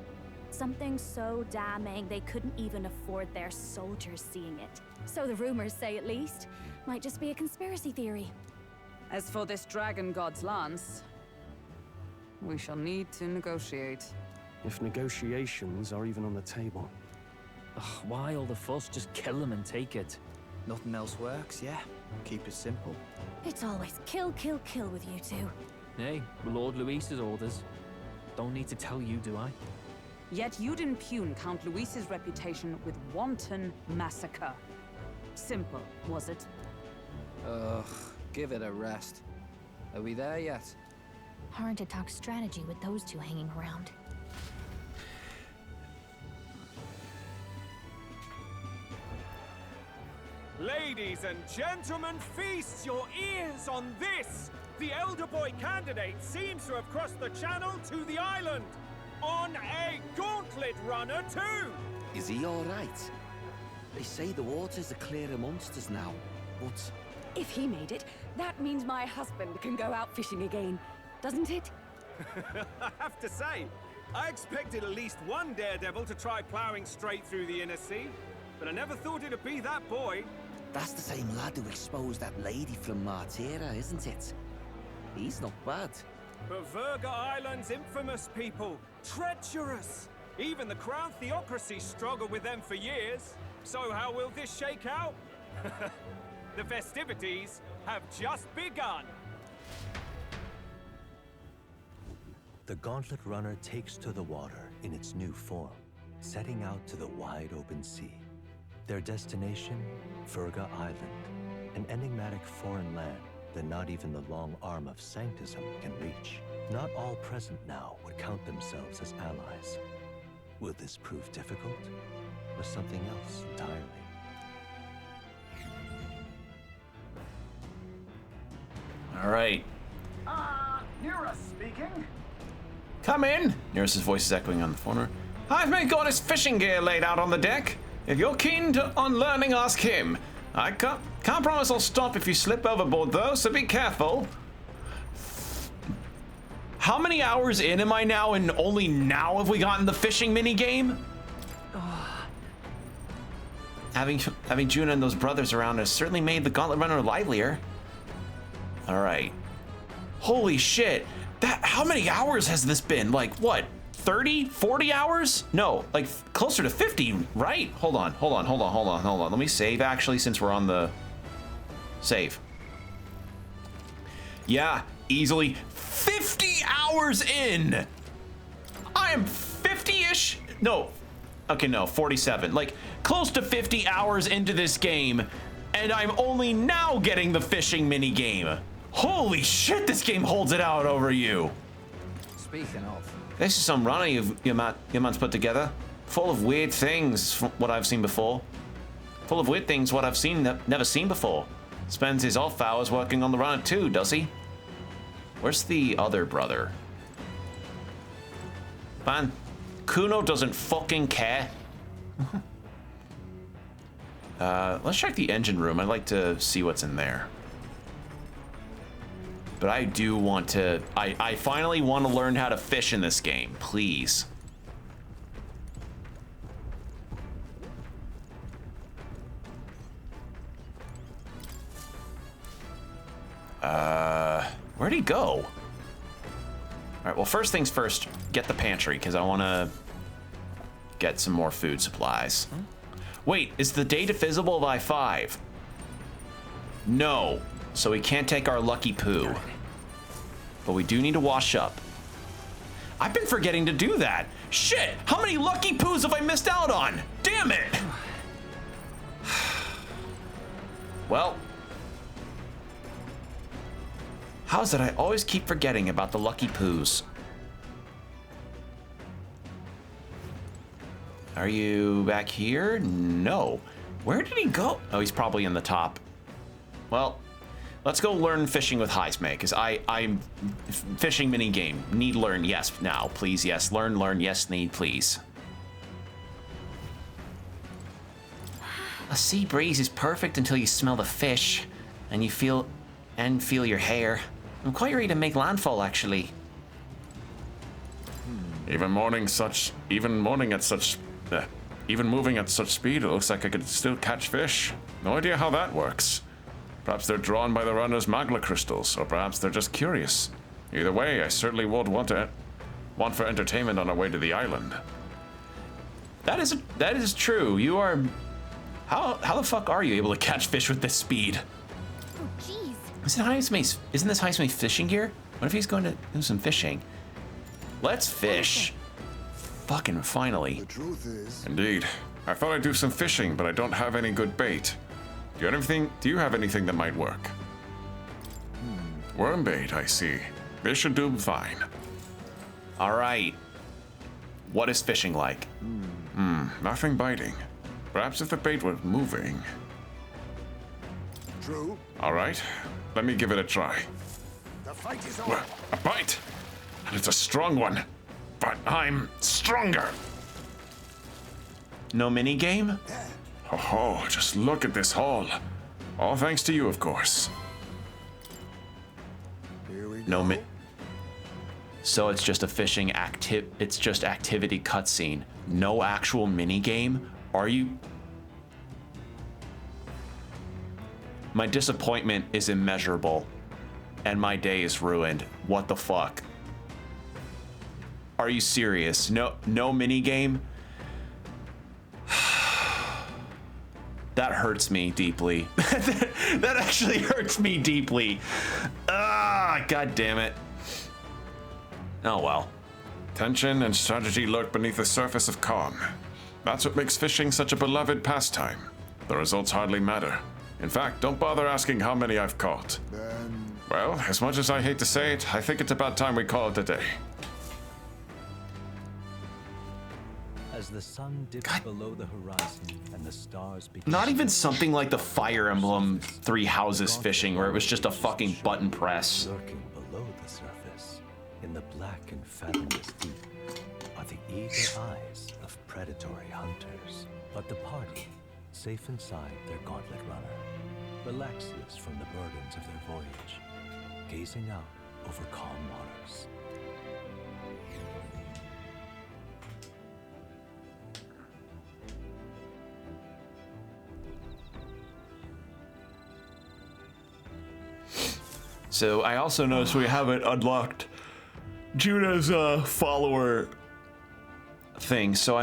Something so damning they couldn't even afford their soldiers seeing it. So the rumors say, at least. Might just be a conspiracy theory. As for this dragon god's lance, we shall need to negotiate. If negotiations are even on the table. Ugh, why all the fuss? Just kill them and take it. Nothing else works, yeah? Keep it simple. It's always kill, kill, kill with you two. Hey, Lord Luis's orders. Don't need to tell you, do I? Yet you'd impugn Count Luis's reputation with wanton massacre. Simple, was it? Ugh, give it a rest. Are we there yet? Hard to talk strategy with those two hanging around. Ladies and gentlemen, feast your ears on this! The elder boy candidate seems to have crossed the channel to the island! On a gauntlet runner, too! Is he all right? They say the waters are clear amongst us now, but... If he made it, that means my husband can go out fishing again, doesn't it? I have to say, I expected at least one daredevil to try plowing straight through the inner sea, but I never thought it'd be that boy. That's the same lad who exposed that lady from Martira, isn't it? He's not bad. But Verga Island's infamous people. Treacherous! Even the Crown Theocracy struggled with them for years. So how will this shake out? The festivities have just begun. The Gauntlet Runner takes to the water in its new form, setting out to the wide open sea. Their destination, Verga Island, an enigmatic foreign land that not even the long arm of Sanctism can reach. Not all present now would count themselves as allies. Will this prove difficult, or something else entirely? All right. Nira speaking. Come in. Nearest's voice is echoing on the phone. I've got his fishing gear laid out on the deck. If you're keen on learning, ask him. I can't promise I'll stop if you slip overboard, though, so be careful. How many hours in am I now, and only now have we gotten the fishing mini game? Having Juna and those brothers around has certainly made the Gauntlet Runner livelier. All right. Holy shit. How many hours has this been? Like, what? 30, 40 hours? No, like closer to 50, right? Hold on. Let me save, actually, since we're on the save. Yeah, easily 50 hours in. I am 50-ish. No. Okay, no, 47. Like, close to 50 hours into this game, and I'm only now getting the fishing mini game. Holy shit, this game holds it out over you. Speaking of. This is some runner your man's put together. Full of weird things, what I've seen before. Full of weird things, what I've never seen before. Spends his off hours working on the runner too, does he? Where's the other brother? Man, Kuno doesn't fucking care. Let's check the engine room. I'd like to see what's in there. But I do want to... I finally want to learn how to fish in this game, please. Where'd he go? All right, well, first things first, get the pantry, because I want to get some more food supplies. Wait, is the day divisible by 5? No, so we can't take our lucky poo. But we do need to wash up. I've been forgetting to do that. Shit, how many lucky poos have I missed out on? Damn it! Well, how is it I always keep forgetting about the lucky poos? Are you back here? No. Where did he go? Oh, he's probably in the top. Well, let's go learn fishing with Heisme, because I'm fishing mini game. Need learn, yes, now, please, yes. Learn, yes, need, please. A sea breeze is perfect until you smell the fish, and you feel your hair. I'm quite ready to make landfall, actually. Even moving at such speed, it looks like I could still catch fish. No idea how that works. Perhaps they're drawn by the runner's magla crystals, or perhaps they're just curious. Either way, I certainly would want for entertainment on our way to the island. That is true. You are... How the fuck are you able to catch fish with this speed? Oh, jeez. Isn't this Heisme's fishing gear? What if he's going to do some fishing? Let's fish. Fucking finally. The truth is... Indeed. I thought I'd do some fishing, but I don't have any good bait. Do you have anything that might work? Worm bait, I see. This should do fine. All right. What is fishing like? Nothing biting. Perhaps if the bait was moving. True. All right. Let me give it a try. The fight is over. A bite! And it's a strong one. But I'm stronger. No mini game? Oh, just look at this haul. All thanks to you, of course. Here we No go. So it's just a fishing it's just activity cutscene. No actual mini game? Are you? My disappointment is immeasurable, and my day is ruined. What the fuck? Are you serious? No mini game? That hurts me deeply. That actually hurts me deeply. Ah, god damn it. Oh well. Tension and strategy lurk beneath the surface of calm. That's what makes fishing such a beloved pastime. The results hardly matter. In fact, don't bother asking how many I've caught. Well, as much as I hate to say it, I think it's about time we call it a day. As the sun dips below the horizon and the stars begin... Not even something like the Fire Emblem Three Houses fishing, where it was just a fucking button press. Lurking below the surface. In the black and fathomless deep are the eager eyes of predatory hunters. But the party, safe inside their gauntlet runner, relaxes from the burdens of their voyage, gazing out over calm waters. So I also noticed we haven't unlocked Juna's follower thing. So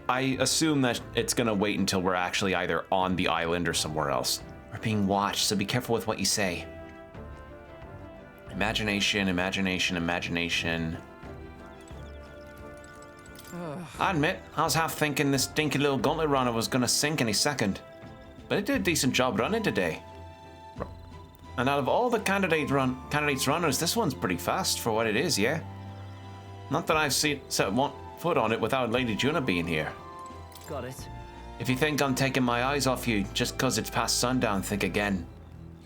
I assume that it's gonna wait until we're actually either on the island or somewhere else. We're being watched, so be careful with what you say. Imagination, imagination, imagination. I admit, I was half thinking this stinky little gauntlet runner was gonna sink any second. But it did a decent job running today. And out of all the candidates runners, this one's pretty fast for what it is, yeah? Not that I've set one foot on it without Lady Juna being here. Got it. If you think I'm taking my eyes off you just because it's past sundown, think again.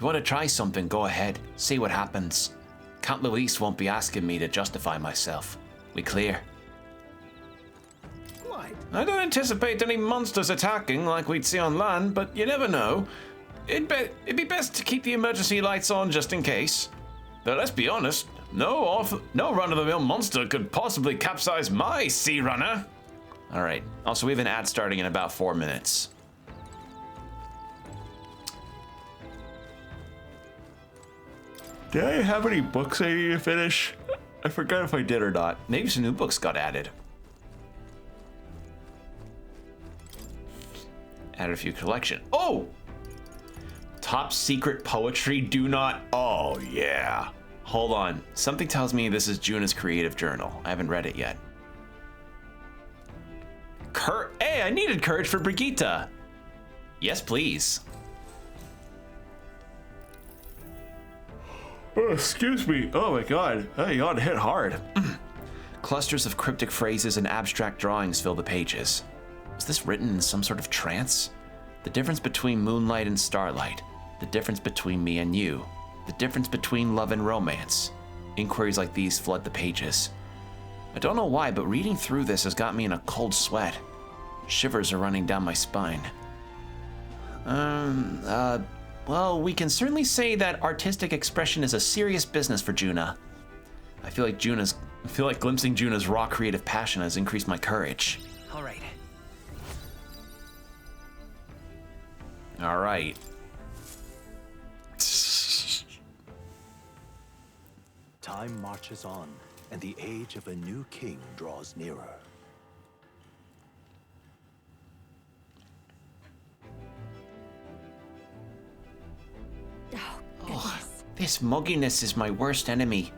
You want to try something, go ahead. See what happens. Count Luis won't be asking me to justify myself. We clear? Quite. I don't anticipate any monsters attacking like we'd see on land, but you never know. It'd be best to keep the emergency lights on just in case. Though let's be honest, no run-of-the-mill monster could possibly capsize my sea runner. All right. Also, we have an ad starting in about 4 minutes. Did I have any books I need to finish? I forgot if I did or not. Maybe some new books got added. Added a few collection. Oh! Top secret poetry, do not. Oh, yeah. Hold on. Something tells me this is Juna's creative journal. I haven't read it yet. Hey, I needed courage for Brigitte. Yes, please. Oh, excuse me. Oh my god. Hey, you ought to hit hard. Clusters of cryptic phrases and abstract drawings fill the pages. Was this written in some sort of trance? The difference between moonlight and starlight. The difference between me and you. The difference between love and romance. Inquiries like these flood the pages. I don't know why, but reading through this has got me in a cold sweat. Shivers are running down my spine. Well, we can certainly say that artistic expression is a serious business for Juna. I feel like glimpsing Juna's raw creative passion has increased my courage. All right. All right. Time marches on, and the age of a new king draws nearer. Oh, this mugginess is my worst enemy.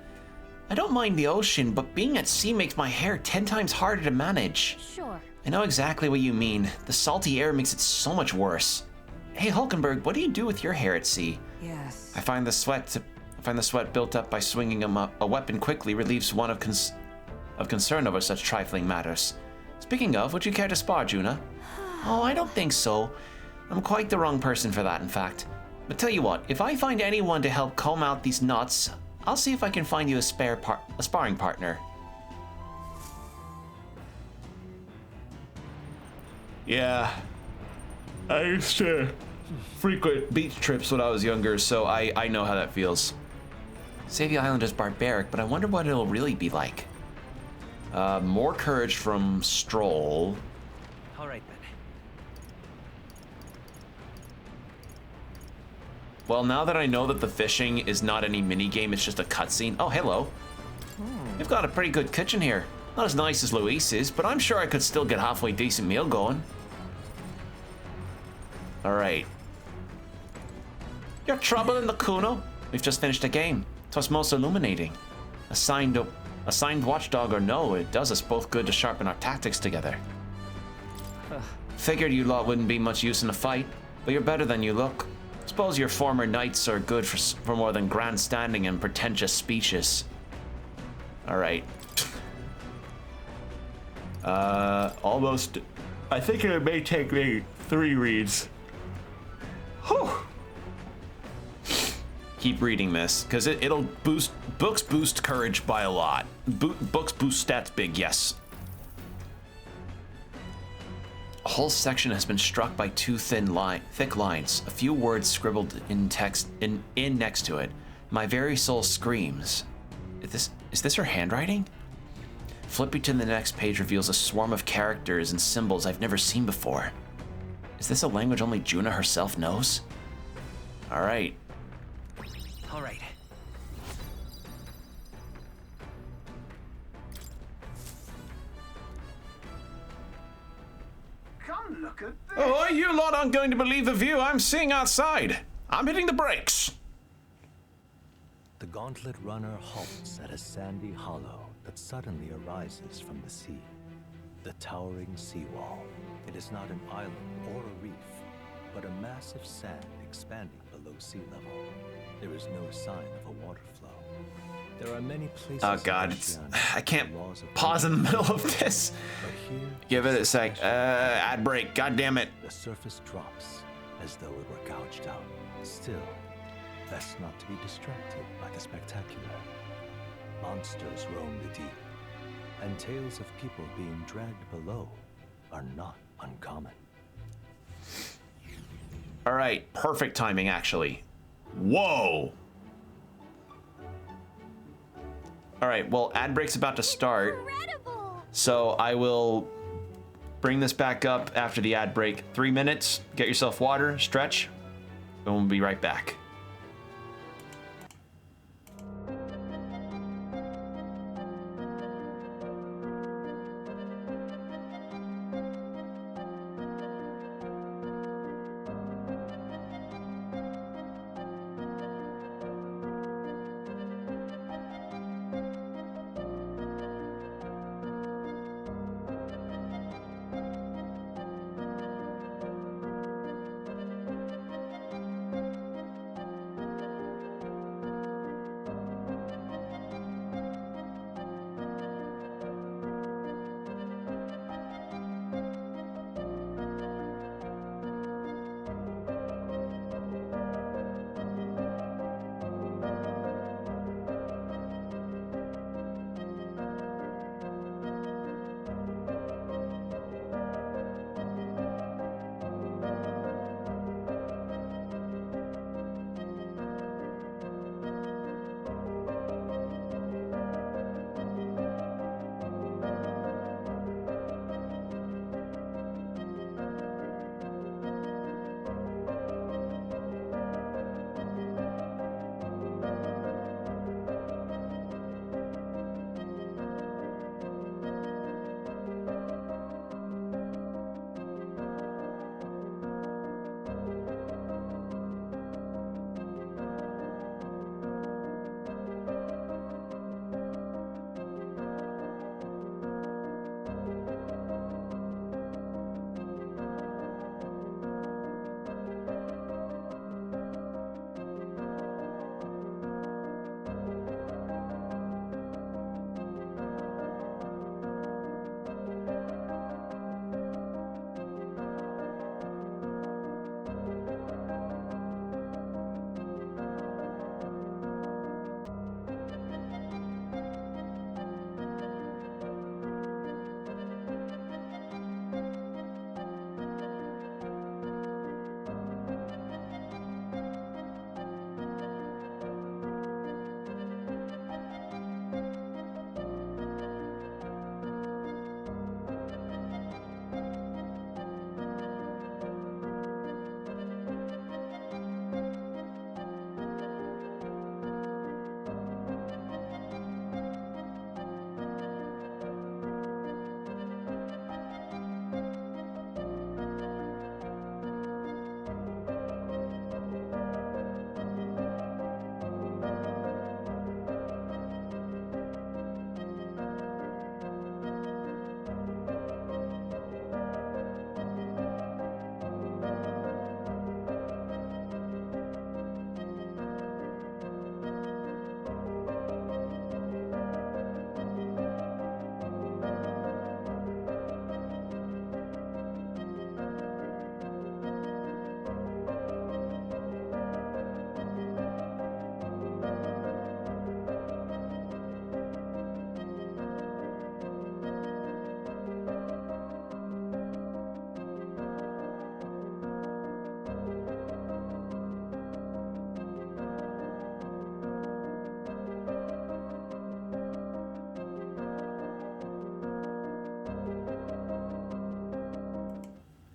I don't mind the ocean, but being at sea makes my hair 10 times harder to manage. Sure. I know exactly what you mean. The salty air makes it so much worse. Hey, Hulkenberg, what do you do with your hair at sea? Yes. I find the sweat built up by swinging a weapon quickly relieves one of concern over such trifling matters. Speaking of, would you care to spar, Juna? Oh, I don't think so. I'm quite the wrong person for that, in fact. But tell you what, if I find anyone to help comb out these knots, I'll see if I can find you a sparring partner. Yeah. I used to frequent beach trips when I was younger, so I know how that feels. Savia Island is barbaric, but I wonder what it'll really be like. More courage from Stroll. All right, then. Well, now that I know that the fishing is not any mini-game, it's just a cutscene. Oh, hello. You've got a pretty good kitchen here. Not as nice as Luis's, but I'm sure I could still get halfway decent meal going. All right. You're trouble in the Kuno? We've just finished a game. 'Twas most illuminating. Assigned watchdog or no, it does us both good to sharpen our tactics together. Figured you lot wouldn't be much use in a fight, but you're better than you look. Suppose your former knights are good for more than grandstanding and pretentious speeches. All right. Almost. I think it may take me 3 reads. Whew. keep reading this because it'll boost courage by a lot. Books boost stats big, yes. A whole section has been struck by two thick lines. A few words scribbled in text in next to it. My very soul screams. Is this her handwriting? Flipping to the next page reveals a swarm of characters and symbols I've never seen before. Is this a language only Juna herself knows? All right. All right. Come look at this. Oh, you lot aren't going to believe the view I'm seeing outside. I'm hitting the brakes. The gauntlet runner halts at a sandy hollow that suddenly arises from the sea. The towering seawall. It is not an island or a reef, but a mass of sand expanding below sea level. There is no sign of a water flow. There are many places. Oh God, I can't pause in the middle of this. Give it a sec. Ad break. God damn it. The surface drops as though it were gouged out. Still, best not to be distracted by the spectacular. Monsters roam the deep, and tales of people being dragged below are not uncommon. All right, perfect timing actually. Whoa. All right, well, ad break's about to start. So I will bring this back up after the ad break. 3 minutes, get yourself water, stretch, and we'll be right back.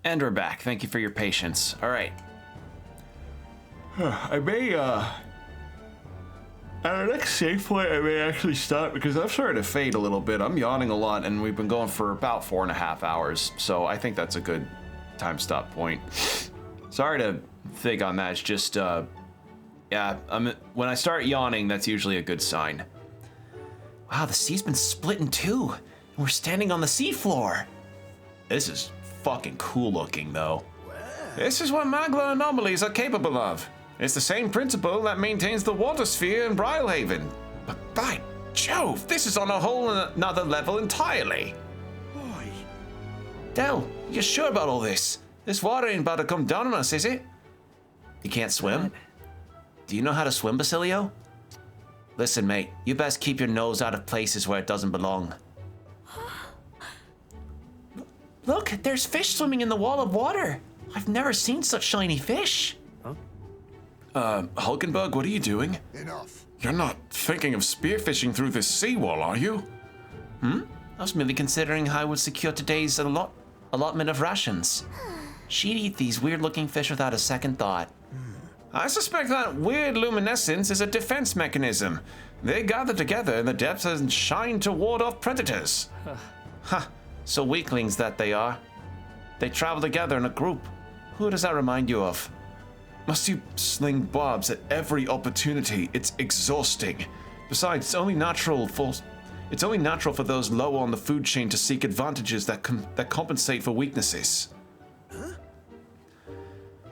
And we're back. Thank you for your patience. All right. I may, at our next save point, I may actually stop because I'm starting to fade a little bit. I'm yawning a lot, and we've been going for about 4.5 hours. So I think that's a good time stop point. Sorry to think on that. It's just, yeah, when I start yawning, that's usually a good sign. Wow, the sea's been split in two, and we're standing on the seafloor. This is fucking cool looking, though. This is what Magla anomalies are capable of. It's the same principle that maintains the water sphere in Brylehaven. But by Jove, this is on a whole another level entirely. Boy. Del, you sure about all this? This water ain't about to come down on us, is it? You can't swim? Do you know how to swim, Basilio? Listen, mate, you best keep your nose out of places where it doesn't belong. Look, there's fish swimming in the wall of water. I've never seen such shiny fish. Hulkenberg, what are you doing? Enough. You're not thinking of spearfishing through this seawall, are you? I was merely considering how I would secure today's allotment of rations. She'd eat these weird-looking fish without a second thought. I suspect that weird luminescence is a defense mechanism. They gather together in the depths and shine to ward off predators. Ha, so weaklings that they are. They travel together in a group. Who does that remind you of? Must you sling bobs at every opportunity? It's exhausting. Besides, it's only natural for those low on the food chain to seek advantages that compensate for weaknesses.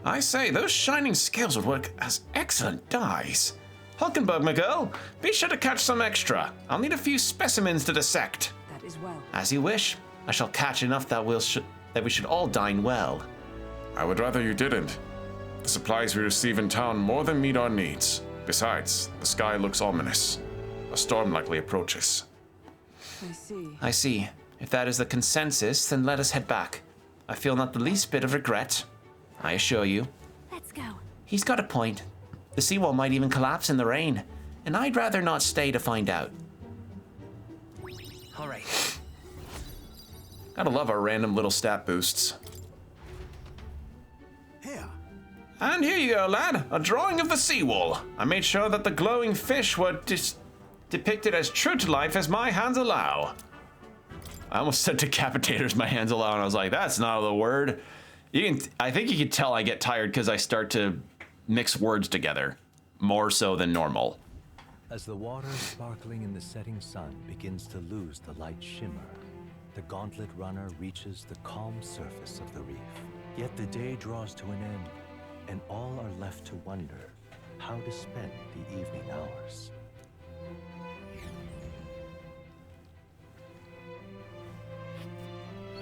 I say, those shining scales would work as excellent dyes. Hulkenberg, my girl, be sure to catch some extra. I'll need a few specimens to dissect. That is well. As you wish. I shall catch enough that we should all dine well. I would rather you didn't. The supplies we receive in town more than meet our needs. Besides, the sky looks ominous. A storm likely approaches. I see. If that is the consensus, then let us head back. I feel not the least bit of regret. I assure you. Let's go. He's got a point. The seawall might even collapse in the rain, and I'd rather not stay to find out. All right. Gotta love our random little stat boosts. Here. And here you go, lad. A drawing of the seawall. I made sure that the glowing fish were depicted as true to life as my hands allow. I almost said decapitators my hands allow, and I was like, that's not the word. I think you can tell I get tired because I start to mix words together, more so than normal. As the water sparkling in the setting sun begins to lose the light shimmer, the gauntlet runner reaches the calm surface of the reef. Yet the day draws to an end, and all are left to wonder how to spend the evening hours.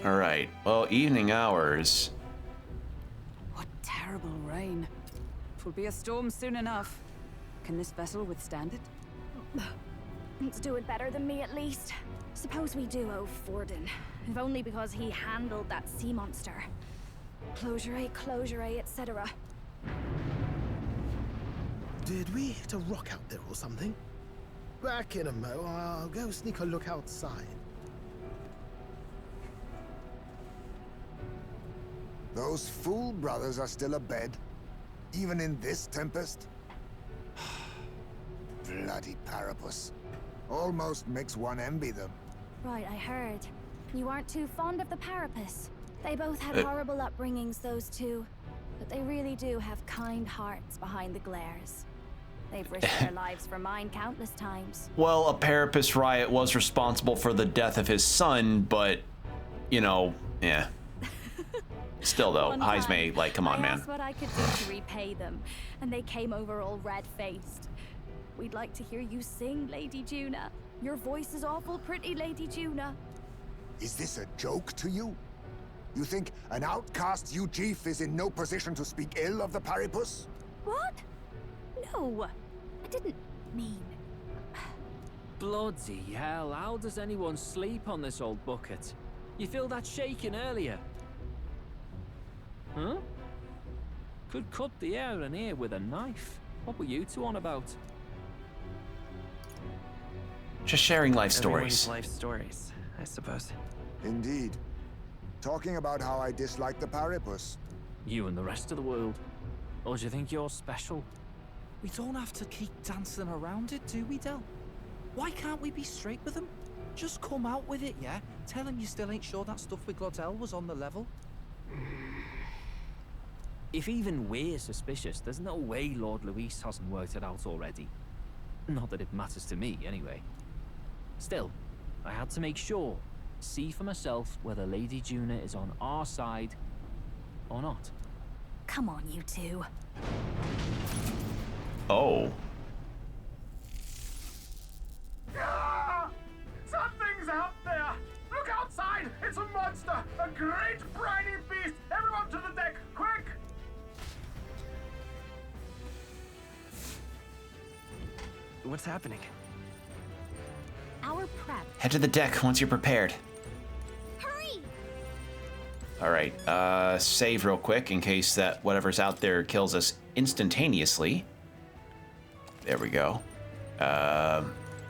All right, well, evening hours. What terrible rain. It will be a storm soon enough. Can this vessel withstand it? It's doing better than me, at least. Suppose we do owe Forden, if only because he handled that sea monster. Closure, etc. Did we hit a rock out there or something? Back in a mo, I'll go sneak a look outside. Those fool brothers are still abed, even in this tempest? Bloody Parapus. Almost makes one envy them. Right, I heard. You aren't too fond of the Parapus. They both had horrible upbringings, those two. But they really do have kind hearts behind the glares. They've risked their lives for mine countless times. Well, a Parapus riot was responsible for the death of his son, but, you know, yeah. Still though, Heisme, like, come on, man. I asked what I could do to repay them, and they came over all red-faced. We'd like to hear you sing, Lady Juna. Your voice is awful pretty, Lady Juna. Is this a joke to you? You think an outcast Chief is in no position to speak ill of the Parapus? What? No, I didn't mean. Bloody hell, how does anyone sleep on this old bucket? You feel that shaking earlier? Huh? Could cut the air in here with a knife. What were you two on about? Just sharing life stories. Everyone's life stories, I suppose. Indeed. Talking about how I dislike the Paripus. You and the rest of the world. Or do you think you're special? We don't have to keep dancing around it, do we, Del? Why can't we be straight with him? Just come out with it, yeah? Tell him you still ain't sure that stuff with Glodell was on the level. If even we're suspicious, there's no way Lord Luis hasn't worked it out already. Not that it matters to me, anyway. Still, I had to make sure, see for myself whether Lady Juna is on our side or not. Come on, you two. Oh. Something's out there! Look outside! It's a monster! A great briny beast! Everyone to the deck, quick! What's happening? Our prep. Head to the deck once you're prepared. Hurry! All right, save real quick in case that whatever's out there kills us instantaneously. There we go.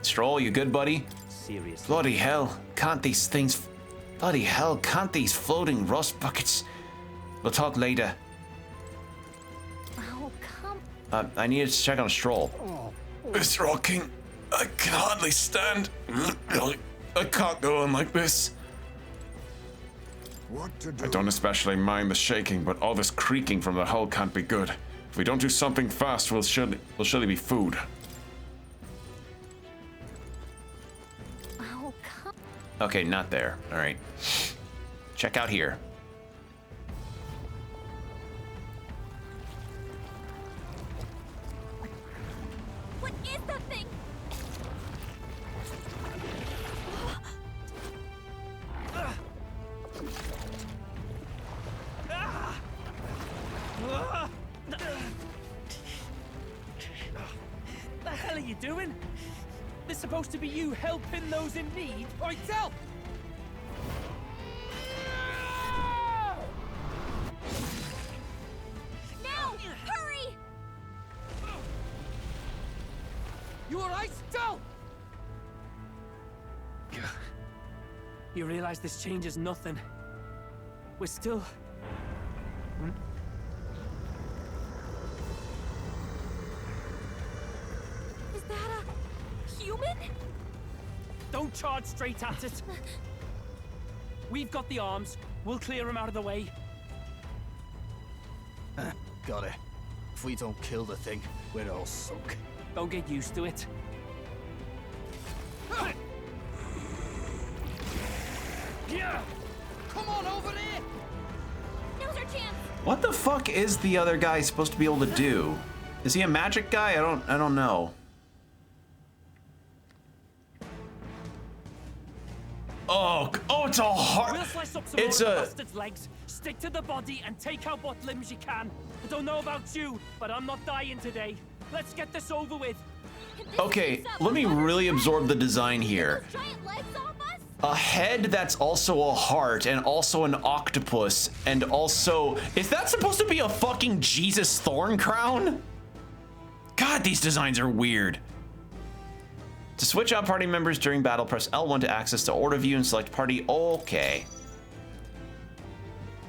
Stroll, you good, buddy? Seriously. Bloody hell, can't these things... Bloody hell, can't these floating rust buckets... We'll talk later. Oh, come... I needed to check on Stroll. It's rocking. I can hardly stand. I can't go on like this. What to do? I don't especially mind the shaking, but all this creaking from the hull can't be good. If we don't do something fast, we'll surely be food. Oh, come... Okay, not there. All right. Check out here. What is that thing? The hell are you doing? This supposed to be you helping those in need? Oi, Del! Now! Hurry! You alright, Del? You realize this changes nothing. We're still... Is that a... human? Don't charge straight at it. We've got the arms. We'll clear him out of the way. Got it. If we don't kill the thing, we're all sunk. Don't get used to it. Yeah! Come on over there! Now's our chance! What the fuck is the other guy supposed to be able to do? Is he a magic guy? I don't know. Oh, it's a heart. We'll slice up some It's more of a... the bastard's legs, stick to the body, and take out what limbs you can. I don't know about you, but I'm not dying today. Let's get this over with. Okay, let me really absorb the design here. A head that's also a heart, and also an octopus, and also... Is that supposed to be a fucking Jesus thorn crown? God, these designs are weird. To switch out party members during battle, press L1 to access the order view and select party. Okay.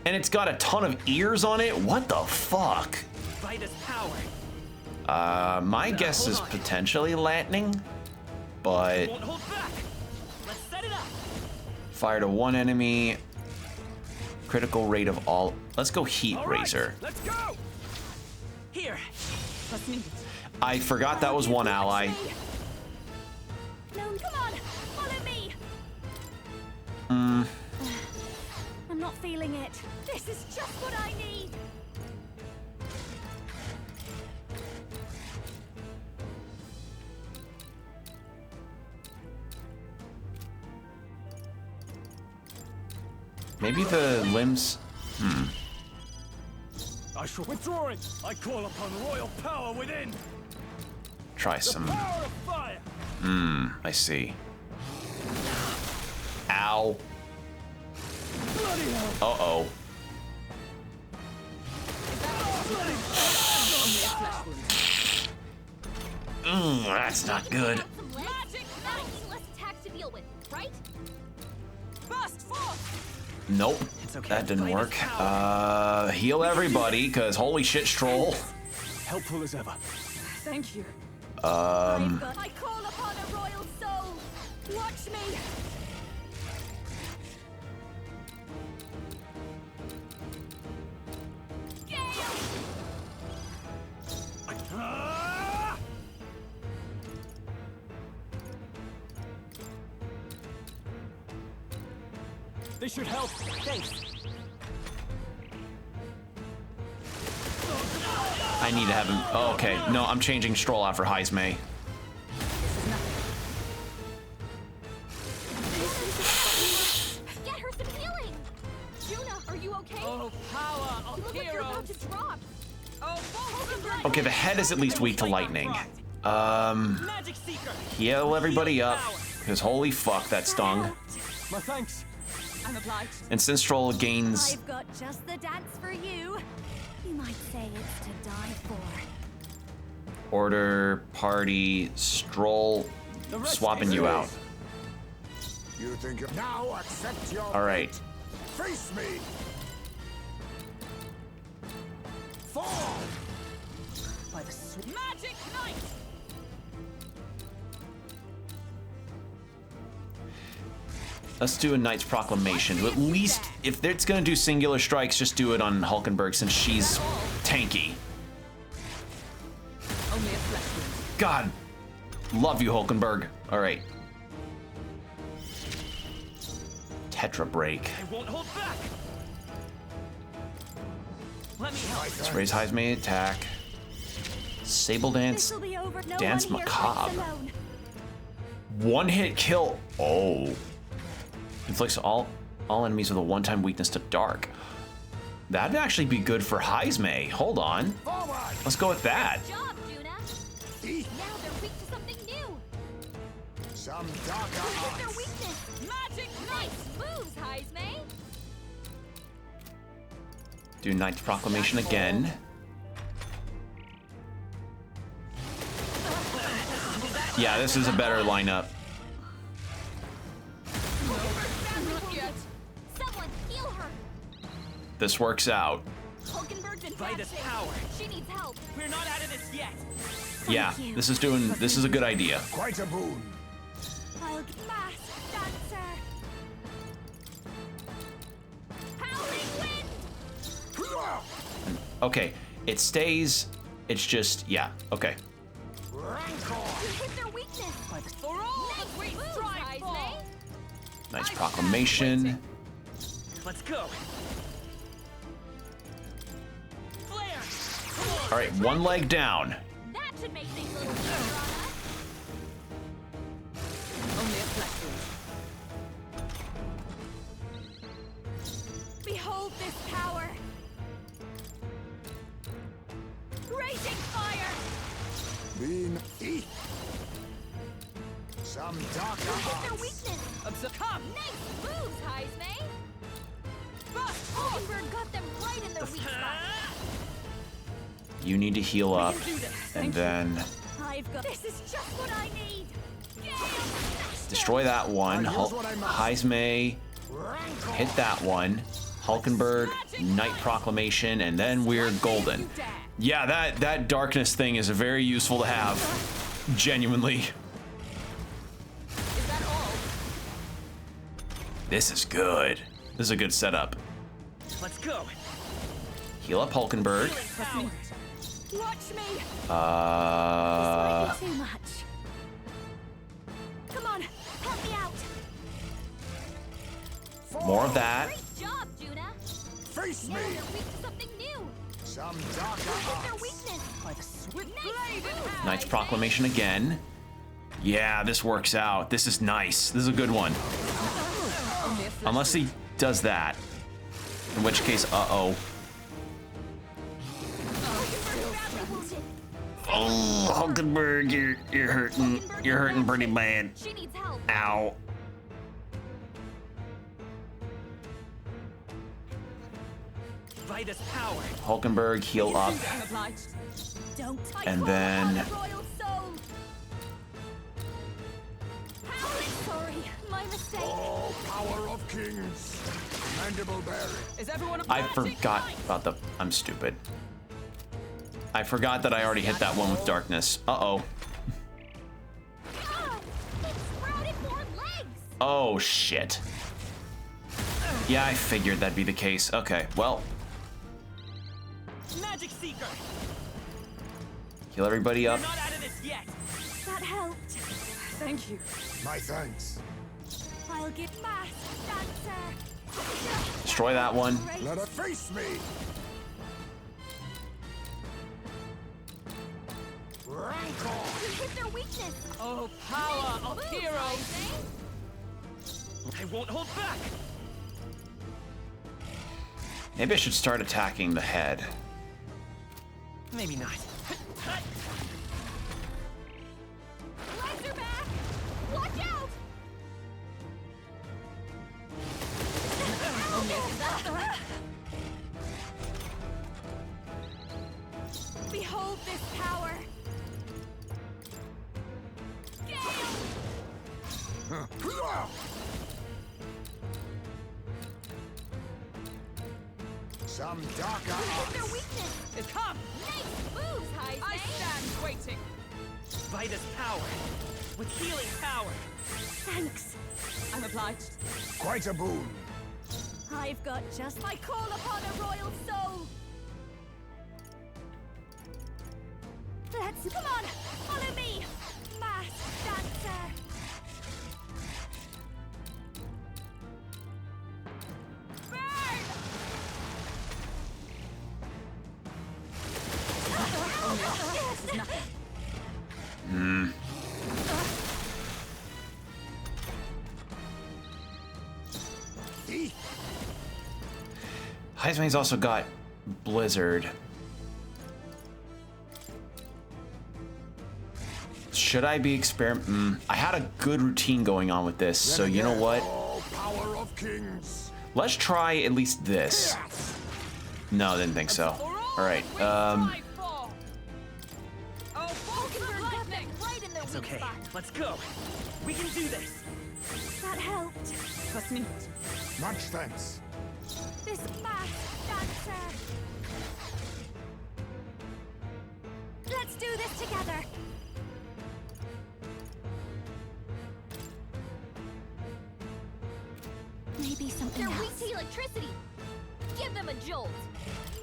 And it's got a ton of ears on it? What the fuck? Vitus power. My guess is potentially lightning, but... Won't hold back. Let's set it up. Fire to one enemy. Critical rate of all. Let's go Heat Razor. Let's go. Here. Let's meet it. I forgot that was one ally. No, come on! Follow me! I'm not feeling it. This is just what I need! Maybe the limbs... I shall withdraw it! I call upon royal power within! Try some... Power of fire! I see. Ow. Uh-oh. That's not good. Magic! That'll be less attacks to deal with, right? Burst forth! Nope. It's That didn't work. Heal everybody, because holy shit, Stroll. Helpful as ever. Thank you. I call upon a royal soul. Watch me. This should help. Thanks. I need to have him. Oh, okay. No, I'm changing Stroll out for Heismay. Get her some healing! Juna, are you okay? Oh, power of You look like you're about to drop. Oh, Okay, the head is at least weak to lightning. Heal everybody up, because holy fuck, that stung. My thanks. I'm obliged. And since Stroll gains... I've got just the dance for you. You might say it's to die for. Order, party, Stroll, swapping you out. You think you now accept your All right. face me. Fall. By the Magic Knight! Let's do a Knight's Proclamation. At least, if it's gonna do singular strikes, just do it on Hulkenberg since she's tanky. only a flesh wound. God, love you, Hulkenberg. All right. Tetra Break. I won't hold back. Let me help. Let's raise Heismay attack. Sable Dance. This'll be over. No Dance one here Macabre. fights alone. One hit kill. Oh. Inflicts all enemies with a one-time weakness to dark. That'd actually be good for Heismay. Hold on. Let's go with that. Good job, Juna. Now they're weak to something new. Some darker Look at their arts. weakness. Magic Nice moves, Heismay. Do Knight's Proclamation again. Yeah, this is a better lineup. Someone heal her. This works out. Hulkenberg's in By bad this shape. power. She needs help. We're not out of this yet. Yeah, this is a good idea. Quite a boon. I'll mask dancer. Howling wind. Okay, it stays. It's just, yeah, okay. You hit their weakness. For all the great strive, Heismay. Knight's Proclamation. Let's go. Flare. All right, one leg down. That should make things a little easier on us. Only a flesh wound. Behold this power. Raging fire. Bean eat. Some darker Look at their arts. weakness. Come. Nice moves, Heismay. Hulkenberg got them right in their weak spot. You need to heal up, and then I've got. This is just what I need. destroy that one. Heismay, hit that one. Hulkenberg, Knight Proclamation, and then we're golden. Yeah, that darkness thing is very useful to have. Genuinely. Is that all? This is good. This is a good setup. Let's go. Heal up Hulkenberg. Watch me. Uh, This might be too much. Come on, help me out. more of that. Great job, Juna. Face Now me. they're weak to something new. Some darker Look at their arts. weakness. With blade in hand. Knight's Proclamation again. Yeah, this works out. This is nice. This is a good one. Unless he does that. In which case, uh-oh. Oh, Hulkenberg, you're hurting. You're hurting pretty bad. She needs help. Ow. By this power. Hulkenberg, heal up. Don't. And then Royal soul. Sorry, my mistake. Oh, power of kings. Mandible bearing. Is everyone I forgot about the... I'm stupid. I forgot that I already hit that one with darkness. Uh-oh. Oh, shit. Yeah, I figured that'd be the case. Okay, well. Magic Seeker. Heal everybody up. You're not out of this yet. That helped. Thank you. My thanks. I'll give mass dancer. Destroy that one. Let her face me. Rancor. You hit their weakness. Oh, power of heroes. I won't hold back. Maybe I should start attacking the head. Maybe not. Legs are back. Watch out. Behold this power. Some darker Their arts. weakness. It come. Nice moves, Heisman. I stand waiting. Vitus power. With healing power. Thanks. I'm obliged. Quite a boon. I've got just my call upon a royal soul. Let's come on. Follow me, mass dancer. Hmm. Heisman's also got Blizzard. Should I be I had a good routine going on with this, so you know what? Power of kings. Let's try at least this. No, didn't think so. All right. It's okay. Let's go. We can do this. That helped. Trust me. Much thanks. This mass dancer. Let's do this together. Maybe something else. They're weak to electricity. Give them a jolt.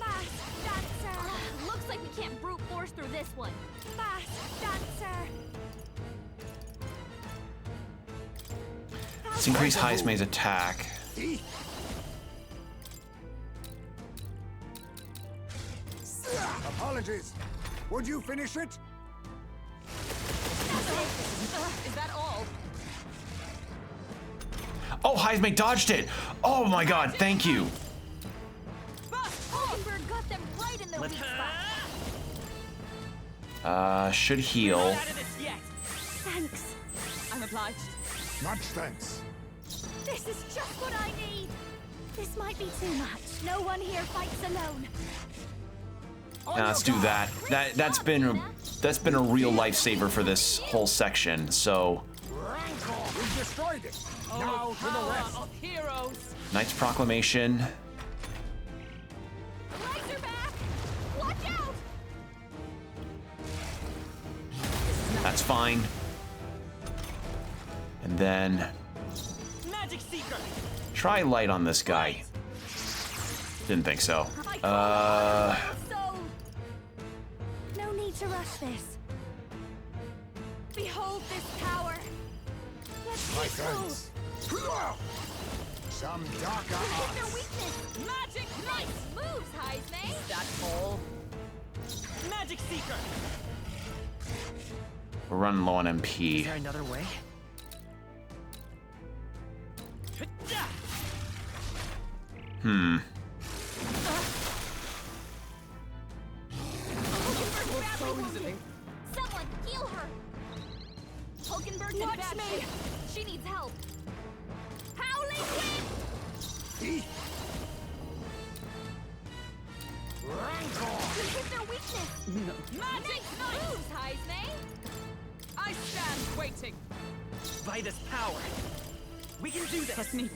Mass dancer. Looks like we can't brute force through this one. Mass dancer. Let's increase Heisman's attack. Apologies. Would you finish it? Is that all? Oh, Heisman dodged it. Oh my God, thank you. Hulkenberg got them right in their weak spot. Should heal. Thanks. I'm obliged. Much thanks. This is just what I need. This might be too much. No one here fights alone. Now let's do that. That's been a real lifesaver for this whole section. So, We've destroyed it. Now to the rest. Of heroes. Knight's Proclamation. Legs are back. Watch out. That's fine. And then Magic Seeker. try light on this guy. Didn't think so. No need to rush this. Behold this power. Let's My be cool. thanks. Some darker Hit their arts. weakness. Magic Nice moves, Heisman. That all? Magic Seeker. We're running low on Is MP. there another way? Hmm. Hulkenberg So easily. Someone heal her. Hulkenberg's in Watch bad me. shape. She needs help. Howling wind. Rancor. You hit their weakness. Magic Moves, Heisman. I stand waiting. Vitus power. We can do this. Trust me.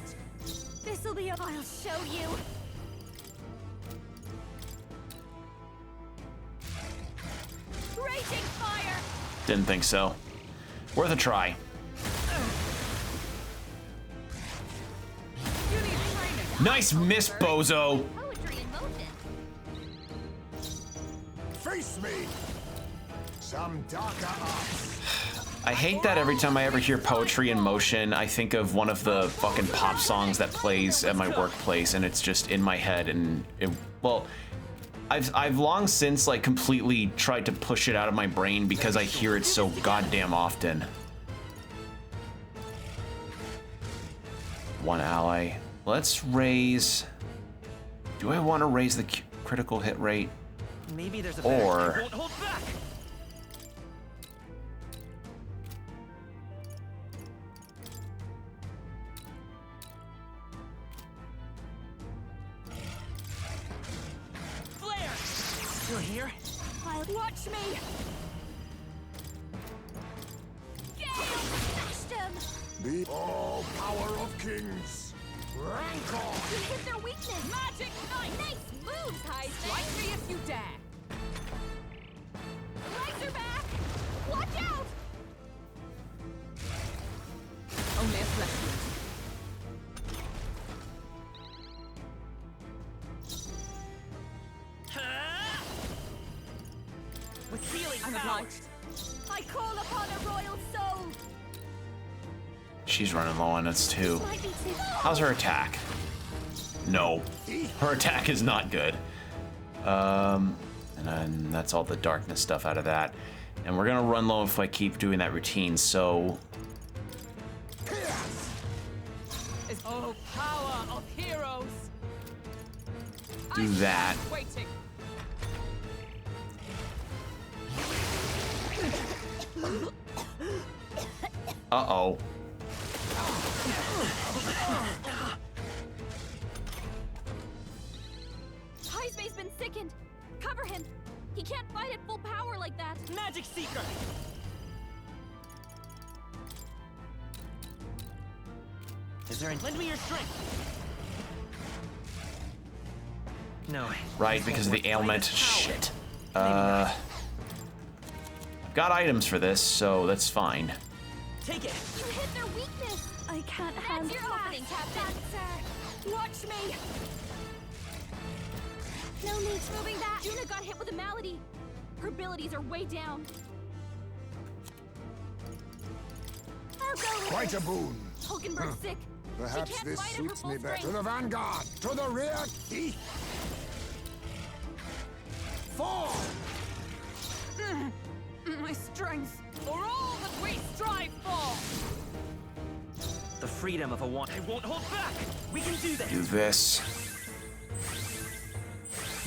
This'll be a... I'll show you. Raging fire! Didn't think so. Worth a try. Nice miss, bozo. Poetry in motion. Face me! Some darker arts. I hate that every time I ever hear poetry in motion, I think of one of the fucking pop songs that plays at my workplace, and it's just in my head. And well, I've long since like completely tried to push it out of my brain because I hear it so goddamn often. One ally. Let's raise. Do I want to raise the critical hit rate? Maybe there's a or won't hold back. Flare! Still here? I'll watch me. Gale! Smashed him! The all power of kings. Rancor! You hit their weakness! Magic knife! Nice moves, Heisman! Strike me if you dare! Legs are back! Watch out! Only a flesh wound. With healing I'm power. obliged. I call upon a royal soul! she's running low on us too. Might be too... How's her attack? No, her attack is not good. And then that's all the darkness stuff out of that. And we're gonna run low if I keep doing that routine, so... Oh, power of heroes! do that. Waiting. Uh-oh. Heisman's been sickened. Cover him. He can't fight at full power like that. Magic Seeker! Is there any... Lend me your strength! No. Right, because of the ailment. Shit. Got items for this, so that's fine. Take it! You hit their weakness. I can't That's handle your that. opening, Captain. Watch me! No need moving that. Juna got hit with a malady. Her abilities are way down. I'll go with Quite this. a boon. Hulkenberg's sick. Perhaps can't this fight at her suits full me better. To strength. the vanguard! To the rear! Fall! My strength, for all that we strive for! The freedom of a want. I won't hold back! We can do this! Do this.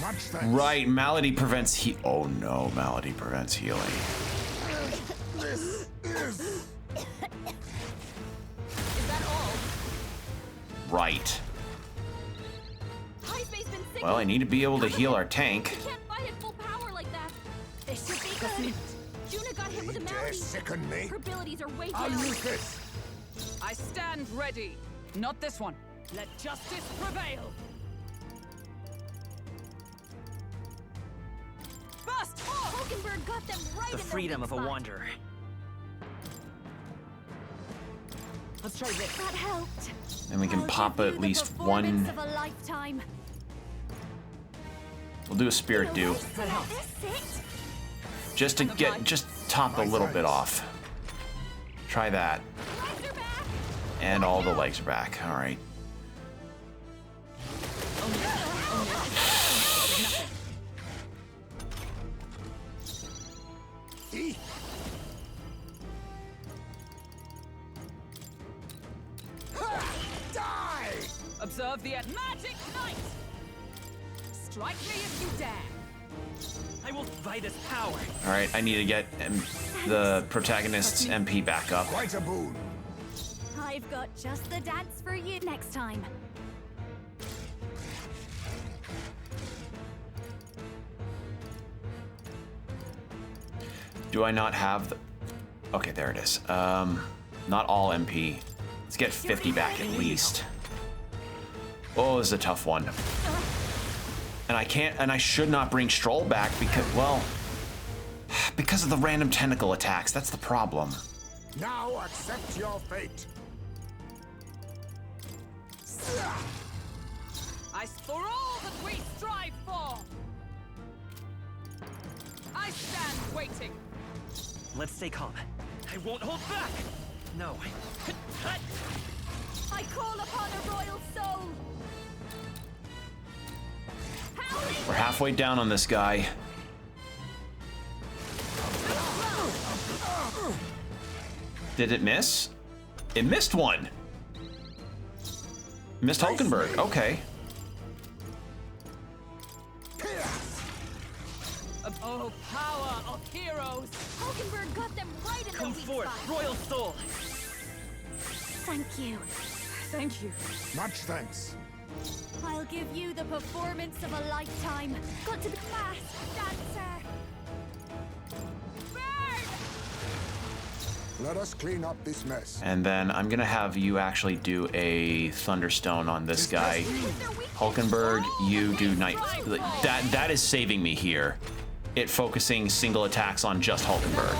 Much thanks. Right, malady prevents oh no, malady prevents healing. This is... Is that all? Right. Heisman's been sickened. Well, I need to be able to heal our tank. He can't fight at full power like that. This should be good. Juna got hit with a Dare malady. sicken me? Her abilities are way I'll down. use this. I stand ready. Not this one. Let justice prevail. Burst! Hulkenberg got them right The in freedom their of a weak spot. wanderer. Let's try this. That helped. And we can I'll pop give you at the least performance one. of a lifetime. We'll do a spirit dew. Let this sit. Just to get, just top a little bit off. Try that. And all the legs are back. All right. Die! Observe the magic knight. Strike me if you dare. I will fight his power. All right, I need to get the protagonist's MP back up. Quite a boon. I've got just the dance for you next time. Do I not have the... Okay, there it is. Not all MP. Let's get 50 back at least. Oh, this is a tough one. And I can't, and I should not bring Stroll back because, well, because of the random tentacle attacks. That's the problem. Now accept your fate. I for all that we strive for. I stand waiting. Let's stay calm. I won't hold back. No. I call upon a royal soul. We're halfway down on this guy. Did it miss? It missed one. Missed Hulkenberg. Okay. Oh, power of heroes! Hulkenberg got them right in Come the weak forth, spot. Royal Soul. Thank you. Thank you. Much thanks. I'll give you the performance of a lifetime. Got to be fast, dancer. Let us clean up this mess. And then I'm gonna have you actually do a Thunderstone on this guy. Hulkenberg, you do Night. That is saving me here. It focusing single attacks on just Hulkenberg.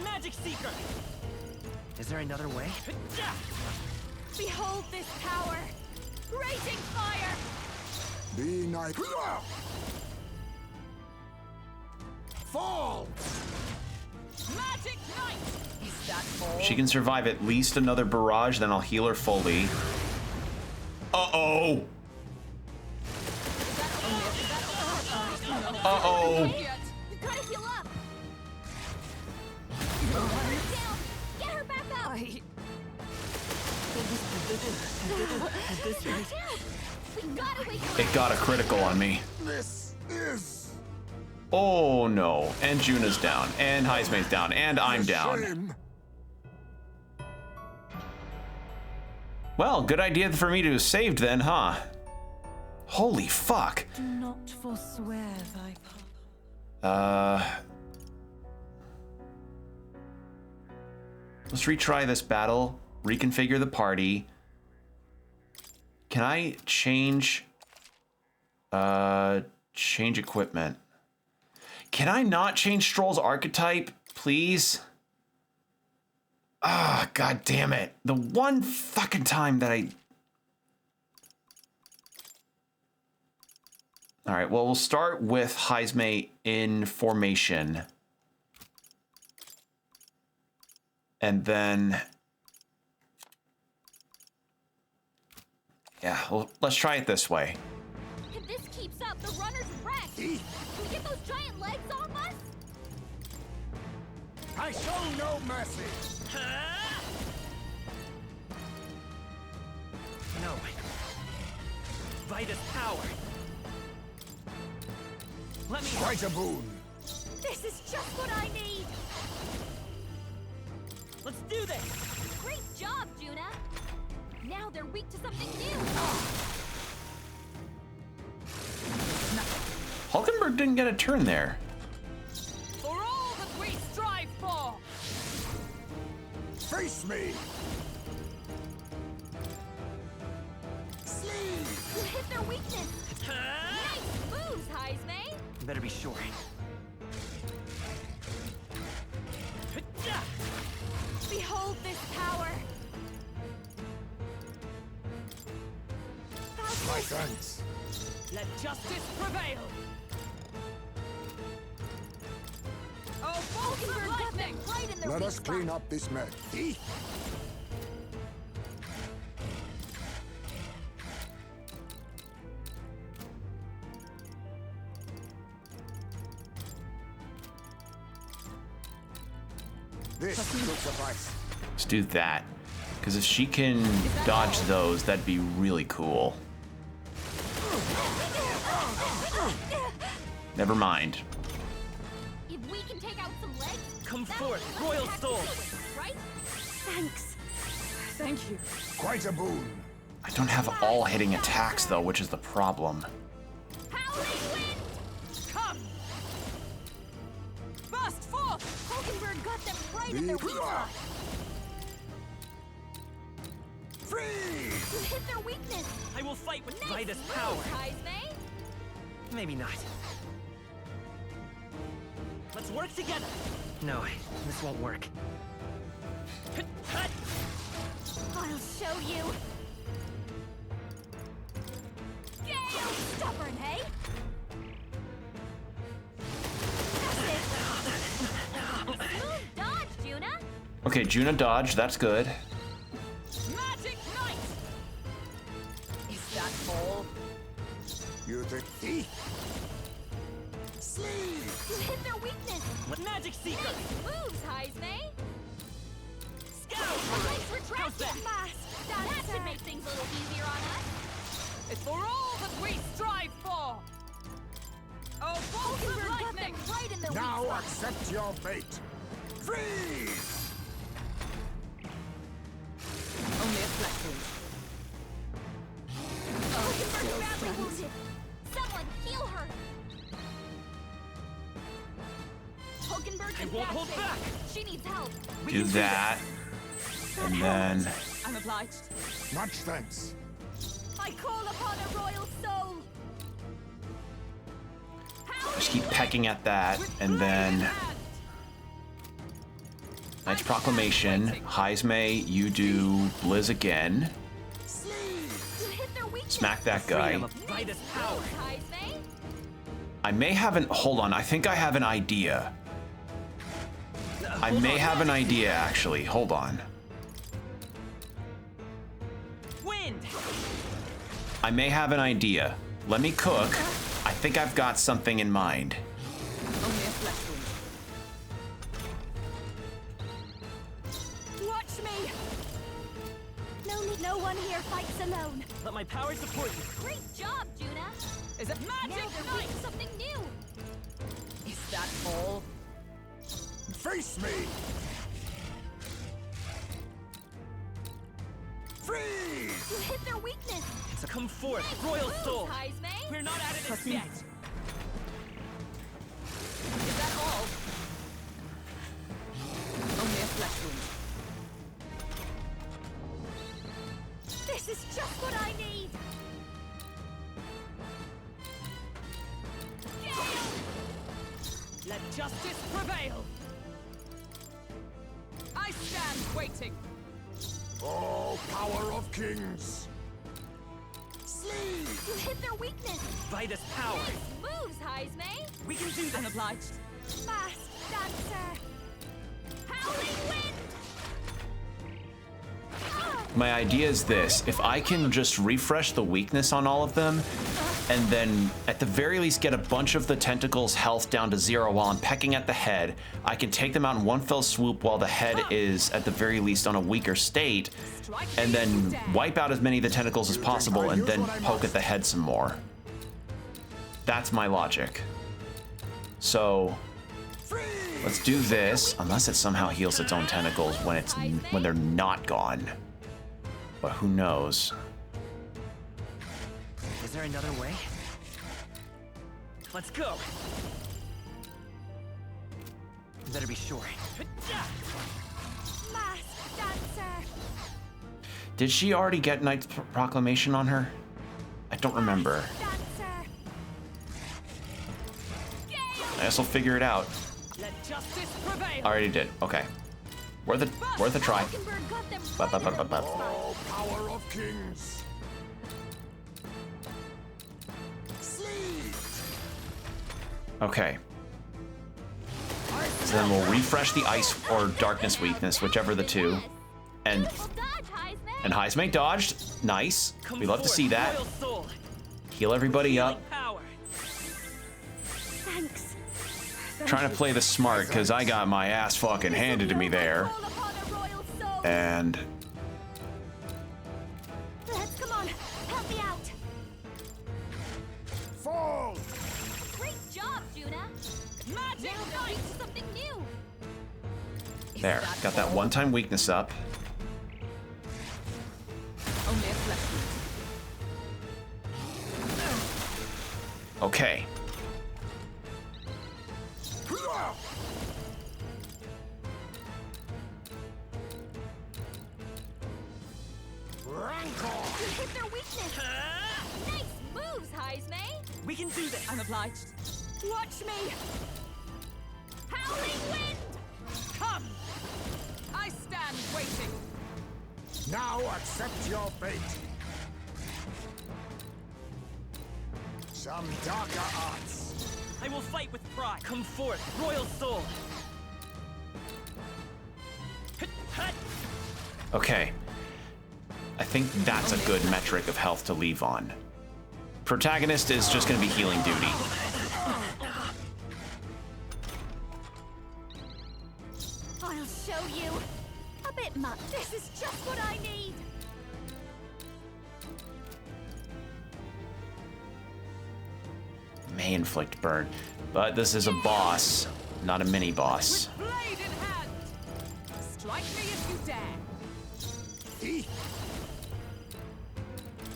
Magic Seeker. Is there another way? Behold this power. Raging fire. Be night. Fall! Magic Knight! Is that all? She can survive at least another barrage, then I'll heal her fully. Uh-oh! Uh-oh! You gotta heal up. Down. Get her back up. We gotta wake her It up. got a critical on me. This is Oh no. And Juna's down. And Heisman's down. And I'm a down. shame. Well, good idea for me to have saved then, huh? Holy fuck. Do not forswear thy path. Let's retry this battle. Reconfigure the party. Can I change change equipment? Can I not change Stroll's archetype, please? Ah, god damn it. The one fucking time that I... Alright, well, we'll start with Heisman in formation. And then... Yeah, well, let's try it this way. If this keeps up, the runner's wrecked. Can we get those giant legs off us? I show no mercy. No. Vitus power. Let me. Quite a boon. This is just what I need. Let's do this. Great job, Juna. Now they're weak to something new. Hulkenberg didn't get a turn there. For all that we strive for. Face me. You hit their weakness. Nice moves, Heisman. You better be sure. Behold this power. My thanks. Let justice prevail. Oh, Hulkenberg got them right in their Let weak us spot. clean up this mess. This should suffice. Let's do that. Because if she can dodge those, that'd be really cool. Never mind. If we can take out some legs, Come that'll forth, be less Royal attack to Soul. deal with, right? Thanks. Thank you. Quite a boon. I don't have all hitting attacks, though, which is the problem. Come. got them right in their weak spot. Freeze! You hit their weakness. I will fight with Nice Vitus move, power. Heisme. Maybe not. Let's work together. No, this won't work. I'll show you. Gale! Stubborn, hey? Smooth dodge, Juna. Okay, Juna dodged. That's good. Magic Knight! Is that all? You think he? Sleeve! You hit their weakness. What magic seeker? Nice moves, Heisme. Scout! Nice retraction mask. That should make things a little easier on us. It's for all that we strive for! Oh, bolts of Got them lightning! right in the Now weak spot. accept your fate. Freeze! Only a flesh wound. Hulkenberg's badly wounded. Someone heal her. Hulkenberg I is won't bad hold shape. back. She needs help. Do that. And then I'm obliged. Much thanks. I call upon a royal soul. just keep pecking at that. And then Knight's Proclamation. Heisme, you do Blizz again. Smack that guy. I may have an... Hold on, I think I have an idea. I may have an idea, actually. Hold on. Wind. I may have an idea. Let me cook. I think I've got something in mind. Watch me. No one here fights alone. Let my power support you. Great job, Juna. Is it magic Now they're night? doing something new. Is that all? Face me! Freeze! You hit their weakness. So come forth, Nice Royal moves, Soul. Heisme. We're not out of this yet. Is that all? Only a flesh wound. This is just what I need. Let justice prevail. I stand waiting. Oh, power of kings! Sleeve. You hit their weakness. Vitus power. Nice moves, Heisme. We can do this. I'm obliged. Masked dancer. Howling wind. My idea is this. If I can just refresh the weakness on all of them, and then at the very least get a bunch of the tentacles' health down to 0 while I'm pecking at the head, I can take them out in one fell swoop while the head is at the very least on a weaker state, and then wipe out as many of the tentacles as possible and then poke at the head some more. That's my logic. So let's do this, unless it somehow heals its own tentacles when they're not gone. But who knows? Is there another way? Let's go. You better be sure. Masked dancer. Did she already get Knight's Proclamation on her? I don't remember. Dancer. I guess I'll figure it out. Let justice prevail. I already did. Okay. Worth a try. Hulkenberg got them Ba, ba, ba, ba, ba. Oh, power of kings! Okay. So then we'll refresh the ice or darkness weakness, whichever the two. And Heisme dodged. Nice. We love to see that. Heal everybody up. Thanks. Trying to play the smart because I got my ass fucking handed to me there. And Let's come on. Help me out. Fall! Great job, Juna. Magic now they're weak to something new. there. Got that one-time weakness up. Only a flesh wound. Okay. You hit their weakness. Nice moves, Heisme. We can do this. I'm obliged. Watch me. Howling wind. Come! I stand waiting. Now accept your fate. Some darker arts. I will fight with pride. Come forth, royal soul. Okay. I think that's a good metric of health to leave on. Protagonist is just going to be healing duty. I'll show you. A bit much. This is just what I need. May inflict burn, but this is a boss, not a mini boss. Blade in hand. Strike me if you dare.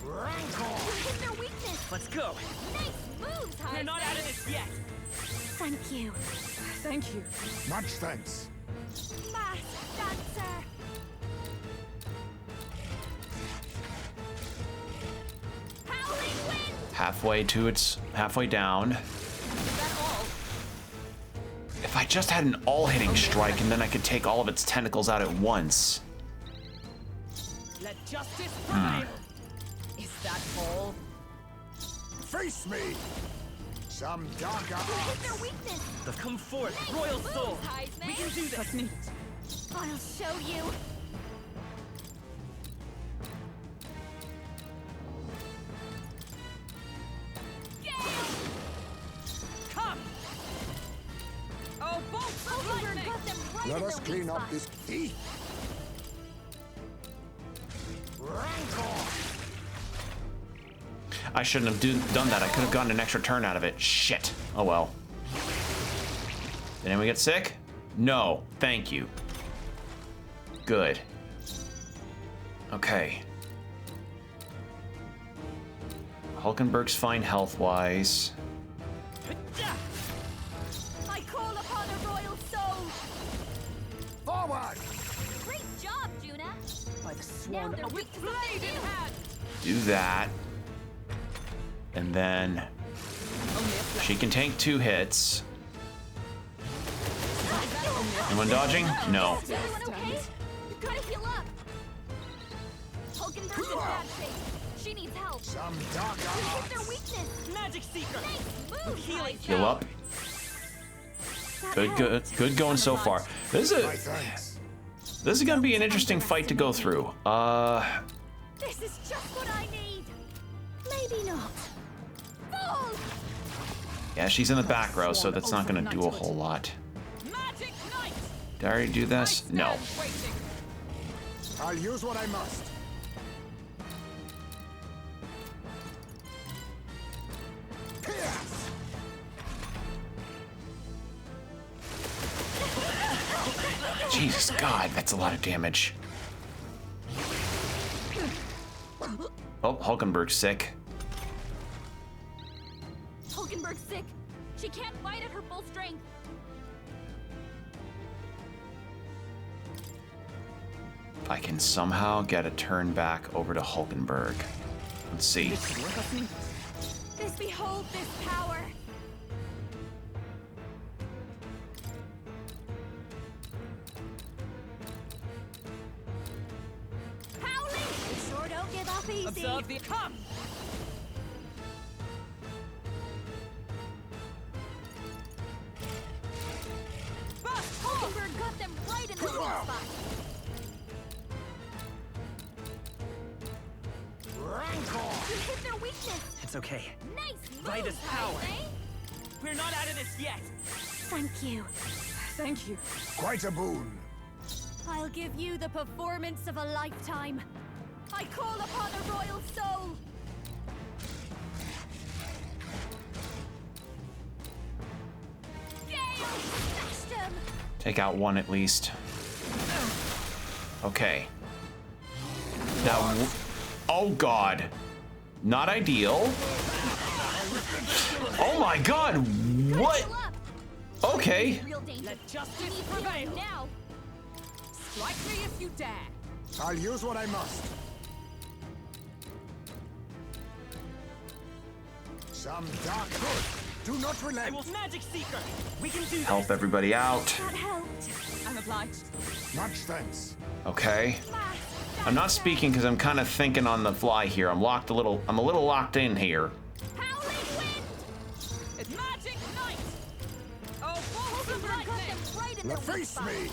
Rancor. You hit their weakness. Let's go. Nice moves, Heisme. We're not out of this yet. Thank you. Thank you. Much thanks. Masked dancer. Howling wind. Halfway down. Is that all? If I just had an all-hitting strike and then I could take all of its tentacles out at once. Let justice prevail. Is that all? Face me. Some darker You hit arts. their weakness. Come forth, Nice royal moves, soul. Heisme. We can do this. That's neat. I'll show you. Come! Oh, bolts of lightning! Got them right Let in us their clean weak up spot. this thief. Rancor. I shouldn't have done that. I could have gotten an extra turn out of it. Shit. Oh well. Did anyone get sick? No. Thank you. Good. Okay. Hulkenberg's fine health-wise. I call upon a royal soul. Forward. Great job, Juna. By the Now swan they're of weak to blade something in new. hand! Do that. And then she can tank 2 hits. Anyone dodging? No. Is everyone okay? You gotta heal up. Hulkenberg's in bad shape. She needs help. Some darker You hit arts. their weakness. Magic seeker. Nice moves, healing. Heal up. Good going so far. This My thanks. is gonna be an interesting fight to go through. This is just what I need. Maybe not. Fall! Yeah, she's in the back row, so that's not gonna do a whole lot. Magic knight! Did I already do this? No. Stand waiting. I'll use what I must. Pierce. Jesus God, that's a lot of damage. Oh, Hulkenberg's sick. Hulkenberg's sick. She can't fight at her full strength. If I can somehow get a turn back over to Hulkenberg. Let's see. This behold this power. Howling! You sure don't give up easy. Observe the come! Hulkenberg got them right in the weak spot. Rancor. You hit their weakness. It's okay. Nice moves, Fight is power. Heisme. We're not out of this yet. Thank you. Thank you. Quite a boon. I'll give you the performance of a lifetime. I call upon a royal soul. Gale! Smashed him! Take out 1 at least. Okay. Now, oh God. Not ideal. Oh my God, what? Okay. Let justice prevail. Now. Strike me if you dare. I'll use what I must. Some dark good. Do not relent. Magic Seeker. We can do Help everybody out. That helped. I'm obliged. Much thanks. Okay. I'm not speaking because I'm kind of thinking on the fly here. I'm a little locked in here. It's magic night. Oh, balls of lightning! Right in the Face me.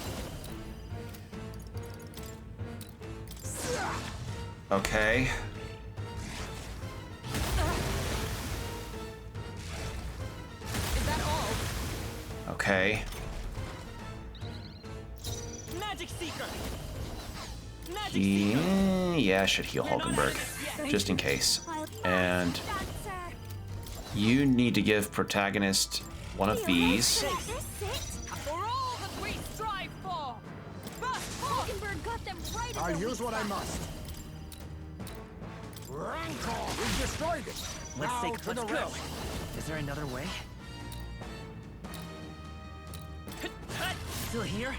Okay. Is that all? Okay. Magic Seeker. Yeah, I should heal Hulkenberg, just in case. And you need to give protagonist one of these. For all that we strive for. Hulkenberg got them right I'll use what I must. Rancor, we've destroyed it. Let's Now to the rest. Is there another way? Still here?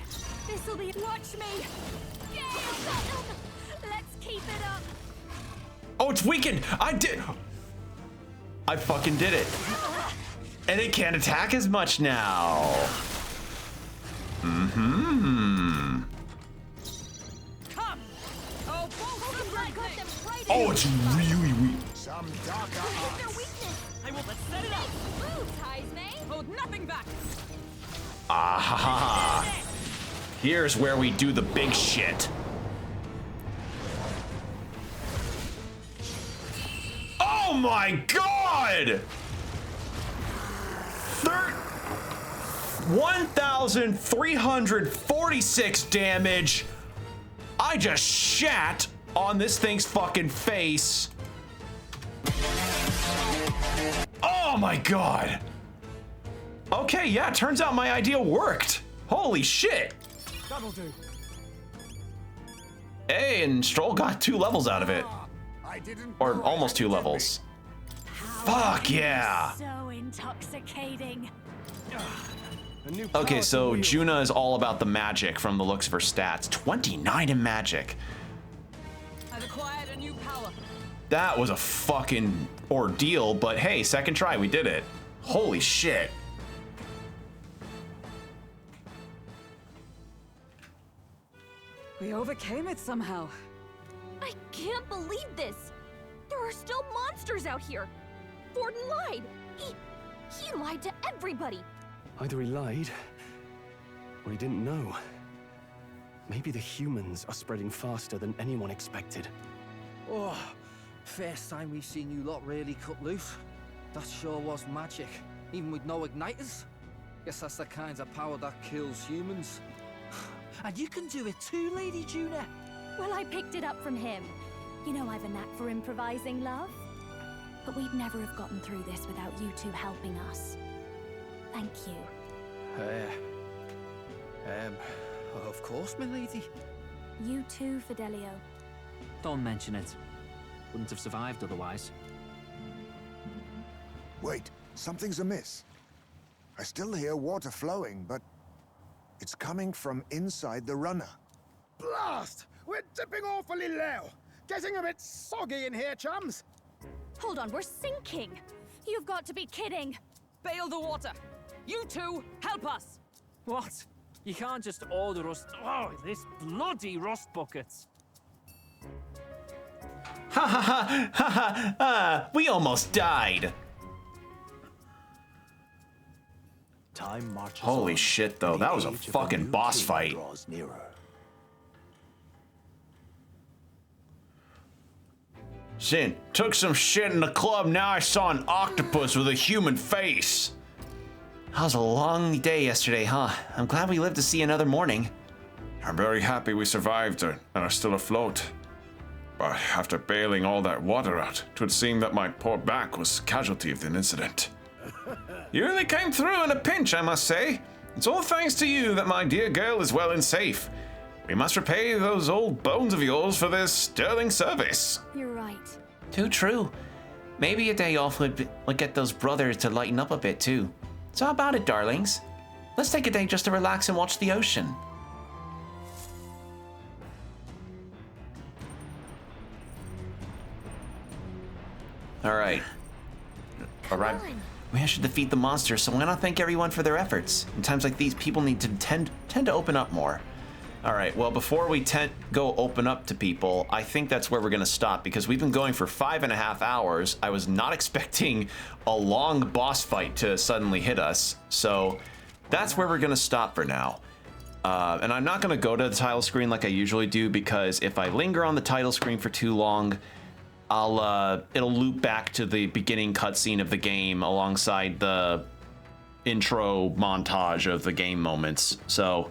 This'll be. Watch me. Let's keep it up. Oh, it's weakened! I fucking did it. And it can't attack as much now. Mm-hmm. Come. Oh, balls of lightning! Oh, it's really weak. Some darker I will set it up. Hold nothing back. Ah, here's where we do the big shit. Oh my god! 1,346 damage. I just shat on this thing's fucking face. Oh my god. Okay, yeah, turns out my idea worked. Holy shit. That'll do. Hey, and Stroll got 2 levels out of it. Or almost 2 levels. Fuck yeah. So intoxicating. Okay, so Juna is all about the magic from the looks of her stats. 29 in magic. I've acquired a new power. That was a fucking ordeal, but hey, second try, we did it. Holy shit. We overcame it somehow. I can't believe this. There are still monsters out here. Forden lied. He lied to everybody. Either he lied, or he didn't know. Maybe the humans are spreading faster than anyone expected. Oh, first time we've seen you lot really cut loose. That sure was magic, even with no igniters. Guess that's the kind of power that kills humans. And you can do it too, Lady Juna. Well, I picked it up from him. You know I've a knack for improvising, love. But we'd never have gotten through this without you two helping us. Thank you. Of course, my lady. You too, Fidelio. Don't mention it. Wouldn't have survived otherwise. Wait, something's amiss. I still hear water flowing, but it's coming from inside the runner. Blast! We're dipping awfully low. Getting a bit soggy in here, chums. Hold on, we're sinking. You've got to be kidding. Bail the water. You two, help us. What? You can't just order us. Oh, this bloody rust buckets. Ha ha ha ha ha! We almost died. Time marches Holy on, shit, though. and the That was a age of the fucking new boss king fight. draws nearer. Sin, took some shit in the club, now I saw an octopus with a human face. That was a long day yesterday, huh? I'm glad we lived to see another morning. I'm very happy we survived and are still afloat. But after bailing all that water out, 'twould seem that my poor back was casualty of the incident. You really came through in a pinch, I must say. It's all thanks to you that my dear girl is well and safe. We must repay those old bones of yours for their sterling service. You're right. Too true. Maybe a day off would get those brothers to lighten up a bit too. So how about it, darlings? Let's take a day just to relax and watch the ocean. All right. We have to defeat the monster, so why not thank everyone for their efforts? In times like these, people need to tend to open up more. All right, well, before we go open up to people, I think that's where we're going to stop because we've been going for 5.5 hours. I was not expecting a long boss fight to suddenly hit us, so that's where we're going to stop for now. And I'm not going to go to the title screen like I usually do because if I linger on the title screen for too long, it'll loop back to the beginning cutscene of the game alongside the intro montage of the game moments. So,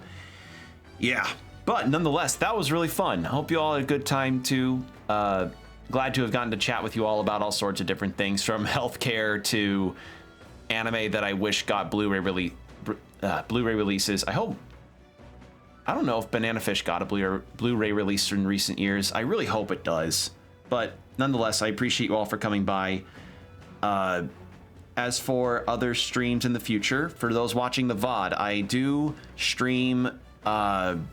yeah. But nonetheless, that was really fun. I hope you all had a good time too. Glad to have gotten to chat with you all about all sorts of different things, from healthcare to anime that I wish got Blu-ray releases. I don't know if Banana Fish got a Blu-ray release in recent years. I really hope it does. But nonetheless, I appreciate you all for coming by. As for other streams in the future, for those watching the VOD, I do stream on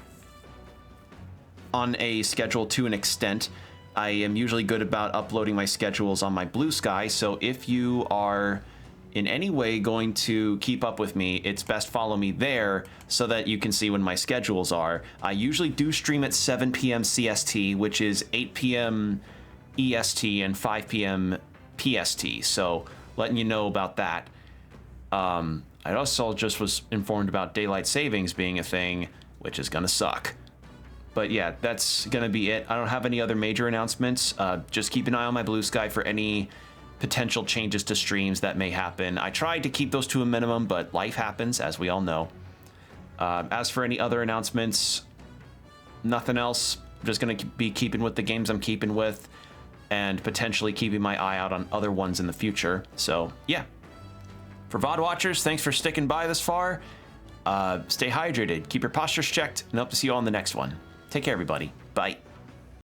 a schedule to an extent. I am usually good about uploading my schedules on my Blue Sky, so if you are in any way going to keep up with me, it's best follow me there so that you can see when my schedules are. I usually do stream at 7 p.m. CST, which is 8 p.m. EST and 5 p.m. PST, so letting you know about that. I also just was informed about daylight savings being a thing, which is gonna suck. But yeah, that's gonna be it. I don't have any other major announcements. Just keep an eye on my Blue Sky for any potential changes to streams that may happen. I tried to keep those to a minimum, but life happens, as we all know. As for any other announcements, nothing else. I'm just gonna be keeping with the games I'm keeping with, and potentially keeping my eye out on other ones in the future. So yeah. For VOD watchers, thanks for sticking by this far. Stay hydrated, keep your postures checked, and hope to see you all in the next one. Take care, everybody. Bye.